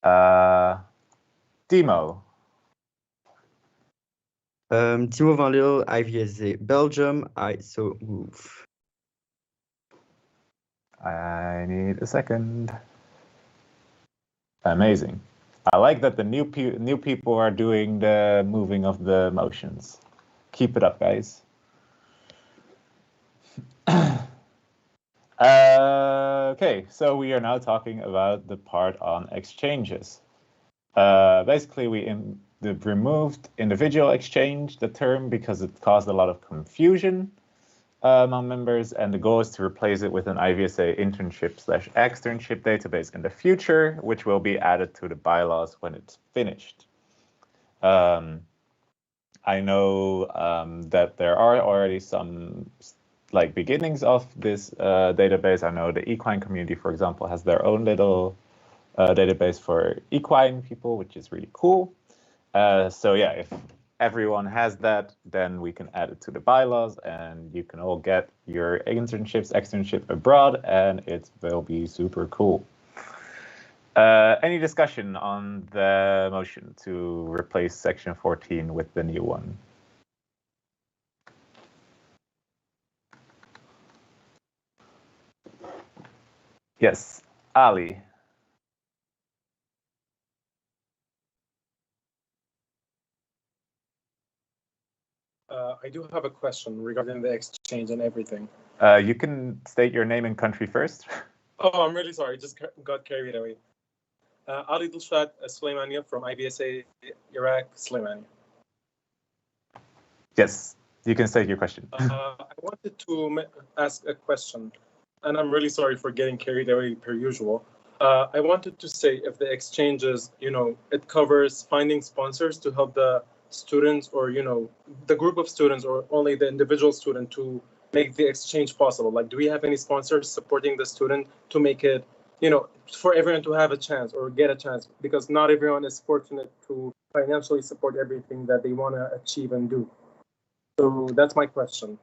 Timo. Timo van Leeuwen, IVSA Belgium, I so move. I need a second. Amazing. I like that the new people are doing the moving of the motions. Keep it up, guys. Okay, so we are now talking about the part on exchanges. Basically, we removed individual exchange, the term, because it caused a lot of confusion among members, and the goal is to replace it with an IVSA internship/externship database in the future, which will be added to the bylaws when it's finished. I know that there are already some beginnings of this database. I know the equine community, for example, has their own little database for equine people, which is really cool. So yeah, if everyone has that, then we can add it to the bylaws, and you can all get your externship abroad, and it will be super cool. Any discussion on the motion to replace section 14 with the new one? Yes, Ali. I do have a question regarding the exchange and everything. You can state your name and country first. Oh, I'm really sorry. Just got carried away. Ali Dilshad Suleimania from IVSA Iraq, Suleimania. Yes, you can state your question. I wanted to ask a question, and I'm really sorry for getting carried away per usual. I wanted to say if the exchanges, it covers finding sponsors to help the students, or the group of students, or only the individual student to make the exchange possible. Like, do we have any sponsors supporting the student to make it, for everyone to have a chance or get a chance, because not everyone is fortunate to financially support everything that they want to achieve and do. So that's my question.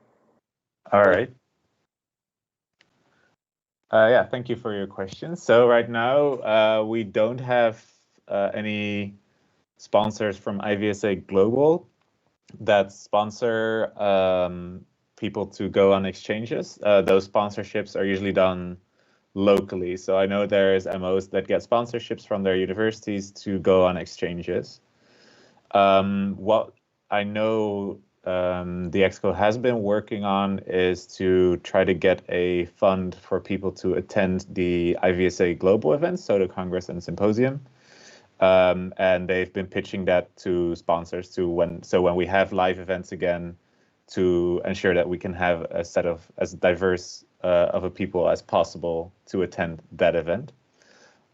All right. Yeah, thank you for your question. So right now, we don't have any sponsors from IVSA Global that sponsor people to go on exchanges. Those sponsorships are usually done locally. So I know there's MOs that get sponsorships from their universities to go on exchanges. What I know the Exco has been working on is to try to get a fund for people to attend the IVSA Global events, so the Congress and Symposium. And they've been pitching that to sponsors when we have live events again, to ensure that we can have a set of as diverse of a people as possible to attend that event.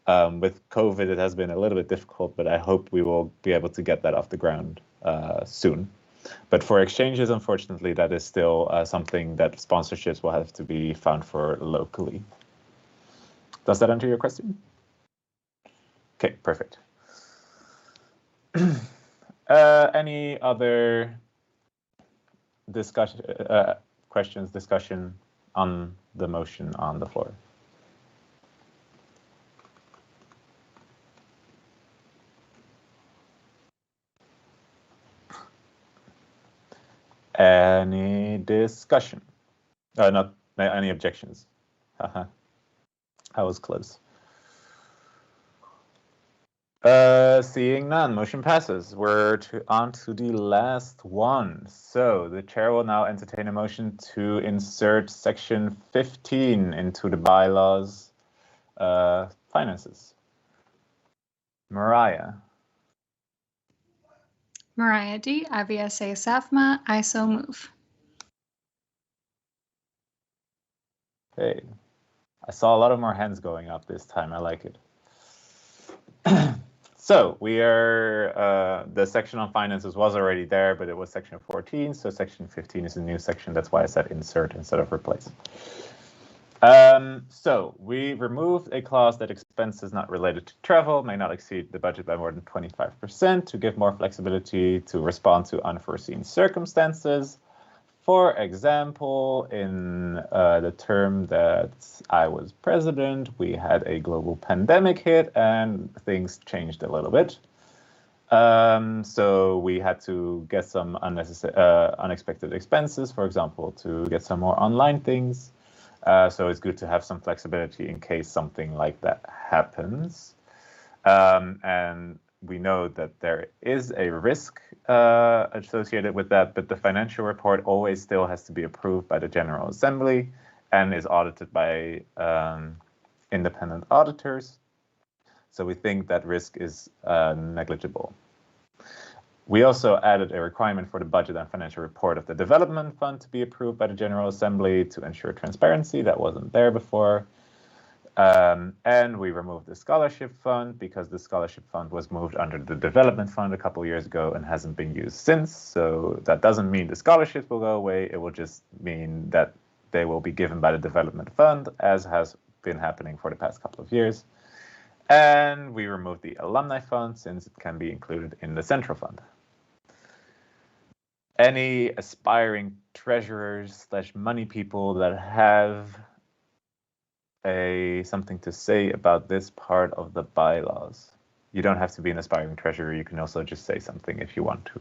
With COVID, it has been a little bit difficult, but I hope we will be able to get that off the ground soon. But for exchanges, unfortunately, that is still something that sponsorships will have to be found for locally. Does that answer your question? Okay, perfect. Any other discussion, discussion on the motion on the floor? Any discussion? Not any objections. Haha. I was close. Seeing none, motion passes. We're on to the last one. So the chair will now entertain a motion to insert section 15 into the bylaws finances. Mariah. Mariah D, IVSA SAFMA, I so move. Okay. I saw a lot of more hands going up this time. I like it. So we are, the section on finances was already there, but it was section 14. So section 15 is a new section. That's why I said insert instead of replace. So we removed a clause that expenses not related to travel may not exceed the budget by more than 25% to give more flexibility to respond to unforeseen circumstances. For example, in the term that I was president, we had a global pandemic hit and things changed a little bit. So we had to get some unexpected expenses, for example, to get some more online things. So it's good to have some flexibility in case something like that happens. And we know that there is a risk associated with that, but the financial report always still has to be approved by the General Assembly and is audited by independent auditors. So we think that risk is negligible. We also added a requirement for the budget and financial report of the development fund to be approved by the General Assembly to ensure transparency. That wasn't there before. And we removed the scholarship fund because the scholarship fund was moved under the development fund a couple of years ago and hasn't been used since. So that doesn't mean the scholarships will go away. It will just mean that they will be given by the development fund, as has been happening for the past couple of years. And we removed the alumni fund since it can be included in the central fund. Any aspiring treasurers / money people that have something to say about this part of the bylaws. You don't have to be an aspiring treasurer. You can also just say something if you want to.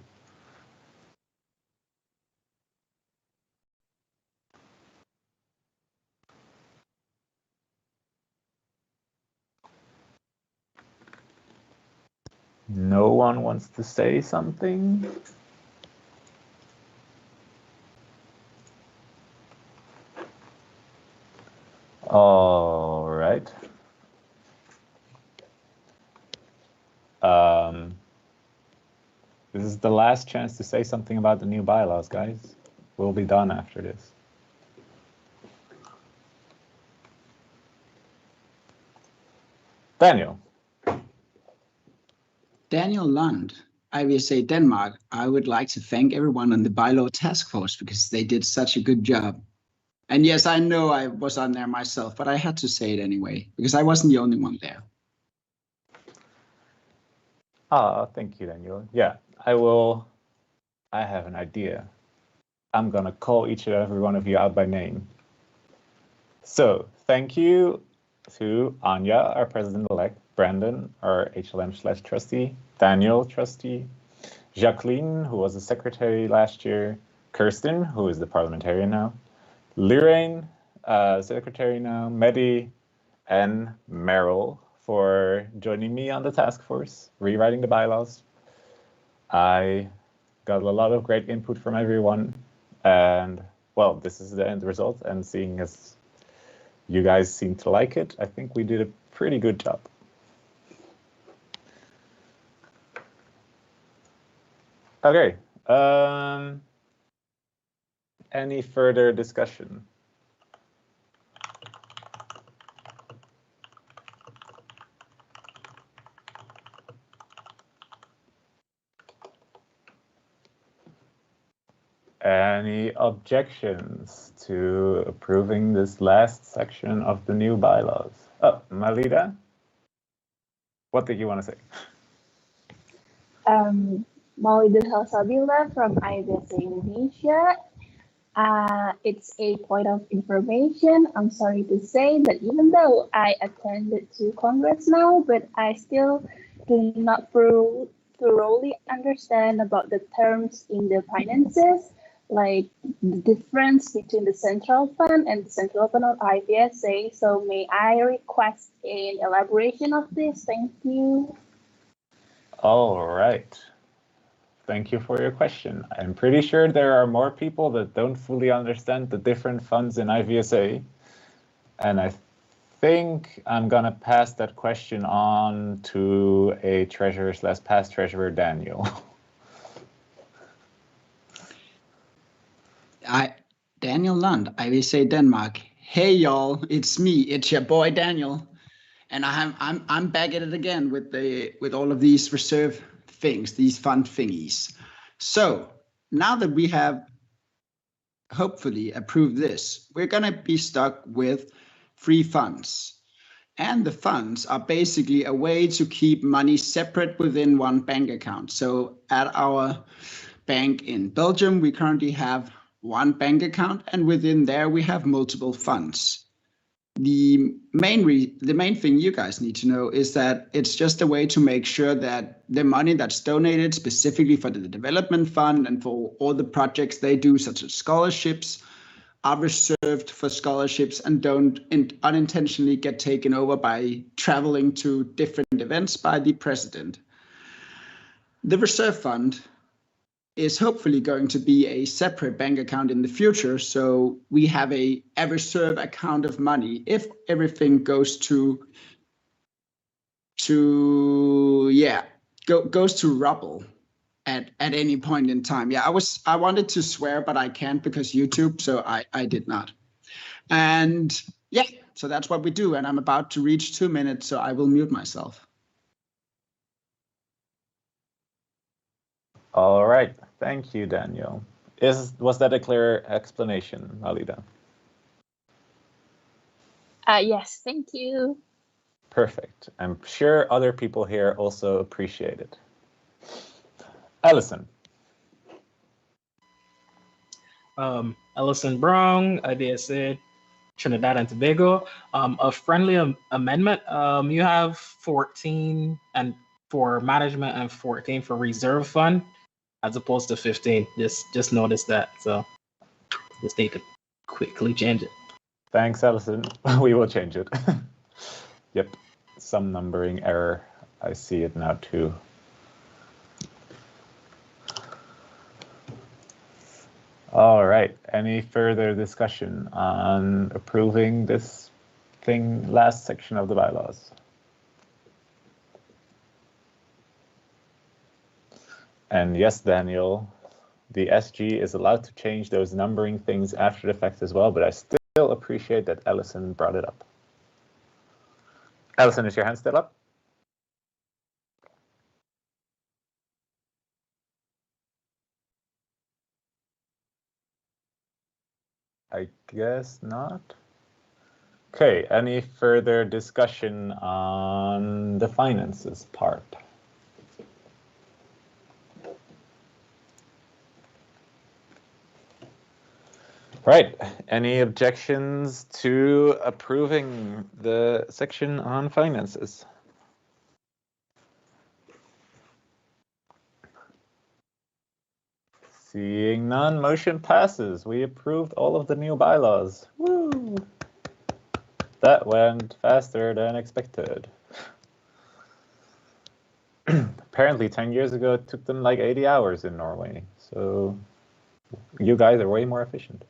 No one wants to say something? All right. This is the last chance to say something about the new bylaws, guys. We'll be done after this. Daniel. Daniel Lund, IVSA Denmark. I would like to thank everyone on the Bylaw task force because they did such a good job. And yes, I know I was on there myself, but I had to say it anyway because I wasn't the only one there. Thank you, Daniel. Yeah, I have an idea. I'm gonna call each and every one of you out by name. So thank you to Anya, our president-elect, Brandon, our HLM/trustee, Daniel, trustee, Jacqueline, who was the secretary last year, Kirsten, who is the parliamentarian now, Lorraine, secretary now, Mehdi, and Meryl for joining me on the task force, rewriting the bylaws. I got a lot of great input from everyone, and well, this is the end result, and seeing as you guys seem to like it, I think we did a pretty good job. Okay, any further discussion? Any objections to approving this last section of the new bylaws? Oh, Malida, what did you want to say? Maulida Salsabila from IVSA Indonesia. It's a point of information. I'm sorry to say that even though I attended to Congress now, but I still do not thoroughly understand about the terms in the finances, like the difference between the central fund and the central fund of IVSA. So may I request an elaboration of this? Thank you. All right. Thank you for your question. I'm pretty sure there are more people that don't fully understand the different funds in IVSA. And I think I'm gonna pass that question on to a treasurer/past treasurer, Daniel. Daniel Lund, IVSA Denmark. Hey y'all, it's me, it's your boy Daniel. And I'm back at it again with all of these reserve things, these fund thingies. So now that we have hopefully approved this, we're gonna be stuck with 3 funds. And the funds are basically a way to keep money separate within one bank account. So at our bank in Belgium, we currently have one bank account, and within there we have multiple funds. The main thing you guys need to know is that it's just a way to make sure that the money that's donated specifically for the development fund and for all the projects they do, such as scholarships, are reserved for scholarships and don't unintentionally get taken over by traveling to different events by the president. The reserve fund is hopefully going to be a separate bank account in the future, so we have a reserve account of money if everything goes to rubble at any point in time. Yeah, I wanted to swear, but I can't because YouTube, so I did not. And yeah, so that's what we do, and I'm about to reach 2 minutes, so I will mute myself. All right, thank you, Daniel. Was that a clear explanation, Alida? Yes, thank you. Perfect. I'm sure other people here also appreciate it. Alison. Alison Brown, IVSA Trinidad and Tobago. A friendly amendment. You have 14 and for management and 14 for reserve fund, as opposed to 15. Just notice that. So just need to quickly change it. Thanks, Alison. We will change it. Yep, some numbering error. I see it now too. All right, any further discussion on approving this last section of the bylaws? And yes, Daniel, the SG is allowed to change those numbering things after the fact as well, but I still appreciate that Alison brought it up. Alison, is your hand still up? I guess not. Okay, any further discussion on the finances part? Right, any objections to approving the section on finances? Seeing none, motion passes. We approved all of the new bylaws. Woo! That went faster than expected. Apparently 10 years ago, it took them like 80 hours in Norway. So you guys are way more efficient.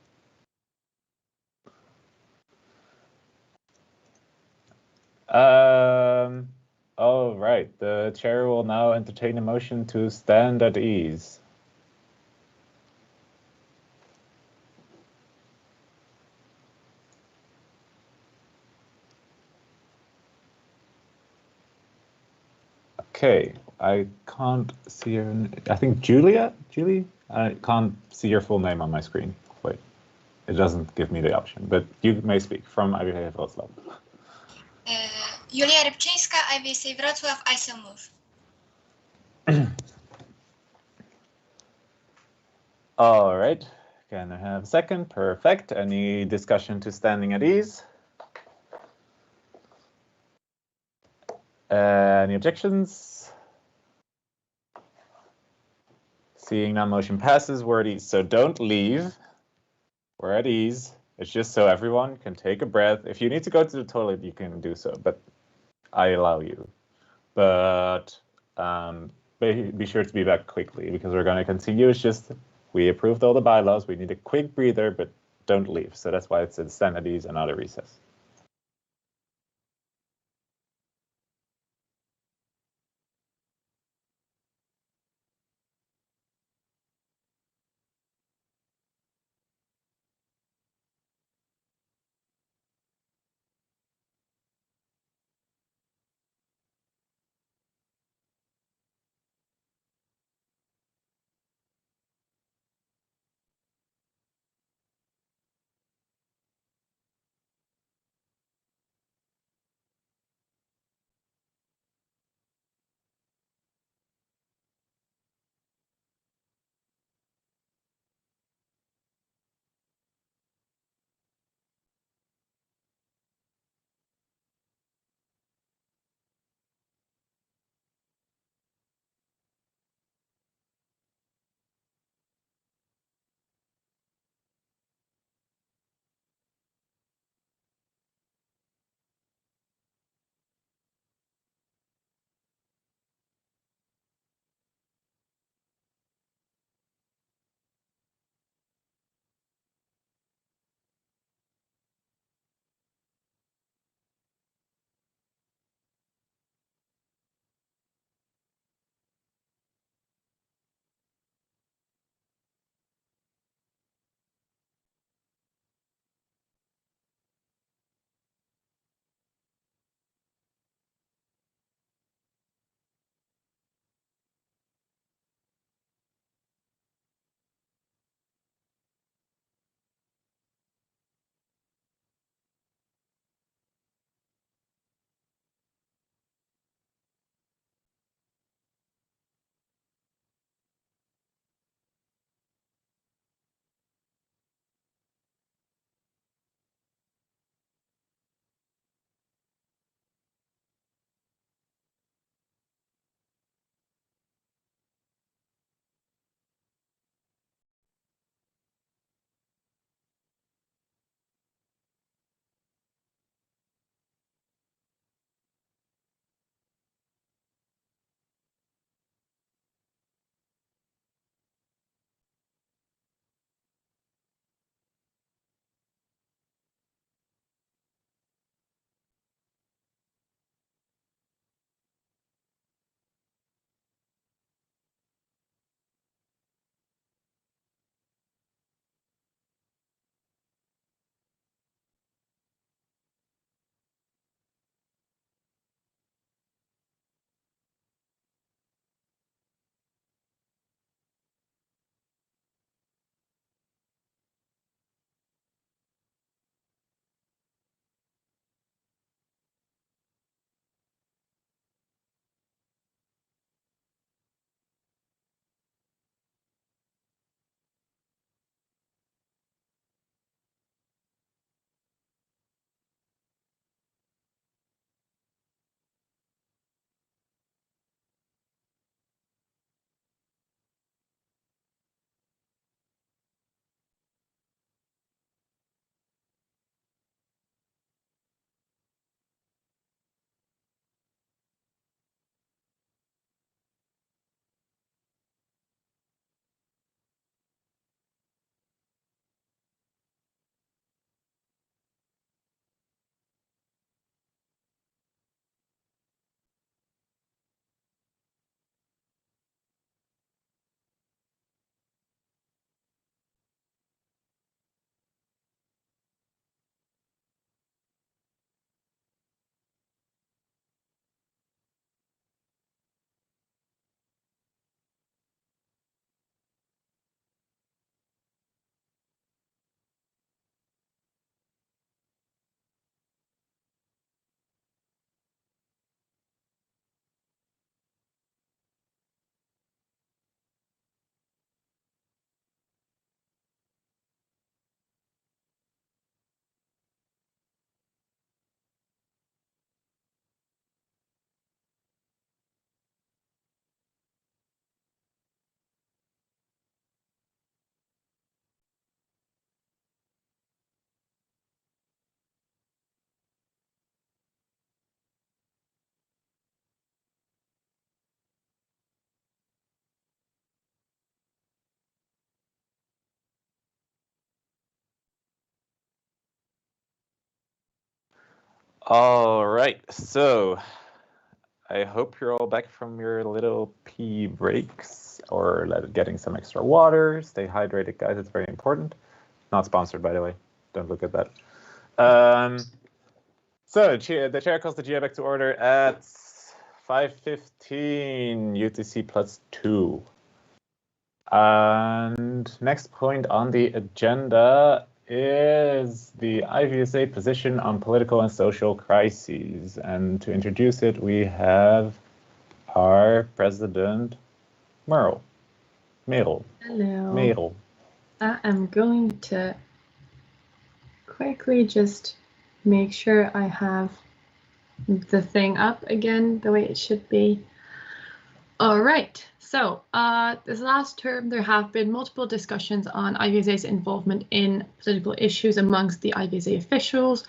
All right, the chair will now entertain a motion to stand at ease. Okay, I can't see her. I think Julie? I can't see your full name on my screen. Wait, it doesn't give me the option, but you may speak from IVSA Wrocław. Julia Rybczyńska, IVSA Wrocław, I so move. All right, can I have a second? Perfect. Any discussion to standing at ease? Any objections? Seeing none, motion passes. We're at ease, so don't leave. We're at ease. It's just so everyone can take a breath. If you need to go to the toilet, you can do so, but I allow you. But be sure to be back quickly because we're going to continue. It's just we approved all the bylaws. We need a quick breather, but don't leave. So that's why it's a stand at ease and not a recess. All right, so I hope you're all back from your little pee breaks or getting some extra water. Stay hydrated, guys. It's very important. Not sponsored, by the way. Don't look at that. So the chair calls the GA back to order at 5:15 UTC +2. And next point on the agenda is the IVSA position on political and social crises. And to introduce it, we have our president, Merle. Hello. Merle. I am going to quickly just make sure I have the thing up again the way it should be. All right, so this last term there have been multiple discussions on IVSA's involvement in political issues amongst the IVSA officials,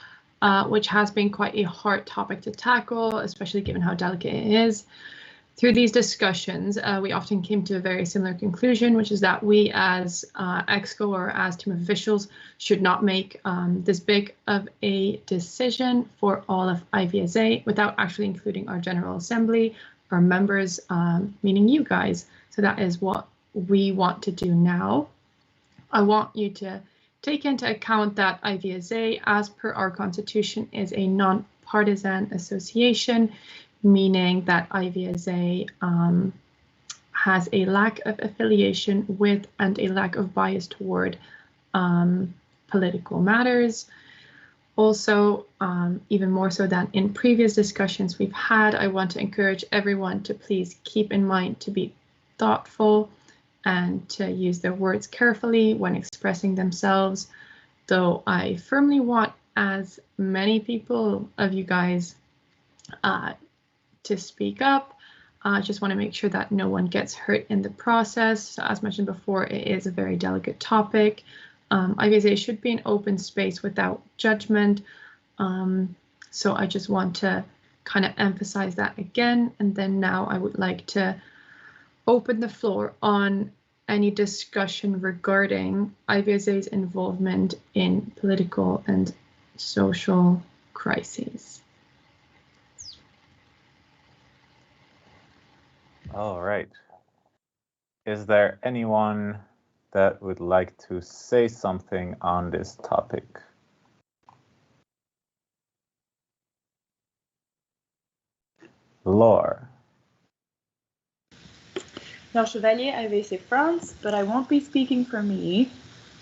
which has been quite a hard topic to tackle, especially given how delicate it is. Through these discussions, we often came to a very similar conclusion, which is that we as EXCO or as team of officials should not make this big of a decision for all of IVSA without actually including our General Assembly, our members, meaning you guys. So that is what we want to do now. I want you to take into account that IVSA, as per our constitution, is a non-partisan association, meaning that IVSA has a lack of affiliation with and a lack of bias toward political matters. Also, even more so than in previous discussions we've had, I want to encourage everyone to please keep in mind to be thoughtful and to use their words carefully when expressing themselves, though I firmly want as many people of you guys to speak up. I just want to make sure that no one gets hurt in the process. So as mentioned before, it is a very delicate topic. IVSA should be an open space without judgment. So I just want to kind of emphasize that again. And then now I would like to open the floor on any discussion regarding IVSA's involvement in political and social crises. All right. Is there anyone that would like to say something on this topic? Laure. Laure Chevalier, IVSA France, but I won't be speaking for me.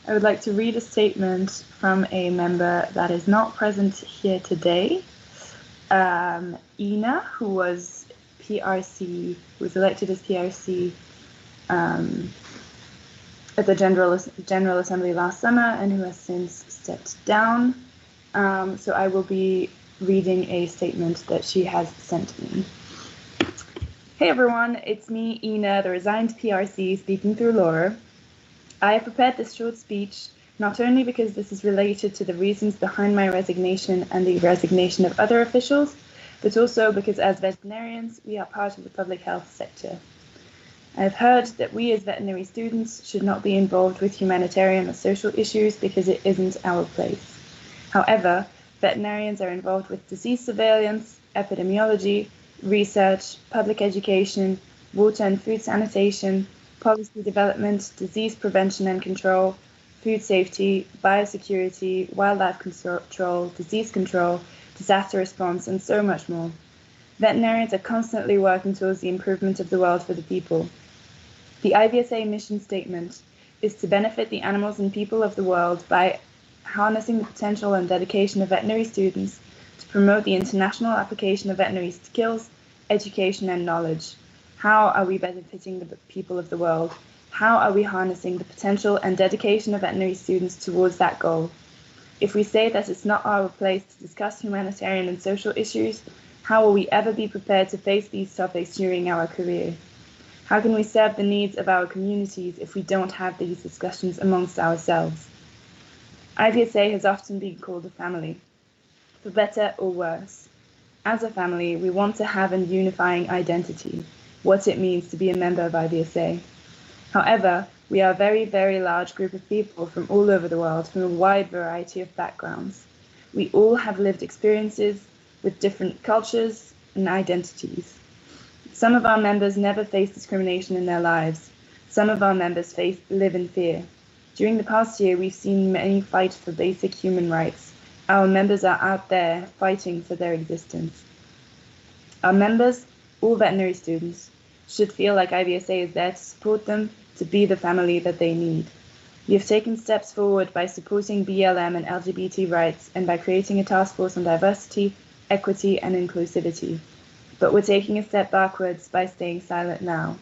I would like to read a statement from a member that is not present here today. Ina, who was PRC, who was elected as PRC at the General Assembly last summer and who has since stepped down. So I will be reading a statement that she has sent me. Hey everyone, it's me, Ina, the resigned PRC, speaking through Laure. I have prepared this short speech not only because this is related to the reasons behind my resignation and the resignation of other officials, but also because as veterinarians, we are part of the public health sector. I have heard that we as veterinary students should not be involved with humanitarian or social issues because it isn't our place. However, veterinarians are involved with disease surveillance, epidemiology, research, public education, water and food sanitation, policy development, disease prevention and control, food safety, biosecurity, wildlife control, disease control, disaster response, and so much more. Veterinarians are constantly working towards the improvement of the world for the people. The IVSA mission statement is to benefit the animals and people of the world by harnessing the potential and dedication of veterinary students to promote the international application of veterinary skills, education, and knowledge. How are we benefiting the people of the world? How are we harnessing the potential and dedication of veterinary students towards that goal? If we say that it's not our place to discuss humanitarian and social issues, how will we ever be prepared to face these topics during our career? How can we serve the needs of our communities if we don't have these discussions amongst ourselves? IVSA has often been called a family, for better or worse. As a family, we want to have a unifying identity, what it means to be a member of IVSA. However, we are a very, very large group of people from all over the world, from a wide variety of backgrounds. We all have lived experiences, with different cultures and identities. Some of our members never face discrimination in their lives. Some of our members live in fear. During the past year, we've seen many fight for basic human rights. Our members are out there fighting for their existence. Our members, all veterinary students, should feel like IVSA is there to support them, to be the family that they need. We have taken steps forward by supporting BLM and LGBT rights and by creating a task force on diversity, equity, and inclusivity. But we're taking a step backwards by staying silent now.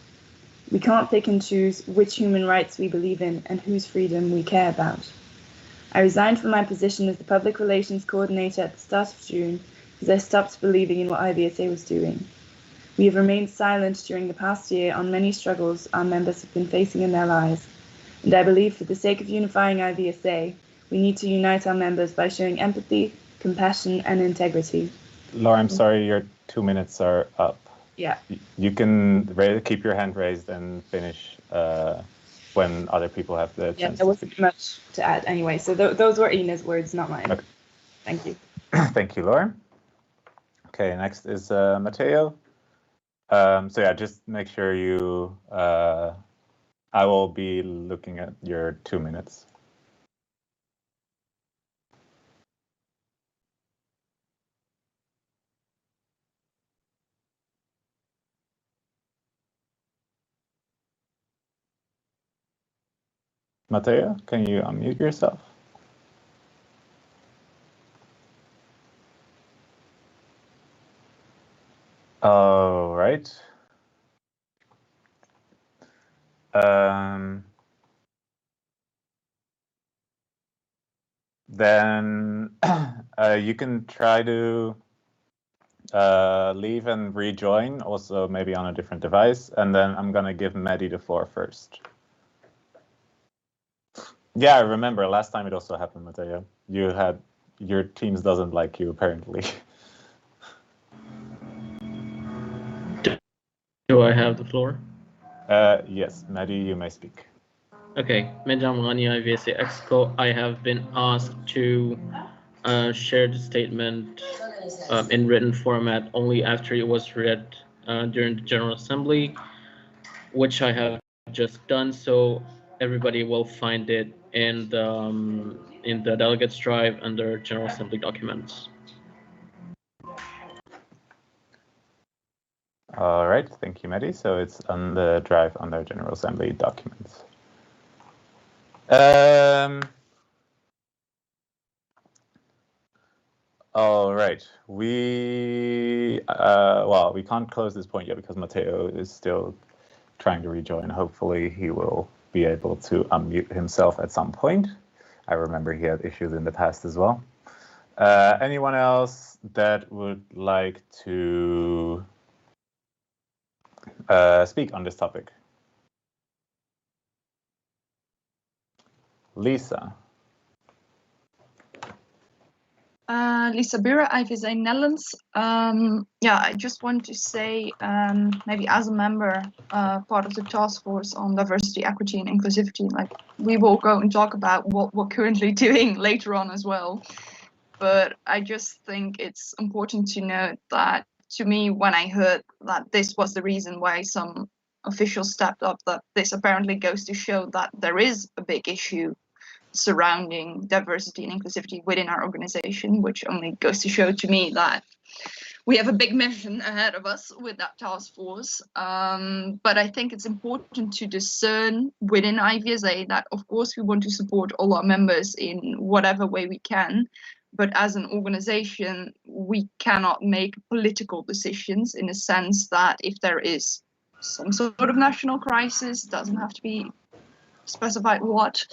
We can't pick and choose which human rights we believe in and whose freedom we care about. I resigned from my position as the Public Relations Coordinator at the start of June because I stopped believing in what IVSA was doing. We have remained silent during the past year on many struggles our members have been facing in their lives, and I believe for the sake of unifying IVSA, we need to unite our members by showing empathy, compassion, and integrity. Laura, I'm sorry, your 2 minutes are up. Yeah. You can keep your hand raised and finish when other people have the chance. There wasn't much to add anyway, so those were Ina's words, not mine. Okay. Thank you. Thank you, Laura. Okay, next is Matteo. So yeah, just make sure you, I will be looking at your 2 minutes. Matteo, can you unmute yourself? All right. Then you can try to leave and rejoin, also maybe on a different device, and then I'm gonna give Maddie the floor first. Yeah, I remember last time it also happened, Matteo. You had, your Teams doesn't like you apparently. Do I have the floor? Yes, Maddie, you may speak. Okay, Madam Rani IVSA Exco, I have been asked to share the statement in written format only after it was read during the General Assembly, which I have just done, so everybody will find it in the Delegates Drive under General Assembly documents. All right, thank you, Maddie. So it's on the drive under General Assembly documents. All right, well, we can't close this point yet because Matteo is still trying to rejoin. Hopefully he will be able to unmute himself at some point. I remember he had issues in the past as well. Anyone else that would like to speak on this topic? Lisa. Lisa Buren, IVSA Netherlands. Yeah, I just want to say, maybe as a member, part of the task force on diversity, equity, and inclusivity, like we will go and talk about what we're currently doing later on as well. But I just think it's important to note that, to me, when I heard that this was the reason why some officials stepped up, that this apparently goes to show that there is a big issue surrounding diversity and inclusivity within our organization, which only goes to show to me that we have a big mission ahead of us with that task force. But I think it's important to discern within IVSA that, of course, we want to support all our members in whatever way we can. But as an organization, we cannot make political decisions in a sense that if there is some sort of national crisis, doesn't have to be specified what,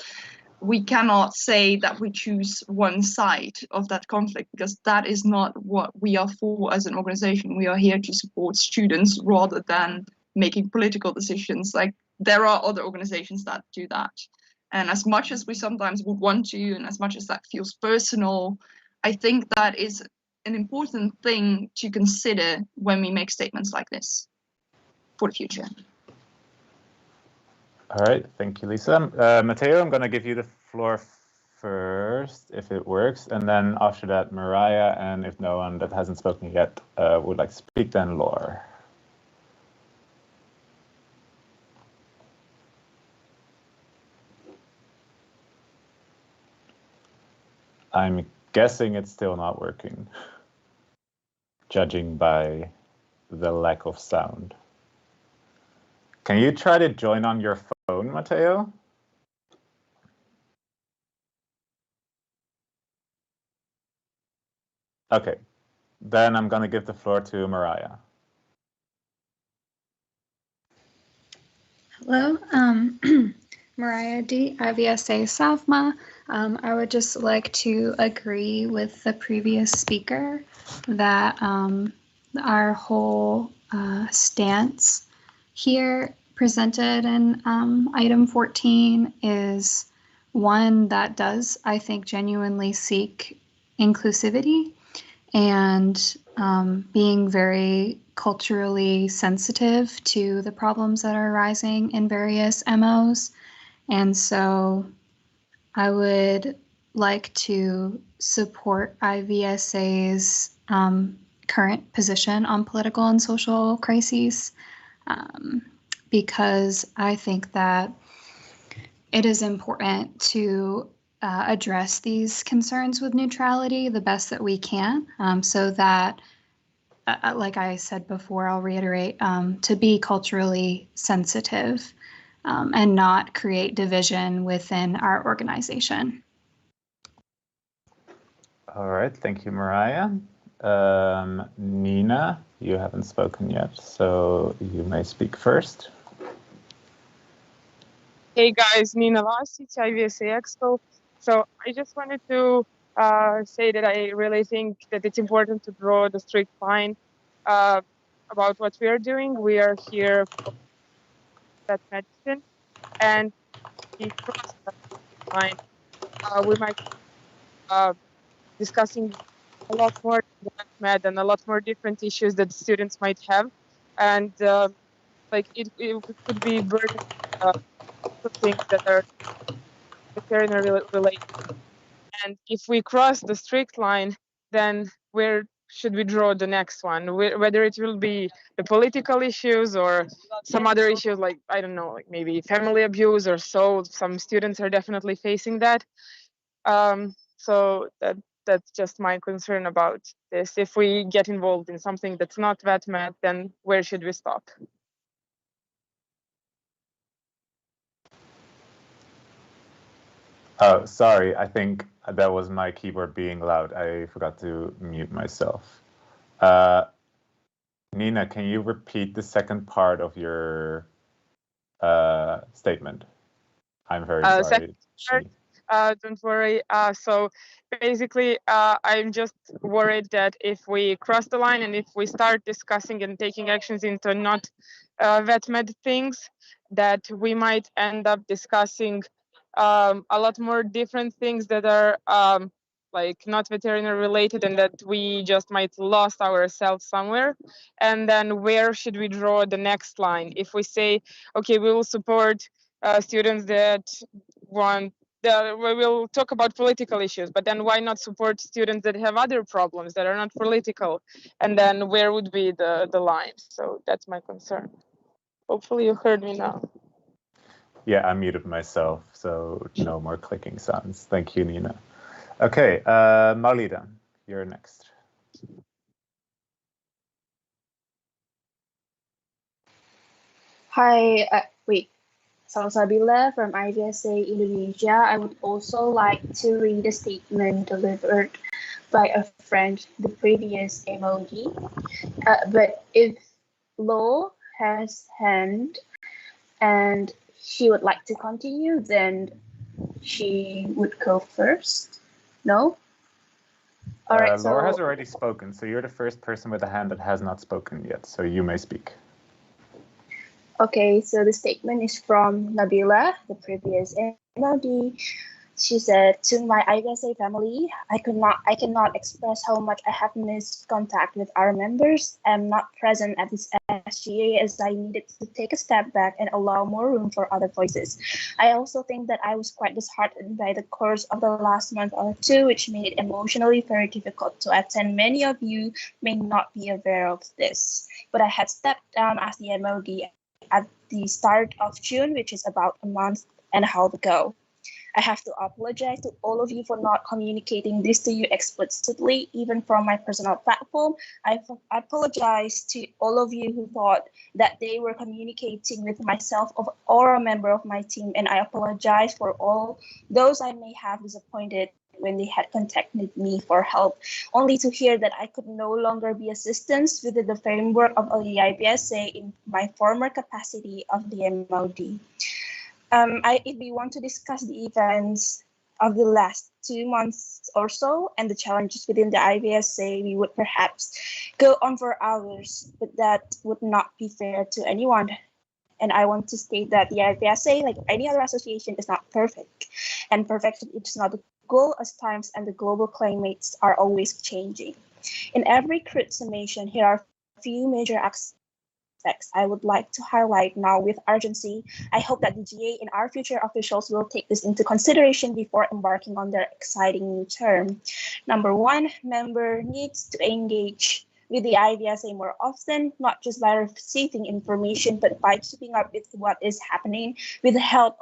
we cannot say that we choose one side of that conflict, because that is not what we are for as an organization. We are here to support students rather than making political decisions. Like, there are other organizations that do that. And as much as we sometimes would want to, and as much as that feels personal, I think that is an important thing to consider when we make statements like this for the future. All right, thank you, Lisa. Matteo, I'm going to give you the floor first, if it works, and then after that, Mariah, and if no one that hasn't spoken yet would like to speak, then Laura. I'm guessing it's still not working, judging by the lack of sound. Can you try to join on your phone, Matteo? Okay, then I'm going to give the floor to Mariah. Hello, Mariah D, IVSA SGA. I would just like to agree with the previous speaker that our whole stance here presented in item 14 is one that does, I think, genuinely seek inclusivity and being very culturally sensitive to the problems that are arising in various MOs. And so I would like to support IVSA's current position on political and social crises because I think that it is important to address these concerns with neutrality the best that we can so that like I said before, I'll reiterate, to be culturally sensitive and not create division within our organization. All right, thank you, Mariah. Nina, you haven't spoken yet, so you may speak first. Hey guys, Nina Lasic, IVSA Expo. So I just wanted to say that I really think that it's important to draw the strict line about what we are doing. We are here for that medicine, and we cross that line. We might discussing a lot more med and a lot more different issues that students might have, and like it could be burden things that are veterinary related. And if we cross the strict line, then where should we draw the next one? Whether it will be the political issues or some other issues like, I don't know, like maybe family abuse or so. Some students are definitely facing that. So that's just my concern about this. If we get involved in something that's not VetMed, then where should we stop? Oh, sorry, I think that was my keyboard being loud. I forgot to mute myself. Nina, can you repeat the second part of your statement? I'm very sorry. Don't worry. So basically, I'm just worried that if we cross the line and if we start discussing and taking actions into not VetMed things, that we might end up discussing a lot more different things that are like not veterinary related, and that we just might lost ourselves somewhere. And then where should we draw the next line? If we say, okay, we will support students that want, we will talk about political issues, but then why not support students that have other problems that are not political? And then where would be the line? So that's my concern. Hopefully you heard me now. Yeah, I muted myself, so no more clicking sounds. Thank you, Nina. Okay, Maulida, you're next. Hi, Salsabila from IVSA Indonesia. I would also like to read a statement delivered by a friend the previous MOD. But if Law has hand and she would like to continue, then she would go first. No? All right. Laura has already spoken, so you're the first person with a hand that has not spoken yet, so you may speak. Okay, so the statement is from Nabila, the previous MLD. She said, to my IVSA family, I cannot express how much I have missed contact with our members. I'm not present at this SGA as I needed to take a step back and allow more room for other voices. I also think that I was quite disheartened by the course of the last month or two, which made it emotionally very difficult to attend. Many of you may not be aware of this, but I had stepped down as the MOD at the start of June, which is about a month and a half ago. I have to apologize to all of you for not communicating this to you explicitly, even from my personal platform. I apologize to all of you who thought that they were communicating with myself or a member of my team, and I apologize for all those I may have disappointed when they had contacted me for help, only to hear that I could no longer be assistance within the framework of the IVSA in my former capacity of the MOD. If we want to discuss the events of the last 2 months or so and the challenges within the IVSA, we would perhaps go on for hours, but that would not be fair to anyone. And I want to state that the IVSA, like any other association, is not perfect. And perfection is not the goal, as times and the global climates are always changing. In every crude summation, here are a few major aspects I would like to highlight now with urgency. I hope that the GA and our future officials will take this into consideration before embarking on their exciting new term. Number one, member needs to engage with the IVSA more often, not just by receiving information, but by keeping up with what is happening with the help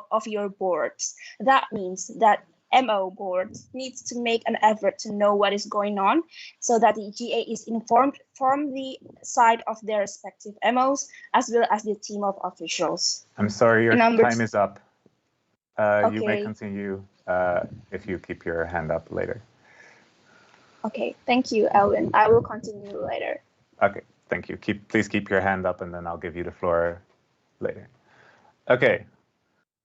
of your boards. That means that MO board needs to make an effort to know what is going on so that the GA is informed from the side of their respective MOs as well as the team of officials. I'm sorry, your time is up. Okay. You may continue if you keep your hand up later. Okay, thank you, Elwin. I will continue later. Okay, thank you. Please keep your hand up and then I'll give you the floor later. Okay,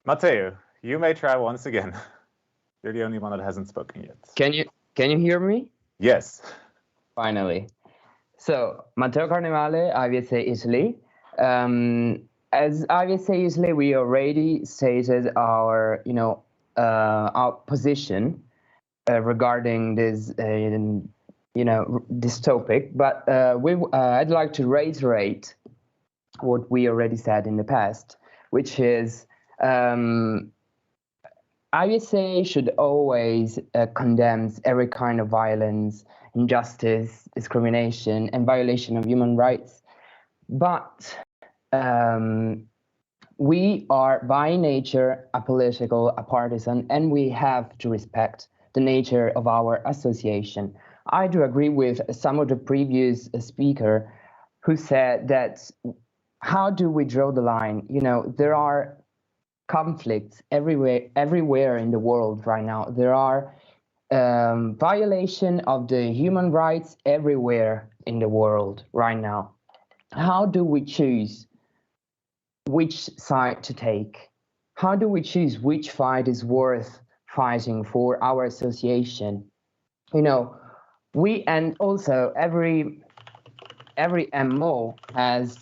Matteo, you may try once again. You're the only one that hasn't spoken yet. Can you hear me? Yes. Finally. So, Matteo Carnevale, IVSA Italy. As IVSA Italy, we already stated our position regarding this, this topic. But I'd like to reiterate what we already said in the past, which is IVSA should always condemn every kind of violence, injustice, discrimination, and violation of human rights. But we are by nature apolitical, a partisan, and we have to respect the nature of our association. I do agree with some of the previous speaker who said that how do we draw the line? There are conflicts everywhere in the world right now. There are violation of the human rights everywhere in the world right now. How do we choose which side to take? How do we choose which fight is worth fighting for our association? And also every MO has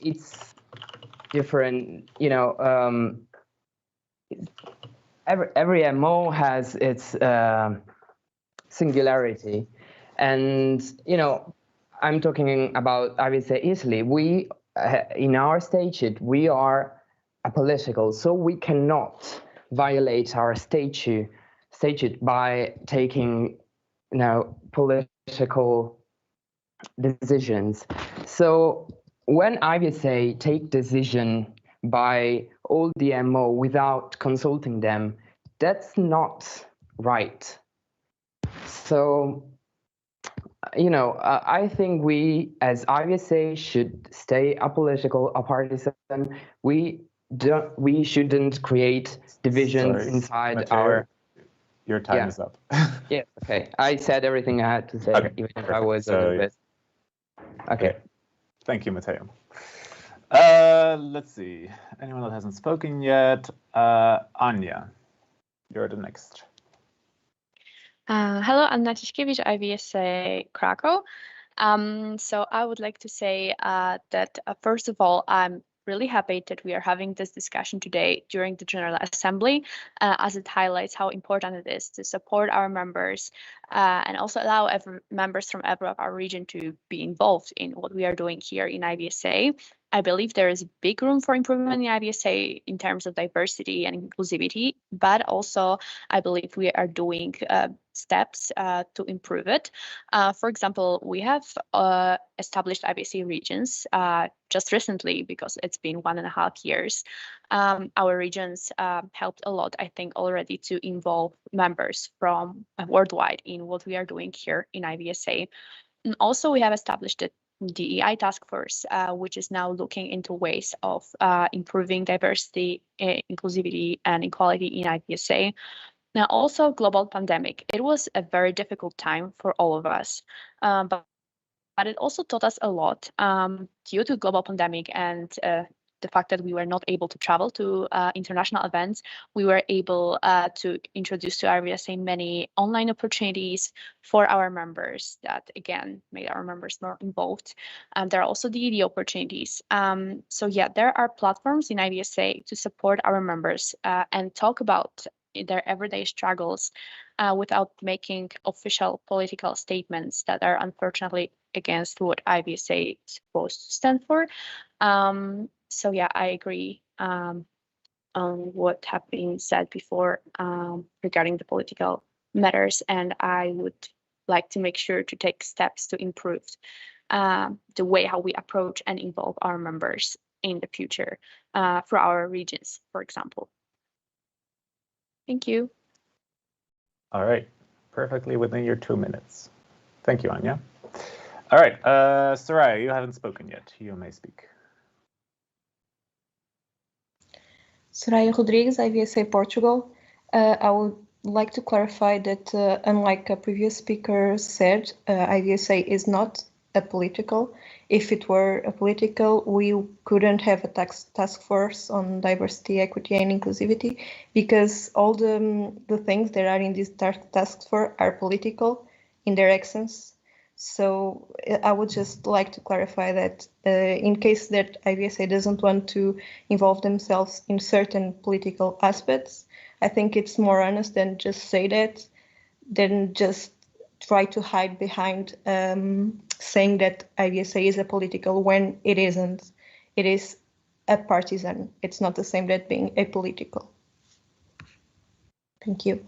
its different, every MO has its singularity. And, I'm talking about IVSA Italy. We, in our statute, we are apolitical, so we cannot violate our statute by taking, political decisions. So when IVSA take decision by all the MO without consulting them, that's not right. So, I think we as IVSA should stay apolitical, apartisan. We shouldn't create divisions inside Matteo, your time is up. Yeah, okay. I said everything I had to say, Okay, even if perfect. I was a little bit. Okay. Thank you, Matteo. Let's see. Anyone that hasn't spoken yet? Anya, you're the next. Hello, Anna Tiszkiewicz, IVSA Krakow. So I would like to say that first of all, I'm really happy that we are having this discussion today during the General Assembly, as it highlights how important it is to support our members and also allow members from every of our region to be involved in what we are doing here in IVSA. I believe there is big room for improvement in IVSA in terms of diversity and inclusivity, but also I believe we are doing steps to improve it. For example, we have established IVSA regions just recently because it's been 1.5 years. Our regions helped a lot, I think, already to involve members from worldwide in what we are doing here in IVSA. And also, we have established a DEI task force, which is now looking into ways of improving diversity, inclusivity, and equality in IVSA. Now, also global pandemic. It was a very difficult time for all of us, but it also taught us a lot due to global pandemic and the fact that we were not able to travel to international events. We were able to introduce to IVSA many online opportunities for our members that, again, made our members more involved. There are also DED opportunities. So yeah, there are platforms in IVSA to support our members and talk about their everyday struggles without making official political statements that are unfortunately against what IVSA is supposed to stand for. So yeah, I agree on what have been said before regarding the political matters, and I would like to make sure to take steps to improve the way how we approach and involve our members in the future for our regions, for example. Thank you. All right, perfectly within your 2 minutes. Thank you, Anya. All right, Soraya, you haven't spoken yet. You may speak. Soraya Rodrigues, IVSA Portugal. I would like to clarify that unlike a previous speaker said, IVSA is not a political. If it were a political, we couldn't have a task force on diversity, equity, and inclusivity, because all the things that are in this task force are political in their essence. So I would just like to clarify that in case that IVSA doesn't want to involve themselves in certain political aspects, I think it's more honest than just say that, than just try to hide behind saying that IVSA is a political when it isn't. It is a partisan. It's not the same that being apolitical. Thank you.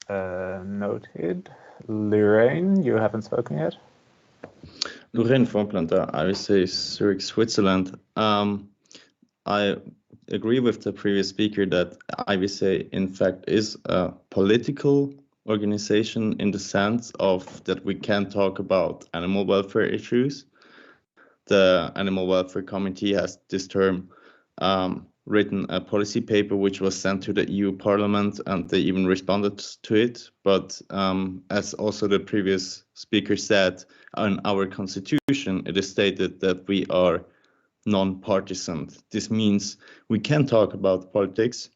Noted. Lorraine, you haven't spoken yet. Lorraine Vorplanter, IVSA Zurich, Switzerland. I agree with the previous speaker that IVSA, in fact, is a political organization in the sense of that we can talk about animal welfare issues. The Animal Welfare Committee has this term written a policy paper which was sent to the EU Parliament, and they even responded to it. But as also the previous speaker said, in our constitution, it is stated that we are non-partisan. This means we can talk about politics,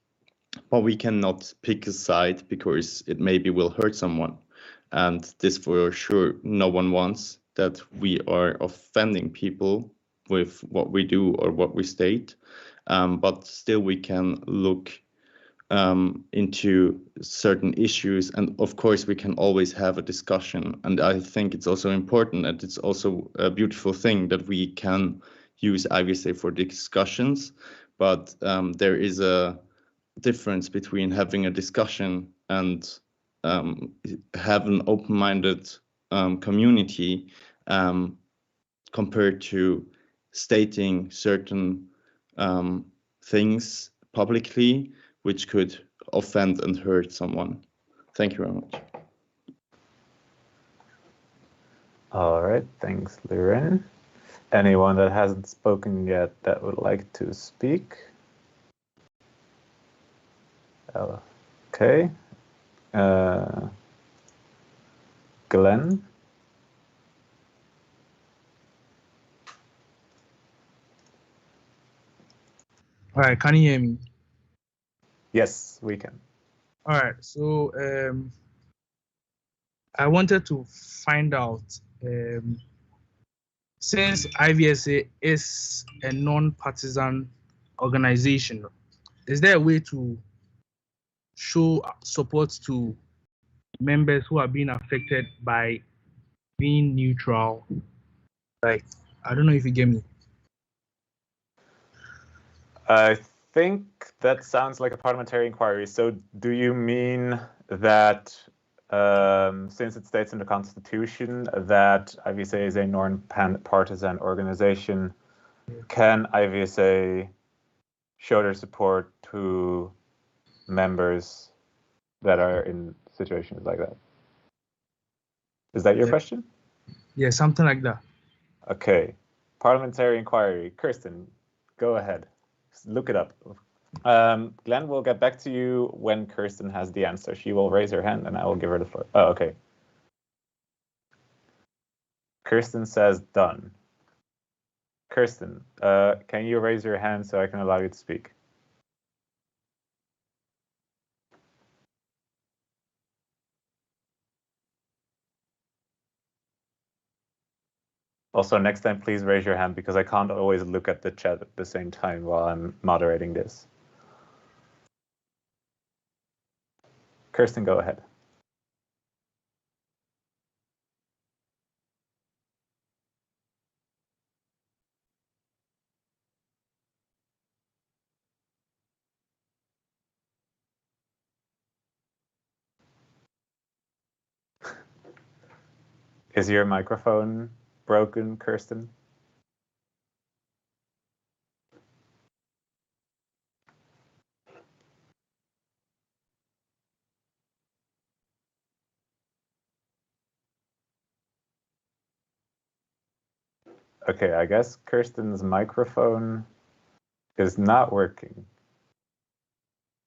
but we cannot pick a side because it maybe will hurt someone. And this for sure no one wants, that we are offending people with what we do or what we state. But still we can look into certain issues, and of course we can always have a discussion. And I think it's also important, and it's also a beautiful thing that we can use IVSA for discussions, but there is a difference between having a discussion and have an open-minded community compared to stating certain things publicly which could offend and hurt someone. Thank you very much. All right, thanks, Liren. Anyone that hasn't spoken yet that would like to speak? Okay. Glenn? All right, can you hear me? Yes, we can. All right, so I wanted to find out since IVSA is a non-partisan organization, is there a way to show support to members who are being affected by being neutral? Like, I don't know if you get me. I think that sounds like a parliamentary inquiry. So do you mean that since it states in the Constitution that IVSA is a non-partisan organization, can IVSA show their support to members that are in situations like that? Is that your question? Yeah, something like that. Okay. Parliamentary inquiry. Kirsten, go ahead. Look it up. Glenn will get back to you when Kirsten has the answer. She will raise her hand and I will give her the floor. Oh, okay. Kirsten says done. Kirsten, can you raise your hand so I can allow you to speak? Also, next time, please raise your hand because I can't always look at the chat at the same time while I'm moderating this. Kirsten, go ahead. Is your microphone broken, Kirsten? Okay, I guess Kirsten's microphone is not working.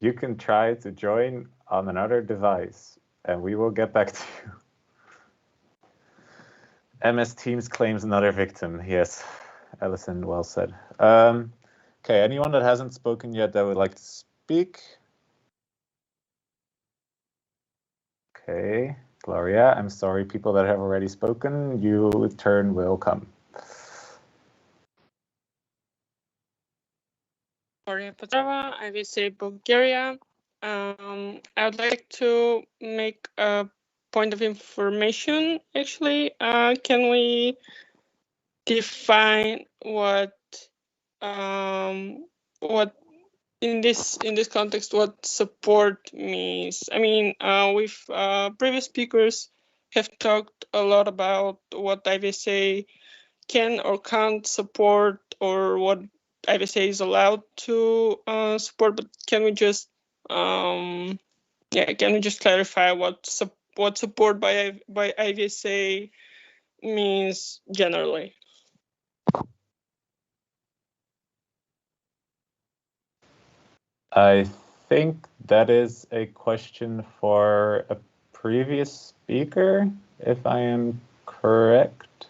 You can try to join on another device and we will get back to you. MS Teams claims another victim. Yes, Ellison, well said. Okay, anyone that hasn't spoken yet that would like to speak? Okay, Gloria, I'm sorry, people that have already spoken, your turn will come. Gloria Petrova, IVSA Bulgaria. I would like to make a point of information, actually. Can we define what in this context what support means? I mean, with previous speakers have talked a lot about what IVSA can or can't support or what IVSA is allowed to support, but can we just clarify what support by IVSA means generally? I think that is a question for a previous speaker, if I am correct.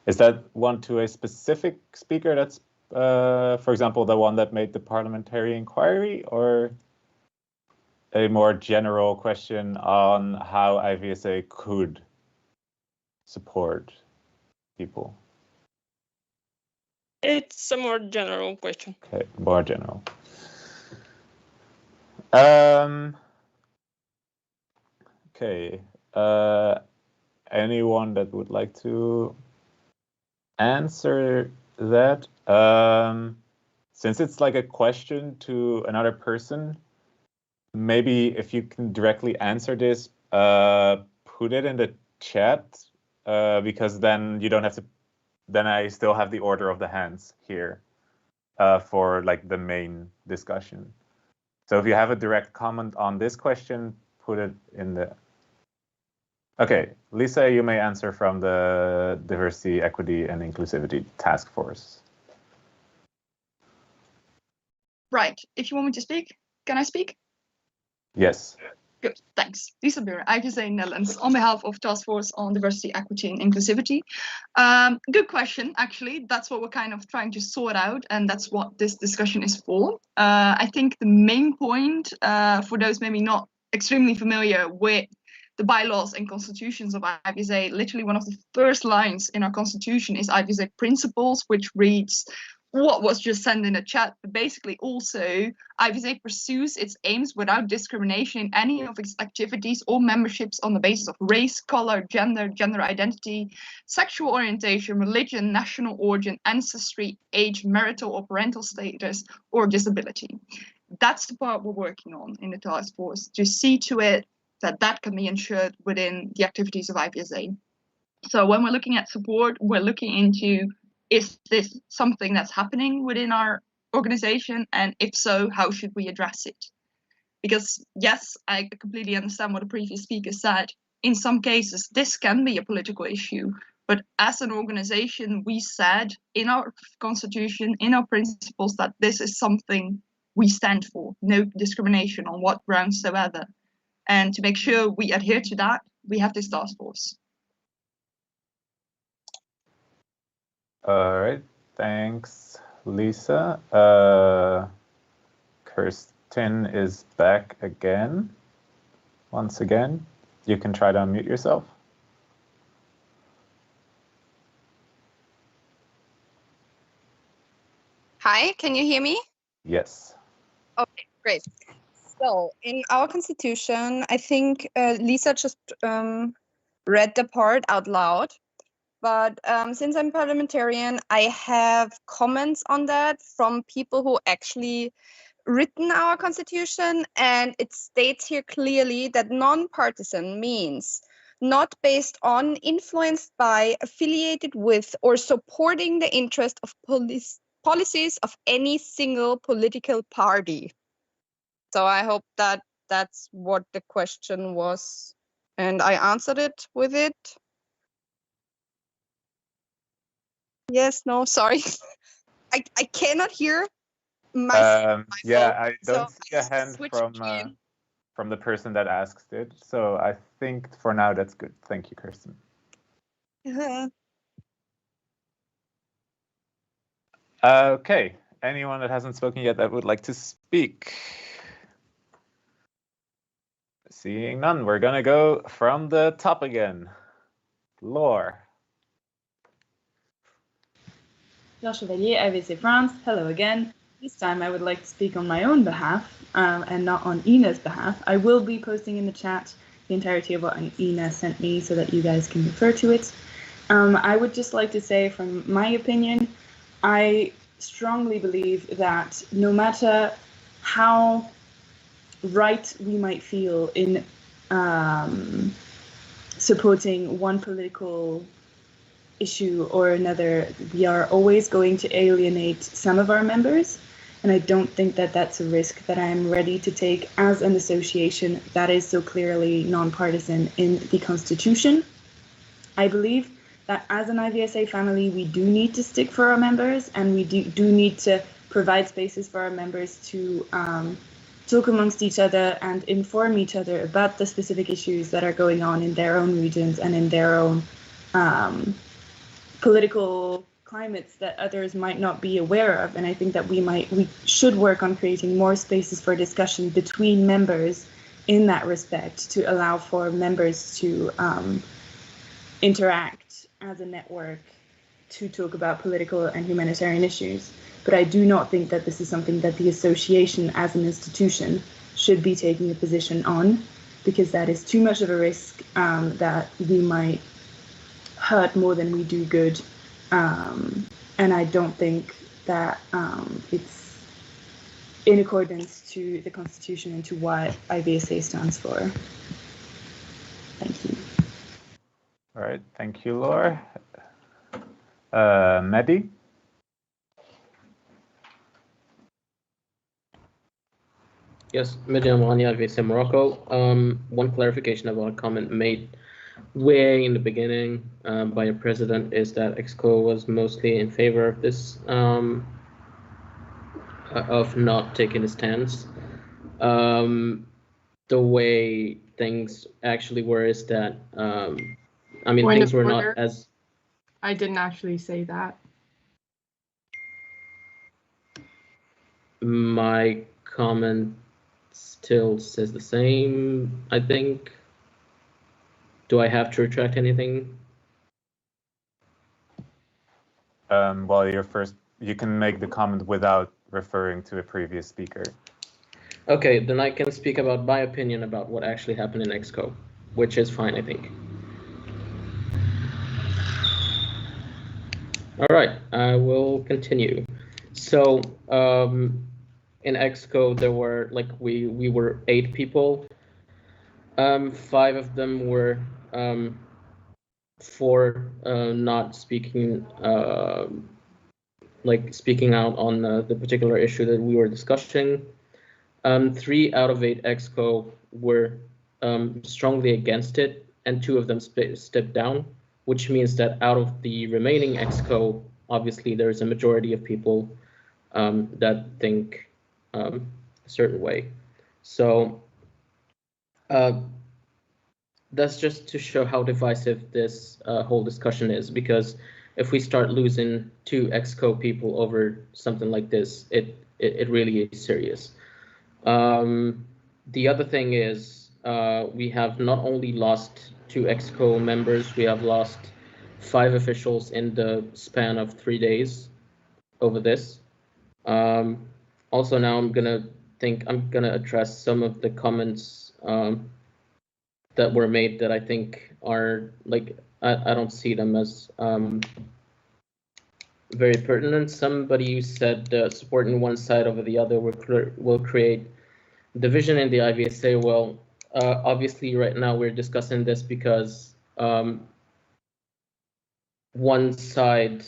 Is that one to a specific speaker that's, for example, the one that made the parliamentary inquiry, or a more general question on how IVSA could support people? It's a more general question. Okay, more general. Okay, anyone that would like to answer that? Since it's like a question to another person, maybe if you can directly answer this, put it in the chat, because then you don't have to, then I still have the order of the hands here for like the main discussion. So if you have a direct comment on this question, put it in the... Okay, Lisa, you may answer from the Diversity, Equity, and Inclusivity Task Force. Right, if you want me to speak, can I speak? Yes. Good, thanks. Lisa Buren, IVSA Netherlands, on behalf of Task Force on Diversity, Equity and Inclusivity. Good question, actually. That's what we're kind of trying to sort out, and that's what this discussion is for. I think the main point, for those maybe not extremely familiar with the bylaws and constitutions of IVSA, literally one of the first lines in our constitution is IVSA principles, which reads what was just sent in the chat, but basically also IVSA pursues its aims without discrimination in any of its activities or memberships on the basis of race, color, gender, gender identity, sexual orientation, religion, national origin, ancestry, age, marital or parental status, or disability. That's the part we're working on in the task force, to see to it that that can be ensured within the activities of IVSA. So when we're looking at support, we're looking into, is this something that's happening within our organization? And if so, how should we address it? Because yes, I completely understand what the previous speaker said. In some cases, this can be a political issue. But as an organization, we said in our constitution, in our principles, that this is something we stand for. No discrimination on what grounds soever. And to make sure we adhere to that, we have this task force. All right, thanks, Lisa. Kirsten is back again. Once again, you can try to unmute yourself. Hi, can you hear me? Yes. Okay, great. So in our constitution, I think Lisa just read the part out loud. But since I'm parliamentarian, I have comments on that from people who actually written our constitution, and it states here clearly that non-partisan means not based on, influenced by, affiliated with, or supporting the interest of policies of any single political party. So I hope that that's what the question was, and I answered it with it. Yes, no, sorry. I cannot hear my Yeah, phone, I don't see a hand from the person that asked it. So I think for now that's good. Thank you, Kirsten. Okay, anyone that hasn't spoken yet that would like to speak? Seeing none, we're gonna go from the top again. Laure. Laure Chevalier, IVSA France. Hello again. This time I would like to speak on my own behalf and not on Ina's behalf. I will be posting in the chat the entirety of what Ina sent me so that you guys can refer to it. I would just like to say, from my opinion, I strongly believe that no matter how right we might feel in supporting one political issue or another, we are always going to alienate some of our members. And I don't think that that's a risk that I am ready to take as an association that is so clearly non-partisan in the Constitution. I believe that as an IVSA family, we do need to stick for our members, and we do need to provide spaces for our members to talk amongst each other and inform each other about the specific issues that are going on in their own regions and in their own political climates that others might not be aware of. And I think that we should work on creating more spaces for discussion between members in that respect, to allow for members to interact as a network to talk about political and humanitarian issues. But I do not think that this is something that the association as an institution should be taking a position on, because that is too much of a risk that we might hurt more than we do good. And I don't think that it's in accordance to the Constitution and to what IVSA stands for. Thank you. All right, thank you, Laure. Mehdi? Yes, Mehdi Amani, IVSA Morocco. One clarification about a comment made way in the beginning by a president is that EXCO was mostly in favor of this, of not taking a stance. The way things actually were is that, I mean, Point things of were order. not as... I didn't actually say that. My comment still says the same, I think. Do I have to retract anything? Well, you can make the comment without referring to a previous speaker. Okay, then I can speak about my opinion about what actually happened in EXCO, which is fine, I think. All right, I will continue. So in EXCO, there were we were 8 people. 5 of them were for not speaking speaking out on the particular issue that we were discussing. 3 out of 8 EXCO were strongly against it, and 2 of them stepped down, which means that out of the remaining EXCO, obviously there's a majority of people that think a certain way. So that's just to show how divisive this whole discussion is, because if we start losing 2 EXCO people over something like this, it really is serious. The other thing is we have not only lost 2 EXCO members, we have lost 5 officials in the span of 3 days over this. Also, now I'm gonna address some of the comments that were made that I think are I don't see them as very pertinent. Somebody said supporting one side over the other will create division in the IVSA. Well, obviously right now we're discussing this because one side,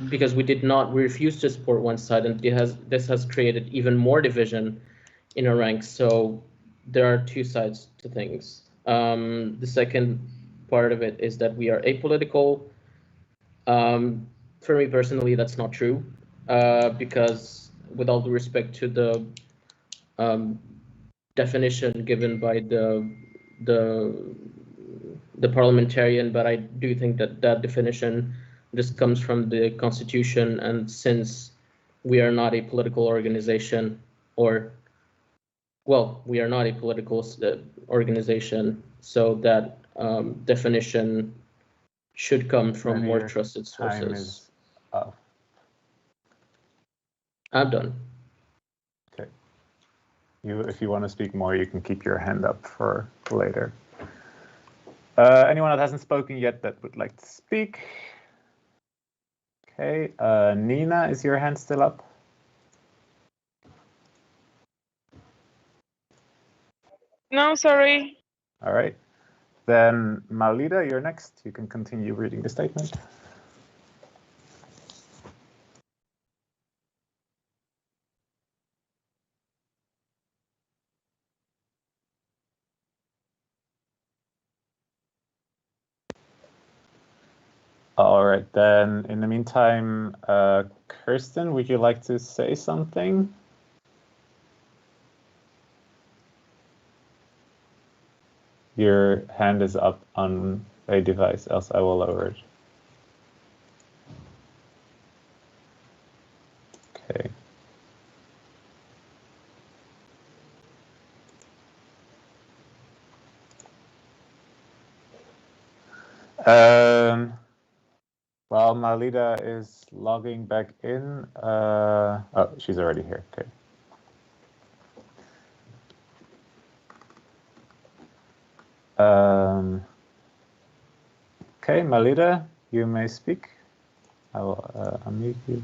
because we refused to support one side, and this has created even more division in our ranks. So there are 2 sides to things. The second part of it is that we are apolitical. For me personally, that's not true, because with all due respect to the definition given by the parliamentarian, but I do think that that definition just comes from the Constitution, and since we are not a political organization, we are not a political organization, so that definition should come from more trusted sources. Time is up. I'm done. Okay. If you want to speak more, you can keep your hand up for later. Anyone that hasn't spoken yet that would like to speak? Okay. Nina, is your hand still up? No, sorry. All right. Then Malida, you're next. You can continue reading the statement. All right, then in the meantime, Kirsten, would you like to say something? Your hand is up on a device, else I will lower it. Okay. While Malida is logging back in, oh, she's already here. Okay. Okay, Malida, you may speak. I will unmute you.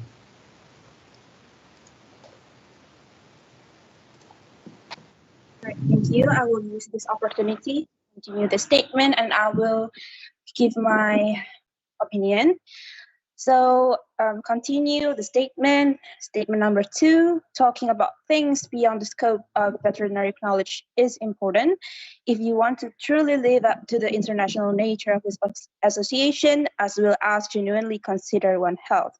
Right, thank you. I will use this opportunity to continue the statement, and I will give my opinion. So continue the statement. Statement number 2, talking about things beyond the scope of veterinary knowledge is important. If you want to truly live up to the international nature of this association, as well as genuinely consider one's health.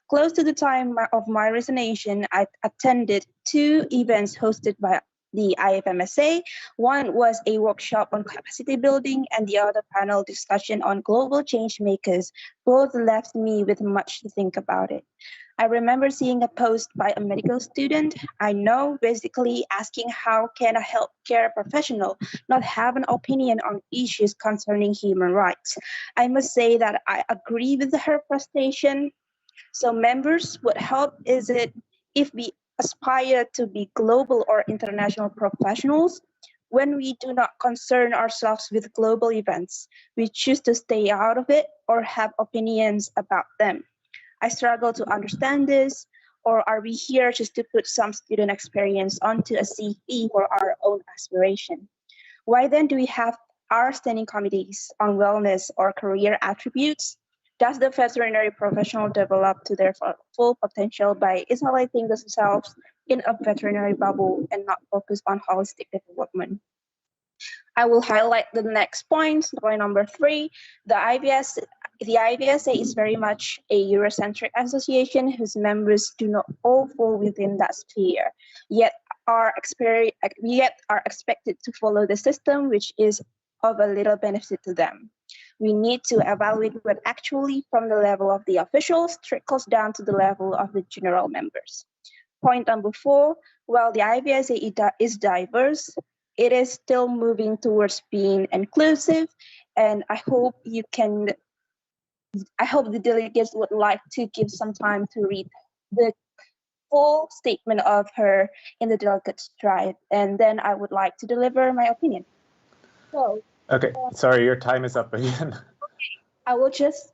Close to the time of my resignation, I attended 2 events hosted by the IFMSA. One was a workshop on capacity building and the other panel discussion on global change makers. Both left me with much to think about it. I remember seeing a post by a medical student I know, basically asking how can a healthcare professional not have an opinion on issues concerning human rights. I must say that I agree with her frustration. So members, what help is it if we aspire to be global or international professionals? When we do not concern ourselves with global events, we choose to stay out of it or have opinions about them. I struggle to understand this, or are we here just to put some student experience onto a CV for our own aspiration? Why then do we have our standing committees on wellness or career attributes? Does the veterinary professional develop to their full potential by isolating themselves in a veterinary bubble and not focus on holistic development? I will highlight the next point number 3. The IVSA is very much a Eurocentric association whose members do not all fall within that sphere, yet are expected to follow the system, which is of a little benefit to them. We need to evaluate what actually from the level of the officials trickles down to the level of the general members. Point number 4, while the IVSA is diverse, it is still moving towards being inclusive, and I hope the delegates would like to give some time to read the full statement of her in the delegates drive, and then I would like to deliver my opinion. So, Okay, sorry, your time is up again. I will just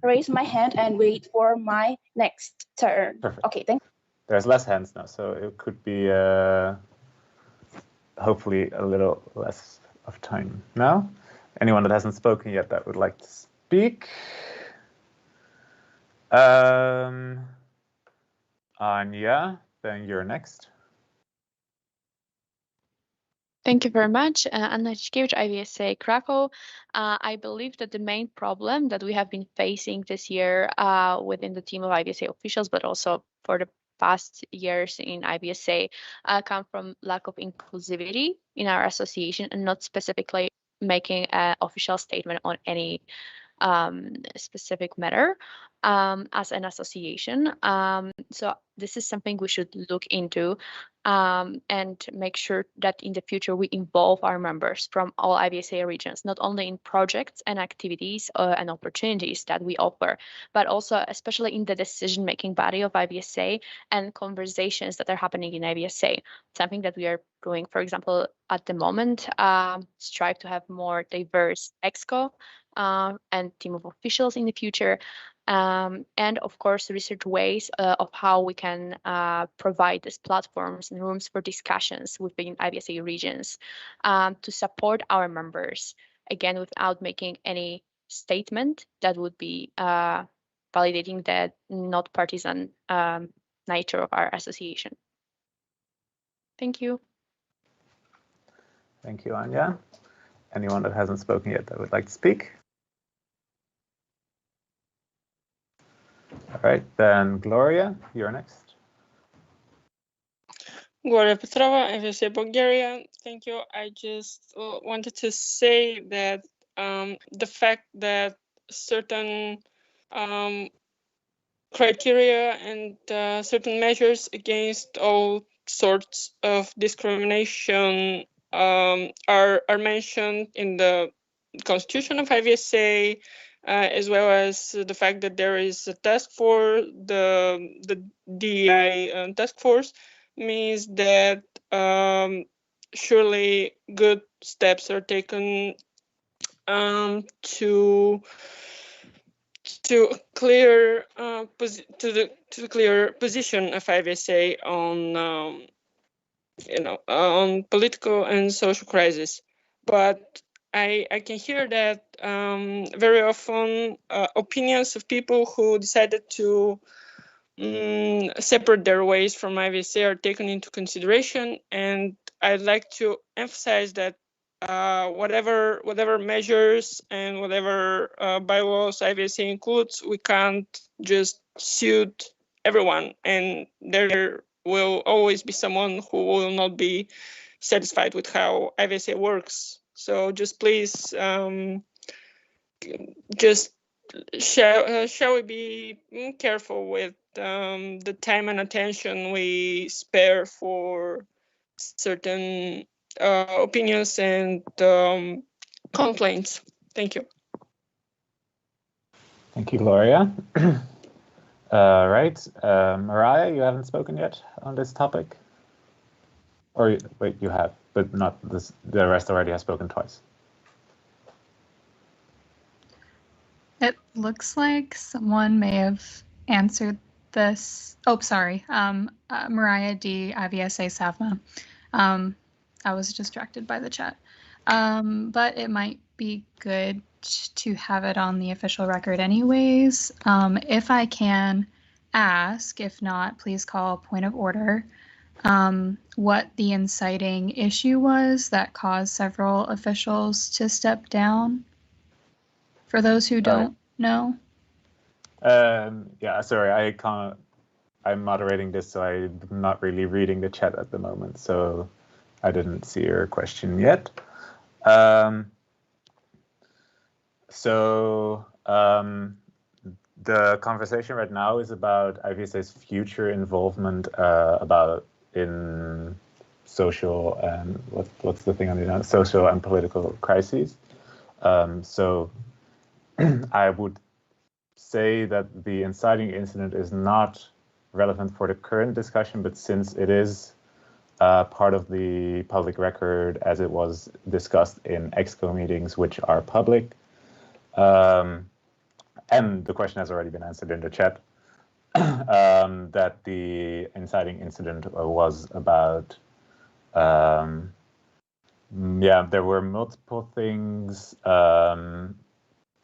raise my hand and wait for my next turn. Perfect. Okay, thank you. There's less hands now, so it could be hopefully a little less of time now. Anyone that hasn't spoken yet that would like to speak? Anya, then you're next. Thank you very much. Anna Cikiewicz, IVSA Krakow. I believe that the main problem that we have been facing this year within the team of IVSA officials, but also for the past years in IVSA, come from lack of inclusivity in our association and not specifically making an official statement on any specific matter as an association. So this is something we should look into and make sure that in the future we involve our members from all IVSA regions, not only in projects and activities and opportunities that we offer, but also especially in the decision-making body of IVSA and conversations that are happening in IVSA. Something that we are doing, for example, at the moment, strive to have more diverse EXCO and team of officials in the future. And of course, research ways of how we can provide these platforms and rooms for discussions within IVSA regions to support our members, again, without making any statement that would be validating the not partisan nature of our association. Thank you. Thank you, Anya. Anyone that hasn't spoken yet that would like to speak? All right, then Gloria, you're next. Gloria Petrova, IVSA Bulgaria. Thank you. I just wanted to say that the fact that certain criteria and certain measures against all sorts of discrimination are mentioned in the constitution of IVSA, as well as the fact that there is a task force, the DEI task force, means that surely good steps are taken to clear the clear position of IVSA on on political and social crisis. But I can hear that very often opinions of people who decided to separate their ways from IVSA are taken into consideration, and I'd like to emphasize that whatever measures and whatever bylaws IVSA includes, we can't just suit everyone and their will always be someone who will not be satisfied with how IVSA works. So just please, just shall we be careful with the time and attention we spare for certain opinions and complaints. Thank you. Thank you, Gloria. Right, Mariah, you haven't spoken yet on this topic? Or wait, you have, but not this. The rest already has spoken twice. It looks like someone may have answered this. Oh, sorry. Mariah D. IVSA SGA. I was distracted by the chat. But it might be good to have it on the official record anyways. If I can ask, if not, please call point of order. What the inciting issue was that caused several officials to step down? For those who don't know. Yeah, sorry, I'm moderating this, so I'm not really reading the chat at the moment, so I didn't see your question yet. The conversation right now is about IVSA's future involvement in social and what's the thing on the social and political crises. So I would say that the inciting incident is not relevant for the current discussion, but since it is part of the public record as it was discussed in EXCO meetings, which are public, and the question has already been answered in the chat, that the inciting incident was about, there were multiple things.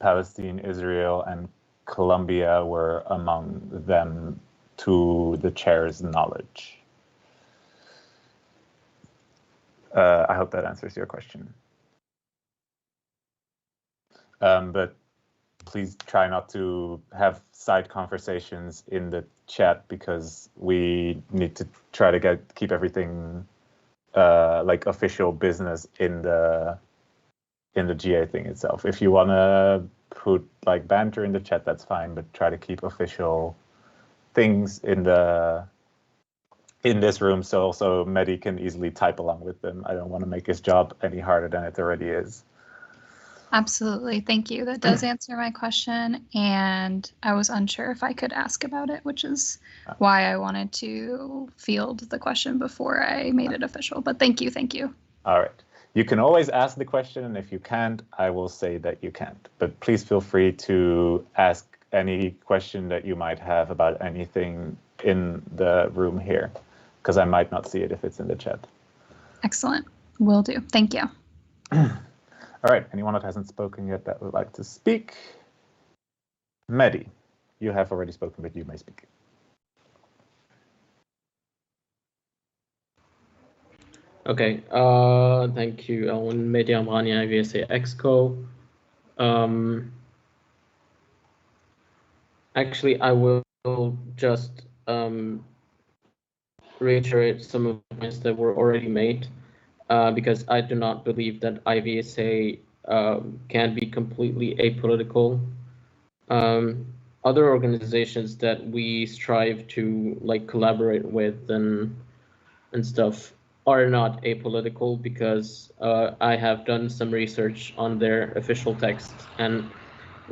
Palestine, Israel, and Colombia were among them to the chair's knowledge. I hope that answers your question. But please try not to have side conversations in the chat because we need to try to keep everything like official business in the GA thing itself. If you want to put like banter in the chat, that's fine, but try to keep official things in this room so also Mehdi can easily type along with them. I don't want to make his job any harder than it already is. Absolutely. Thank you. That does answer my question. And I was unsure if I could ask about it, which is why I wanted to field the question before I made it official. But thank you. Thank you. All right. You can always ask the question, and if you can't, I will say that you can't. But please feel free to ask any question that you might have about anything in the room here, because I might not see it if it's in the chat. Excellent. Will do. Thank you. All right. Anyone that hasn't spoken yet that would like to speak? Mehdi, you have already spoken, but you may speak. Okay, thank you, Owen. Mehdi Amrani, IVSA EXCO. Actually, I will just reiterate some of the points that were already made, because I do not believe that IVSA can be completely apolitical. Other organizations that we strive to like collaborate with and stuff are not apolitical, because I have done some research on their official text, and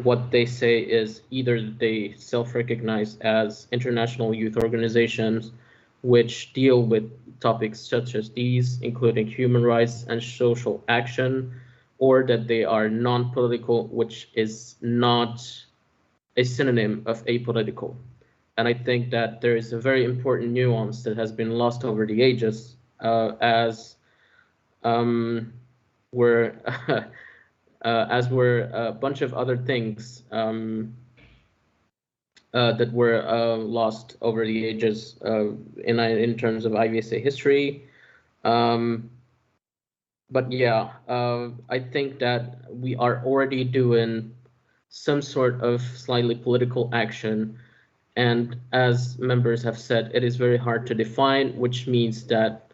what they say is either they self-recognize as international youth organizations which deal with topics such as these, including human rights and social action, or that they are non-political, which is not a synonym of apolitical. And I think that there is a very important nuance that has been lost over the ages, as were a bunch of other things that were lost over the ages in terms of IVSA history. But yeah, I think that we are already doing some sort of slightly political action, And as members have said, it is very hard to define, which means that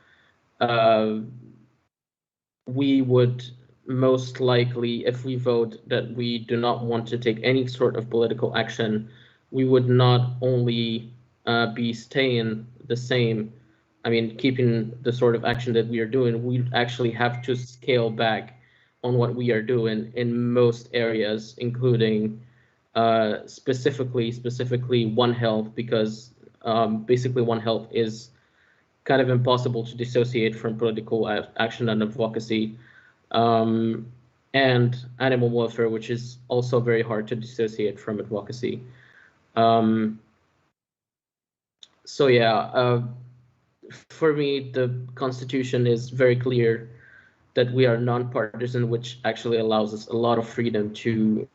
we would most likely, if we vote that we do not want to take any sort of political action, we would not only be staying the same, I mean, keeping the sort of action that we are doing, we actually have to scale back on what we are doing in most areas, including specifically One Health, because basically One Health is kind of impossible to dissociate from political action and advocacy, and animal welfare, which is also very hard to dissociate from advocacy. So yeah, for me, the Constitution is very clear that we are nonpartisan, which actually allows us a lot of freedom to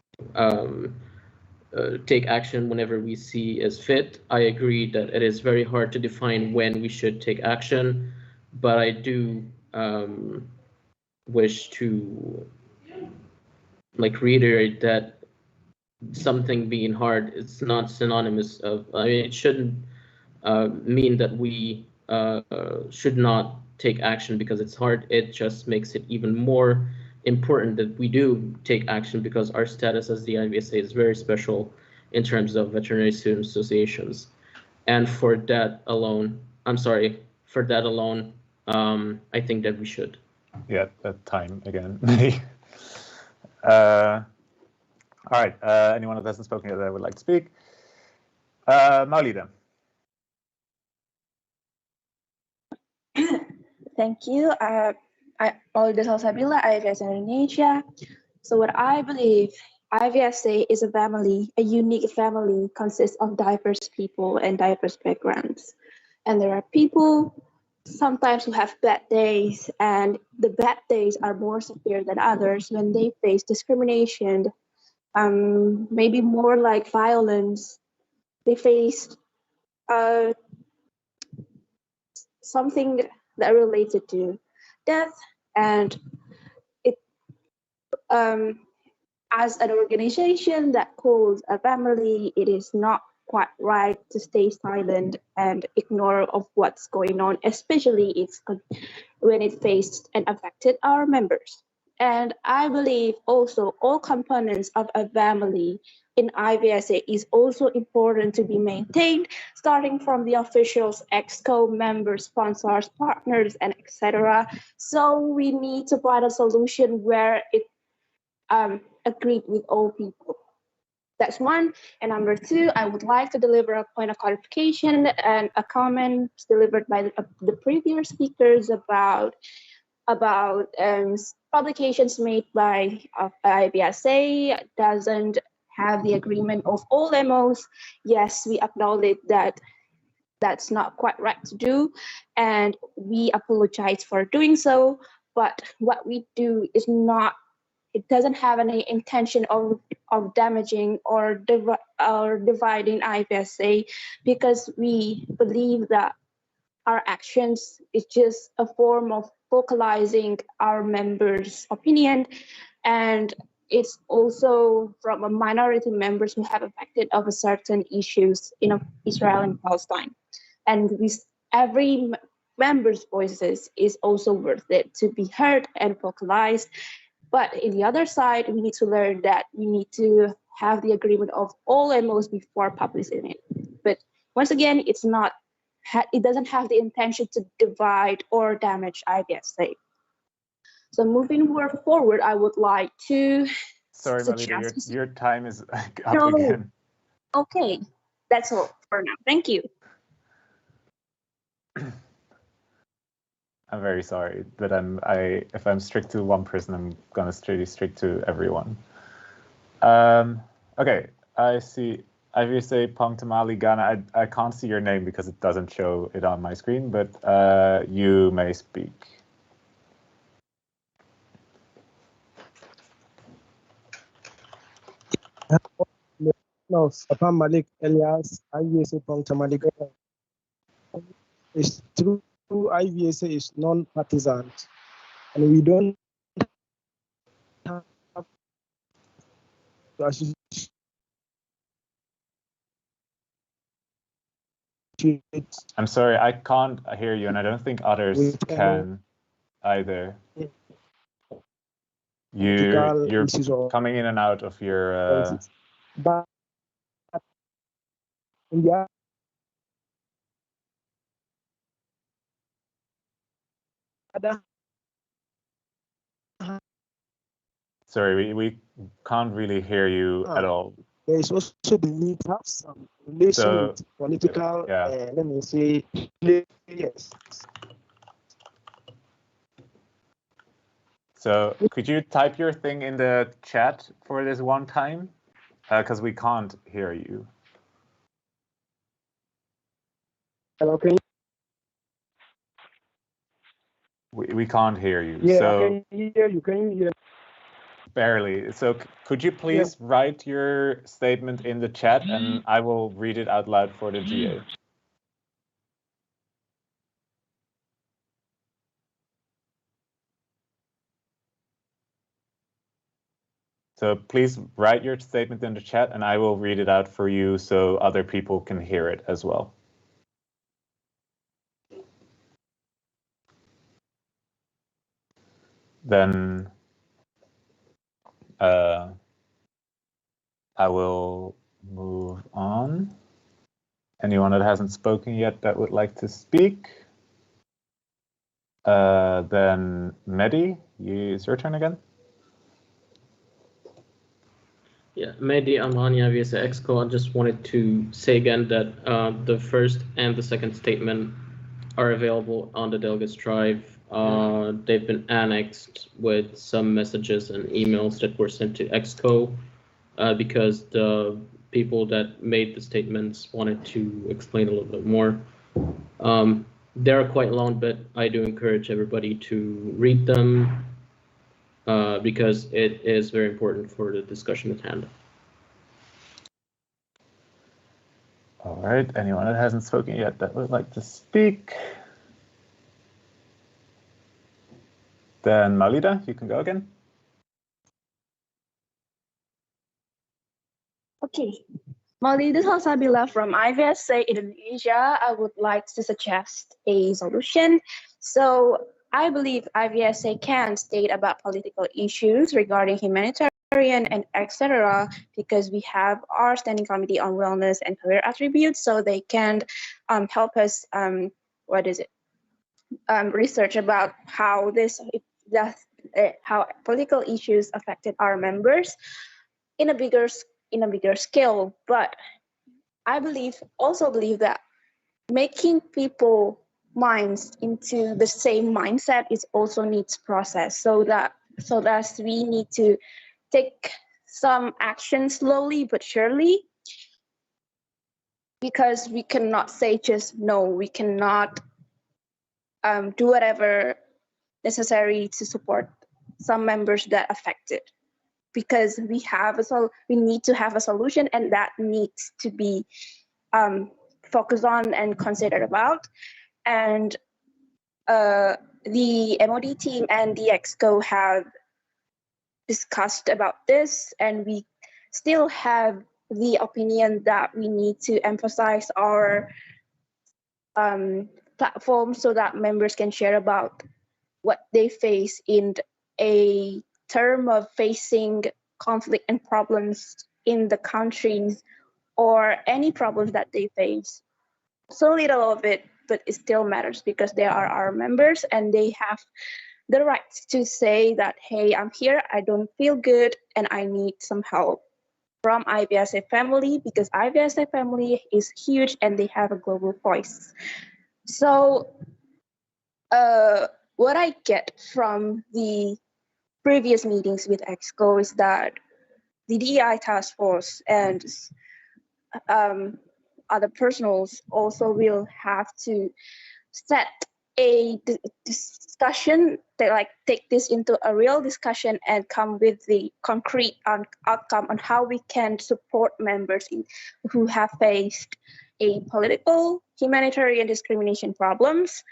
take action whenever we see as fit. I agree that it is very hard to define when we should take action, but I do wish to reiterate that something being hard is not synonymous of, I mean, it shouldn't mean that we should not take action because it's hard. It just makes it even more important that we do take action because our status as the IVSA is very special in terms of veterinary student associations. And for that alone, I think that we should. Yeah, that time again. All right, anyone that hasn't spoken yet that would like to speak? Maulida. Thank you. Maulida Salsabila, IVSA Indonesia. So what I believe, IVSA is a family, a unique family, consists of diverse people and diverse backgrounds. And there are people sometimes who have bad days, and the bad days are more severe than others when they face discrimination, maybe more like violence. They face something that related to death, and it as an organization that calls a family, it is not quite right to stay silent and ignore of what's going on, especially when it faced and affected our members. And I believe also all components of a family in IVSA is also important to be maintained, starting from the officials, EXCO members, sponsors, partners, and etc. So we need to find a solution where it agreed with all people. That's one. And number two, I would like to deliver a point of clarification and a comment delivered by the previous speakers about publications made by IVSA doesn't have the agreement of all MOs. Yes, we acknowledge that that's not quite right to do, and we apologize for doing so. But what we do is not, it doesn't have any intention of damaging or dividing IVSA, because we believe that our actions is just a form of vocalizing our members' opinion, and it's also from a minority members who have affected of a certain issues in Israel and Palestine. And every member's voices is also worth it to be heard and vocalized. But in the other side, we need to learn that we need to have the agreement of all MOs before publishing it. But once again, it doesn't have the intention to divide or damage IVSA. So moving forward, I would like to Sorry, Maulida, your time is up again. Okay, that's all for now. Thank you. I'm very sorry that if I'm strict to one person, I'm gonna stay strict to everyone. Okay, I see IVSA Pongtamali Ghana. I can't see your name because it doesn't show it on my screen, but you may speak. No, Papa Malik Elias, IVSA Pongtamali Ghana. It's true, IVSA is non-partisan, and we don't have to associate I'm sorry, I can't hear you, and I don't think others can either. You're coming in and out of your. But yeah. Sorry, we can't really hear you at all. There is also the need to have some relation with political, let me say, players. So could you type your thing in the chat for this one time? Because we can't hear you. Okay. We can't hear you. Yeah, so I can hear you. Can you hear? Barely. So could you please write your statement in the chat, and I will read it out loud for the GA. So please write your statement in the chat, and I will read it out for you so other people can hear it as well. Then I will move on. Anyone that hasn't spoken yet that would like to speak? Then Mehdi, it's your turn again. Yeah, Mehdi Amani, IVSA Exco. I just wanted to say again that the first and the second statement are available on the Delegates Drive. They've been annexed with some messages and emails that were sent to Exco because the people that made the statements wanted to explain a little bit more. They're quite long, but I do encourage everybody to read them because it is very important for the discussion at hand. All right, anyone that hasn't spoken yet that would like to speak? Then Maulida, you can go again. Okay. Maulida Salsabila from IVSA Indonesia. I would like to suggest a solution. So I believe IVSA can state about political issues regarding humanitarian and etc. because we have our standing committee on wellness and career attributes, so they can help us research about how how political issues affected our members in a bigger scale. But I also believe that making people minds into the same mindset is also needs process. So that we need to take some action slowly but surely, because we cannot say just no. We cannot do whatever necessary to support some members that affected, because we need to have a solution, and that needs to be focused on and considered about. And the MOD team and the EXCO have discussed about this, and we still have the opinion that we need to emphasize our platform so that members can share about what they face in a term of facing conflict and problems in the countries, or any problems that they face. So little of it, but it still matters because they are our members and they have the right to say that, hey, I'm here, I don't feel good, and I need some help from IVSA family, because IVSA family is huge and they have a global voice. So what I get from the previous meetings with EXCO is that the DEI task force and other personals also will have to set a discussion, take this into a real discussion and come with the concrete outcome on how we can support members who have faced a political, humanitarian discrimination problems,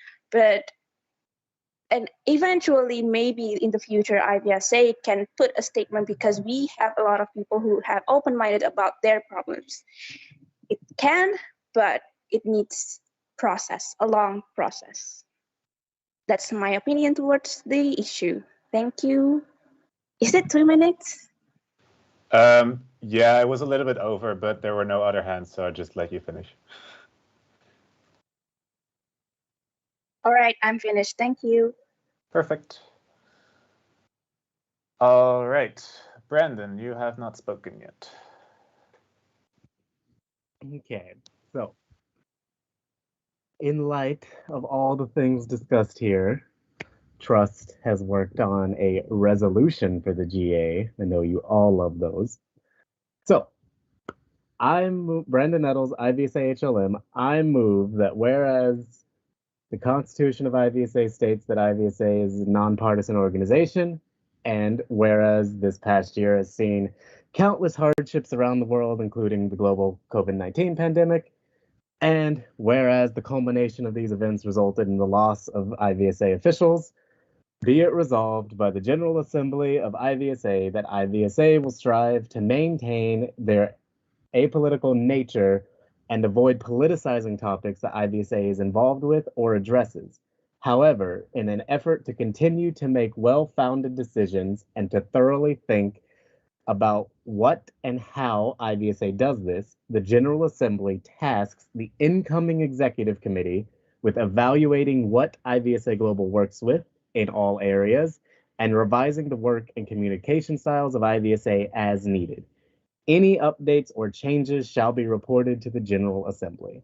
and eventually maybe in the future IVSA can put a statement, because we have a lot of people who have open-minded about their problems. It can, but it needs a long process. That's my opinion towards the issue. Thank you. Is it 2 minutes? Yeah, it was a little bit over, but there were no other hands, so I'll just let you finish. All right, I'm finished. Thank you. Perfect. All right, Brandon, you have not spoken yet. Okay, so in light of all the things discussed here, Trust has worked on a resolution for the GA. I know you all love those. So I'm Brandon Nettles, IVSA HLM. I move that whereas the Constitution of IVSA states that IVSA is a nonpartisan organization, and whereas this past year has seen countless hardships around the world, including the global COVID-19 pandemic, and whereas the culmination of these events resulted in the loss of IVSA officials, be it resolved by the General Assembly of IVSA that IVSA will strive to maintain their apolitical nature and avoid politicizing topics that IVSA is involved with or addresses. However, in an effort to continue to make well-founded decisions and to thoroughly think about what and how IVSA does this, the General Assembly tasks the incoming Executive Committee with evaluating what IVSA Global works with in all areas and revising the work and communication styles of IVSA as needed. Any updates or changes shall be reported to the General Assembly.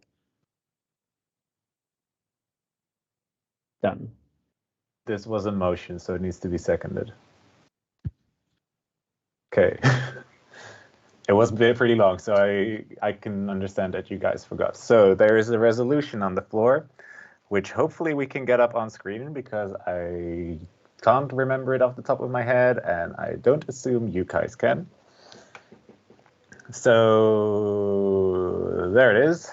Done. This was a motion, so it needs to be seconded. Okay. It was pretty long, so I can understand that you guys forgot. So there is a resolution on the floor, which hopefully we can get up on screen because I can't remember it off the top of my head, and I don't assume you guys can. So there it is.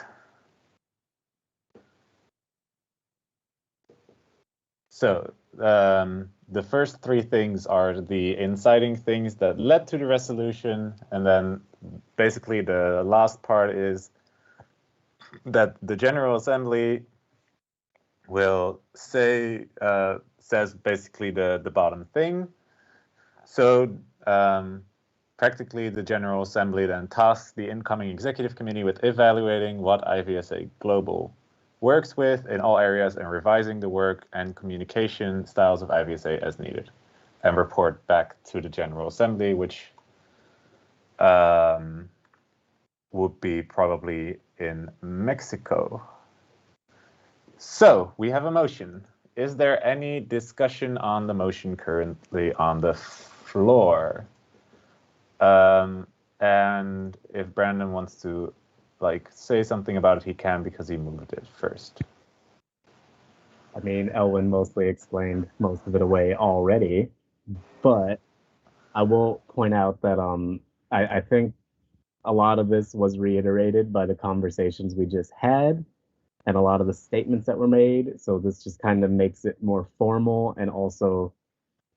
So the first three things are the inciting things that led to the resolution, and then basically the last part is that the General Assembly will says basically the bottom thing. So practically the General Assembly then tasks the incoming Executive Committee with evaluating what IVSA Global works with in all areas and revising the work and communication styles of IVSA as needed, and report back to the General Assembly, which would be probably in Mexico. So we have a motion. Is there any discussion on the motion currently on the floor? And if Brandon wants to say something about it, he can because he moved it first. I mean, Elwin mostly explained most of it away already, but I will point out that I think a lot of this was reiterated by the conversations we just had and a lot of the statements that were made. So this just kind of makes it more formal and also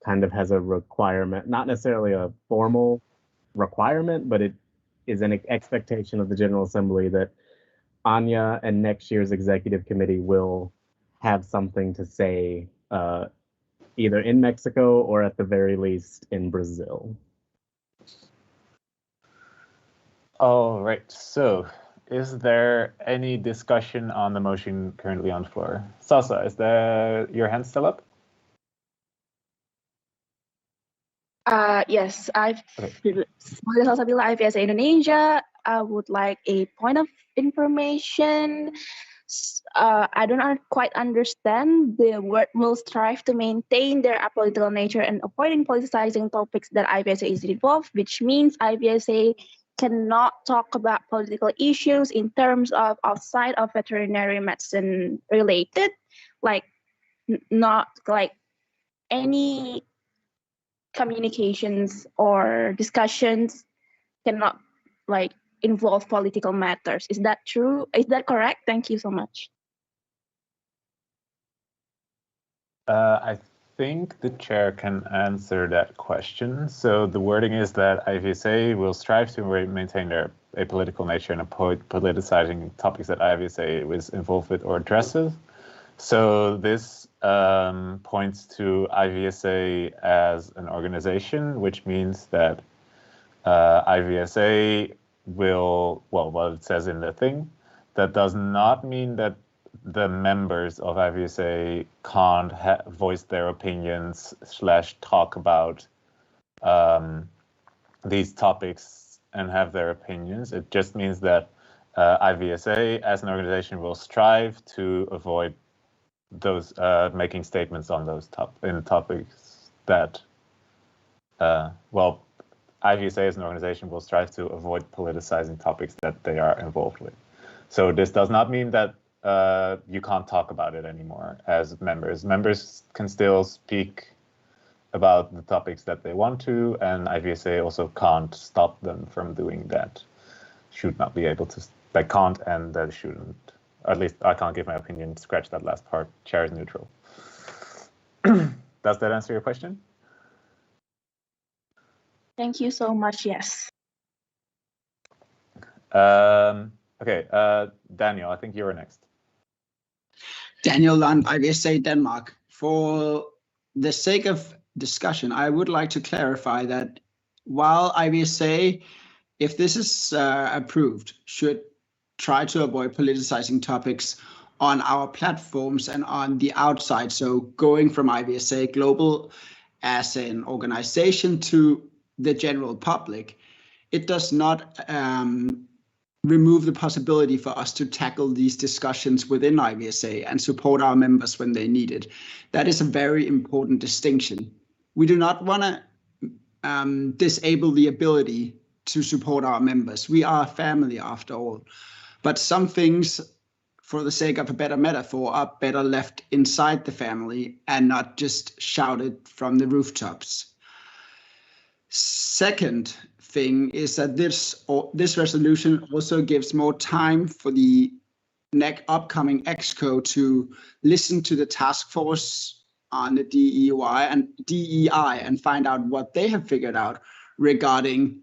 kind of has a requirement, not necessarily a formal requirement, but it is an expectation of the General Assembly that Anya and next year's Executive Committee will have something to say either in Mexico or at the very least in Brazil. All right, so is there any discussion on the motion currently on the floor? Sasa, is your hand still up? Yes, Sasa Bila IVSA Indonesia. I would like a point of information. I don't quite understand the word will strive to maintain their apolitical nature and avoiding politicizing topics that IVSA is involved, which means IVSA cannot talk about political issues in terms of outside of veterinary medicine related, like not like any communications or discussions cannot involve political matters. Is that true? Is that correct? Thank you so much. I think the chair can answer that question. So the wording is that IVSA will strive to maintain their apolitical nature and avoid politicizing topics that IVSA is involved with or addresses. So this points to IVSA as an organization, which means that IVSA will, well, what it says in the thing, that does not mean that the members of IVSA can't voice their opinions / talk about these topics and have their opinions. It just means that IVSA as an organization will strive to avoid those making statements on those topics that, well, IVSA as an organization will strive to avoid politicizing topics that they are involved with. So this does not mean that you can't talk about it anymore as members. Members can still speak about the topics that they want to, and IVSA also can't stop them from doing that. Should not be able to, they can't and they shouldn't. At least I can't give my opinion, scratch that last part. Chair is neutral. Does that answer your question? Thank you so much, yes. Okay, Daniel, I think you were next. Daniel Lund, IVSA Denmark. For the sake of discussion, I would like to clarify that while IVSA, if this is approved, should try to avoid politicizing topics on our platforms and on the outside, so going from IVSA Global as an organization to the general public, it does not remove the possibility for us to tackle these discussions within IVSA and support our members when they need it. That is a very important distinction. We do not want to disable the ability to support our members. We are a family after all. But some things, for the sake of a better metaphor, are better left inside the family and not just shouted from the rooftops. Second thing is that this resolution also gives more time for the upcoming EXCO to listen to the task force on the DEI and find out what they have figured out regarding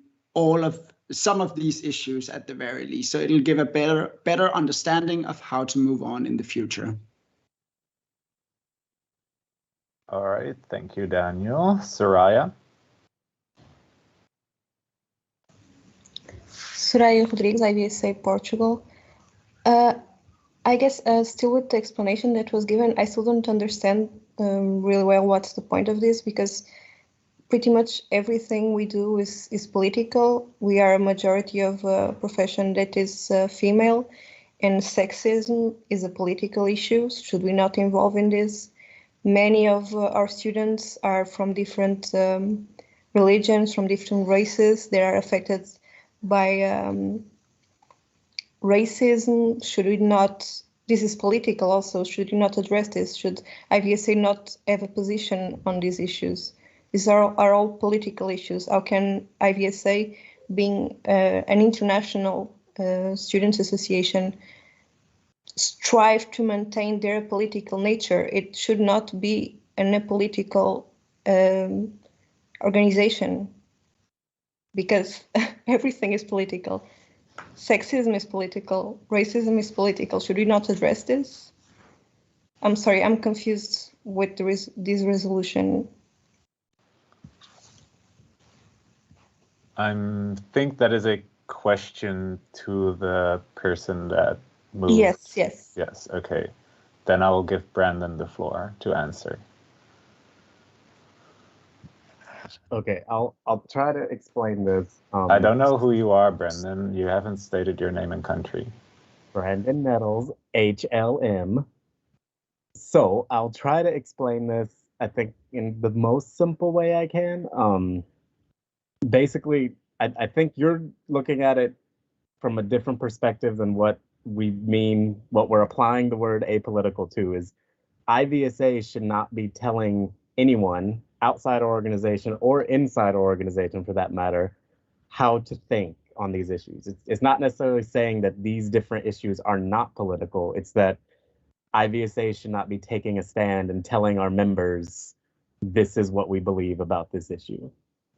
some of these issues at the very least. So it'll give a better understanding of how to move on in the future. All right, thank you, Daniel. Soraya? Soraya Rodrigues, IVSA Portugal. I guess still with the explanation that was given, I still don't understand really well what's the point of this, because pretty much everything we do is political. We are a majority of a profession that is female, and sexism is a political issue. Should we not involve in this? Many of our students are from different religions, from different races. They are affected by racism. Should we not, this is political also, should we not address this? Should IVSA not have a position on these issues? These are all political issues. How can IVSA, being an international students association, strive to maintain their political nature? It should not be an apolitical organization, because everything is political. Sexism is political, racism is political. Should we not address this? I'm sorry, I'm confused with this resolution. I think that is a question to the person that moved. Yes. Yes, okay. Then I will give Brandon the floor to answer. Okay, I'll try to explain this. I don't know who you are, Brendan. You haven't stated your name and country. Brandon Nettles, HLM. So I'll try to explain this, I think, in the most simple way I can. Basically, I think you're looking at it from a different perspective than what we mean, what we're applying the word apolitical to is IVSA should not be telling anyone outside our organization or inside our organization, for that matter, how to think on these issues. It's not necessarily saying that these different issues are not political. It's that IVSA should not be taking a stand and telling our members this is what we believe about this issue.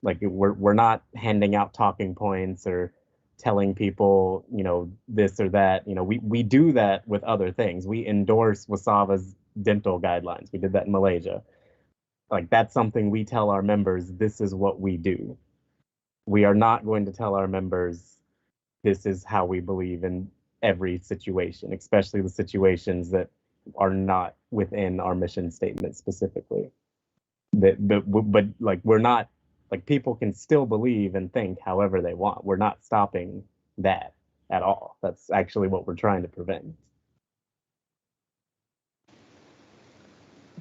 Like we're not handing out talking points or telling people, you know, this or that. You know, we do that with other things. We endorse WSAVA's dental guidelines. We did that in Malaysia. Like that's something we tell our members, this is what we do. We are not going to tell our members this is how we believe in every situation, especially the situations that are not within our mission statement specifically. But like we're not, like people can still believe and think however they want. We're not stopping that at all. That's actually what we're trying to prevent.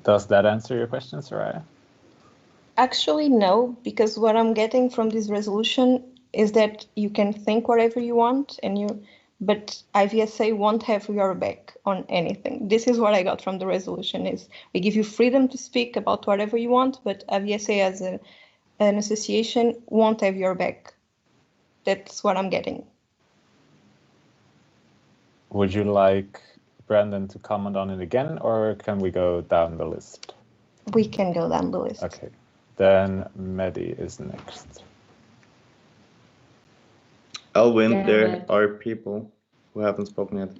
Does that answer your question, Soraya? Actually, no, because what I'm getting from this resolution is that you can think whatever you want, but IVSA won't have your back on anything. This is what I got from the resolution: is we give you freedom to speak about whatever you want, but IVSA as an association won't have your back. That's what I'm getting. Would you like Brandon to comment on it again, or can we go down the list? We can go down the list. Okay, then Mehdi is next. Elwin, Yeah, there are people who haven't spoken yet.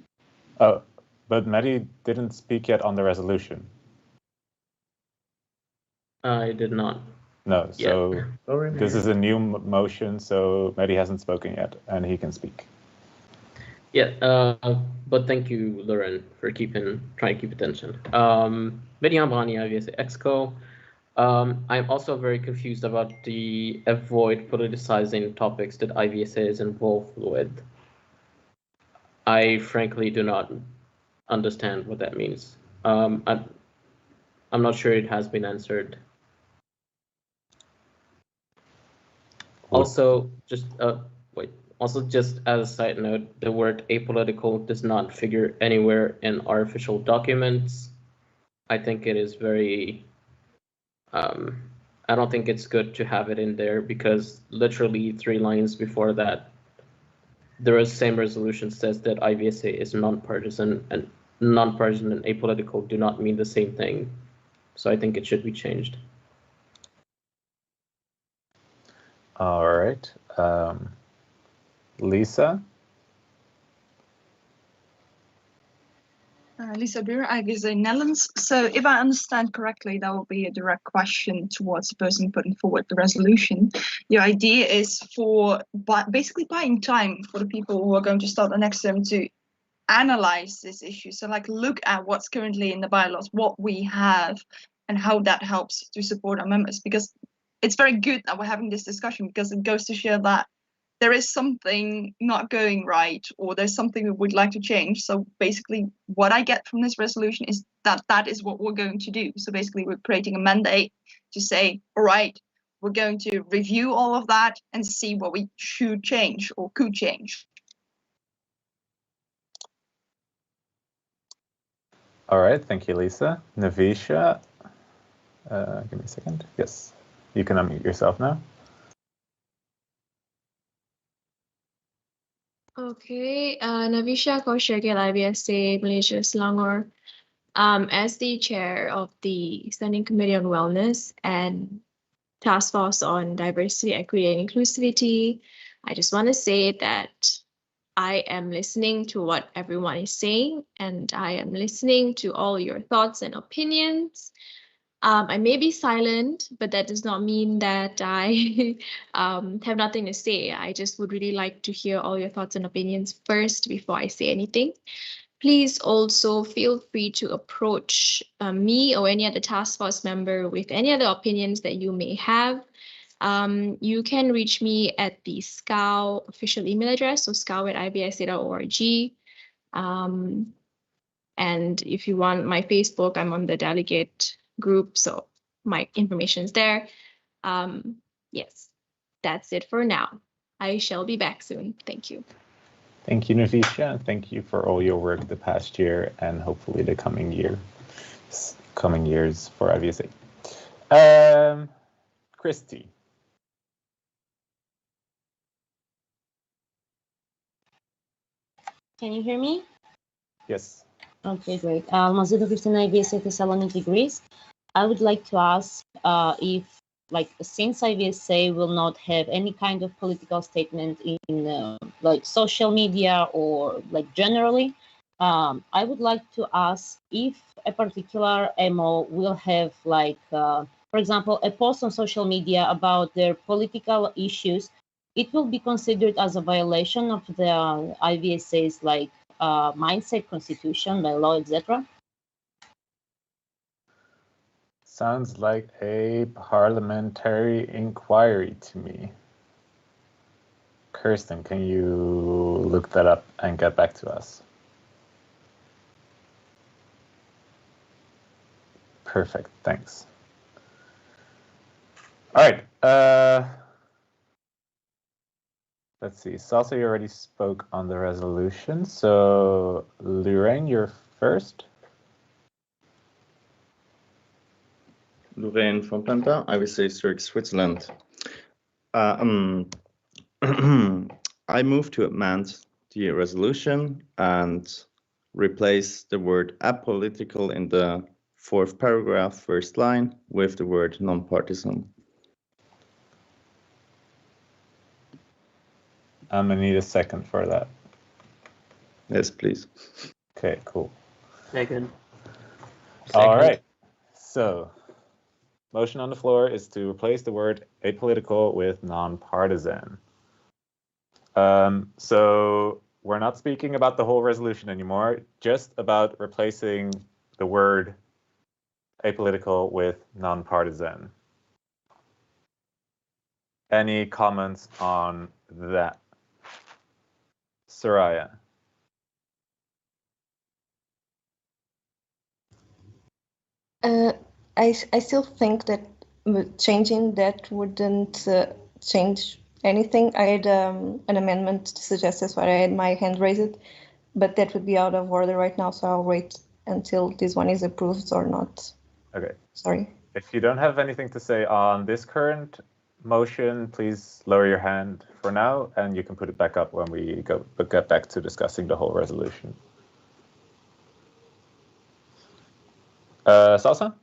Oh, but Mehdi didn't speak yet on the resolution. I did not. No, so this is a new motion, so Mehdi hasn't spoken yet, and he can speak. Yeah, but thank you, Lauren, for trying to keep attention. Mehdi Ambani, IVSA Exco. I'm also very confused about the avoid politicizing topics that IVSA is involved with. I frankly do not understand what that means. I'm not sure it has been answered. Also, just just as a side note, the word apolitical does not figure anywhere in our official documents. I think it is very, I don't think it's good to have it in there, because literally 3 lines before that, the same resolution says that IVSA is non-partisan, and non-partisan and apolitical do not mean the same thing. So I think it should be changed. All right. Lisa? Lisa Buur, IVSA Netherlands. So if I understand correctly, that will be a direct question towards the person putting forward the resolution. The idea is for basically buying time for the people who are going to start the next term to analyze this issue. So like look at what's currently in the bylaws, what we have, and how that helps to support our members. Because it's very good that we're having this discussion, because it goes to show that there is something not going right, or there's something we would like to change. So basically what I get from this resolution is that that is what we're going to do. So basically we're creating a mandate to say, all right, we're going to review all of that and see what we should change or could change. All right, thank you, Lisa. Navisha, give me a second. Yes, you can unmute yourself now. Okay, Navisha Kaushagil, IVSA Malaysia Selangor. As the chair of the Standing Committee on Wellness and Task Force on Diversity, Equity and Inclusivity, I just want to say that I am listening to what everyone is saying, and I am listening to all your thoughts and opinions. I may be silent, but that does not mean that I have nothing to say. I just would really like to hear all your thoughts and opinions first before I say anything. Please also feel free to approach me or any other task force member with any other opinions that you may have. You can reach me at the SCAO official email address, so scao@ivsa.org. And if you want my Facebook, I'm on the delegate group, so my information is there. Yes, that's it for now. I shall be back soon. Thank you. Thank you, Navisha. Thank you for all your work the past year and hopefully the coming years for IVSA. Christy. Can you hear me? Yes. Okay, great. Mazudo Christina, IVSA Thessaloniki, Greece. I would like to ask if, like, since IVSA will not have any kind of political statement in like social media or like generally, I would like to ask if a particular MO will have like, for example, a post on social media about their political issues, it will be considered as a violation of the IVSA's like mindset, constitution, by law, etc. Sounds like a parliamentary inquiry to me. Kirsten, can you look that up and get back to us? Perfect, thanks. All right. Let's see. Salsa, you already spoke on the resolution. So, Lorraine, you're first. Lorraine von Pemper, IVSA Zurich, Switzerland. I move to amend the resolution and replace the word apolitical in the 4th paragraph, 1st line, with the word non-partisan. I'm gonna need a second for that. Yes, please. Okay, cool. Second. All right. So, motion on the floor is to replace the word apolitical with non-partisan. So we're not speaking about the whole resolution anymore, just about replacing the word apolitical with non-partisan. Any comments on that? Soraya. I still think that changing that wouldn't change anything. I had an amendment to suggest that's why I had my hand raised, but that would be out of order right now, so I'll wait until this one is approved or not. Okay. Sorry. If you don't have anything to say on this current motion, please lower your hand for now, and you can put it back up when we get back to discussing the whole resolution. Salsa?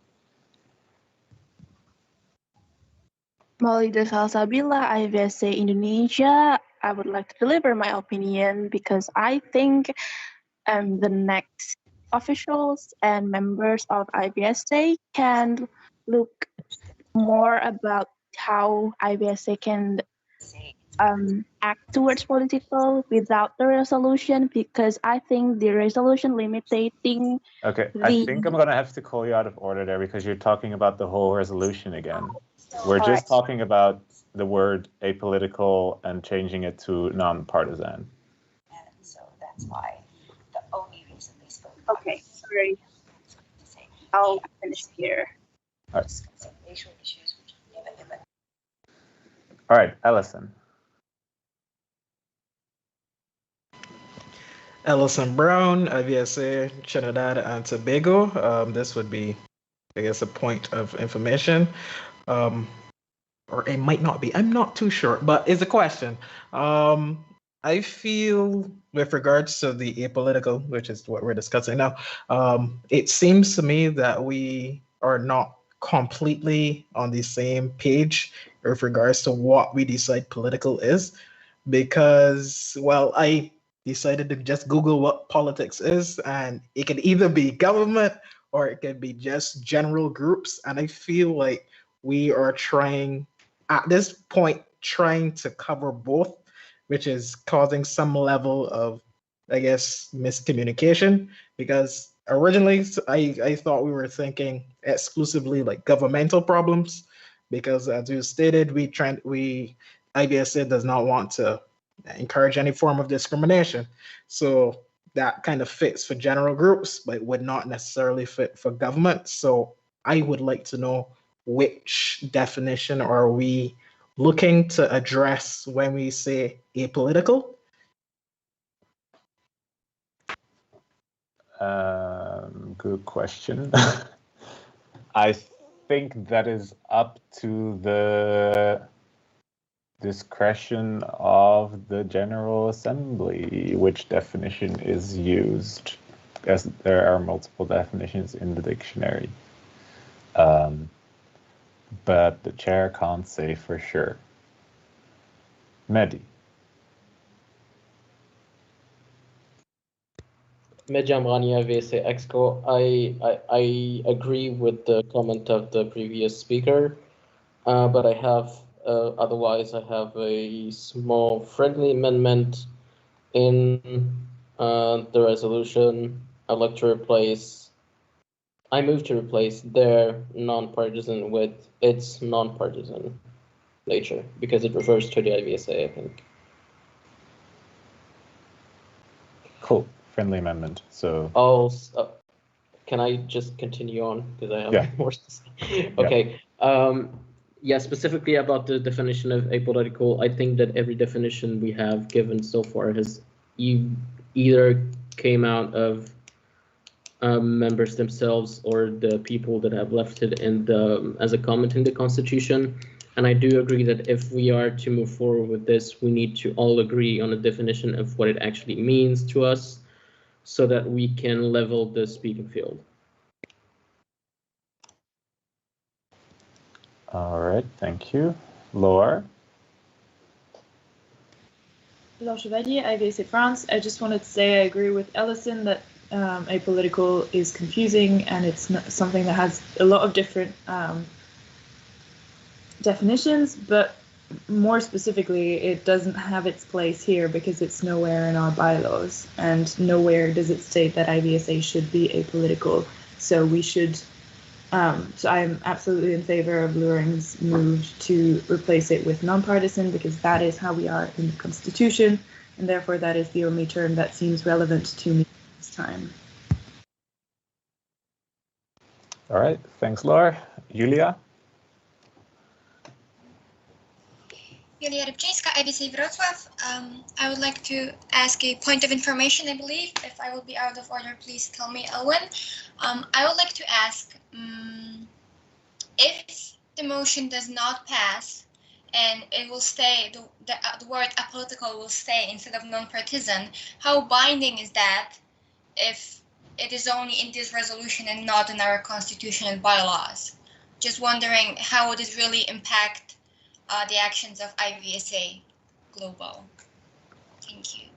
Molly de Salsabila, IVSA Indonesia. I would like to deliver my opinion because I think the next officials and members of IVSA can look more about how IVSA can act towards political without the resolution, because I think the resolution limiting. Okay, I think I'm gonna have to call you out of order there because you're talking about the whole resolution again. We're just talking about the word apolitical and changing it to non-partisan. And so that's why the only reason they spoke. Okay, sorry. I'll finish here. All right. All right, Ellison. Ellison Brown, IVSA Trinidad and Tobago. This would be, I guess, a point of information. Or it might not be. I'm not too sure, but it's a question. I feel with regards to the apolitical, which is what we're discussing now, it seems to me that we are not completely on the same page with regards to what we decide political is, because, well, I decided to just Google what politics is, and it can either be government or it can be just general groups. And I feel like we are trying, at this point, trying to cover both, which is causing some level of, I guess, miscommunication, because originally I thought we were thinking exclusively like governmental problems, because as you stated, IVSA does not want to encourage any form of discrimination. So that kind of fits for general groups, but would not necessarily fit for government. So I would like to know which definition are we looking to address when we say apolitical? Good question. I think that is up to the discretion of the General Assembly, which definition is used, as there are multiple definitions in the dictionary. but the chair can't say for sure. Mehdi. Mehdi Amrani, IVSA EXCO. I agree with the comment of the previous speaker, but I have otherwise I have a small friendly amendment in the resolution. I'd like to replace. I move to replace their non-partisan with its non-partisan nature because it refers to the IVSA, I think. Cool. Friendly amendment. So. Can I just continue on because I have more to say? Okay. Yeah, specifically about the definition of apolitical, I think that every definition we have given so far has either came out of members themselves or the people that have left it in the as a comment in the Constitution. And I do agree that if we are to move forward with this, we need to all agree on a definition of what it actually means to us so that we can level the speaking field. All right, thank you. Laure? Laure Chevalier, IVSA France. I just wanted to say I agree with Ellison that apolitical is confusing and it's not something that has a lot of different definitions, but more specifically, it doesn't have its place here because it's nowhere in our bylaws and nowhere does it state that IVSA should be apolitical. So we should, so I'm absolutely in favor of Luring's move to replace it with nonpartisan because that is how we are in the Constitution and therefore that is the only term that seems relevant to me this time. All right, thanks, Laure. Julia? Julia Rybczyńska, IVSA Wrocław. I would like to ask a point of information, I believe. If I will be out of order, please tell me, Elwin. I would like to ask if the motion does not pass and it will stay, the word apolitical will stay instead of non-partisan, how binding is that if it is only in this resolution and not in our constitution and bylaws? Just wondering how would it really impact the actions of IVSA Global. Thank you.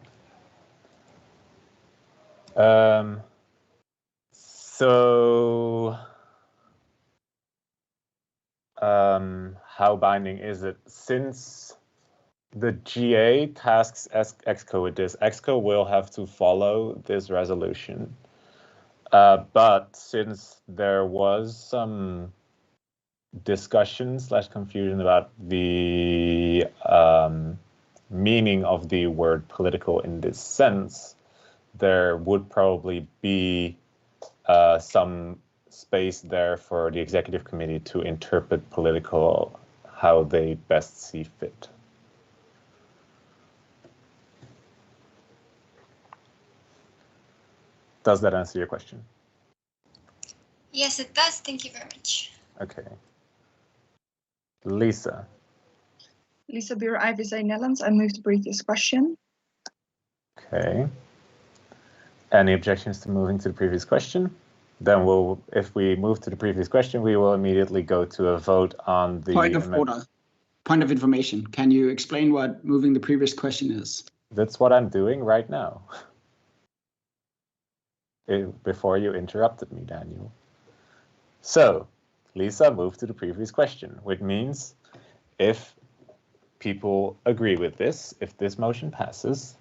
How binding is it? Since the GA tasks EXCO with this, EXCO will have to follow this resolution. But since there was some discussion/confusion about the meaning of the word political in this sense, there would probably be some space there for the executive committee to interpret political how they best see fit. Does that answer your question? Yes, it does. Thank you very much. Okay. Lisa. Lisa Buur, IVSA Netherlands. I move the previous question. Okay. Any objections to moving to the previous question? Then if we move to the previous question, we will immediately go to a vote on the point of order. Point of information. Can you explain what moving the previous question is? That's what I'm doing right now. Before you interrupted me, Daniel. So, Lisa moved to the previous question, which means if people agree with this, if this motion passes,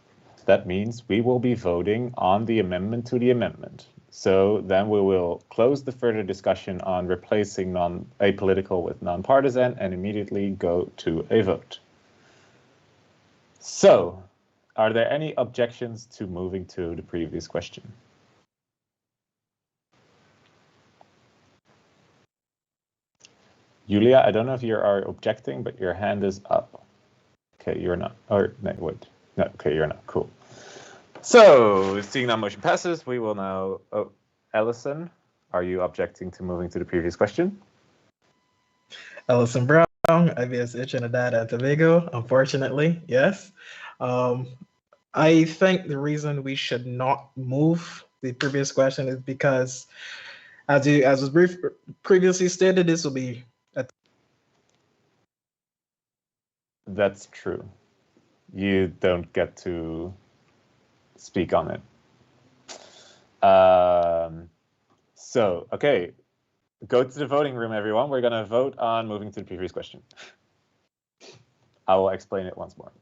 that means we will be voting on the amendment to the amendment. So then we will close the further discussion on replacing apolitical with nonpartisan and immediately go to a vote. So, are there any objections to moving to the previous question? Julia, I don't know if you are objecting, but your hand is up. Okay, you're not. Or no, wait. No, okay, you're not. Cool. So, seeing that motion passes, we will now. Oh, Ellison, are you objecting to moving to the previous question? Ellison Brown, IVSA Trinidad and Tobago. Unfortunately, yes. I think the reason we should not move the previous question is because as was previously stated, this will be That's true. You don't get to speak on it. So, okay, go to the voting room, everyone. We're going to vote on moving to the previous question. I will explain it once more.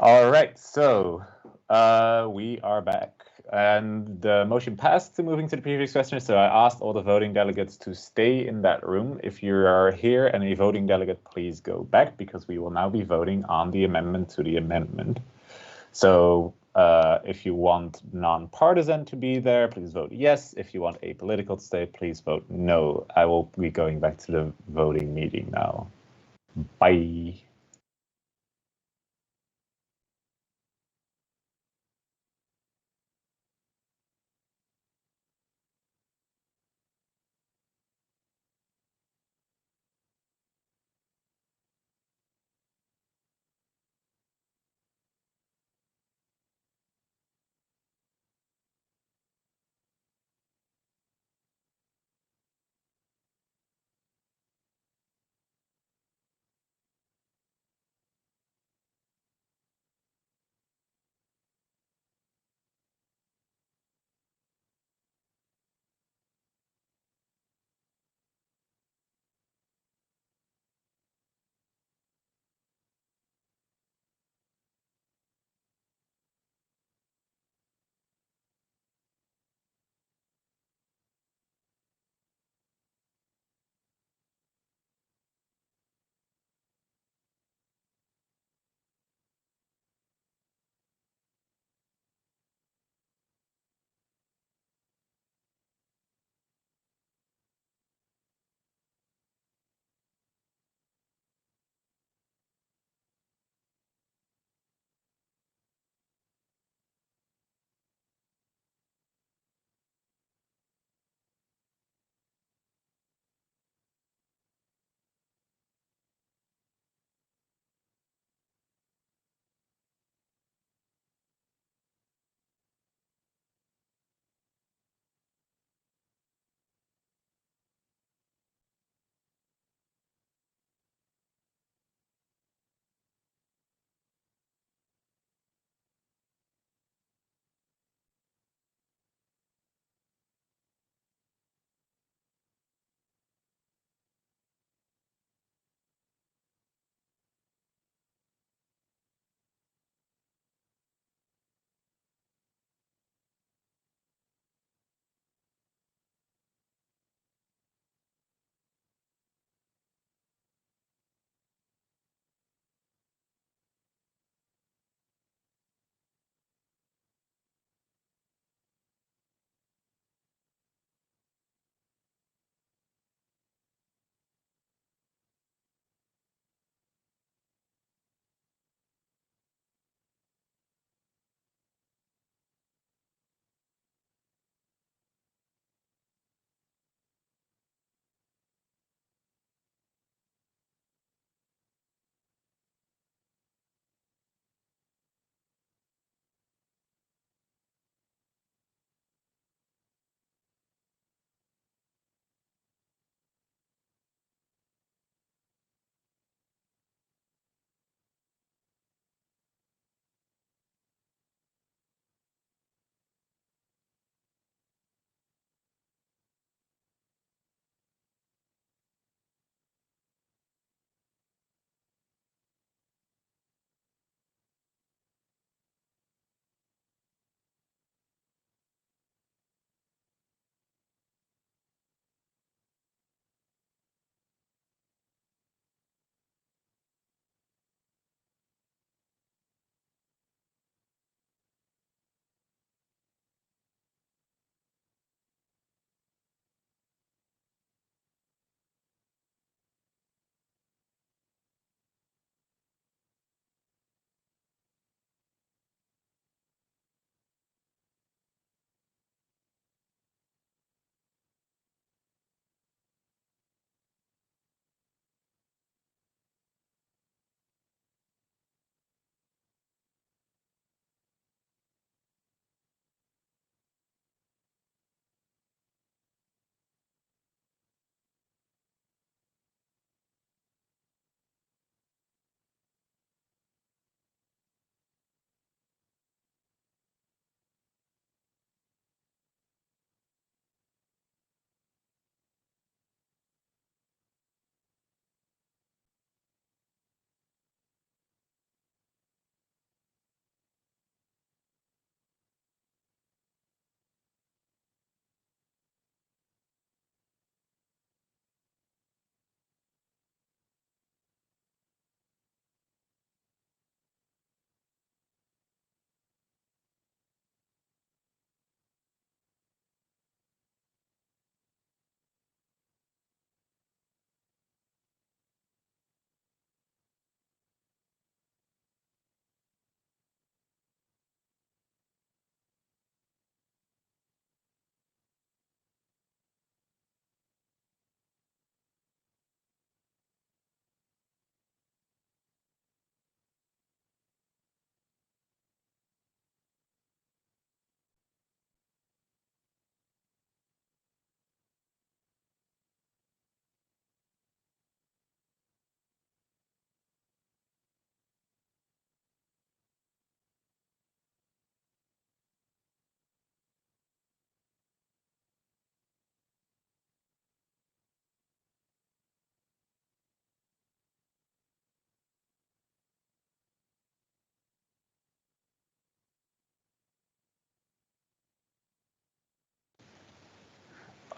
All right, so we are back. And the motion passed to moving to the previous question. So I asked all the voting delegates to stay in that room. If you are here and a voting delegate, please go back because we will now be voting on the amendment to the amendment. So if you want non-partisan to be there, please vote yes. If you want apolitical to stay, please vote no. I will be going back to the voting meeting now. Bye.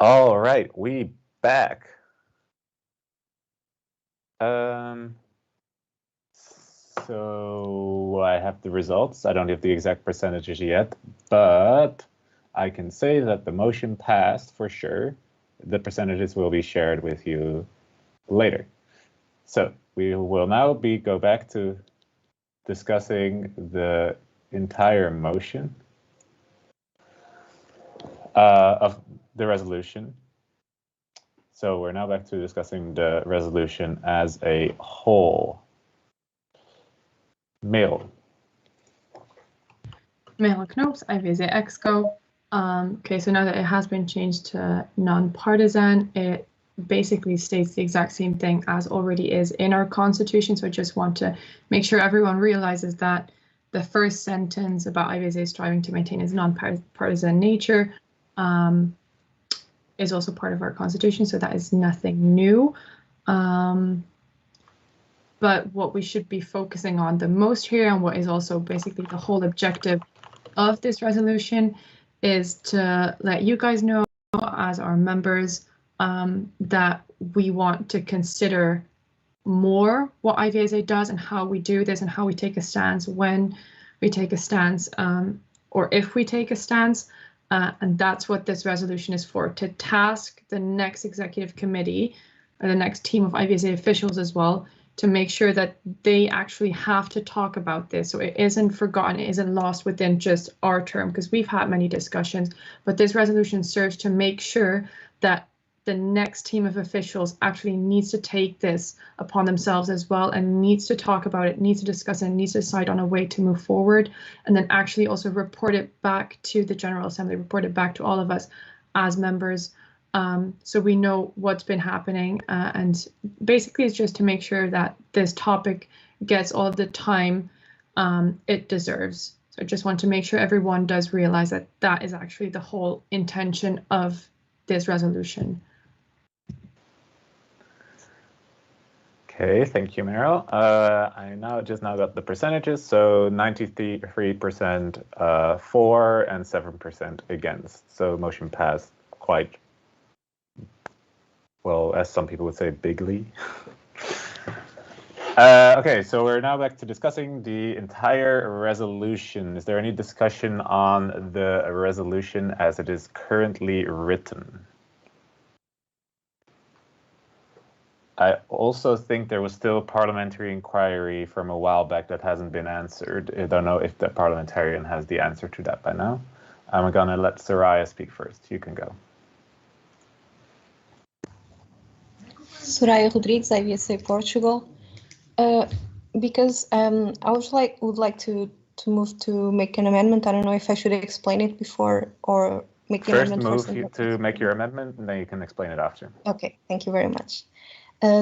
All right, we back. So I have the results. I don't have the exact percentages yet, but I can say that the motion passed for sure. The percentages will be shared with you later. So we will now go back to discussing the entire motion of the resolution. So we're now back to discussing the resolution as a whole. Mail. Mail Knopes, IVSA EXCO. Okay, so now that it has been changed to non-partisan, it basically states the exact same thing as already is in our constitution. So I just want to make sure everyone realizes that the first sentence about IVSA striving to maintain its non-partisan nature is also part of our constitution, so that is nothing new. But what we should be focusing on the most here, and what is also basically the whole objective of this resolution, is to let you guys know as our members that we want to consider more what IVSA does and how we do this and how we take a stance when we take a stance or if we take a stance. And that's what this resolution is for, to task the next executive committee or the next team of IVSA officials as well to make sure that they actually have to talk about this, so it isn't forgotten, it isn't lost within just our term, because we've had many discussions, but this resolution serves to make sure that the next team of officials actually needs to take this upon themselves as well and needs to talk about it, needs to discuss it, and needs to decide on a way to move forward, and then actually also report it back to the General Assembly, report it back to all of us as members. So we know what's been happening, and basically it's just to make sure that this topic gets all the time it deserves. So I just want to make sure everyone does realize that that is actually the whole intention of this resolution. Okay, thank you, Meryl. I just got the percentages. So 93% for and 7% against. So motion passed quite well, as some people would say, bigly. Okay, so we're now back to discussing the entire resolution. Is there any discussion on the resolution as it is currently written? I also think there was still parliamentary inquiry from a while back that hasn't been answered. I don't know if the parliamentarian has the answer to that by now. I'm gonna let Soraya speak first. You can go. Soraya Rodrigues, IVSA Portugal. Because I would like to move to make an amendment. I don't know if I should explain it before or make the amendment first. First, move to make your amendment, and then you can explain it after. Okay, thank you very much.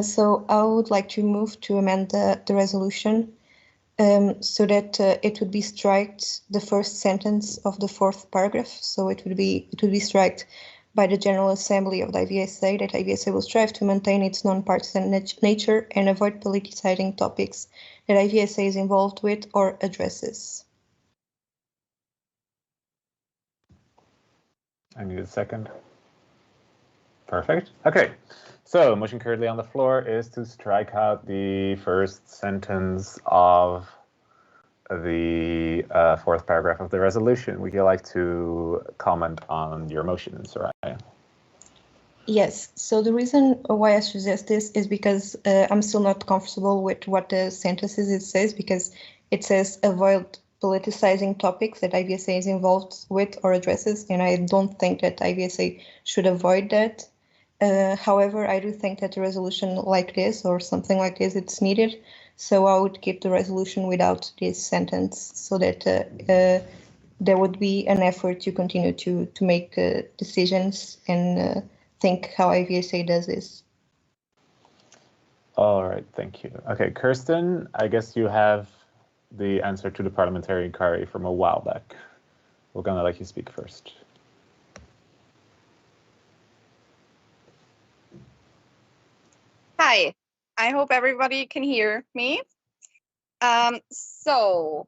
So I would like to move to amend the resolution so that it would be striked the first sentence of the fourth paragraph. So it would be striked by the General Assembly of the IVSA that IVSA will strive to maintain its non-partisan nature and avoid politicizing topics that IVSA is involved with or addresses. I need a second. Perfect. Okay. So, motion currently on the floor is to strike out the first sentence of the fourth paragraph of the resolution. Would you like to comment on your motion, Soraya? Yes. So the reason why I suggest this is because I'm still not comfortable with what the sentences it says, because it says avoid politicizing topics that IVSA is involved with or addresses, and I don't think that IVSA should avoid that. However, I do think that a resolution like this or something like this, it's needed. So I would keep the resolution without this sentence so that there would be an effort to continue to make decisions and think how IVSA does this. All right, thank you. Okay, Kirsten, I guess you have the answer to the parliamentary inquiry from a while back. We're gonna let you speak first. Hi, I hope everybody can hear me. So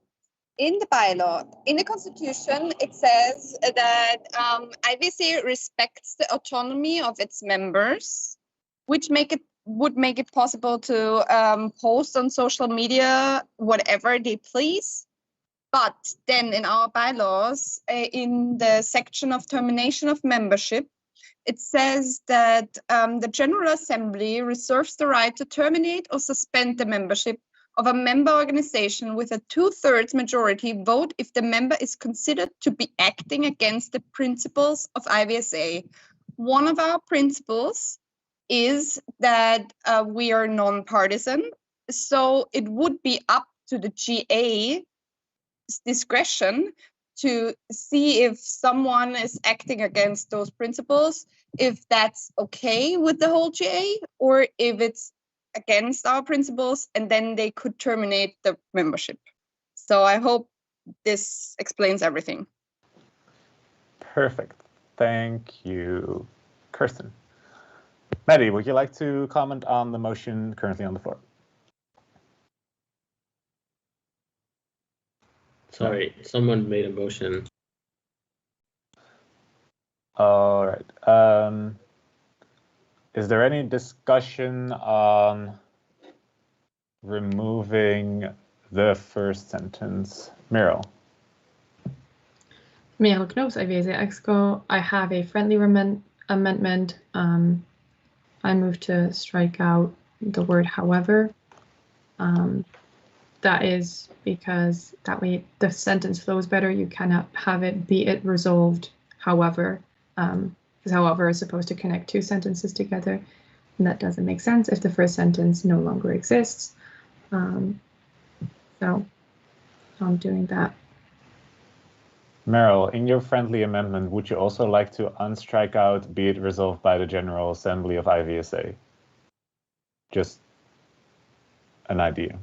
in the bylaw, in the constitution, it says that IVSA respects the autonomy of its members, which would make it possible to post on social media whatever they please. But then in our bylaws, in the section of termination of membership, it says that the General Assembly reserves the right to terminate or suspend the membership of a member organization with a 2/3 majority vote if the member is considered to be acting against the principles of IVSA. One of our principles is that we are non-partisan, so it would be up to the GA discretion to see if someone is acting against those principles, if that's okay with the whole GA, or if it's against our principles, and then they could terminate the membership. So I hope this explains everything. Perfect. Thank you, Kirsten. Maddie, would you like to comment on the motion currently on the floor? Sorry, someone made a motion. All right. Is there any discussion on removing the first sentence? Meryl. Meryl Knops, IVSA EXCO. I have a friendly amendment. I move to strike out the word however. That is because that way the sentence flows better. You cannot have it be it resolved however, because however is supposed to connect two sentences together, and that doesn't make sense if the first sentence no longer exists. So I'm doing that. Meryl, in your friendly amendment, would you also like to unstrike out be it resolved by the General Assembly of IVSA? Just an idea.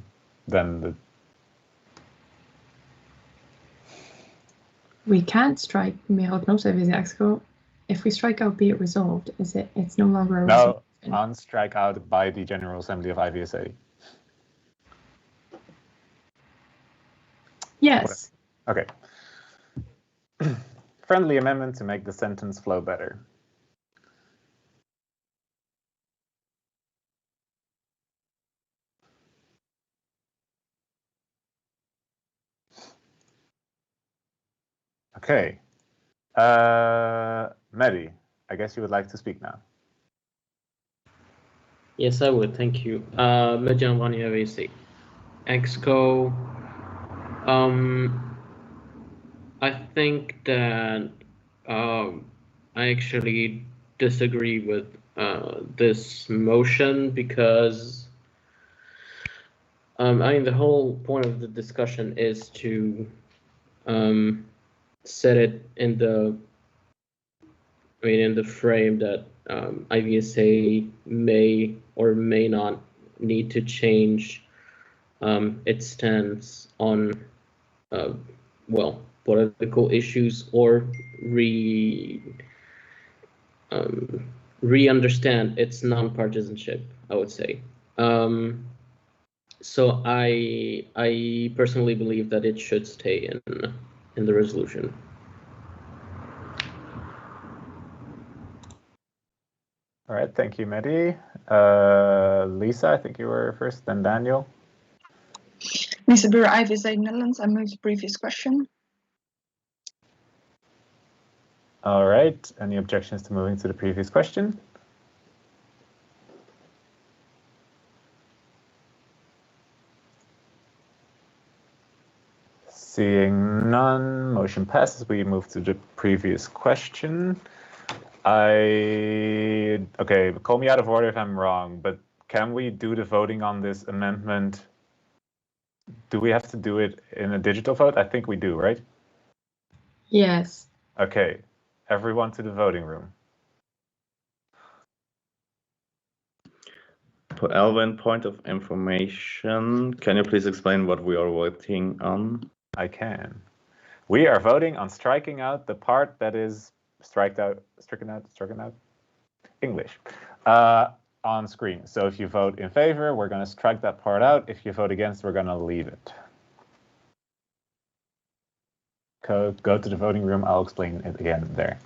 Then we can't strike Meryl Knops IVSA EXCO. If we strike out be it resolved, it's no longer a resolution. No, unstrike out by the General Assembly of IVSA. Yes. Okay. Friendly amendment to make the sentence flow better. Okay. Maddie, I guess you would like to speak now. Yes, I would. Thank you. Medjan IVSA EXCO. I think that I actually disagree with this motion because I mean the whole point of the discussion is to set it in the frame that IVSA may or may not need to change its stance on well, political issues or re-understand its non-partisanship, I would say. So I personally believe that it should stay in the resolution. All right, thank you, Mehdi. Lisa, I think you were first, then Daniel. Lisa Buur, IVSA Netherlands. I moved the previous question. All right, any objections to moving to the previous question? Seeing none, motion passes. We move to the previous question. Okay, call me out of order if I'm wrong, but can we do the voting on this amendment? Do we have to do it in a digital vote? I think we do, right? Yes. Okay, everyone to the voting room. For Alvin, point of information, can you please explain what we are voting on? I can. We are voting on striking out the part that is stricken out, English, on screen. So if you vote in favor, we're going to strike that part out. If you vote against, we're going to leave it. go to the voting room. I'll explain it again there.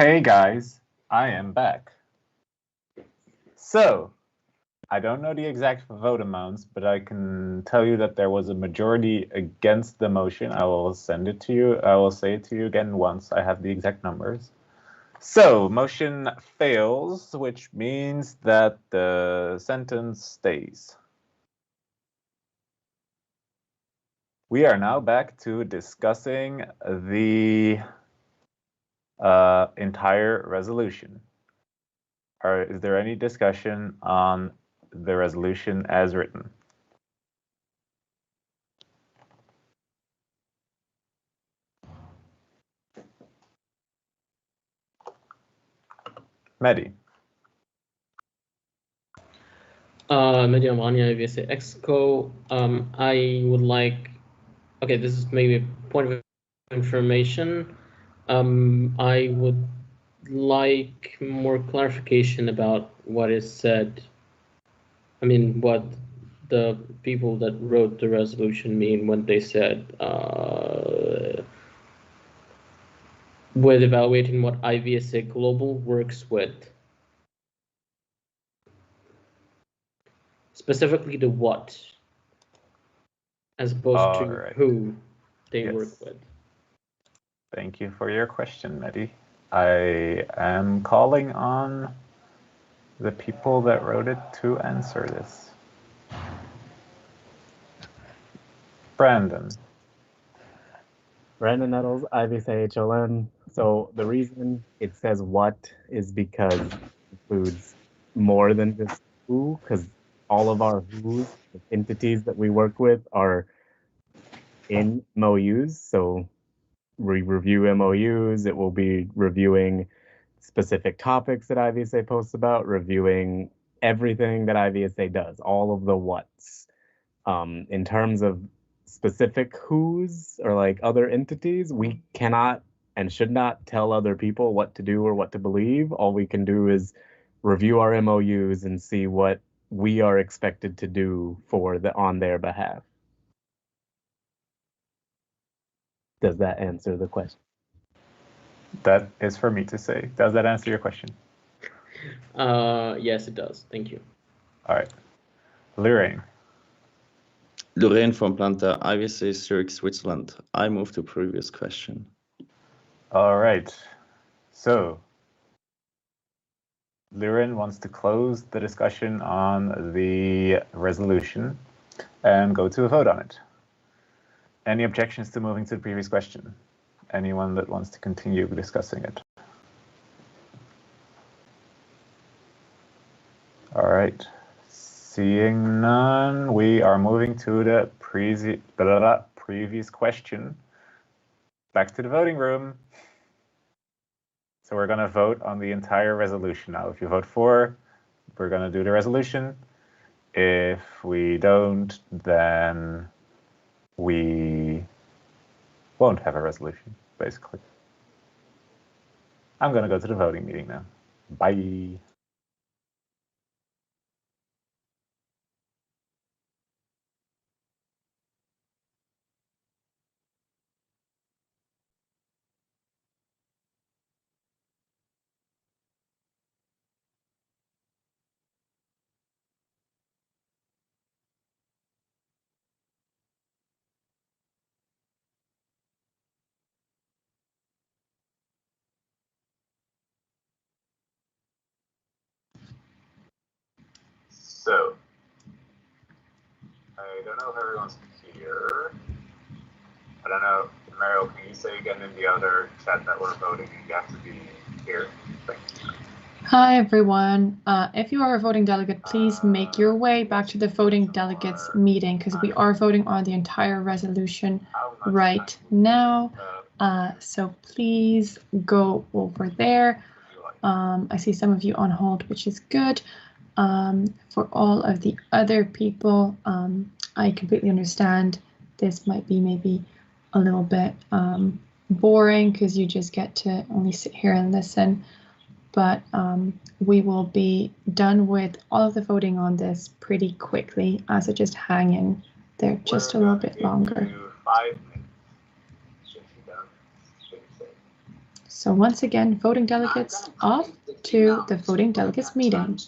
Hey guys, I am back. So, I don't know the exact vote amounts, but I can tell you that there was a majority against the motion. I will send it to you. I will say it to you again once I have the exact numbers. So, motion fails, which means that the sentence stays. We are now back to discussing the entire resolution. Is there any discussion on the resolution as written? Mehdi. Mehdi Amani, IVSA Exco. I would like, okay, this is maybe a point of information. I would like more clarification about what is said. I mean, what the people that wrote the resolution mean when they said with evaluating what IVSA Global works with. Specifically the what, as opposed to who they work with. Thank you for your question, Mehdi. I am calling on the people that wrote it to answer this. Brandon. Brandon Nettles, IVSA HLN. So the reason it says what is because it includes more than just who, because all of our who's, entities that we work with, are in MOUs. So we review MOUs. It will be reviewing specific topics that IVSA posts about, reviewing everything that IVSA does, all of the what's. In terms of specific who's or like other entities, we cannot and should not tell other people what to do or what to believe. All we can do is review our MOUs and see what we are expected to do on their behalf. Does that answer the question? That is for me to say. Does that answer your question? Yes, it does. Thank you. All right. Lorraine. Lorraine from Planta, IVSA Zurich, Switzerland. I move to previous question. All right. So, Lorraine wants to close the discussion on the resolution and go to a vote on it. Any objections to moving to the previous question? Anyone that wants to continue discussing it? All right. Seeing none, we are moving to the previous question. Back to the voting room. So we're going to vote on the entire resolution now. If you vote for, we're going to do the resolution. If we don't, then we won't have a resolution, basically. I'm going to go to the voting meeting now. Bye. So, I don't know if everyone's here. I don't know, Mario, can you say again in the other chat that we're voting and you have to be here? Thanks. Hi, everyone. If you are a voting delegate, please make your way back to the voting delegates meeting because we are voting on the entire resolution right now. So please go over there. I see some of you on hold, which is good. For all of the other people, I completely understand this might be maybe a little bit boring because you just get to only sit here and listen. But we will be done with all of the voting on this pretty quickly, so just hang in there just a little bit longer. So once again, voting delegates off to the voting delegates meeting.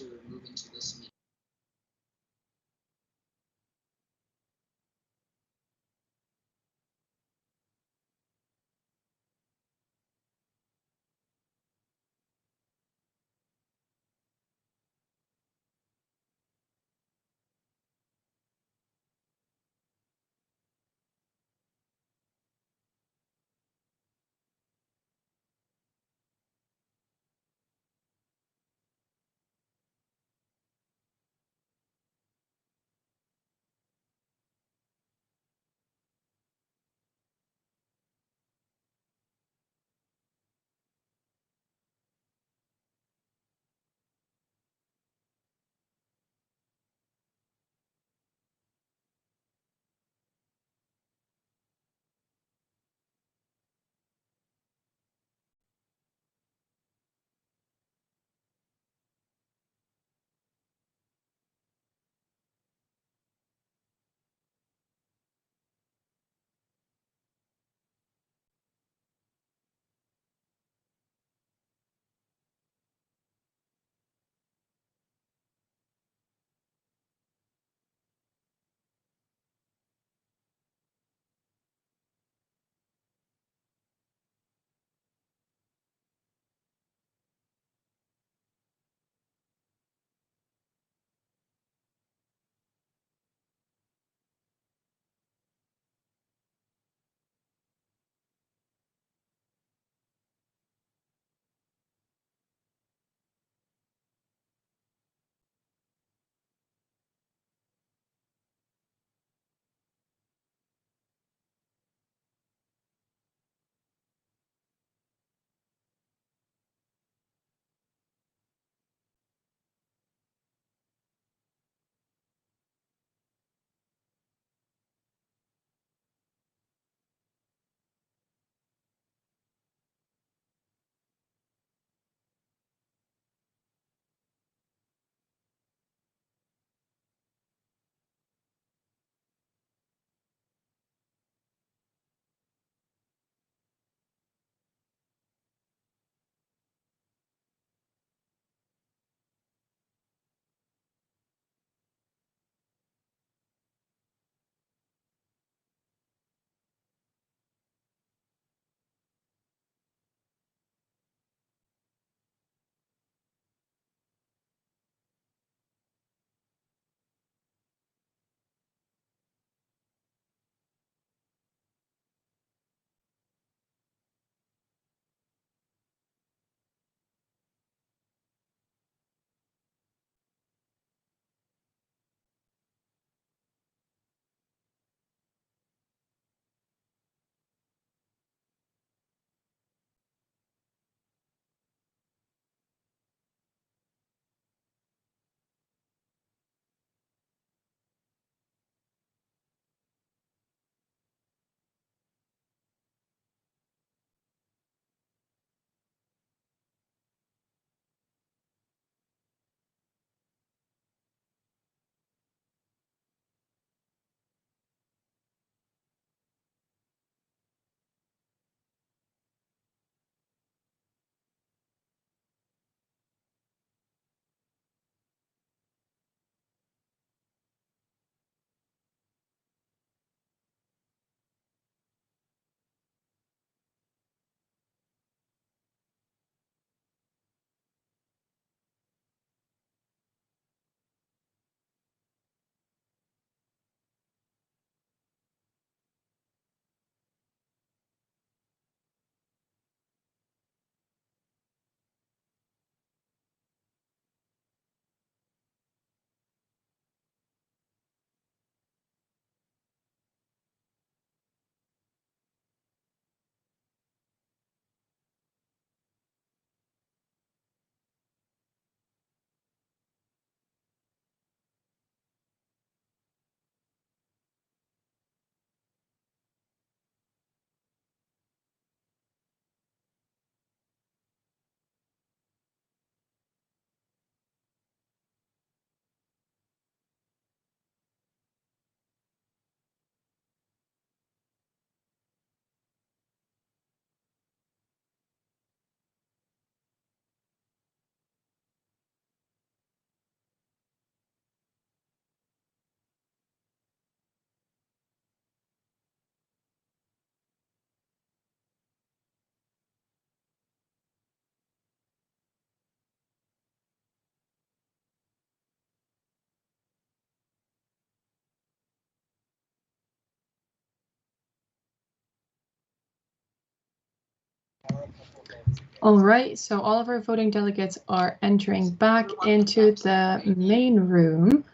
All right, so all of our voting delegates are entering back into the main room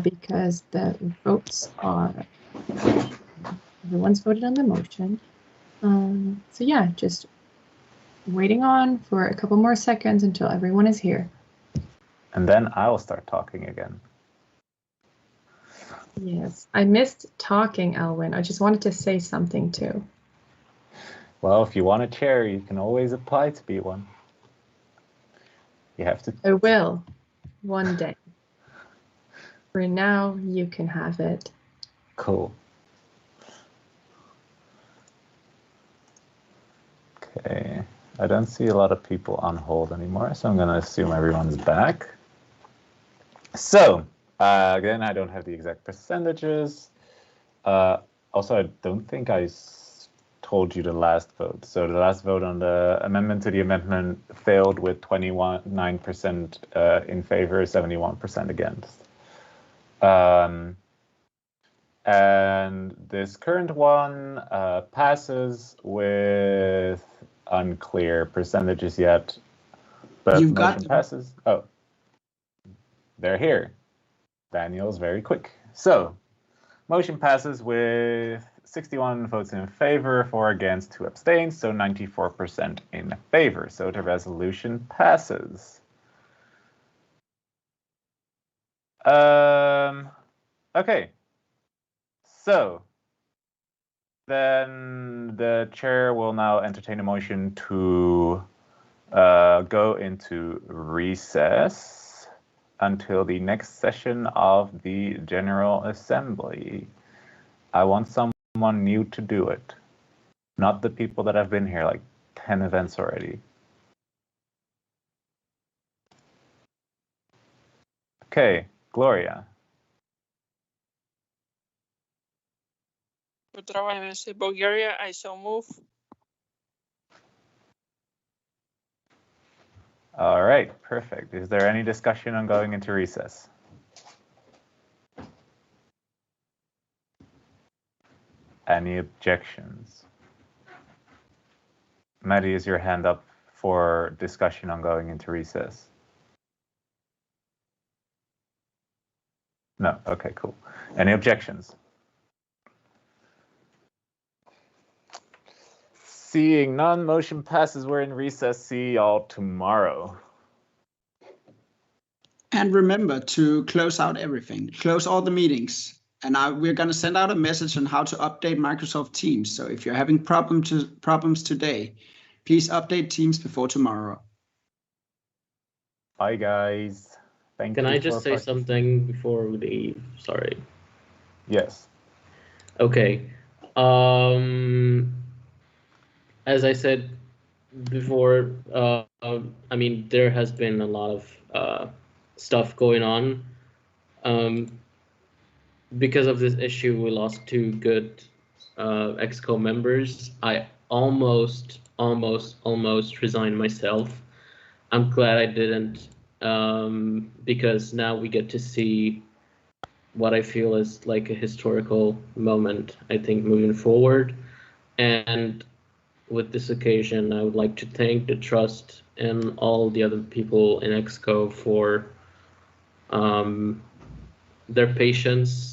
because the votes are, everyone's voted on the motion. So yeah, just waiting on for a couple more seconds until everyone is here. And then I'll start talking again. Yes, I missed talking, Elwin. I just wanted to say something too. Well, if you want a chair, you can always apply to be one. You have to. I will, one day. For now, you can have it. Cool. Okay, I don't see a lot of people on hold anymore, so I'm going to assume everyone's back. So, again, I don't have the exact percentages. Also, I don't think I told you the last vote. So the last vote on the amendment to the amendment failed with 29% in favor, 71% against. And this current one passes with unclear percentages yet, but You've motion got passes. Oh, they're here. Daniel's very quick. So, motion passes with 61 votes in favor, 4 against, 2 abstains, so 94% in favor. So the resolution passes. Okay. So then the chair will now entertain a motion to go into recess until the next session of the General Assembly. I want someone new to do it, not the people that have been here like 10 events already. Okay, Gloria. Withdraw IVSA Bulgaria, I so move. All right, perfect. Is there any discussion on going into recess? Any objections? Maddie, is your hand up for discussion on going into recess? No, okay, cool. Any objections? Seeing none, motion passes. We're in recess. See y'all tomorrow. And remember to close out everything, close all the meetings. And we're going to send out a message on how to update Microsoft Teams. So if you're having problems today, please update Teams before tomorrow. Bye, guys. Thank you. Can I just say something before we leave? Sorry. Yes. Okay. As I said before, I mean, there has been a lot of stuff going on. Because of this issue, we lost 2 good EXCO members. I almost resigned myself. I'm glad I didn't, because now we get to see what I feel is like a historical moment, I think, moving forward. And with this occasion, I would like to thank the trust and all the other people in EXCO for their patience,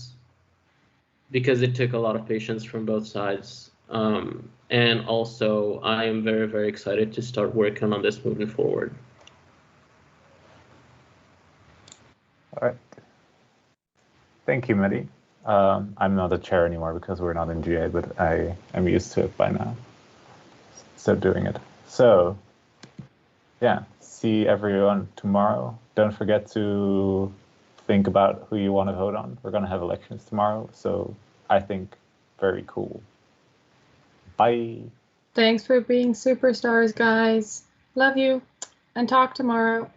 because it took a lot of patience from both sides. And also, I am very, very excited to start working on this moving forward. All right. Thank you, Mehdi. I'm not a chair anymore because we're not in GA, but I am used to it by now. So doing it. So, yeah, see everyone tomorrow. Don't forget to think about who you want to vote on. We're going to have elections tomorrow, so I think very cool. Bye. Thanks for being superstars, guys. Love you, and talk tomorrow.